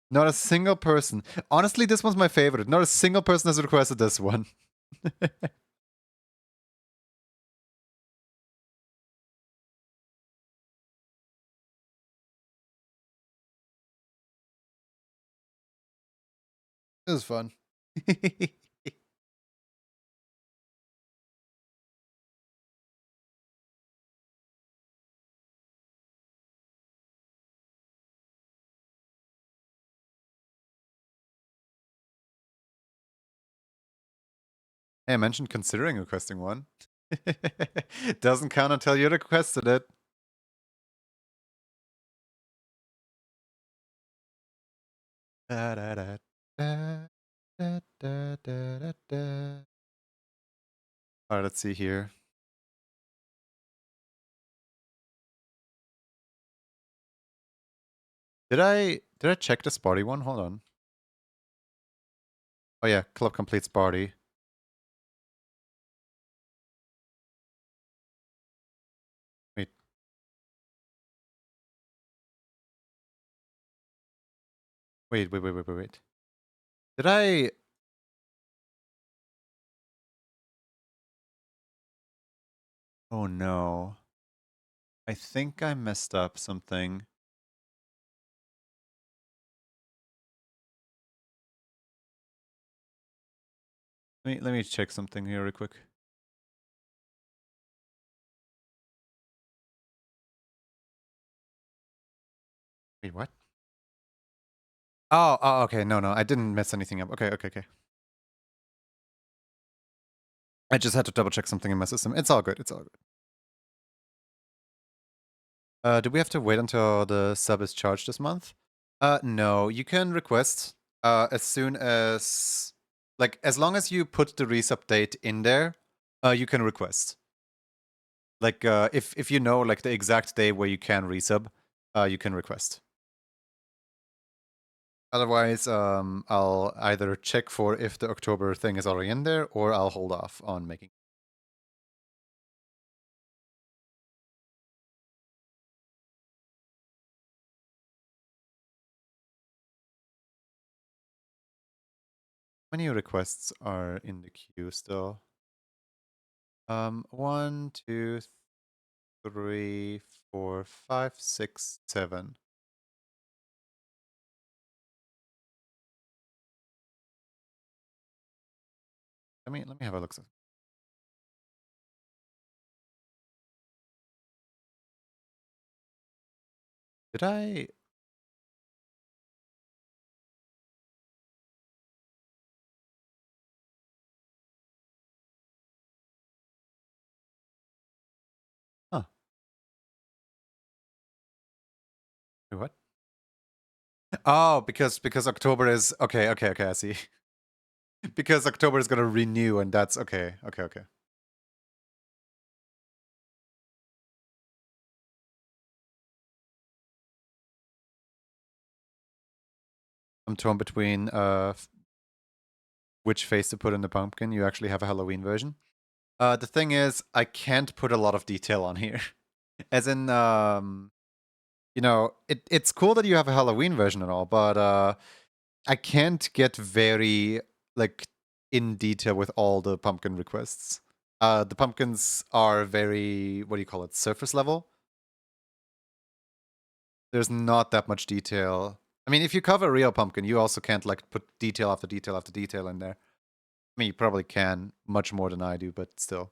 Not a single person. Honestly, this one's my favorite. Not a single person has requested this one. It was fun. Hey, I mentioned considering requesting one. Doesn't count until you requested it. Da, da, da, da, da, da, da, da. Alright, let's see here. Did I check the Sparty one? Hold on. Oh yeah, club complete Sparty. Wait. Wait. Did I... Oh no. I think I messed up something. Let me check something here real quick. Wait, what? Oh, okay. No, I didn't mess anything up. Okay. I just had to double check something in my system. It's all good. Do we have to wait until the sub is charged this month? No. You can request as soon as... Like, as long as you put the resub date in there, you can request. Like, if you know, like, the exact day where you can resub, you can request. Otherwise, I'll either check for if the October thing is already in there, or I'll hold off on making. How many requests are in the queue still? 1, 2, 3, 4, 5, 6, 7. Let me have a look. Did I... Huh. Wait, what? Oh, because October is... Okay, I see. Because October is gonna renew, and that's... Okay. I'm torn between which face to put in the pumpkin. You actually have a Halloween version. The thing is, I can't put a lot of detail on here. As in, you know, it's cool that you have a Halloween version and all, but I can't get very, like, in detail with all the pumpkin requests. The pumpkins are very, what do you call it, surface level? There's not that much detail. I mean, if you cover a real pumpkin, you also can't, like, put detail after detail after detail in there. I mean, you probably can much more than I do, but still.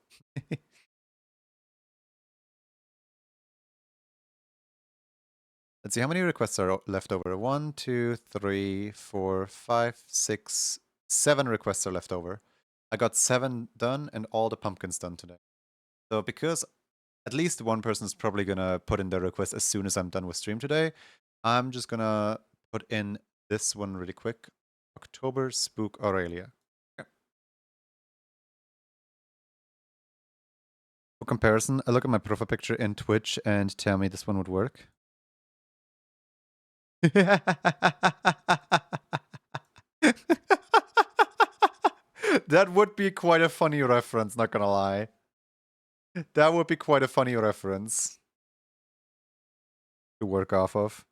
Let's see, how many requests are left over? 1, 2, 3, 4, 5, 6, 7 requests are left over. I got 7 done and all the pumpkins done today. So because at least one person is probably gonna put in their request as soon as I'm done with stream today, I'm just gonna put in this one really quick. October Spook Aurelia. For comparison, I look at my profile picture in Twitch and tell me this one would work. That would be quite a funny reference, not gonna lie. That would be quite a funny reference to work off of.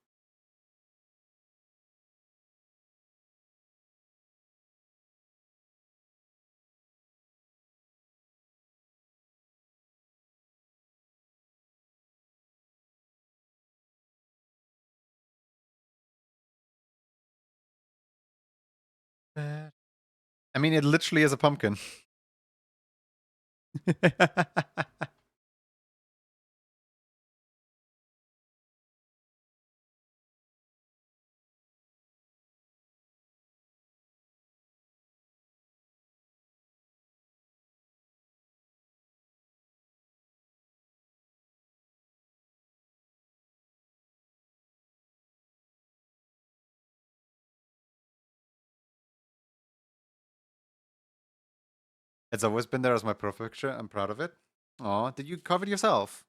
I mean, it literally is a pumpkin. It's always been there as my profile picture. I'm proud of it. Aw, did you carve it yourself?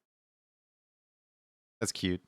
That's cute.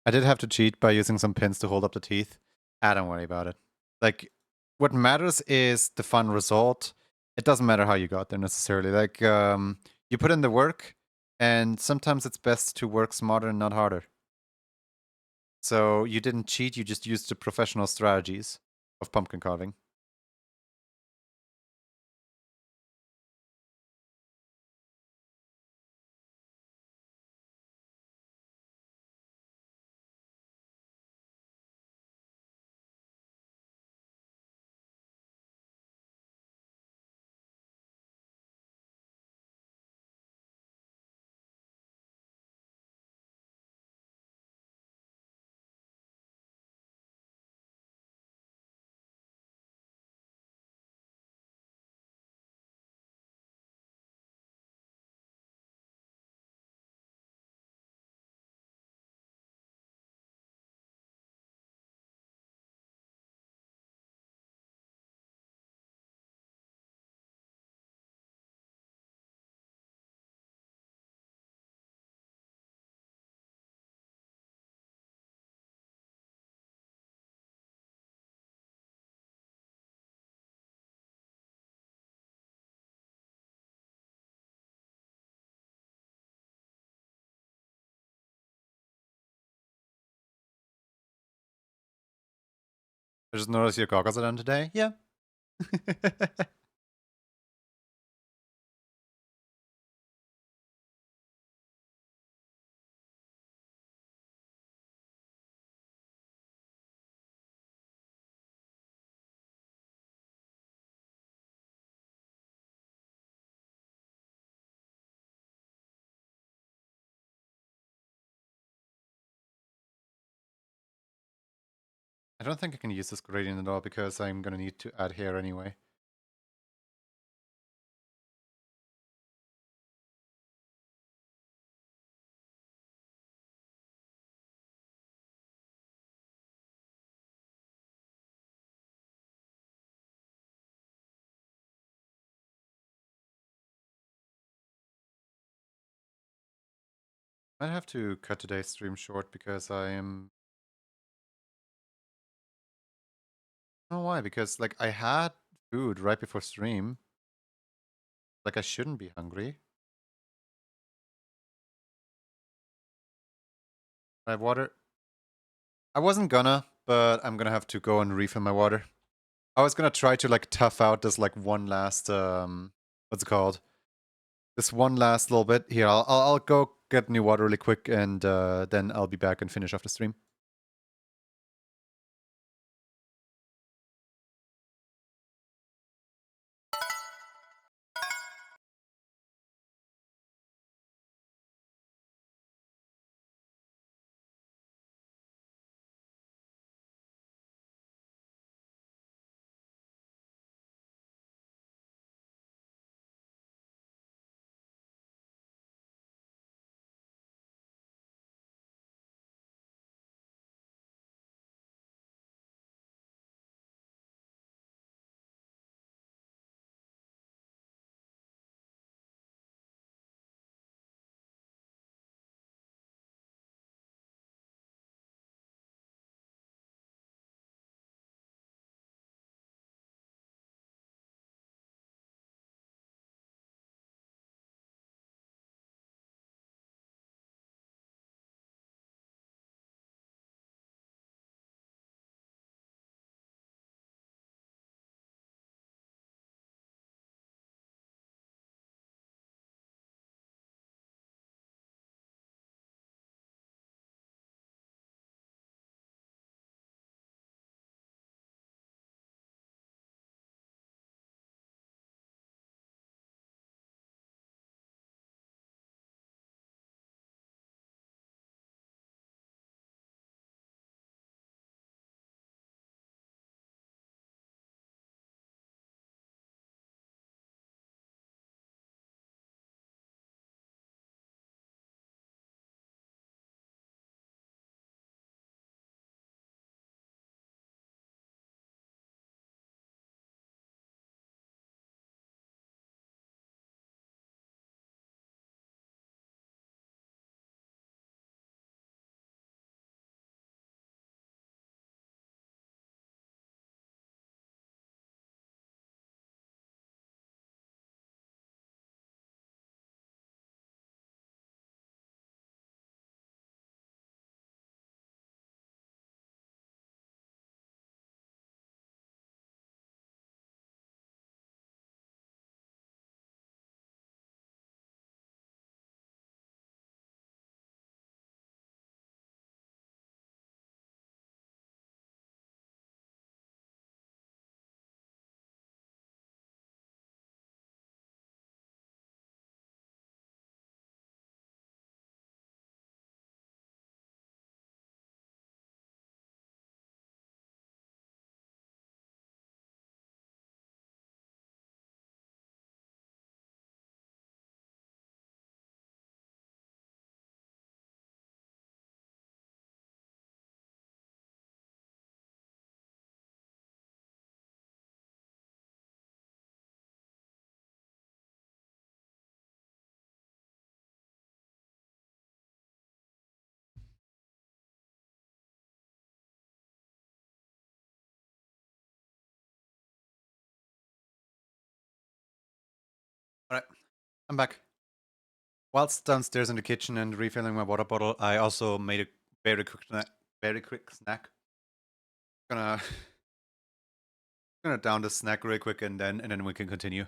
I did have to cheat by using some pins to hold up the teeth. Don't worry about it. Like, what matters is the fun result. It doesn't matter how you got there necessarily. Like, you put in the work, and sometimes it's best to work smarter and not harder. So you didn't cheat, you just used the professional strategies of pumpkin carving. I just noticed your goggles are done today. Yeah. I don't think I can use this gradient at all because I'm gonna need to add hair anyway. Might have to cut today's stream short because I am. I don't know why, because like I had food right before stream. Like I shouldn't be hungry. I have water. I wasn't gonna, but I'm gonna have to go and refill my water. I was gonna try to like tough out this like one last what's it called? This one last little bit. Here, I'll go get new water really quick and then I'll be back and finish off the stream. I'm back. Whilst downstairs in the kitchen and refilling my water bottle, I also made a very quick snack. Very quick snack. Gonna gonna down the snack real quick and then we can continue.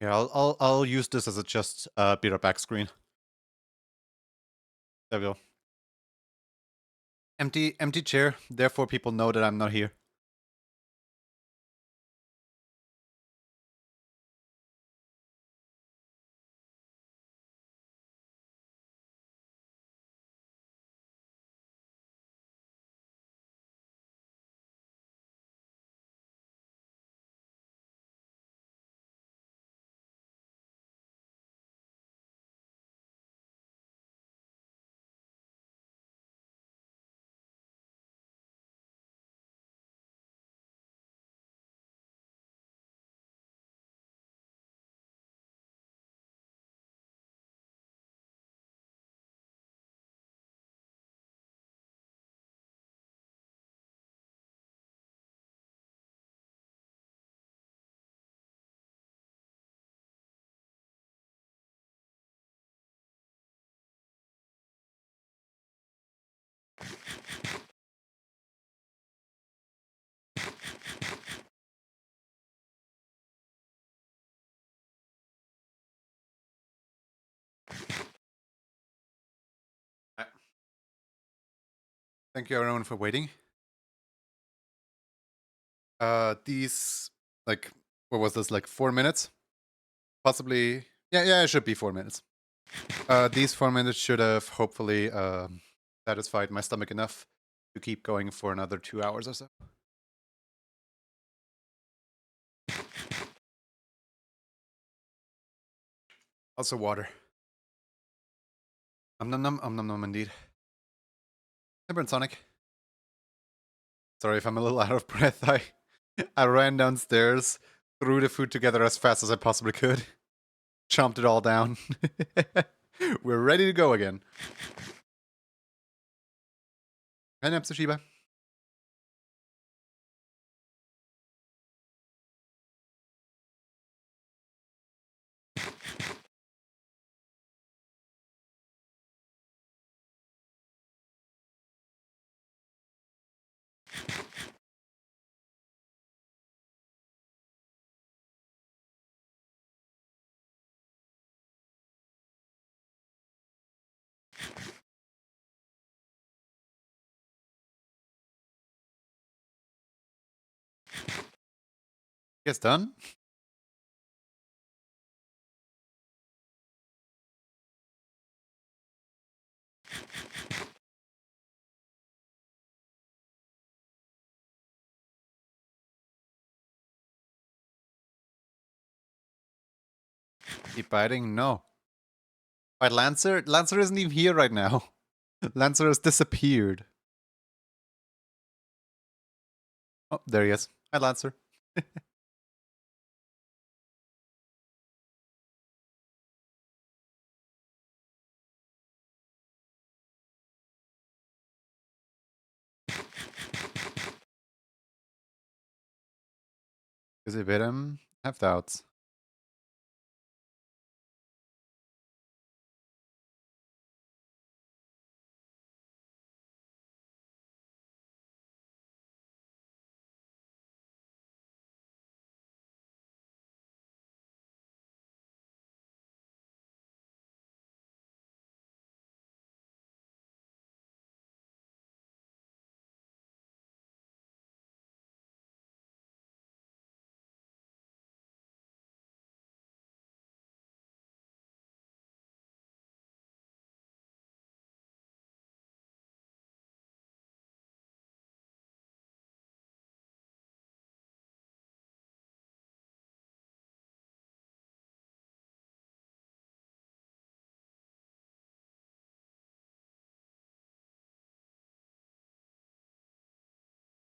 Yeah, I'll use this as a just be right back screen. There we go. Empty chair. Therefore, people know that I'm not here. Thank you everyone for waiting. These like what was this, like 4 minutes? Possibly. Yeah, it should be 4 minutes. These 4 minutes should have hopefully satisfied my stomach enough to keep going for another 2 hours or so. Also water. Nom nom indeed. Hey, Brent Sonic. Sorry if I'm a little out of breath. I ran downstairs, threw the food together as fast as I possibly could, chomped it all down. We're ready to go again. Hi, Nepsushiba. Guess done? Keep biting? No. But Lancer? Lancer isn't even here right now. Lancer has disappeared. Oh, there he is. Hi, Lancer. Is it bit him? I have doubts.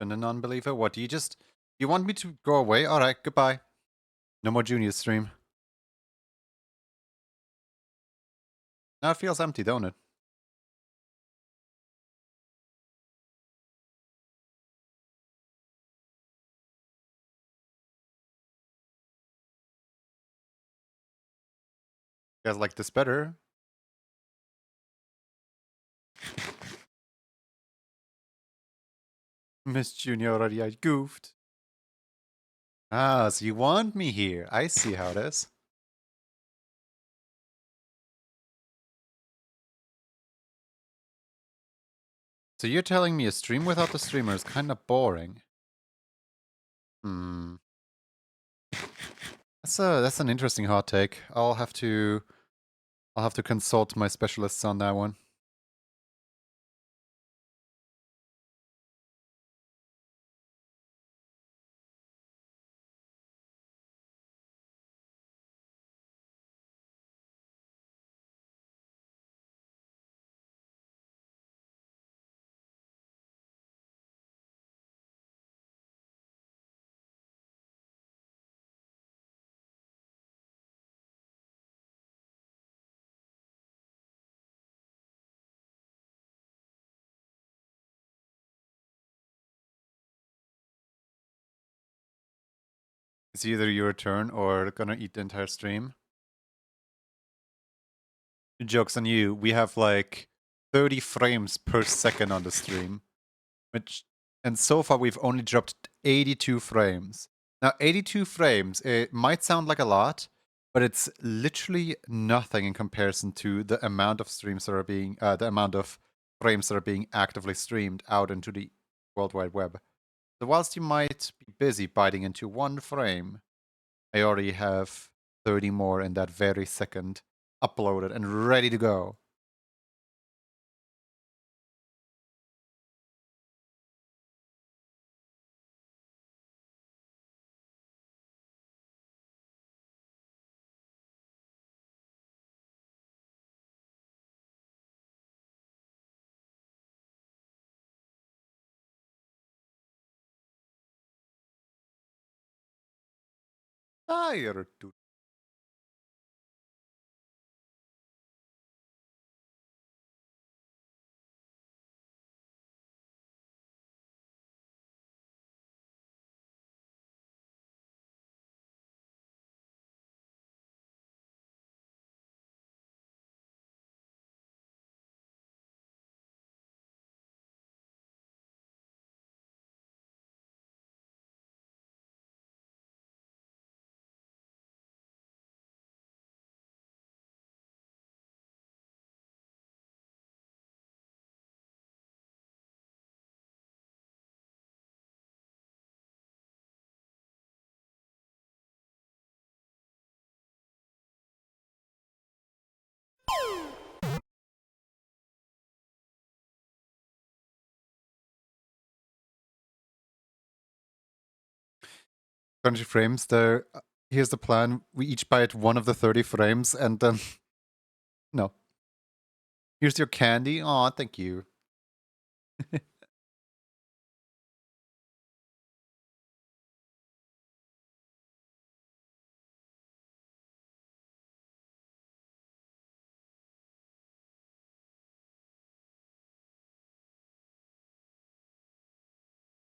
And a non-believer? What, do you want me to go away? Alright, goodbye. No more junior stream. Now it feels empty, don't it? You guys like this better? Miss Junior already, I goofed. Ah, so you want me here. I see how it is. So you're telling me a stream without the streamer is kind of boring. Hmm. That's an interesting hot take. I'll have to consult my specialists on that one. It's either your turn or gonna eat the entire stream. Joke's on you. We have like 30 frames per second on the stream. And so far we've only dropped 82 frames. Now 82 frames, it might sound like a lot, but it's literally nothing in comparison to the amount of streams that are being, the amount of frames that are being actively streamed out into the World Wide Web. So whilst you might be busy biting into one frame, I already have 30 more in that very second uploaded and ready to go. Tired, dude. Twenty frames there. Here's the plan. We each bite one of the 30 frames and then no. Here's your candy. Aw, thank you.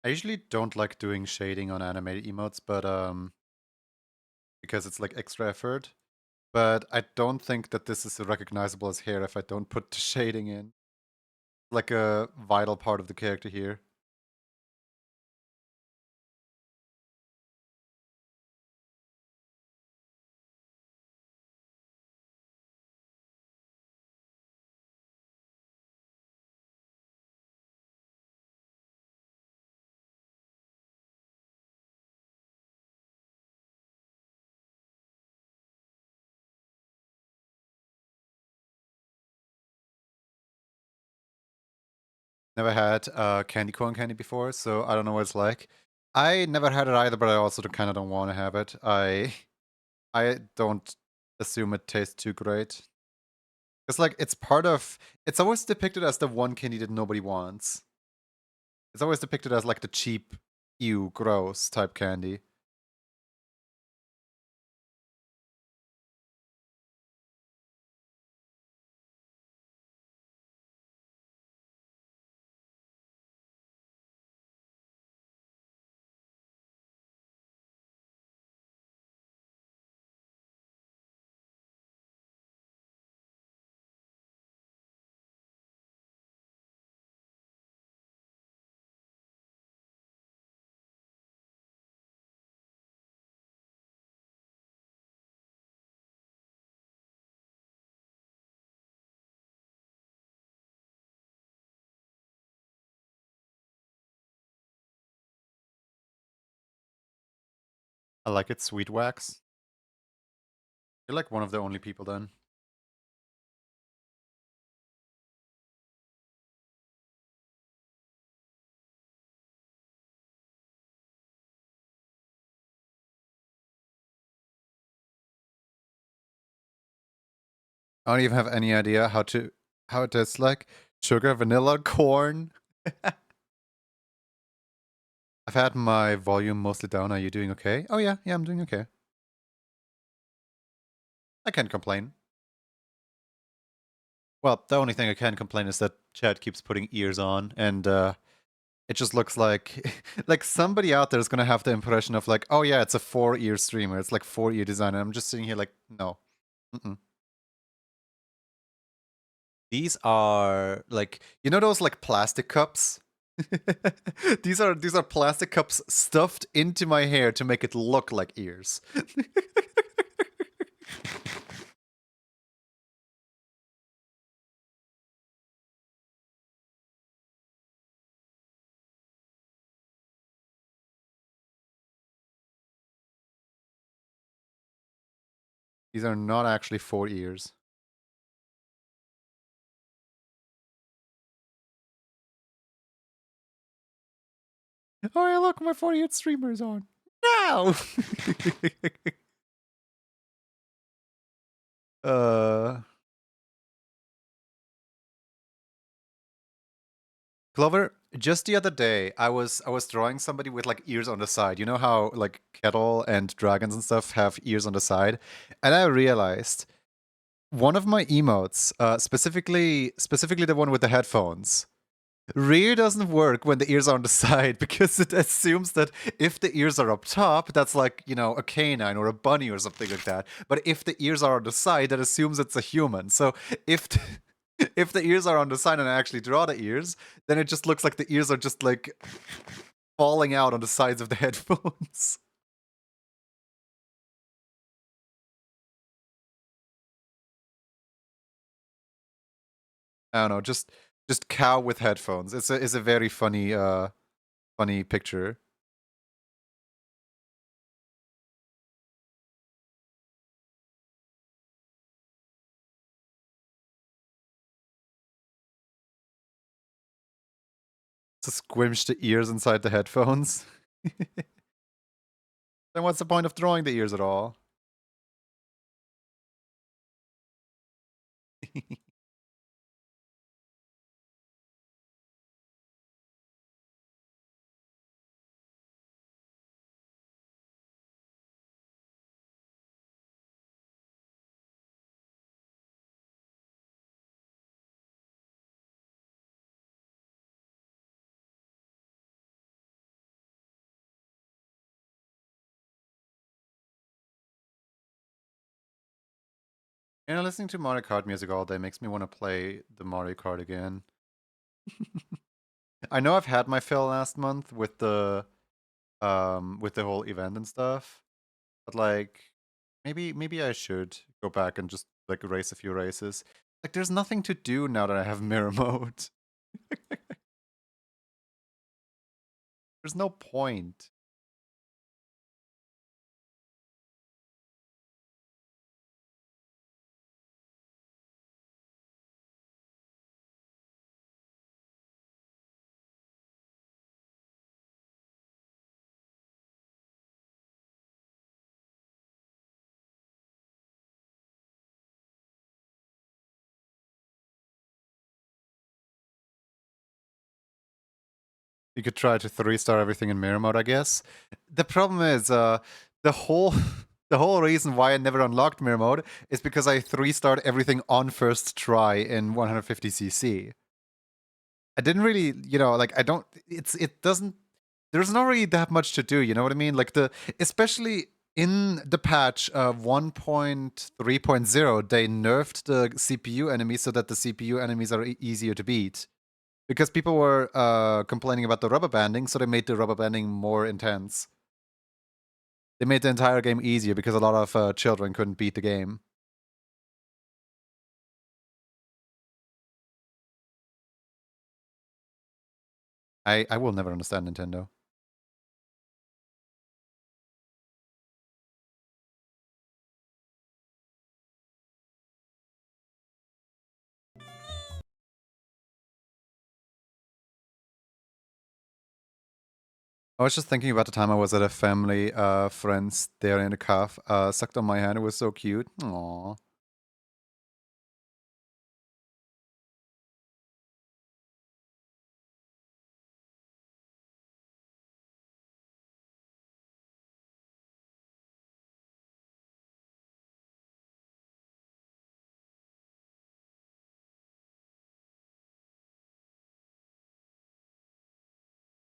I usually don't like doing shading on animated emotes, but because it's like extra effort. But I don't think that this is recognizable as hair if I don't put the shading in. Like a vital part of the character here. Never had candy corn candy before, so I don't know what it's like. I never had it either, but I also kind of don't want to have it. I don't assume it tastes too great. It's like it's always depicted as the one candy that nobody wants. It's always depicted as like the cheap, ew, gross type candy. I like it, sweet wax. You're like one of the only people then. I don't even have any idea how it tastes like. Sugar, vanilla, corn. I've had my volume mostly down. Are you doing okay? Oh yeah, I'm doing okay. I can't complain. Well, the only thing I can complain is that Chad keeps putting ears on, and it just looks like like somebody out there is gonna have the impression of like, oh yeah, it's a 4-ear streamer. It's like 4-ear design, and I'm just sitting here like, no. Mm-mm. These are like, you know those like plastic cups? These are plastic cups stuffed into my hair to make it look like ears. These are not actually 4 ears. Oh yeah, look, my 48 streamer's on. No! uh Clover, just the other day, I was drawing somebody with like ears on the side. You know how like Kettle and dragons and stuff have ears on the side? And I realized one of my emotes, specifically the one with the headphones, really doesn't work when the ears are on the side because it assumes that if the ears are up top, that's like, you know, a canine or a bunny or something like that. But if the ears are on the side, that assumes it's a human. So if the, if the ears are on the side and I actually draw the ears, then it just looks like the ears are just like falling out on the sides of the headphones. I don't know, just cow with headphones. It's a very funny picture. To squinch the ears inside the headphones. Then what's the point of drawing the ears at all? You know, listening to Mario Kart music all day makes me want to play the Mario Kart again. I know I've had my fill last month with the whole event and stuff, but like maybe I should go back and just like race a few races. Like there's nothing to do now that I have mirror mode. There's no point. You could try to 3-star everything in mirror mode, I guess. The problem is, the whole the whole reason why I never unlocked mirror mode is because I 3-starred everything on first try in 150cc. I didn't really, like, I don't, it doesn't, there's not really that much to do, you know what I mean? Like, especially in the patch 1.3.0, they nerfed the CPU enemies so that the CPU enemies are easier to beat. Because people were complaining about the rubber banding, so they made the rubber banding more intense. They made the entire game easier because a lot of children couldn't beat the game. I will never understand Nintendo. I was just thinking about the time I was at a family friend's there in the calf, sucked on my hand. It was so cute. Aww.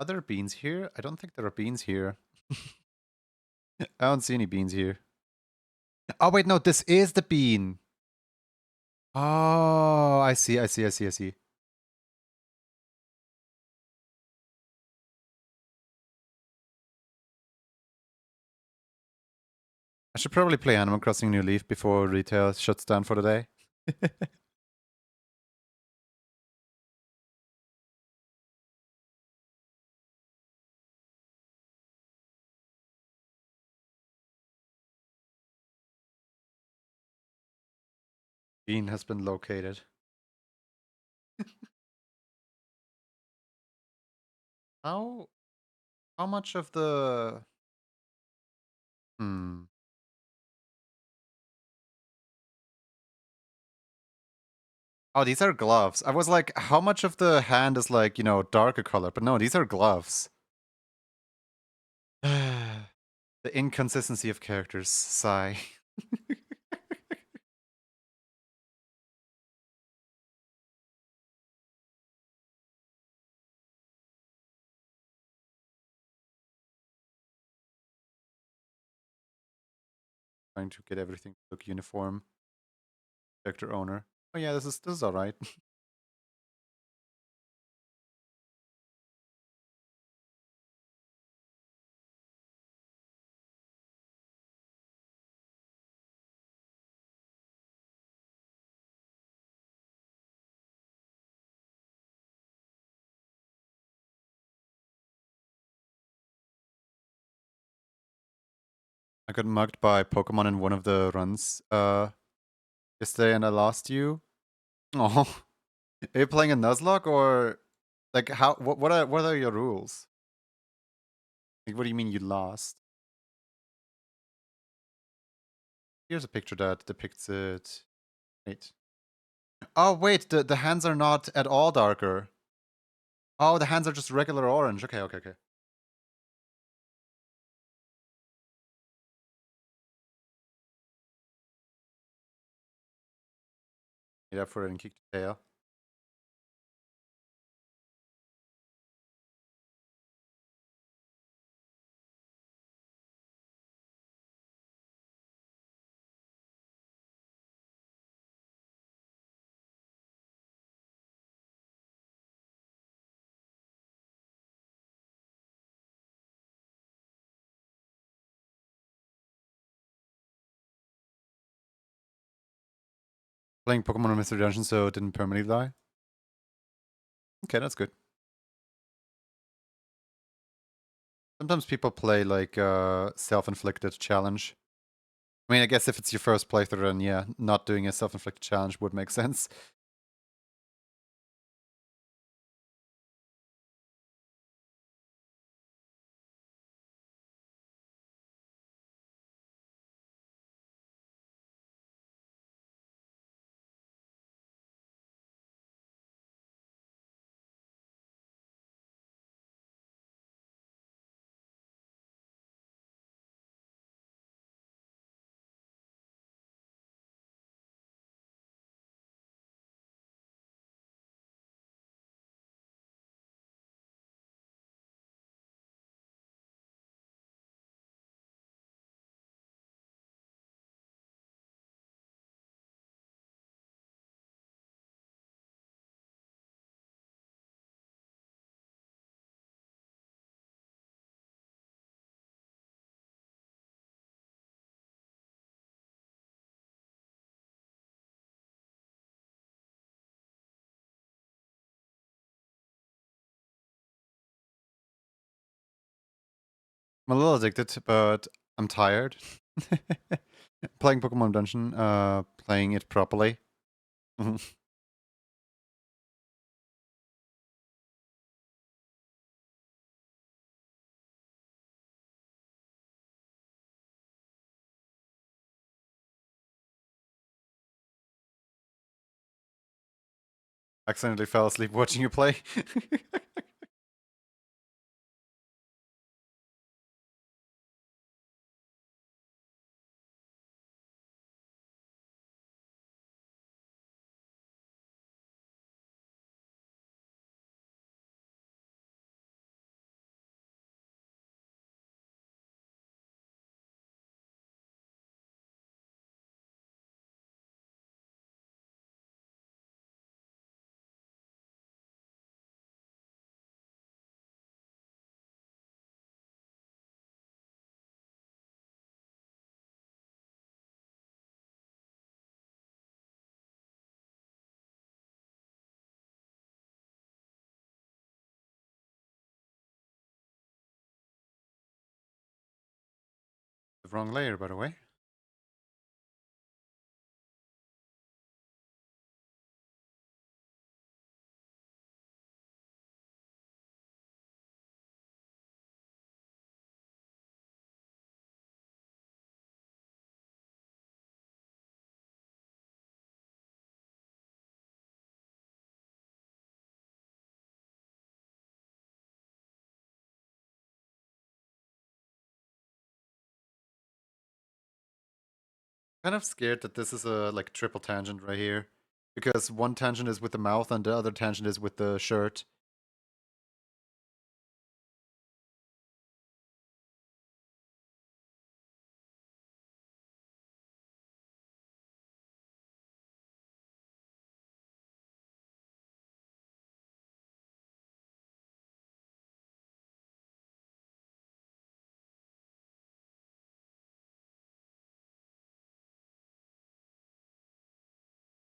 Are there beans here? I don't think there are beans here. I don't see any beans here. Oh, wait, no, this is the bean. Oh, I see. I should probably play Animal Crossing New Leaf before retail shuts down for the day. Bean has been located. How how much of the hmm. Oh, these are gloves. I was like, how much of the hand is like, darker color? But no, these are gloves. The inconsistency of characters. Sigh. Trying to get everything to look uniform. Character owner. Oh yeah, this is alright. I got mugged by Pokemon in one of the runs yesterday and I lost you. Oh. Are you playing a Nuzlocke or like how what are your rules? Like, what do you mean you lost? Here's a picture that depicts it. Wait. Oh wait, the hands are not at all darker. Oh, the hands are just regular orange. Okay. Yeah, for it and kick the tail. Playing Pokemon on Mystery Dungeon so it didn't permanently die. Okay, that's good. Sometimes people play like self-inflicted challenge. I mean, I guess if it's your first playthrough, then yeah, not doing a self-inflicted challenge would make sense. I'm a little addicted, but I'm tired. Playing Pokemon Dungeon, playing it properly. Accidentally fell asleep watching you play. The wrong layer, by the way. Kind of scared that this is a like triple tangent right here, because one tangent is with the mouth and the other tangent is with the shirt.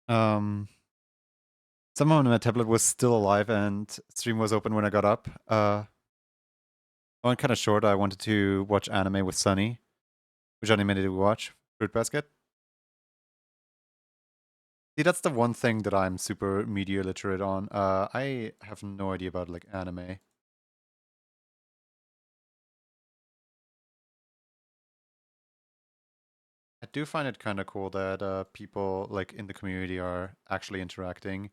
Um, Somehow my tablet was still alive and stream was open when I got up. I went kind of short. I wanted to watch anime with Sunny. Which anime did we watch? Fruit Basket. See, that's the one thing that I'm super media literate on. I have no idea about like anime. I do find it kind of cool that people like in the community are actually interacting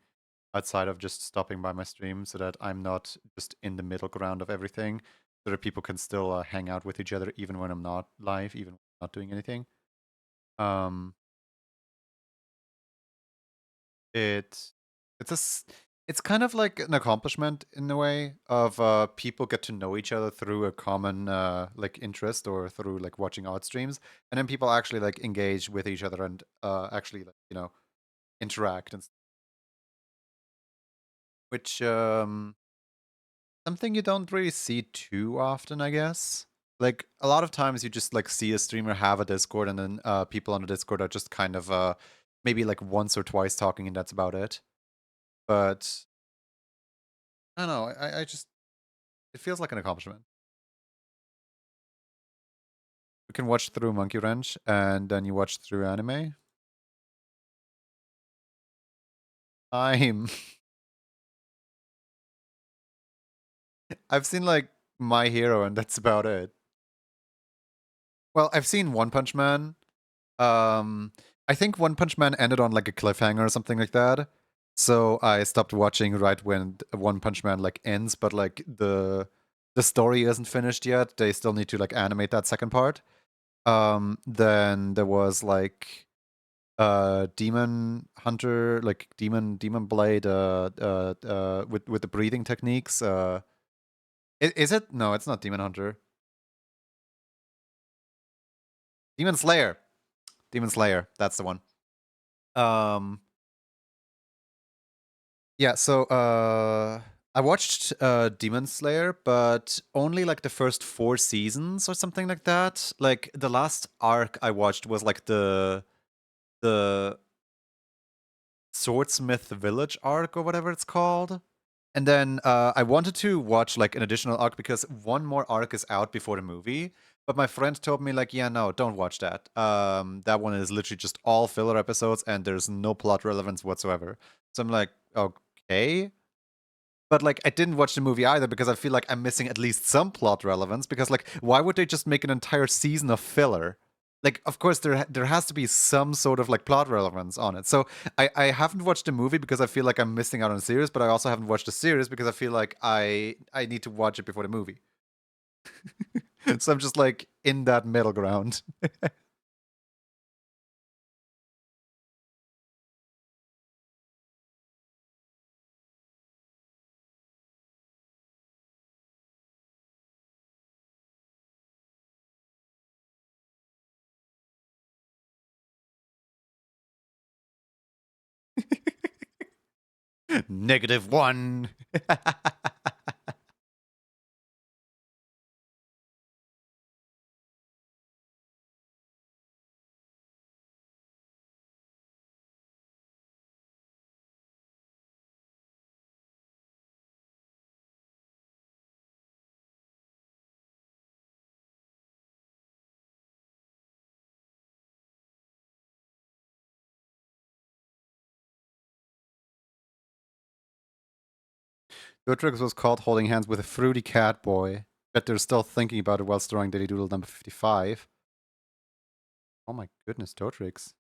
outside of just stopping by my stream, so that I'm not just in the middle ground of everything, so that people can still hang out with each other even when I'm not live, even when I'm not doing anything. Um, it it's kind of like an accomplishment in a way of people get to know each other through a common like interest or through like watching art streams, and then people actually like engage with each other and actually like interact and which something you don't really see too often, I guess. Like a lot of times you just like see a streamer have a Discord and then people on the Discord are just kind of maybe like once or twice talking and that's about it. But I don't know, I just it feels like an accomplishment. You can watch through Monkey Wrench and then you watch through anime. I'm I've seen like My Hero and that's about it. Well, I've seen One Punch Man. I think One Punch Man ended on like a cliffhanger or something like that. So I stopped watching right when One Punch Man like ends, but like the story isn't finished yet. They still need to like animate that second part. Then there was like Demon Hunter, like Demon Blade, with the breathing techniques. Is it? No, it's not Demon Hunter. Demon Slayer. Demon Slayer. That's the one. Um, yeah. So I watched Demon Slayer, but only like the first 4 seasons or something like that. Like the last arc I watched was like the Swordsmith Village arc or whatever it's called. And then I wanted to watch like an additional arc because one more arc is out before the movie. But my friend told me like, yeah, no, don't watch that. That one is literally just all filler episodes and there's no plot relevance whatsoever. So I'm like, okay. But like I didn't watch the movie either because I feel like I'm missing at least some plot relevance because like why would they just make an entire season of filler? Like of course there has to be some sort of like plot relevance on it. So I haven't watched the movie because I feel like I'm missing out on the series, but I also haven't watched the series because I feel like I need to watch it before the movie. So I'm just like in that middle ground. -1. Beatrix was caught holding hands with a fruity cat boy. Bet they're still thinking about it while drawing Daily Doodle number 55. Oh my goodness, Dotrix.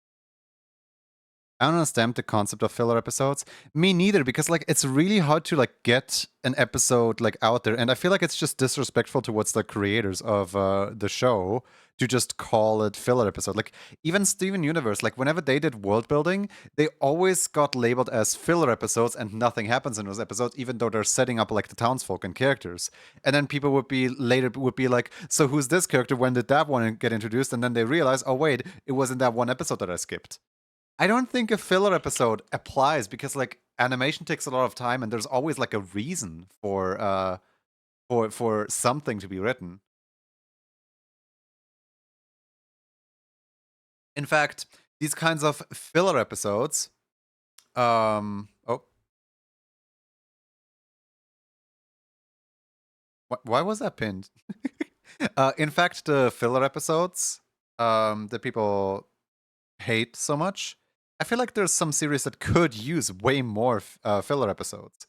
I don't understand the concept of filler episodes. Me neither, because like it's really hard to like get an episode like out there, and I feel like it's just disrespectful towards the creators of the show to just call it filler episode. Like even Steven Universe, like whenever they did world building, they always got labeled as filler episodes, and nothing happens in those episodes, even though they're setting up like the townsfolk and characters. And then people would be later would be like, "So who's this character? When did that one get introduced?" And then they realize, "Oh wait, it was in that one episode that I skipped." I don't think a filler episode applies because like animation takes a lot of time and there's always like a reason for something to be written. In fact, these kinds of filler episodes oh, why was that pinned? In fact, the filler episodes that people hate so much, I feel like there's some series that could use way more filler episodes.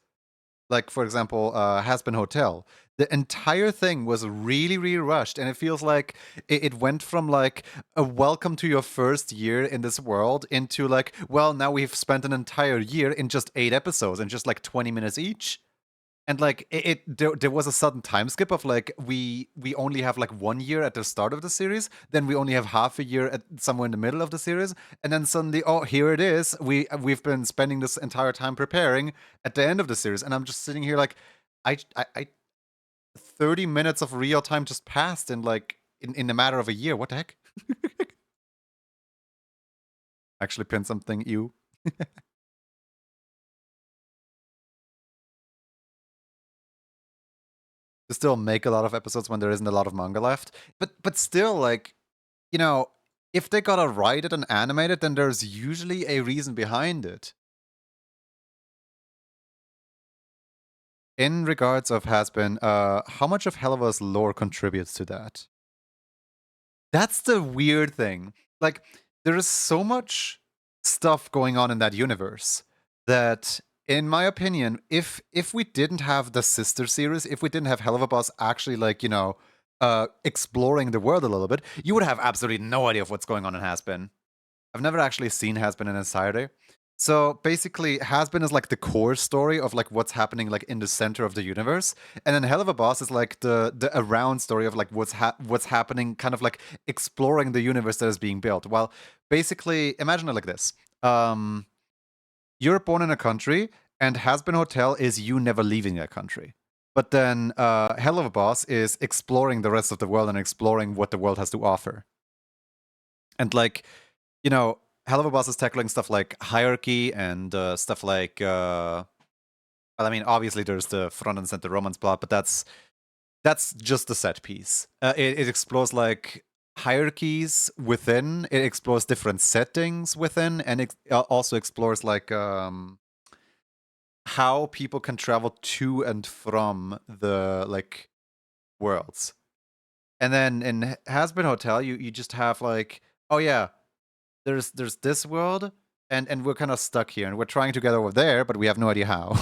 Like for example, Has Been Hotel. The entire thing was really, really rushed, and it feels like it went from like a welcome to your first year in this world into like, well, now we've spent an entire year in just 8 episodes and just like 20 minutes each. And like there was a sudden time skip of like we only have like 1 year at the start of the series, then we only have half a year at somewhere in the middle of the series, and then suddenly, oh, here it is. We've been spending this entire time preparing at the end of the series, and I'm just sitting here like, I 30 minutes of real time just passed in like in a matter of a year. What the heck? Actually, pinned something. You to still make a lot of episodes when there isn't a lot of manga left, but still like you know, if they gotta write it and animate it, then there's usually a reason behind it. In regards of Has Been, how much of Helva's lore contributes to that? That's the weird thing. Like, there is so much stuff going on in that universe that, in my opinion, if we didn't have the sister series, if we didn't have Helva Boss actually like, exploring the world a little bit, you would have absolutely no idea of what's going on in Has Been. I've never actually seen Has Been in entirety. So basically, Has Been is like the core story of like what's happening like in the center of the universe, and then Hell of a Boss is like the around story of like what's happening, kind of like exploring the universe that is being built. Well, basically, imagine it like this: you're born in a country, and Has Been Hotel is you never leaving that country. But then Hell of a Boss is exploring the rest of the world and exploring what the world has to offer. And like Hell of a Boss is tackling stuff like hierarchy and stuff like. Well, I mean, obviously there's the front and center romance plot, but that's just the set piece. It explores like hierarchies within. It explores different settings within, and it also explores like how people can travel to and from the like worlds. And then in Has-Been Hotel, you just have like, oh yeah, there's this world, and we're kind of stuck here, and we're trying to get over there, but we have no idea how.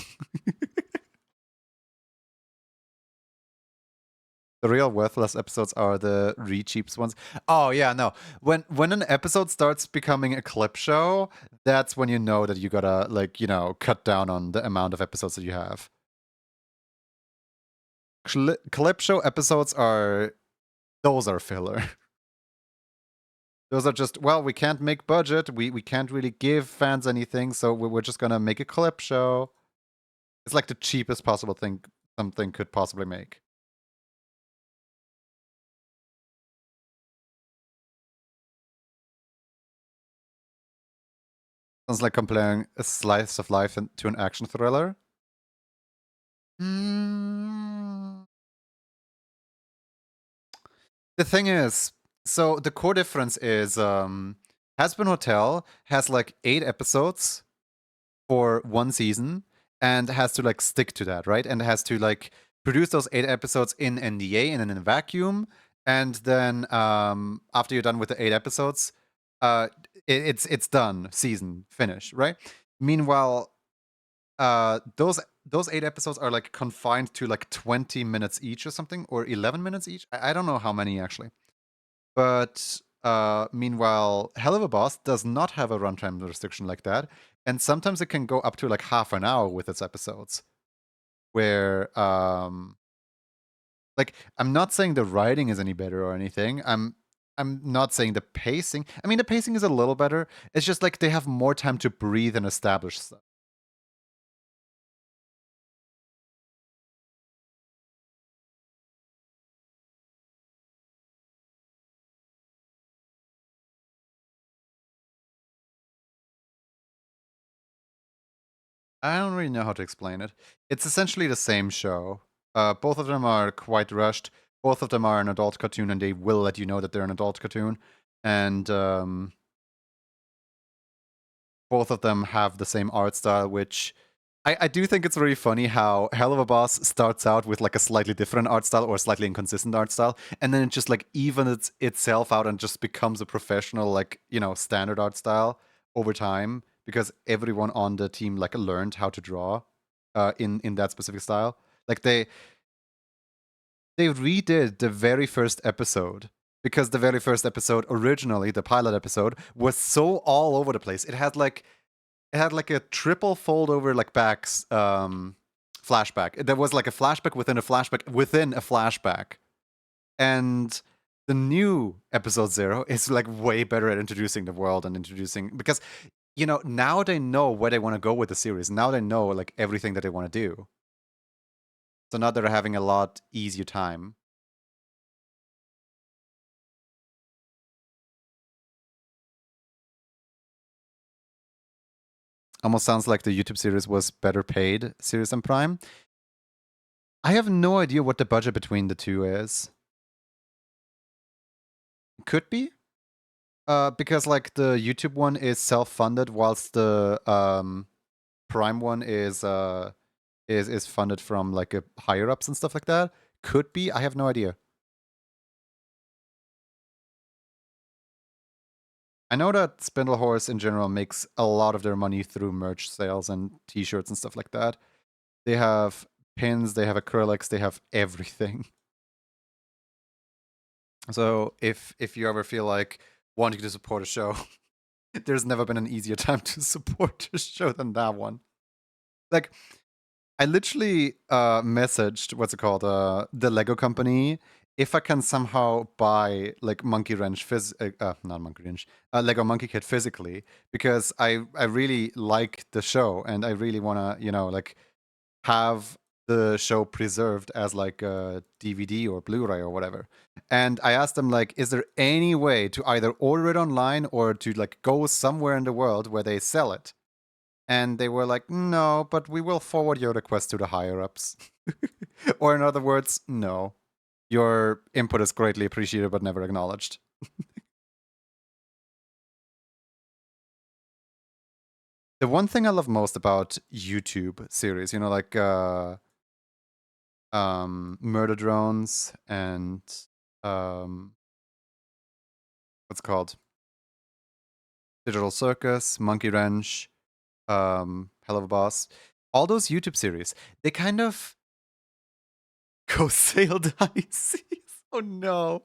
The real worthless episodes are the re-cheaps ones. Oh yeah, no. When an episode starts becoming a clip show, that's when you know that you gotta like, cut down on the amount of episodes that you have. Clip show episodes those are filler. Those are just, well, we can't make budget, we can't really give fans anything, so we're just gonna make a clip show. It's like the cheapest possible thing something could possibly make. Sounds like comparing a slice of life to an action thriller. Mm. The thing is, so the core difference is Has-Been Hotel has like 8 episodes for one season and has to like stick to that, right? And has to like produce those 8 episodes in NDA and in a vacuum. And then after you're done with the 8 episodes, it's done, season finish, right? Meanwhile, those 8 episodes are like confined to like 20 minutes each or something, or 11 minutes each. I don't know how many actually. But meanwhile, Hell of a Boss does not have a runtime restriction like that, and sometimes it can go up to like half an hour with its episodes. Where like, I'm not saying the writing is any better or anything. I'm not saying the pacing. I mean, the pacing is a little better. It's just like they have more time to breathe and establish stuff. I don't really know how to explain it. It's essentially the same show. Both of them are quite rushed. Both of them are an adult cartoon, and they will let you know that they're an adult cartoon. And both of them have the same art style, which I do think it's very funny how Hell of a Boss starts out with like a slightly different art style or a slightly inconsistent art style, and then it just like evens itself out and just becomes a professional, like, standard art style over time because everyone on the team like learned how to draw in that specific style. Like they redid the very first episode because the very first episode originally, the pilot episode, was so all over the place. It had like a triple fold over like backs flashback. There was like a flashback within a flashback within a flashback. And the new episode 0 is like way better at introducing the world and introducing, because now they know where they want to go with the series. Now they know like everything that they want to do. So now they're having a lot easier time. Almost sounds like the YouTube series was better paid series than Prime. I have no idea what the budget between the two is. Could be. Because like the YouTube one is self-funded, whilst the Prime one is funded from like a higher ups and stuff like that. Could be. I have no idea. I know that Spindle Horse in general makes a lot of their money through merch sales and T-shirts and stuff like that. They have pins, they have acrylics, they have everything. So if you ever feel like wanting to support a show, there's never been an easier time to support a show than that one. Like, I literally messaged the Lego company if I can somehow buy like Monkey Wrench not Monkey Wrench, Lego Monkey Kid physically, because I really like the show and I really want to like have the show preserved as like a DVD or Blu-ray or whatever. And I asked them like, is there any way to either order it online or to like go somewhere in the world where they sell it? And they were like, no, but we will forward your request to the higher ups. Or in other words, no. Your input is greatly appreciated but never acknowledged. The one thing I love most about YouTube series, you know, like Murder Drones and um, what's it called? Digital Circus, Monkey Wrench, Hell of a Boss. All those YouTube series, they kind of go sail dice. Oh no.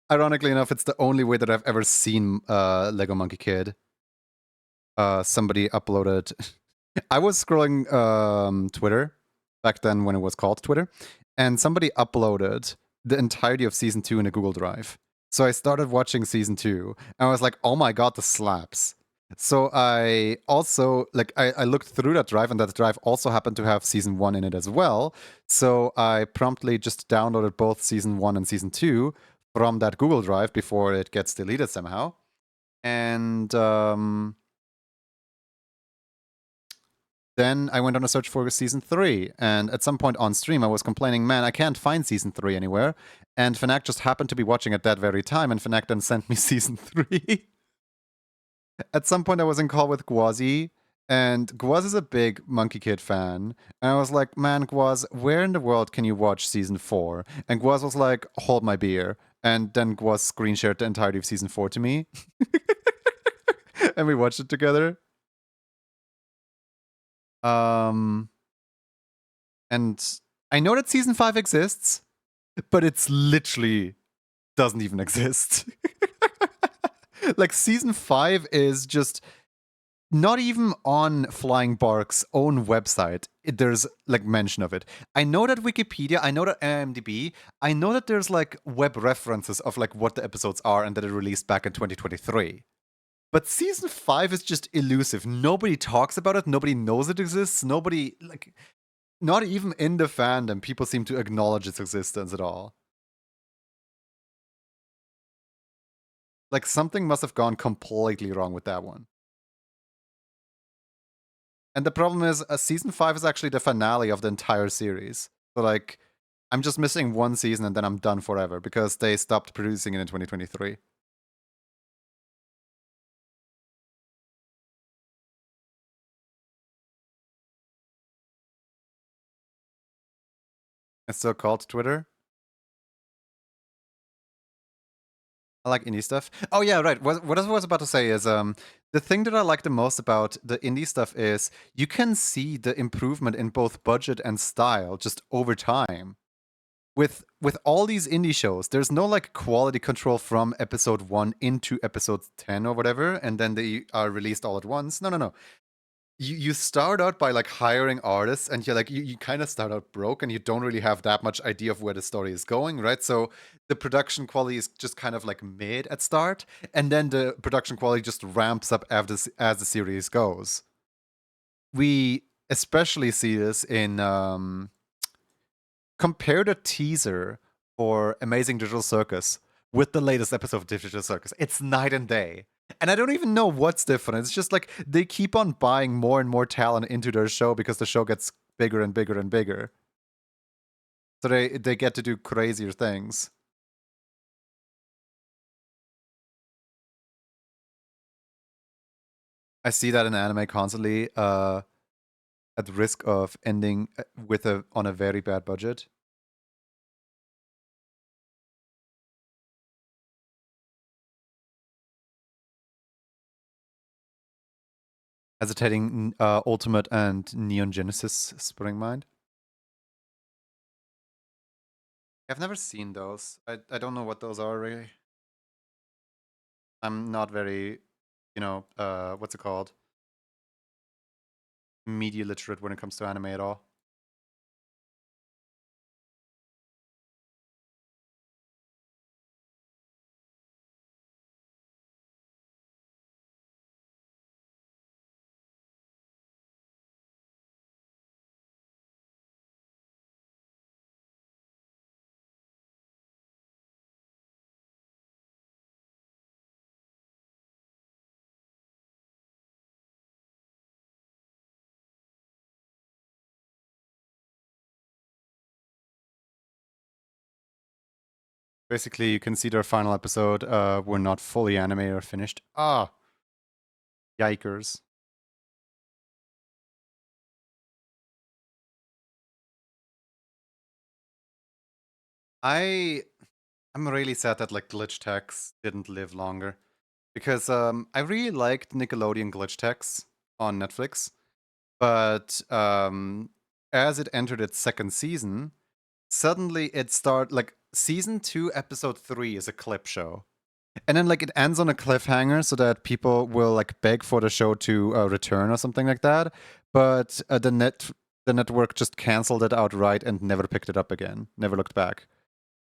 Ironically enough, it's the only way that I've ever seen Lego Monkey Kid. Somebody uploaded. I was scrolling Twitter back then when it was called Twitter, and somebody uploaded the entirety of season 2 in a Google Drive. So I started watching season 2, and I was like, "Oh my god, the slaps!" So I also I looked through that drive, and that drive also happened to have season 1 in it as well. So I promptly just downloaded both season 1 and season 2 from that Google Drive before it gets deleted somehow, and then I went on a search for season 3, and at some point on stream I was complaining, man, I can't find season 3 anywhere, and Fnac just happened to be watching at that very time, and Fnac then sent me season 3. At some point I was in call with Gwazi, and Gwaz is a big Monkey Kid fan, and I was like, man, Gwaz, where in the world can you watch season 4? And Gwaz was like, hold my beer, and then Gwaz screen shared the entirety of season 4 to me, and we watched it together. And I know that season 5 exists, but it's literally doesn't even exist. Like, season 5 is just not even on Flying Bark's own website. There's like mention of it. I know that Wikipedia, I know that IMDb, I know that there's like web references of like what the episodes are and that it released back in 2023. But season 5 is just elusive. Nobody talks about it. Nobody knows it exists. Nobody, like, not even in the fandom, people seem to acknowledge its existence at all. Like, something must have gone completely wrong with that one. And the problem is, season 5 is actually the finale of the entire series. So, like, I'm just missing one season and then I'm done forever because they stopped producing it in 2023. It's still called Twitter. I like indie stuff. Oh yeah, right. What I was about to say is the thing that I like the most about the indie stuff is you can see the improvement in both budget and style just over time. With all these indie shows, there's no like quality control from episode 1 into episode 10 or whatever, and then they are released all at once. No. You start out by like hiring artists, and you're like you kind of start out broke and you don't really have that much idea of where the story is going, right? So the production quality is just kind of like mid at start, and then the production quality just ramps up as the series goes. We especially see this in compare the teaser for Amazing Digital Circus with the latest episode of Digital Circus. It's night and day. And I don't even know what's different. It's just like they keep on buying more and more talent into their show because the show gets bigger and bigger and bigger. So they get to do crazier things. I see that in anime constantly, at risk of ending with on a very bad budget. Hesitating Ultimate and Neon Genesis Spring Mind. I've never seen those. I don't know what those are really. I'm not very, what's it called? Media literate when it comes to anime at all. Basically, you can see their final episode were not fully anime or finished. Ah, yikers. I'm really sad that like glitch techs didn't live longer because I really liked Nickelodeon glitch techs on Netflix, but as it entered its second season, suddenly it started like season 2 episode 3 is a clip show. And then like it ends on a cliffhanger so that people will like beg for the show to return or something like that. But the network just canceled it outright and never picked it up again. Never looked back.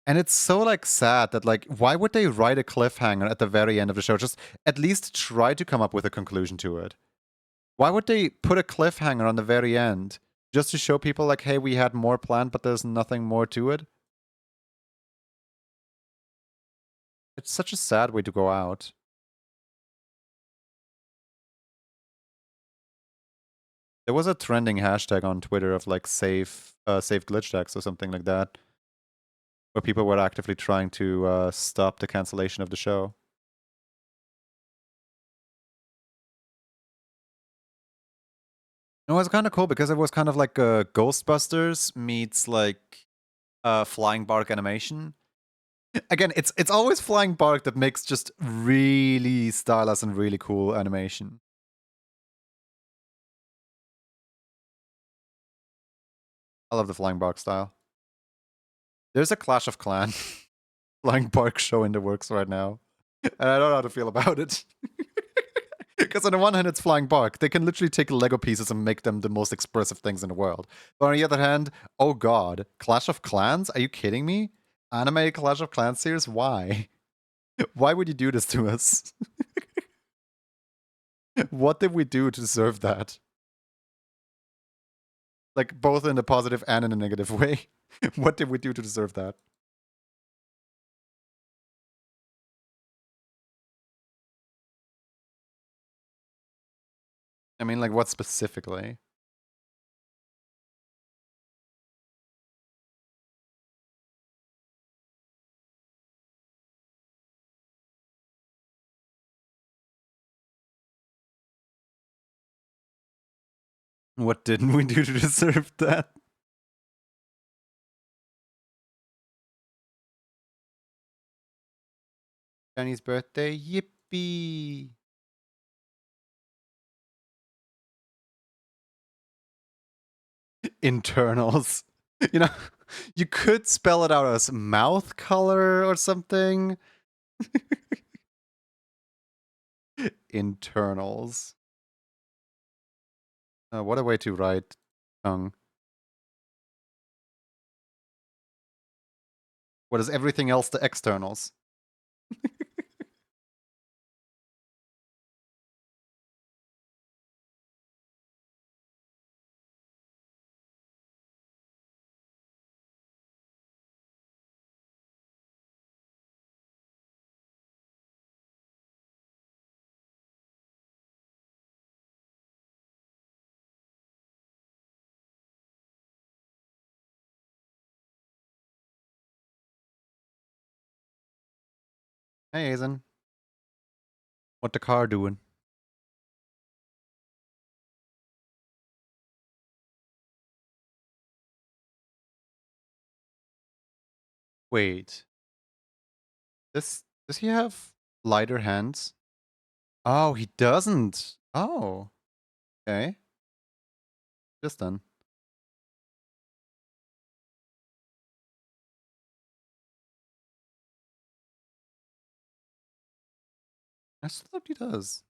And it's so like sad that like why would they write a cliffhanger at the very end of the show? Just at least try to come up with a conclusion to it. Why would they put a cliffhanger on the very end just to show people like, hey, we had more planned, but there's nothing more to it? It's such a sad way to go out. There was a trending hashtag on Twitter of like save glitch decks or something like that, where people were actively trying to stop the cancellation of the show. It was kind of cool because it was kind of like Ghostbusters meets like Flying Bark animation. Again, it's always Flying Bark that makes just really stylized and really cool animation. I love the Flying Bark style. There's a Clash of Clan Flying Bark show in the works right now, and I don't know how to feel about it. Because on the one hand, it's Flying Bark. They can literally take Lego pieces and make them the most expressive things in the world. But on the other hand, oh god, Clash of Clans? Are you kidding me? Anime Clash of Clans series? Why? Why would you do this to us? What did we do to deserve that? Like, both in a positive and in a negative way. What did we do to deserve that? I mean, like, what specifically? What didn't we do to deserve that? Jenny's birthday, yippee! Internals. You know, you could spell it out as mouth color or something. Internals. What a way to write tongue. What is everything else the externals? Hey, Aizen. What the car doing? Wait. Does he have lighter hands? Oh, he doesn't. Oh, okay. Just done. I still thought he does.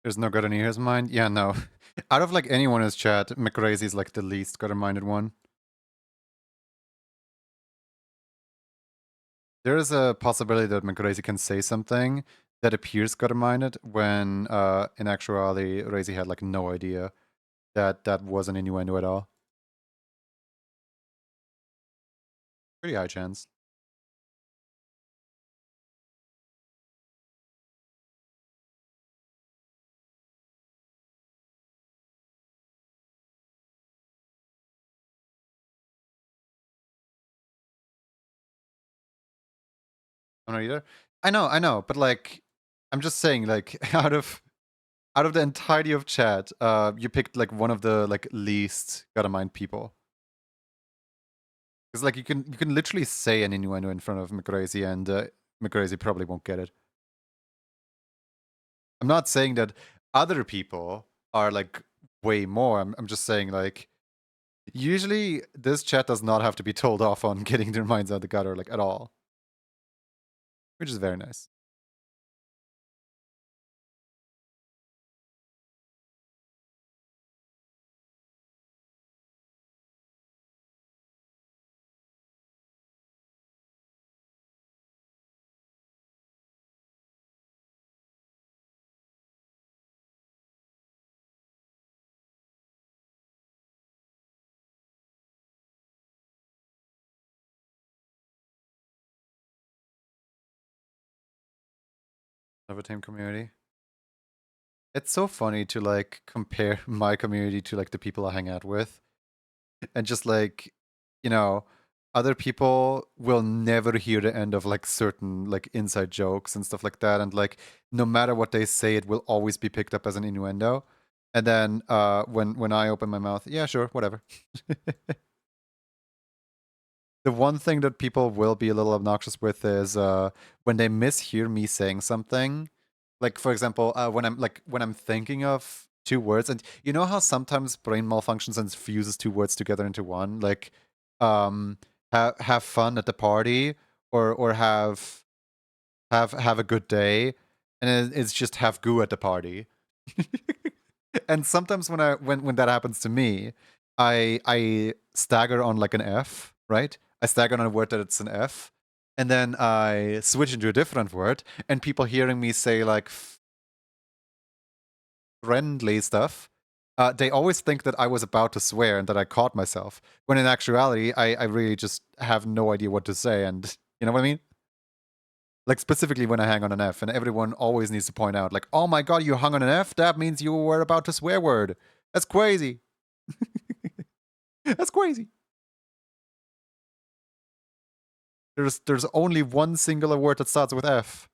There's no good in his mind? Yeah, no. Out of like anyone in his chat, McCrazy is like the least gutter-minded one. There is a possibility that McCrazy can say something that appears gutter-minded when in actuality Razy had like no idea that that was an innuendo at all. Pretty high chance. I'm not either. I know, but like, I'm just saying, like, out of the entirety of chat, you picked like one of the like least gotta mind people. Because like you can literally say an innuendo in front of McCrazy, and McCrazy probably won't get it. I'm not saying that other people are like way more. I'm just saying like usually this chat does not have to be told off on getting their minds out the gutter like at all, which is very nice. Of a team community. It's so funny to like compare my community to like the people I hang out with, and just like, you know, other people will never hear the end of like certain like inside jokes and stuff like that, and like no matter what they say, it will always be picked up as an innuendo. And then when I open my mouth, yeah, sure, whatever. The one thing that people will be a little obnoxious with is when they mishear me saying something. Like for example, when I'm thinking of two words, and you know how sometimes brain malfunctions and fuses two words together into one, like um, have fun at the party, or have a good day, and it's just have goo at the party. And sometimes when that happens to me, I stagger on like an F, right? I stagger on a word that it's an F, and then I switch into a different word, and people hearing me say like friendly stuff, they always think that I was about to swear and that I caught myself. When in actuality, I really just have no idea what to say, and you know what I mean? Like specifically when I hang on an F, and everyone always needs to point out, like, "Oh my god, you hung on an F? That means you were about to swear word. That's crazy. That's crazy." There's only one singular word that starts with F.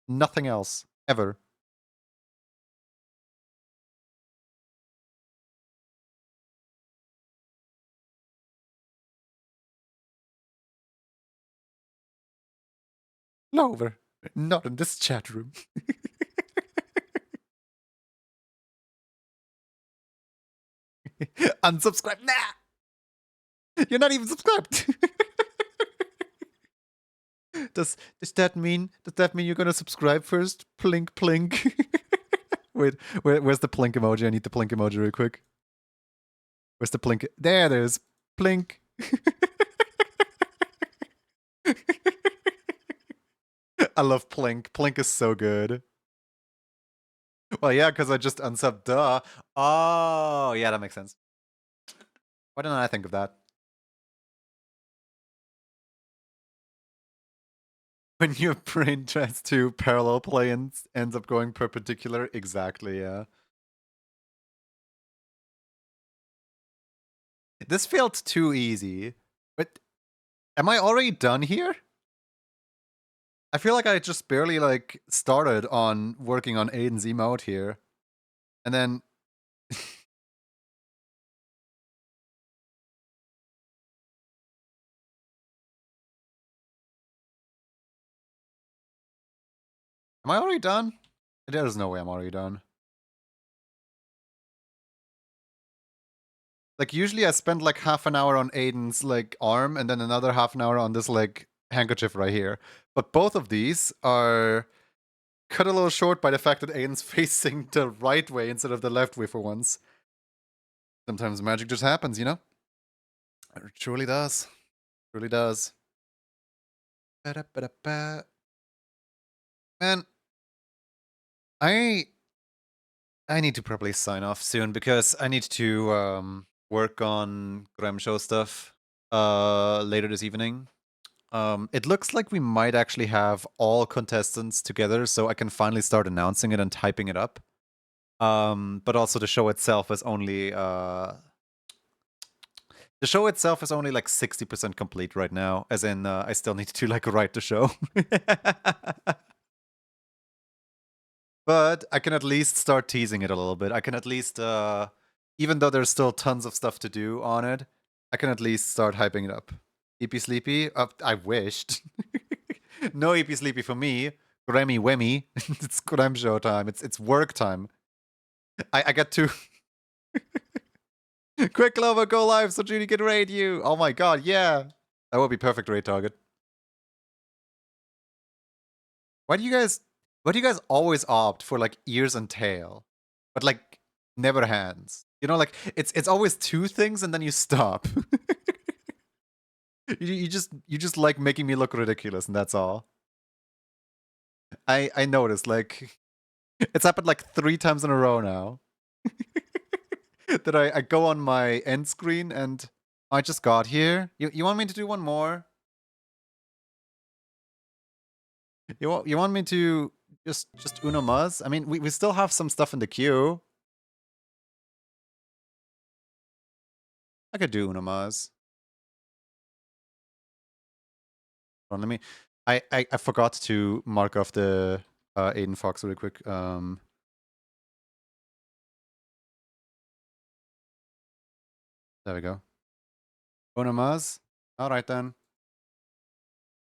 Nothing else ever. Lover, not in this chat room. Unsubscribe. Nah, you're not even subscribed. Does that mean you're gonna subscribe first? Plink plink. Wait, where's the plink emoji? I need the plink emoji real quick. Where's the plink? There it is. Plink. I love plink. Plink is so good. Well, yeah, because I just unsubbed. Duh. Oh, yeah, that makes sense. Why didn't I think of that? When your brain tries to parallel play and ends up going perpendicular? Exactly, yeah. This felt too easy. But am I already done here? I feel like I just barely like started on working on Aiden's emote here. And then am I already done? There's no way I'm already done. Like usually I spend like half an hour on Aiden's like arm and then another half an hour on this like handkerchief right here. But both of these are cut a little short by the fact that Aiden's facing the right way instead of the left way for once. Sometimes magic just happens, you know? It truly does. Truly does. Ba-da-ba-da-ba. Man, I need to probably sign off soon because I need to work on Graham Show stuff later this evening. It looks like we might actually have all contestants together, so I can finally start announcing it and typing it up. But also the show itself is only like 60% complete right now, as in I still need to like write the show. But I can at least start teasing it a little bit. I can at least, even though there's still tons of stuff to do on it, I can at least start hyping it up. EP Sleepy? I wished. No EP Sleepy for me. Grammy Wemmy. It's Graham Show time. It's work time. I get to... Quick Clover, go live so Judy can raid you. Oh my god, yeah. That would be perfect raid target. Why do you guys always opt for like ears and tail, but like never hands? You know, like it's always two things and then you stop. you just like making me look ridiculous, and that's all. I noticed, like, it's happened like 3 times in a row now. That I go on my end screen and I just got here. You want me to do one more? You want me to just Uno Muzz? I mean, we still have some stuff in the queue. I could do Uno Muzz. Hold on, let me. I forgot to mark off the Aiden Fox really quick. There we go. Uno Muzz. All right then.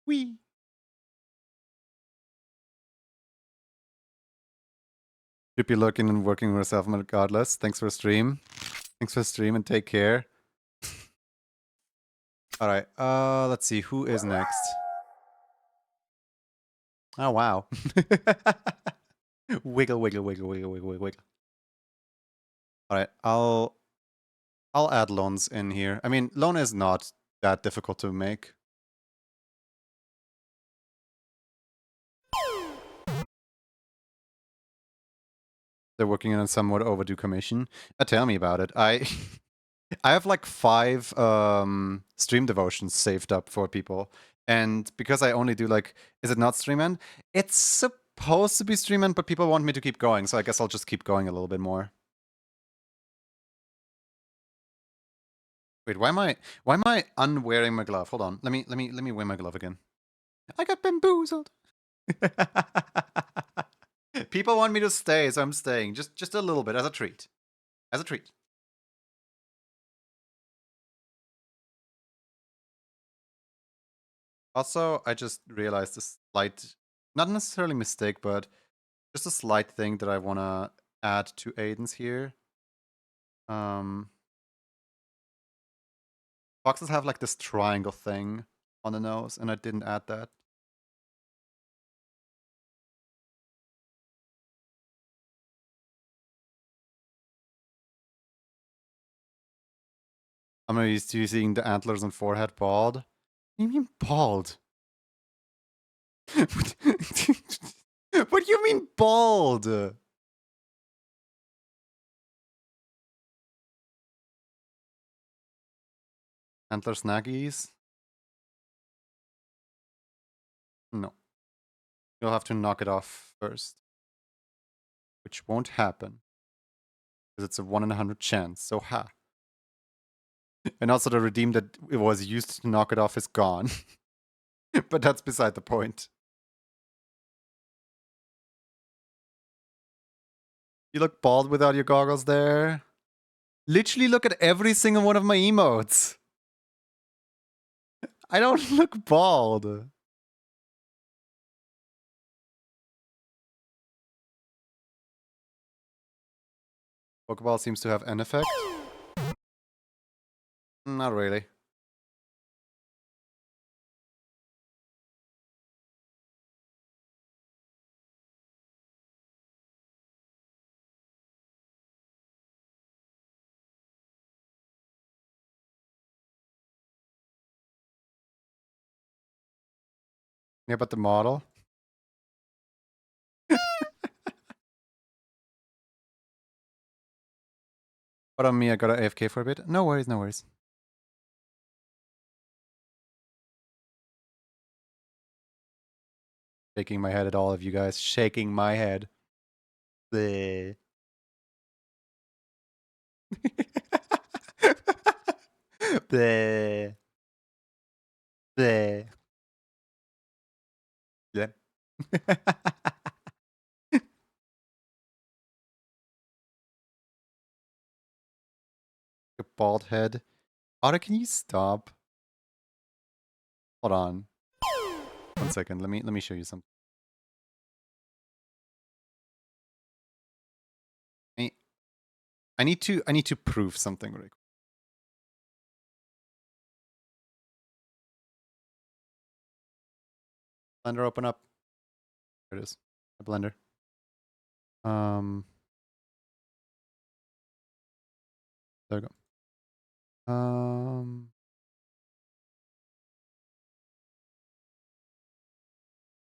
Wee. Should be looking and working herself regardless. Thanks for stream. Thanks for stream and take care. All right. Let's see who is next. Oh wow. Wiggle, wiggle, wiggle, wiggle, wiggle, wiggle. All right. I'll add loans in here. I mean, loan is not that difficult to make. They're working on a somewhat overdue commission. Tell me about it. I have like 5 stream devotions saved up for people. And because I only do like, is it not stream end? It's supposed to be stream end, but people want me to keep going, so I guess I'll just keep going a little bit more. Wait, why am I unwearing my glove? Hold on. Let me wear my glove again. I got bamboozled. People want me to stay, so I'm staying. Just a little bit, as a treat. As a treat. Also, I just realized a slight, not necessarily mistake, but just a slight thing that I want to add to Aiden's here. Foxes have like this triangle thing on the nose, and I didn't add that. I'm not used to seeing the antlers and forehead bald. What do you mean bald? What do you mean bald? Antler snaggies? No. You'll have to knock it off first. Which won't happen. Because it's a 1 in 100 chance, so ha. And also the redeem that it was used to knock it off is gone. But that's beside the point. You look bald without your goggles there. Literally look at every single one of my emotes. I don't look bald. Pokeball seems to have an effect. Not really. Yeah, but the model. But on me, I got a AFK for a bit. No worries, no worries. Shaking my head at all of you guys. Shaking my head. Bleh. Bleh. Bleh. Yeah. A bald head. Otter, can you stop? Hold on. 1 second. Let me show you something. I need to prove something really quick. Blender, open up. There it is. A blender. There we go.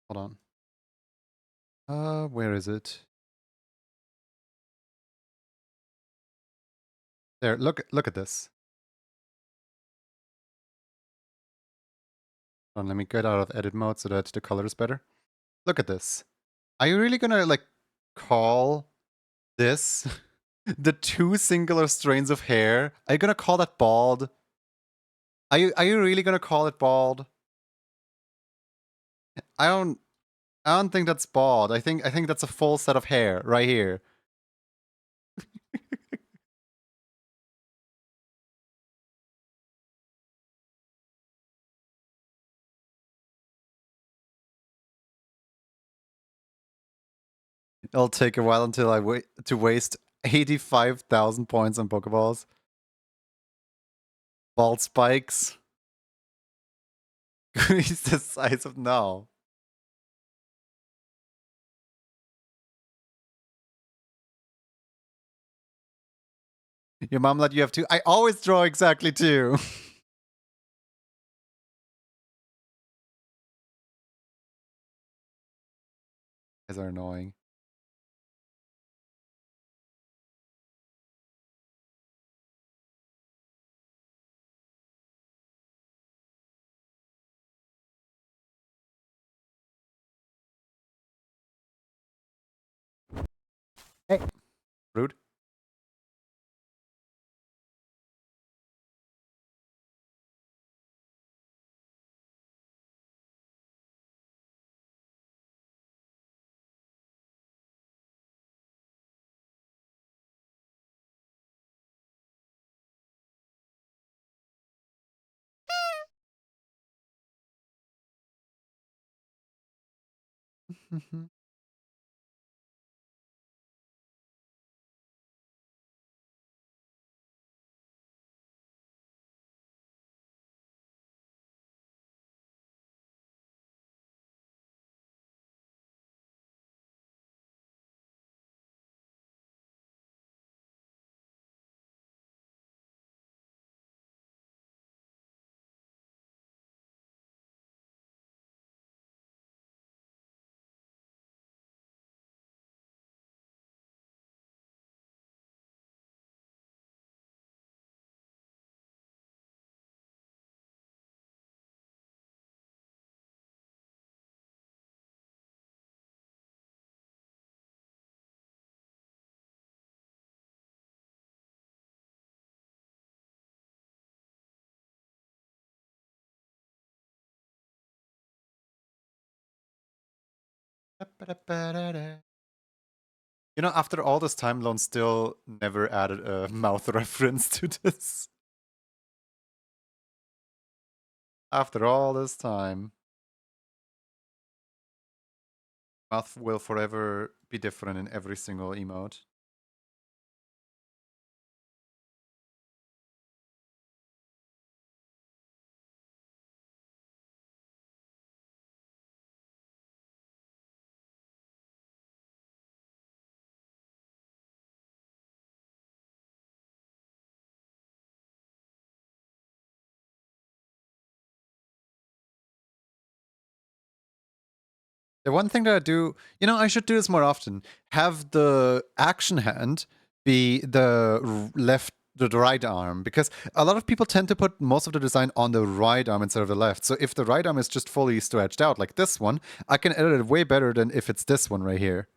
Hold on. Where is it? There, look at this. Hold on, let me get out of edit mode so that the color is better. Look at this. Are you really gonna like call this the two singular strands of hair? Are you gonna call that bald? Are you really gonna call it bald? I don't think that's bald. I think that's a full set of hair right here. It'll take a while until I waste 85,000 points on Pokeballs. Bald spikes. He's the size of now. Your mom let you have two. I always draw exactly two. Guys are annoying. Hey. Rude. You know, after all this time, Lone still never added a mouth reference to this. After all this time. Mouth will forever be different in every single emote. The one thing that I do, I should do this more often. Have the action hand be the right arm, because a lot of people tend to put most of the design on the right arm instead of the left. So if the right arm is just fully stretched out like this one, I can edit it way better than if it's this one right here.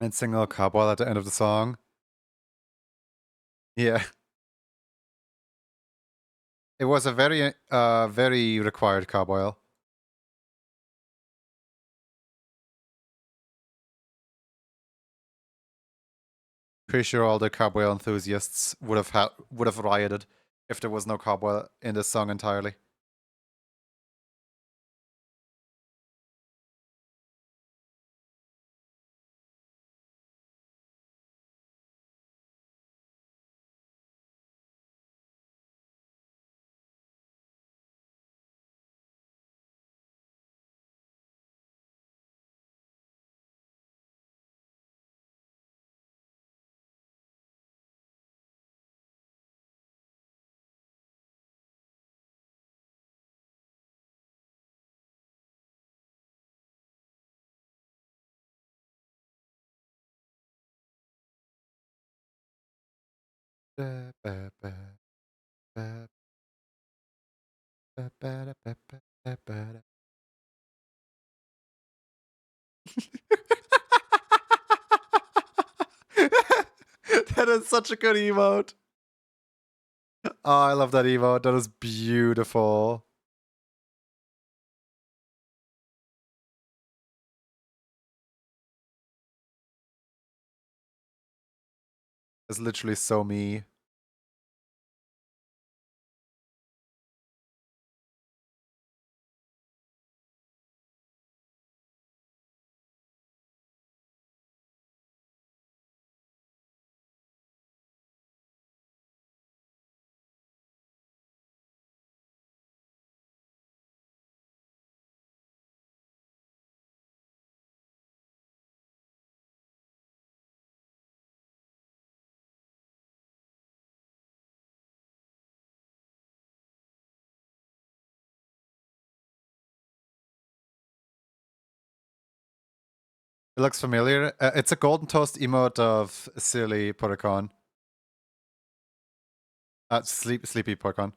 And single cowbell at the end of the song. Yeah. It was a very required cowbell. Pretty sure all the cowbell enthusiasts would have rioted if there was no cowbell in this song entirely. That is such a good emote. Oh, I love that emote. That is beautiful. It's literally so me. It looks familiar. It's a golden toast emote of silly Poricon. Sleepy Poricon.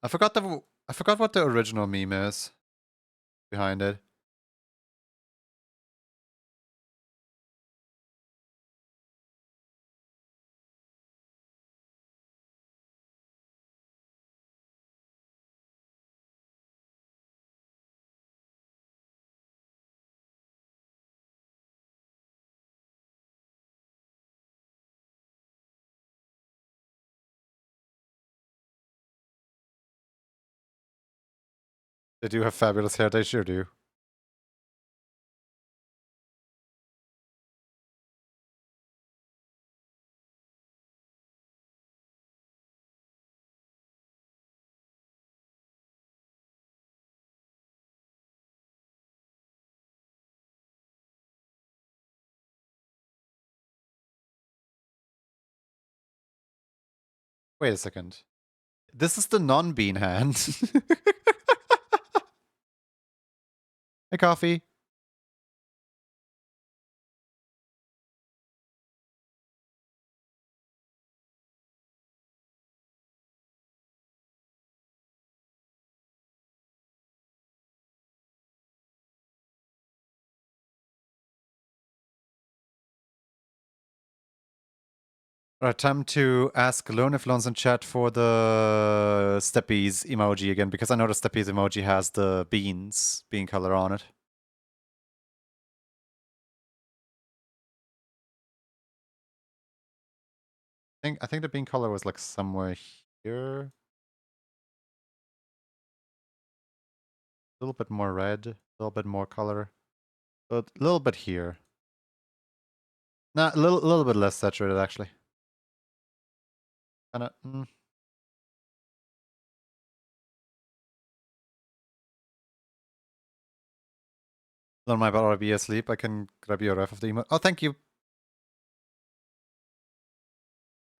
I forgot what the original meme is behind it. They do have fabulous hair, they sure do. Wait a second. This is the non-bean hand. Hey, coffee. Alright, time to ask Lone if Lone's in chat for the Steppies emoji again, because I know the Steppies emoji has the bean color on it. I think the bean color was like somewhere here. A little bit more red, a little bit more color. A little bit here. Nah, a little bit less saturated actually. Kinda, Lone might already be asleep. I can grab you a ref of the emo. Oh, thank you.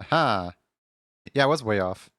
Aha. Yeah, I was way off.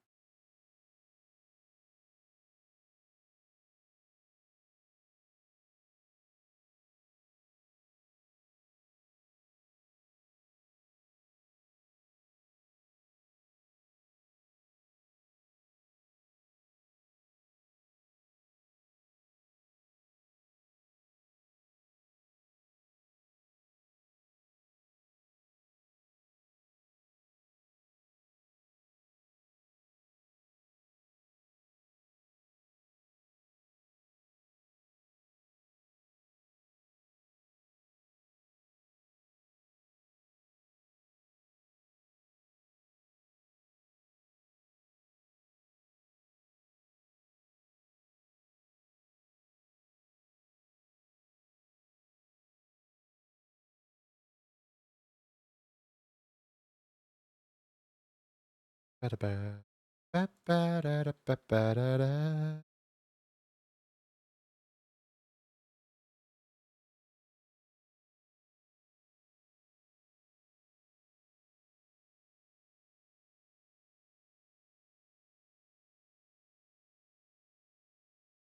Ba-da-ba. Ba-ba-da-da-ba-ba-da-da.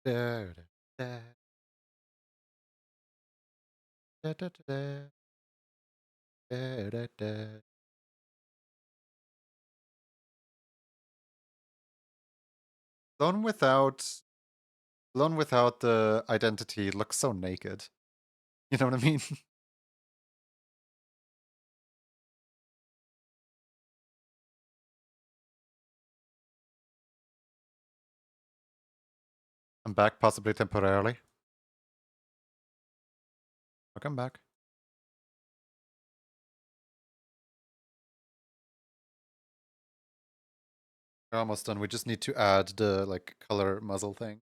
Da-da-da. Da-da-da-da. Da-da-da. Lone without the identity looks so naked. You know what I mean? I'm back, possibly temporarily. Welcome back. We're almost done. We just need to add the like color muzzle thing.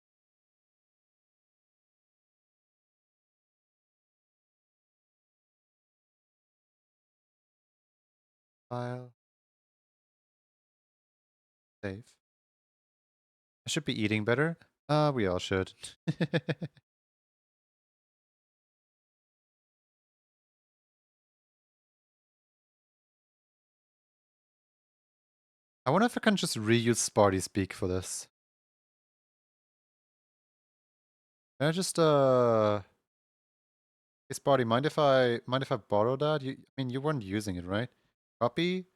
File. Save. I should be eating better. We all should. I wonder if I can just reuse Sparty Speak for this. Can I just hey Sparty, mind if I borrow that? I mean you weren't using it, right? Copy?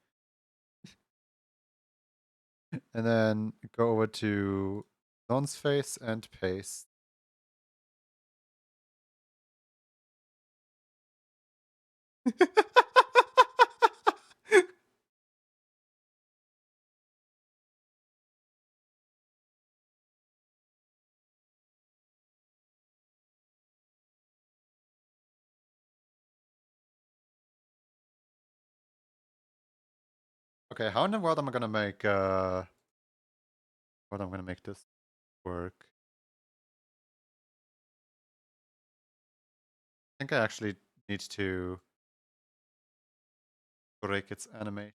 And then go over to Don's face and paste. Okay, how in the world am I gonna make what I'm gonna make this work? I think I actually need to break its animation.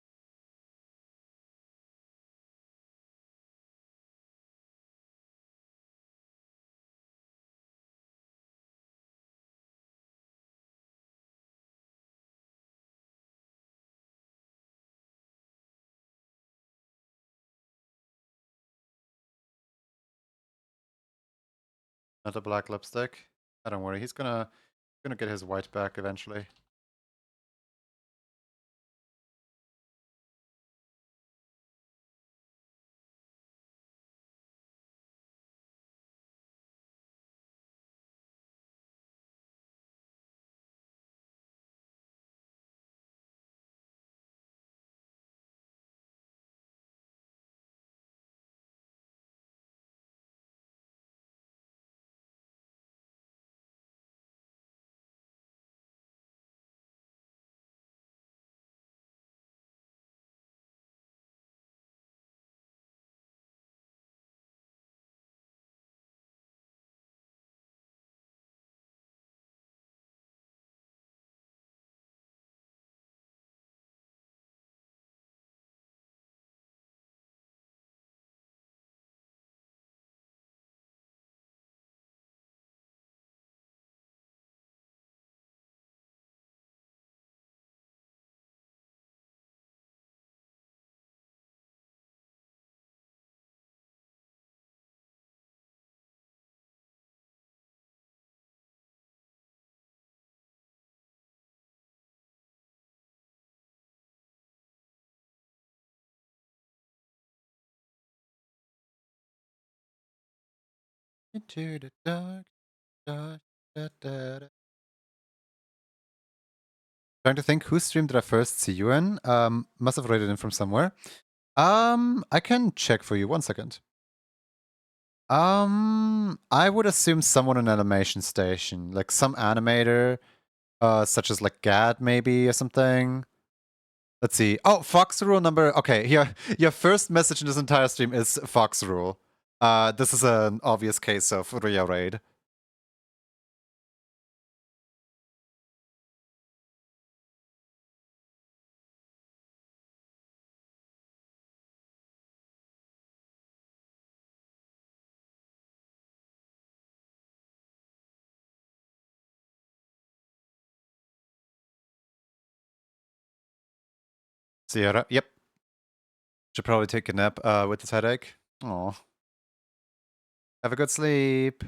Not a black lipstick. Don't worry, he's gonna get his white back eventually. Into the dark, dark, da, da, da. Trying to think, whose stream did I first see you in? Must have rated in from somewhere. I can check for you. 1 second. I would assume someone in animation station, like some animator, such as like Gad maybe or something. Let's see. Oh, Fox Rule number. Okay, here your first message in this entire stream is Fox Rule. This is an obvious case of Ria raid. Sierra. Yep. Should probably take a nap with this headache. Aw. Have a good sleep.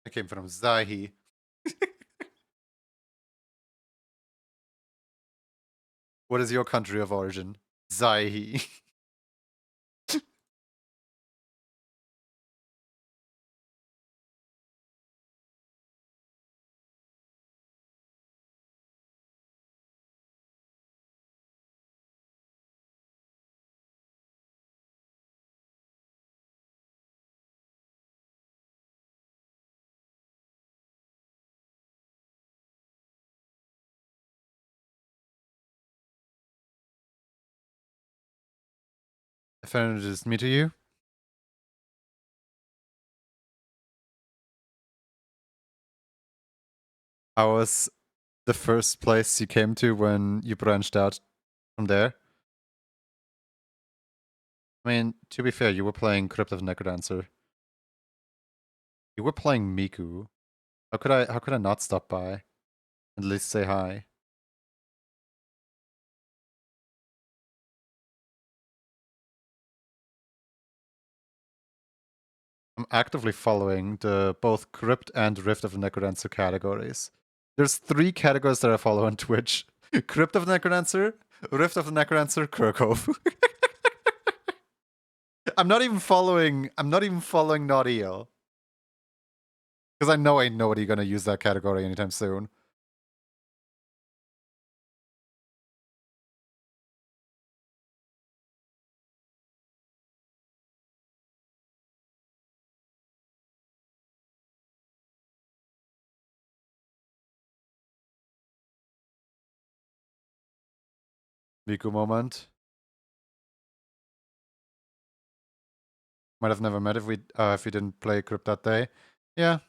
I came from Zahi. What is your country of origin? Zahi. If I introduced me to you, I was the first place you came to when you branched out from there. I mean, to be fair, you were playing Crypt of Necrodancer. You were playing Miku. How could I not stop by and at least say hi? I'm actively following the both Crypt and Rift of the Necrodancer categories. There's 3 categories that I follow on Twitch. Crypt of the Necrodancer, Rift of the Necrodancer, Kirkhope. I'm not even following Naughty Eel. Because I know ain't nobody gonna use that category anytime soon. Miku moment. Might have never met if we didn't play Crypt that day. Yeah.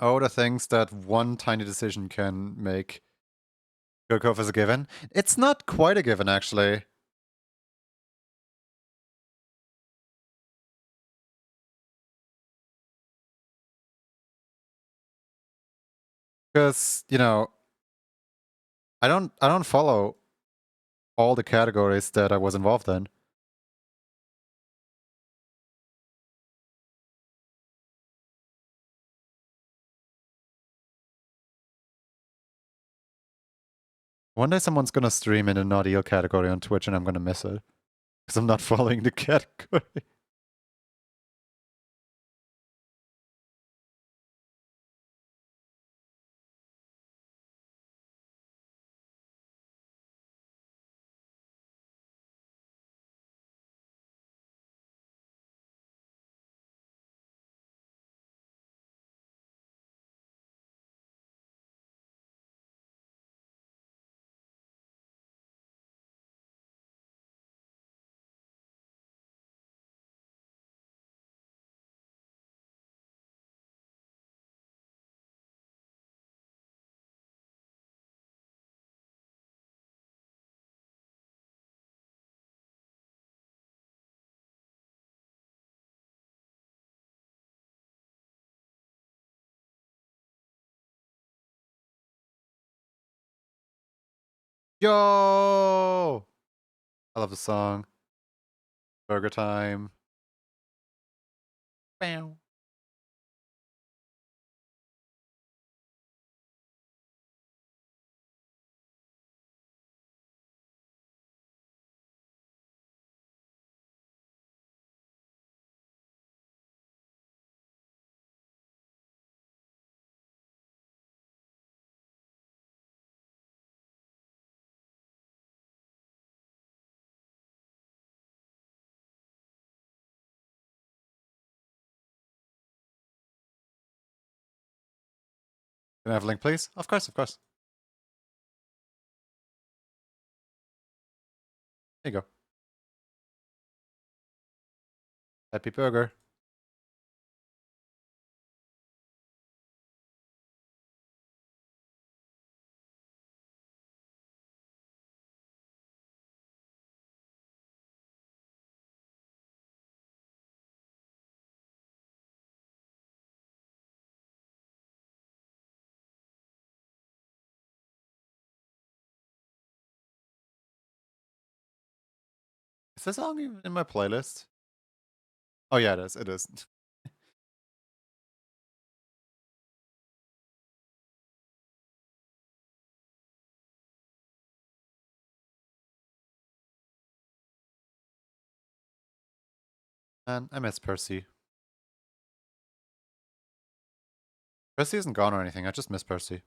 Oh, the things that one tiny decision can make. Kirkhope is a given. It's not quite a given, actually. Because, you know, I don't follow all the categories that I was involved in. One day someone's gonna stream in a Naughty Eel category on Twitch and I'm gonna miss it. Because I'm not following the category. Yo! I love the song. Burger time. Bam. Can I have a link, please? Of course, of course. There you go. Happy burger. Is this song even in my playlist? Oh yeah, it is. It is. Man, I miss Percy. Percy isn't gone or anything. I just miss Percy.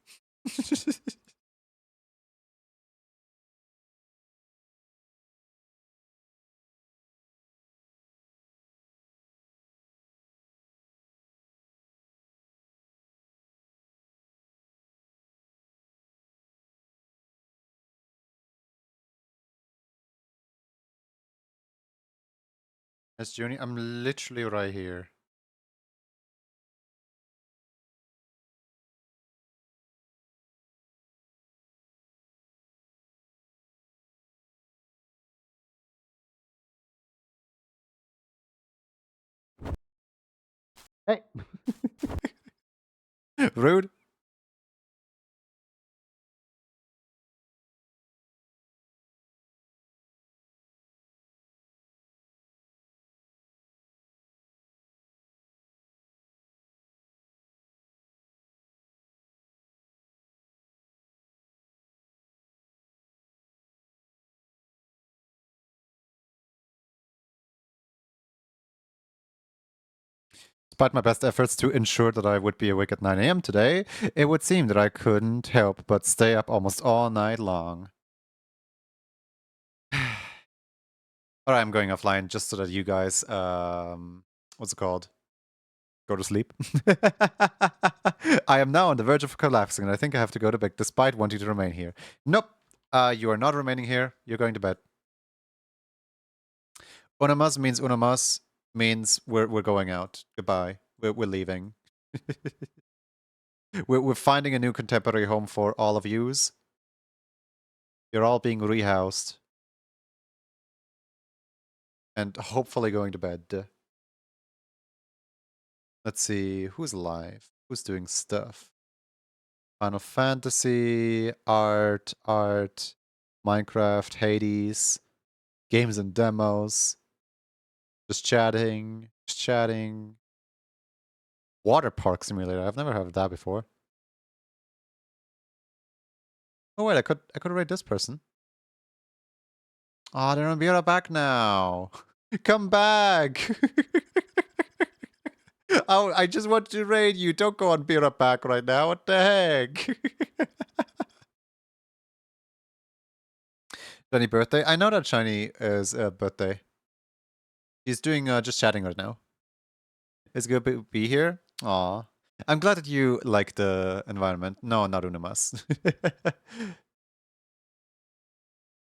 Miss Junie, I'm literally right here. Hey. Rude. Despite my best efforts to ensure that I would be awake at 9 a.m. today, it would seem that I couldn't help but stay up almost all night long. Alright, I'm going offline just so that you guys, what's it called? Go to sleep. I am now on the verge of collapsing and I think I have to go to bed despite wanting to remain here. Nope. You are not remaining here. You're going to bed. Unamas means unamas means we're going out. Goodbye. We're leaving. we're finding a new contemporary home for all of yous. You're all being rehoused. And hopefully going to bed. Let's see, who's live? Who's doing stuff? Final Fantasy, art, Minecraft, Hades, games and demos. Just chatting. Water Park Simulator. I've never heard of that before. Oh wait, I could rate this person. Oh, they're on Vera back now. Come back. Oh, I just want to raid you. Don't go on Vera back right now. What the heck? Shiny birthday? I know that Shiny is a birthday. He's doing just chatting right now. It's good to be here. Aw. I'm glad that you like the environment. No, not unamas.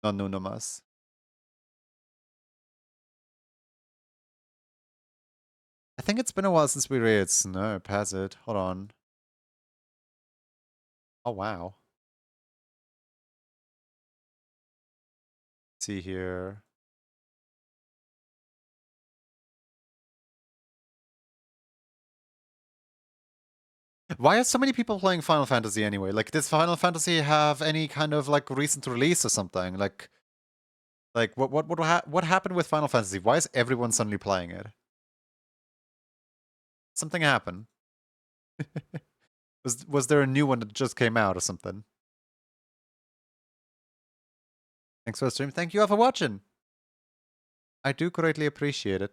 Not unamas. I think it's been a while since we raided Snurp, has it? Hold on. Oh, wow. Let's see here. Why are so many people playing Final Fantasy anyway? Like, does Final Fantasy have any kind of like recent release or something? Like what happened with Final Fantasy? Why is everyone suddenly playing it? Something happened. Was there a new one that just came out or something? Thanks for the stream. Thank you all for watching. I do greatly appreciate it.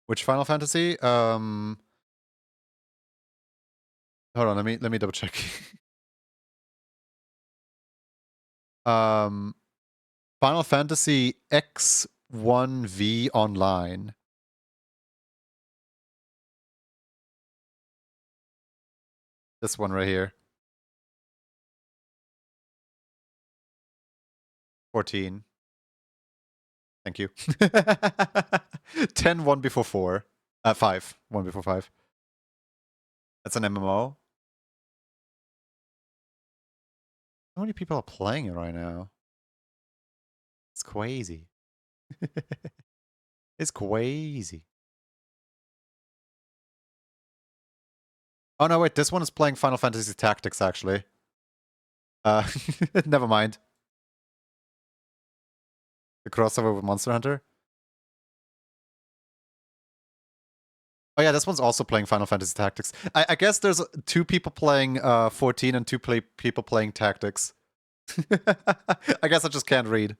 Which Final Fantasy? Hold on, let me double check. Final Fantasy X1V Online. This one right here. 14. Thank you. 10, 1 before 4. 5. 1 before 5. That's an MMO. How many people are playing it right now? It's crazy. It's crazy. Oh no, wait, this one is playing Final Fantasy Tactics, actually. Never mind. The crossover with Monster Hunter. Oh yeah, this one's also playing Final Fantasy Tactics. I guess there's 2 people playing 14 and 2 people playing Tactics. I guess I just can't read.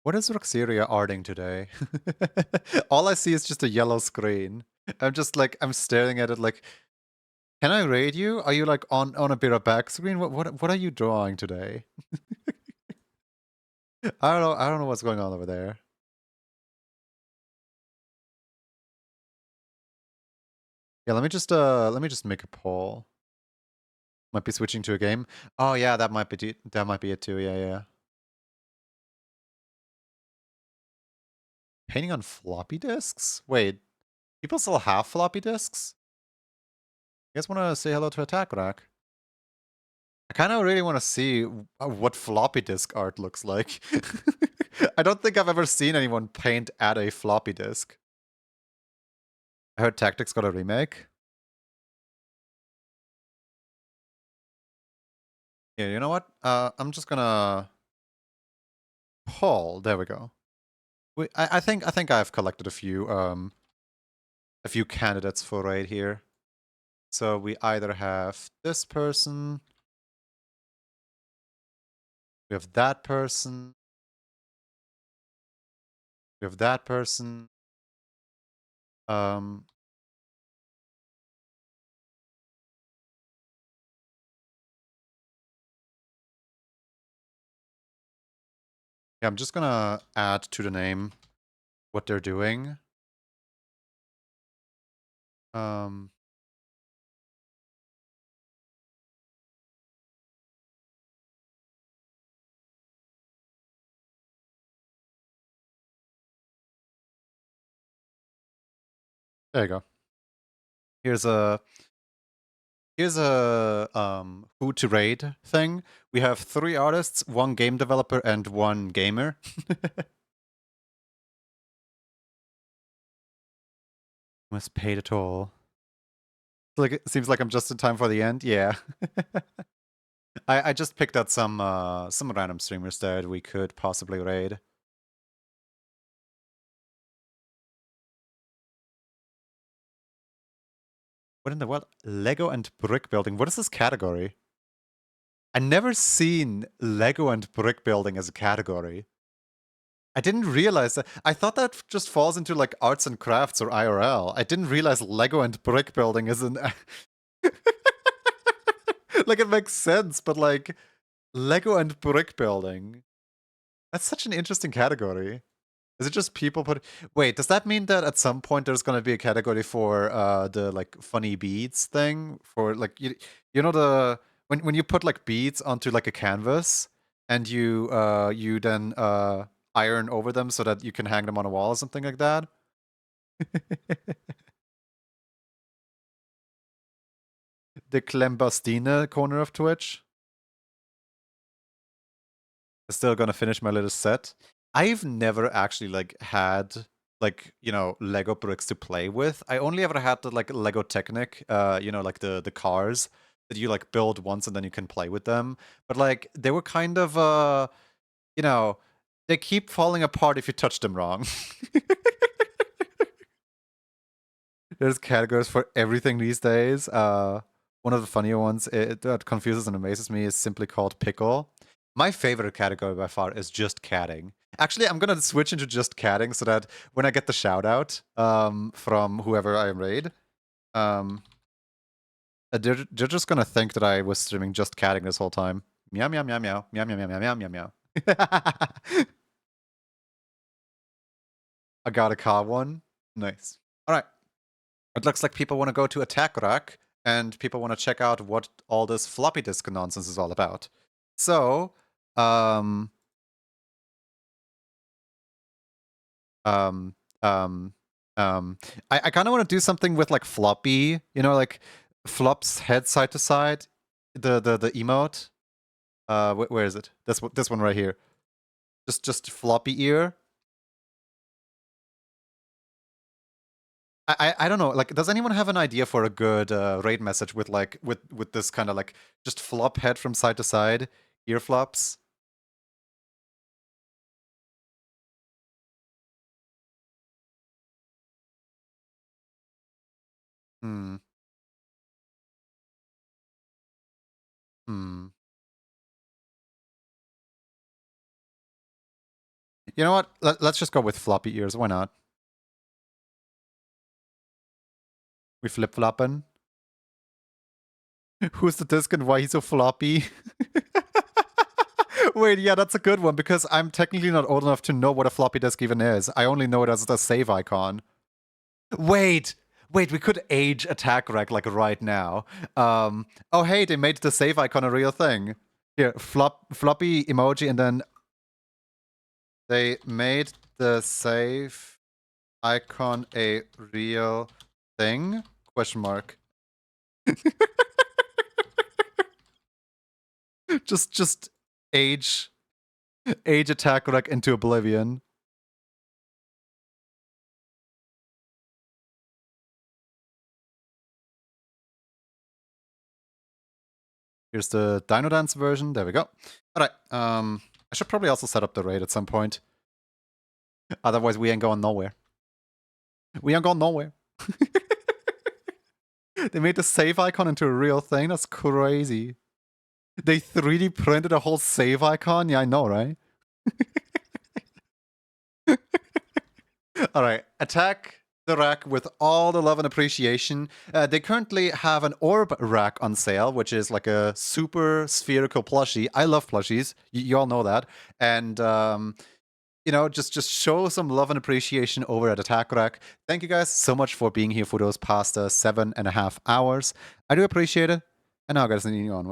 What is Roxeria arting today? All I see is just a yellow screen. I'm just like, I'm staring at it like, can I raid you? Are you like on a bit of back screen? What are you drawing today? I don't know what's going on over there. Yeah, let me just make a poll. Might be switching to a game. Oh yeah, that might be it too. Yeah. Painting on floppy disks? Wait, people still have floppy disks? You guys want to say hello to Attack Rack? I kind of really want to see what floppy disk art looks like. I don't think I've ever seen anyone paint at a floppy disk. I heard Tactics got a remake. Yeah, you know what? I'm just gonna hall. There we go. I think I've collected a few candidates for raid here. So we either have this person, we have that person, we have that person. Yeah, I'm just gonna add to the name what they're doing. There you go. Here's a who to raid thing. We have 3 artists, 1 game developer, and 1 gamer. Must pay the toll. Like it seems like I'm just in time for the end. Yeah. I just picked out some random streamers that we could possibly raid. What in the world? Lego and brick building. What is this category? I never seen Lego and brick building as a category. I didn't realize that. I thought that just falls into like arts and crafts or IRL. I didn't realize Lego and brick building is an. Like it makes sense, but like Lego and brick building. That's such an interesting category. Is it just people put? Wait, does that mean that at some point there's gonna be a category for the like funny beads thing? For like you know the when you put like beads onto like a canvas and you then iron over them so that you can hang them on a wall or something like that? The Clembastine corner of Twitch. Still gonna finish my little set. I've never actually like had like, you know, Lego bricks to play with. I only ever had the like Lego Technic, you know, like the cars that you like build once and then you can play with them. But like they were kind of you know, they keep falling apart if you touch them wrong. There's categories for everything these days. One of the funnier ones that confuses and amazes me is simply called pickle. My favorite category by far is just catting. Actually, I'm gonna switch into just catting so that when I get the shout out from whoever I raid, they're just gonna think that I was streaming just catting this whole time. Meow meow meow meow meow meow meow meow meow meow. I got a car one. Nice. All right. It looks like people want to go to Attack Rack, and people want to check out what all this floppy disk nonsense is all about. So, um, um, um, I kind of want to do something with like floppy, you know, like flops head side to side. The emote. Where is it? This one right here. Just floppy ear. I don't know. Like, does anyone have an idea for a good raid message with like with this kind of like just flop head from side to side ear flops? Hmm. Hmm. You know what? Let's just go with floppy ears. Why not? We flip flopping. Who's the disc and why he's so floppy? Wait, yeah, that's a good one because I'm technically not old enough to know what a floppy disk even is. I only know it as the save icon. Wait, we could age Attack Rack like right now. Oh hey, they made the save icon a real thing. Here, floppy emoji, and then they made the save icon a real thing? Question mark. just age Attack Rack into oblivion. Here's the Dino Dance version. There we go. All right. I should probably also set up the raid at some point. Otherwise, we ain't going nowhere. We ain't going nowhere. They made the save icon into a real thing? That's crazy. They 3D printed a whole save icon? Yeah, I know, right? Alright, attack the rack with all the love and appreciation. They currently have an orb rack on sale, which is like a super spherical plushie. I love plushies. You all know that. And, you know, just show some love and appreciation over at Attack Rack. Thank you guys so much for being here for those past 7.5 hours. I do appreciate it. And now, guys, continue on.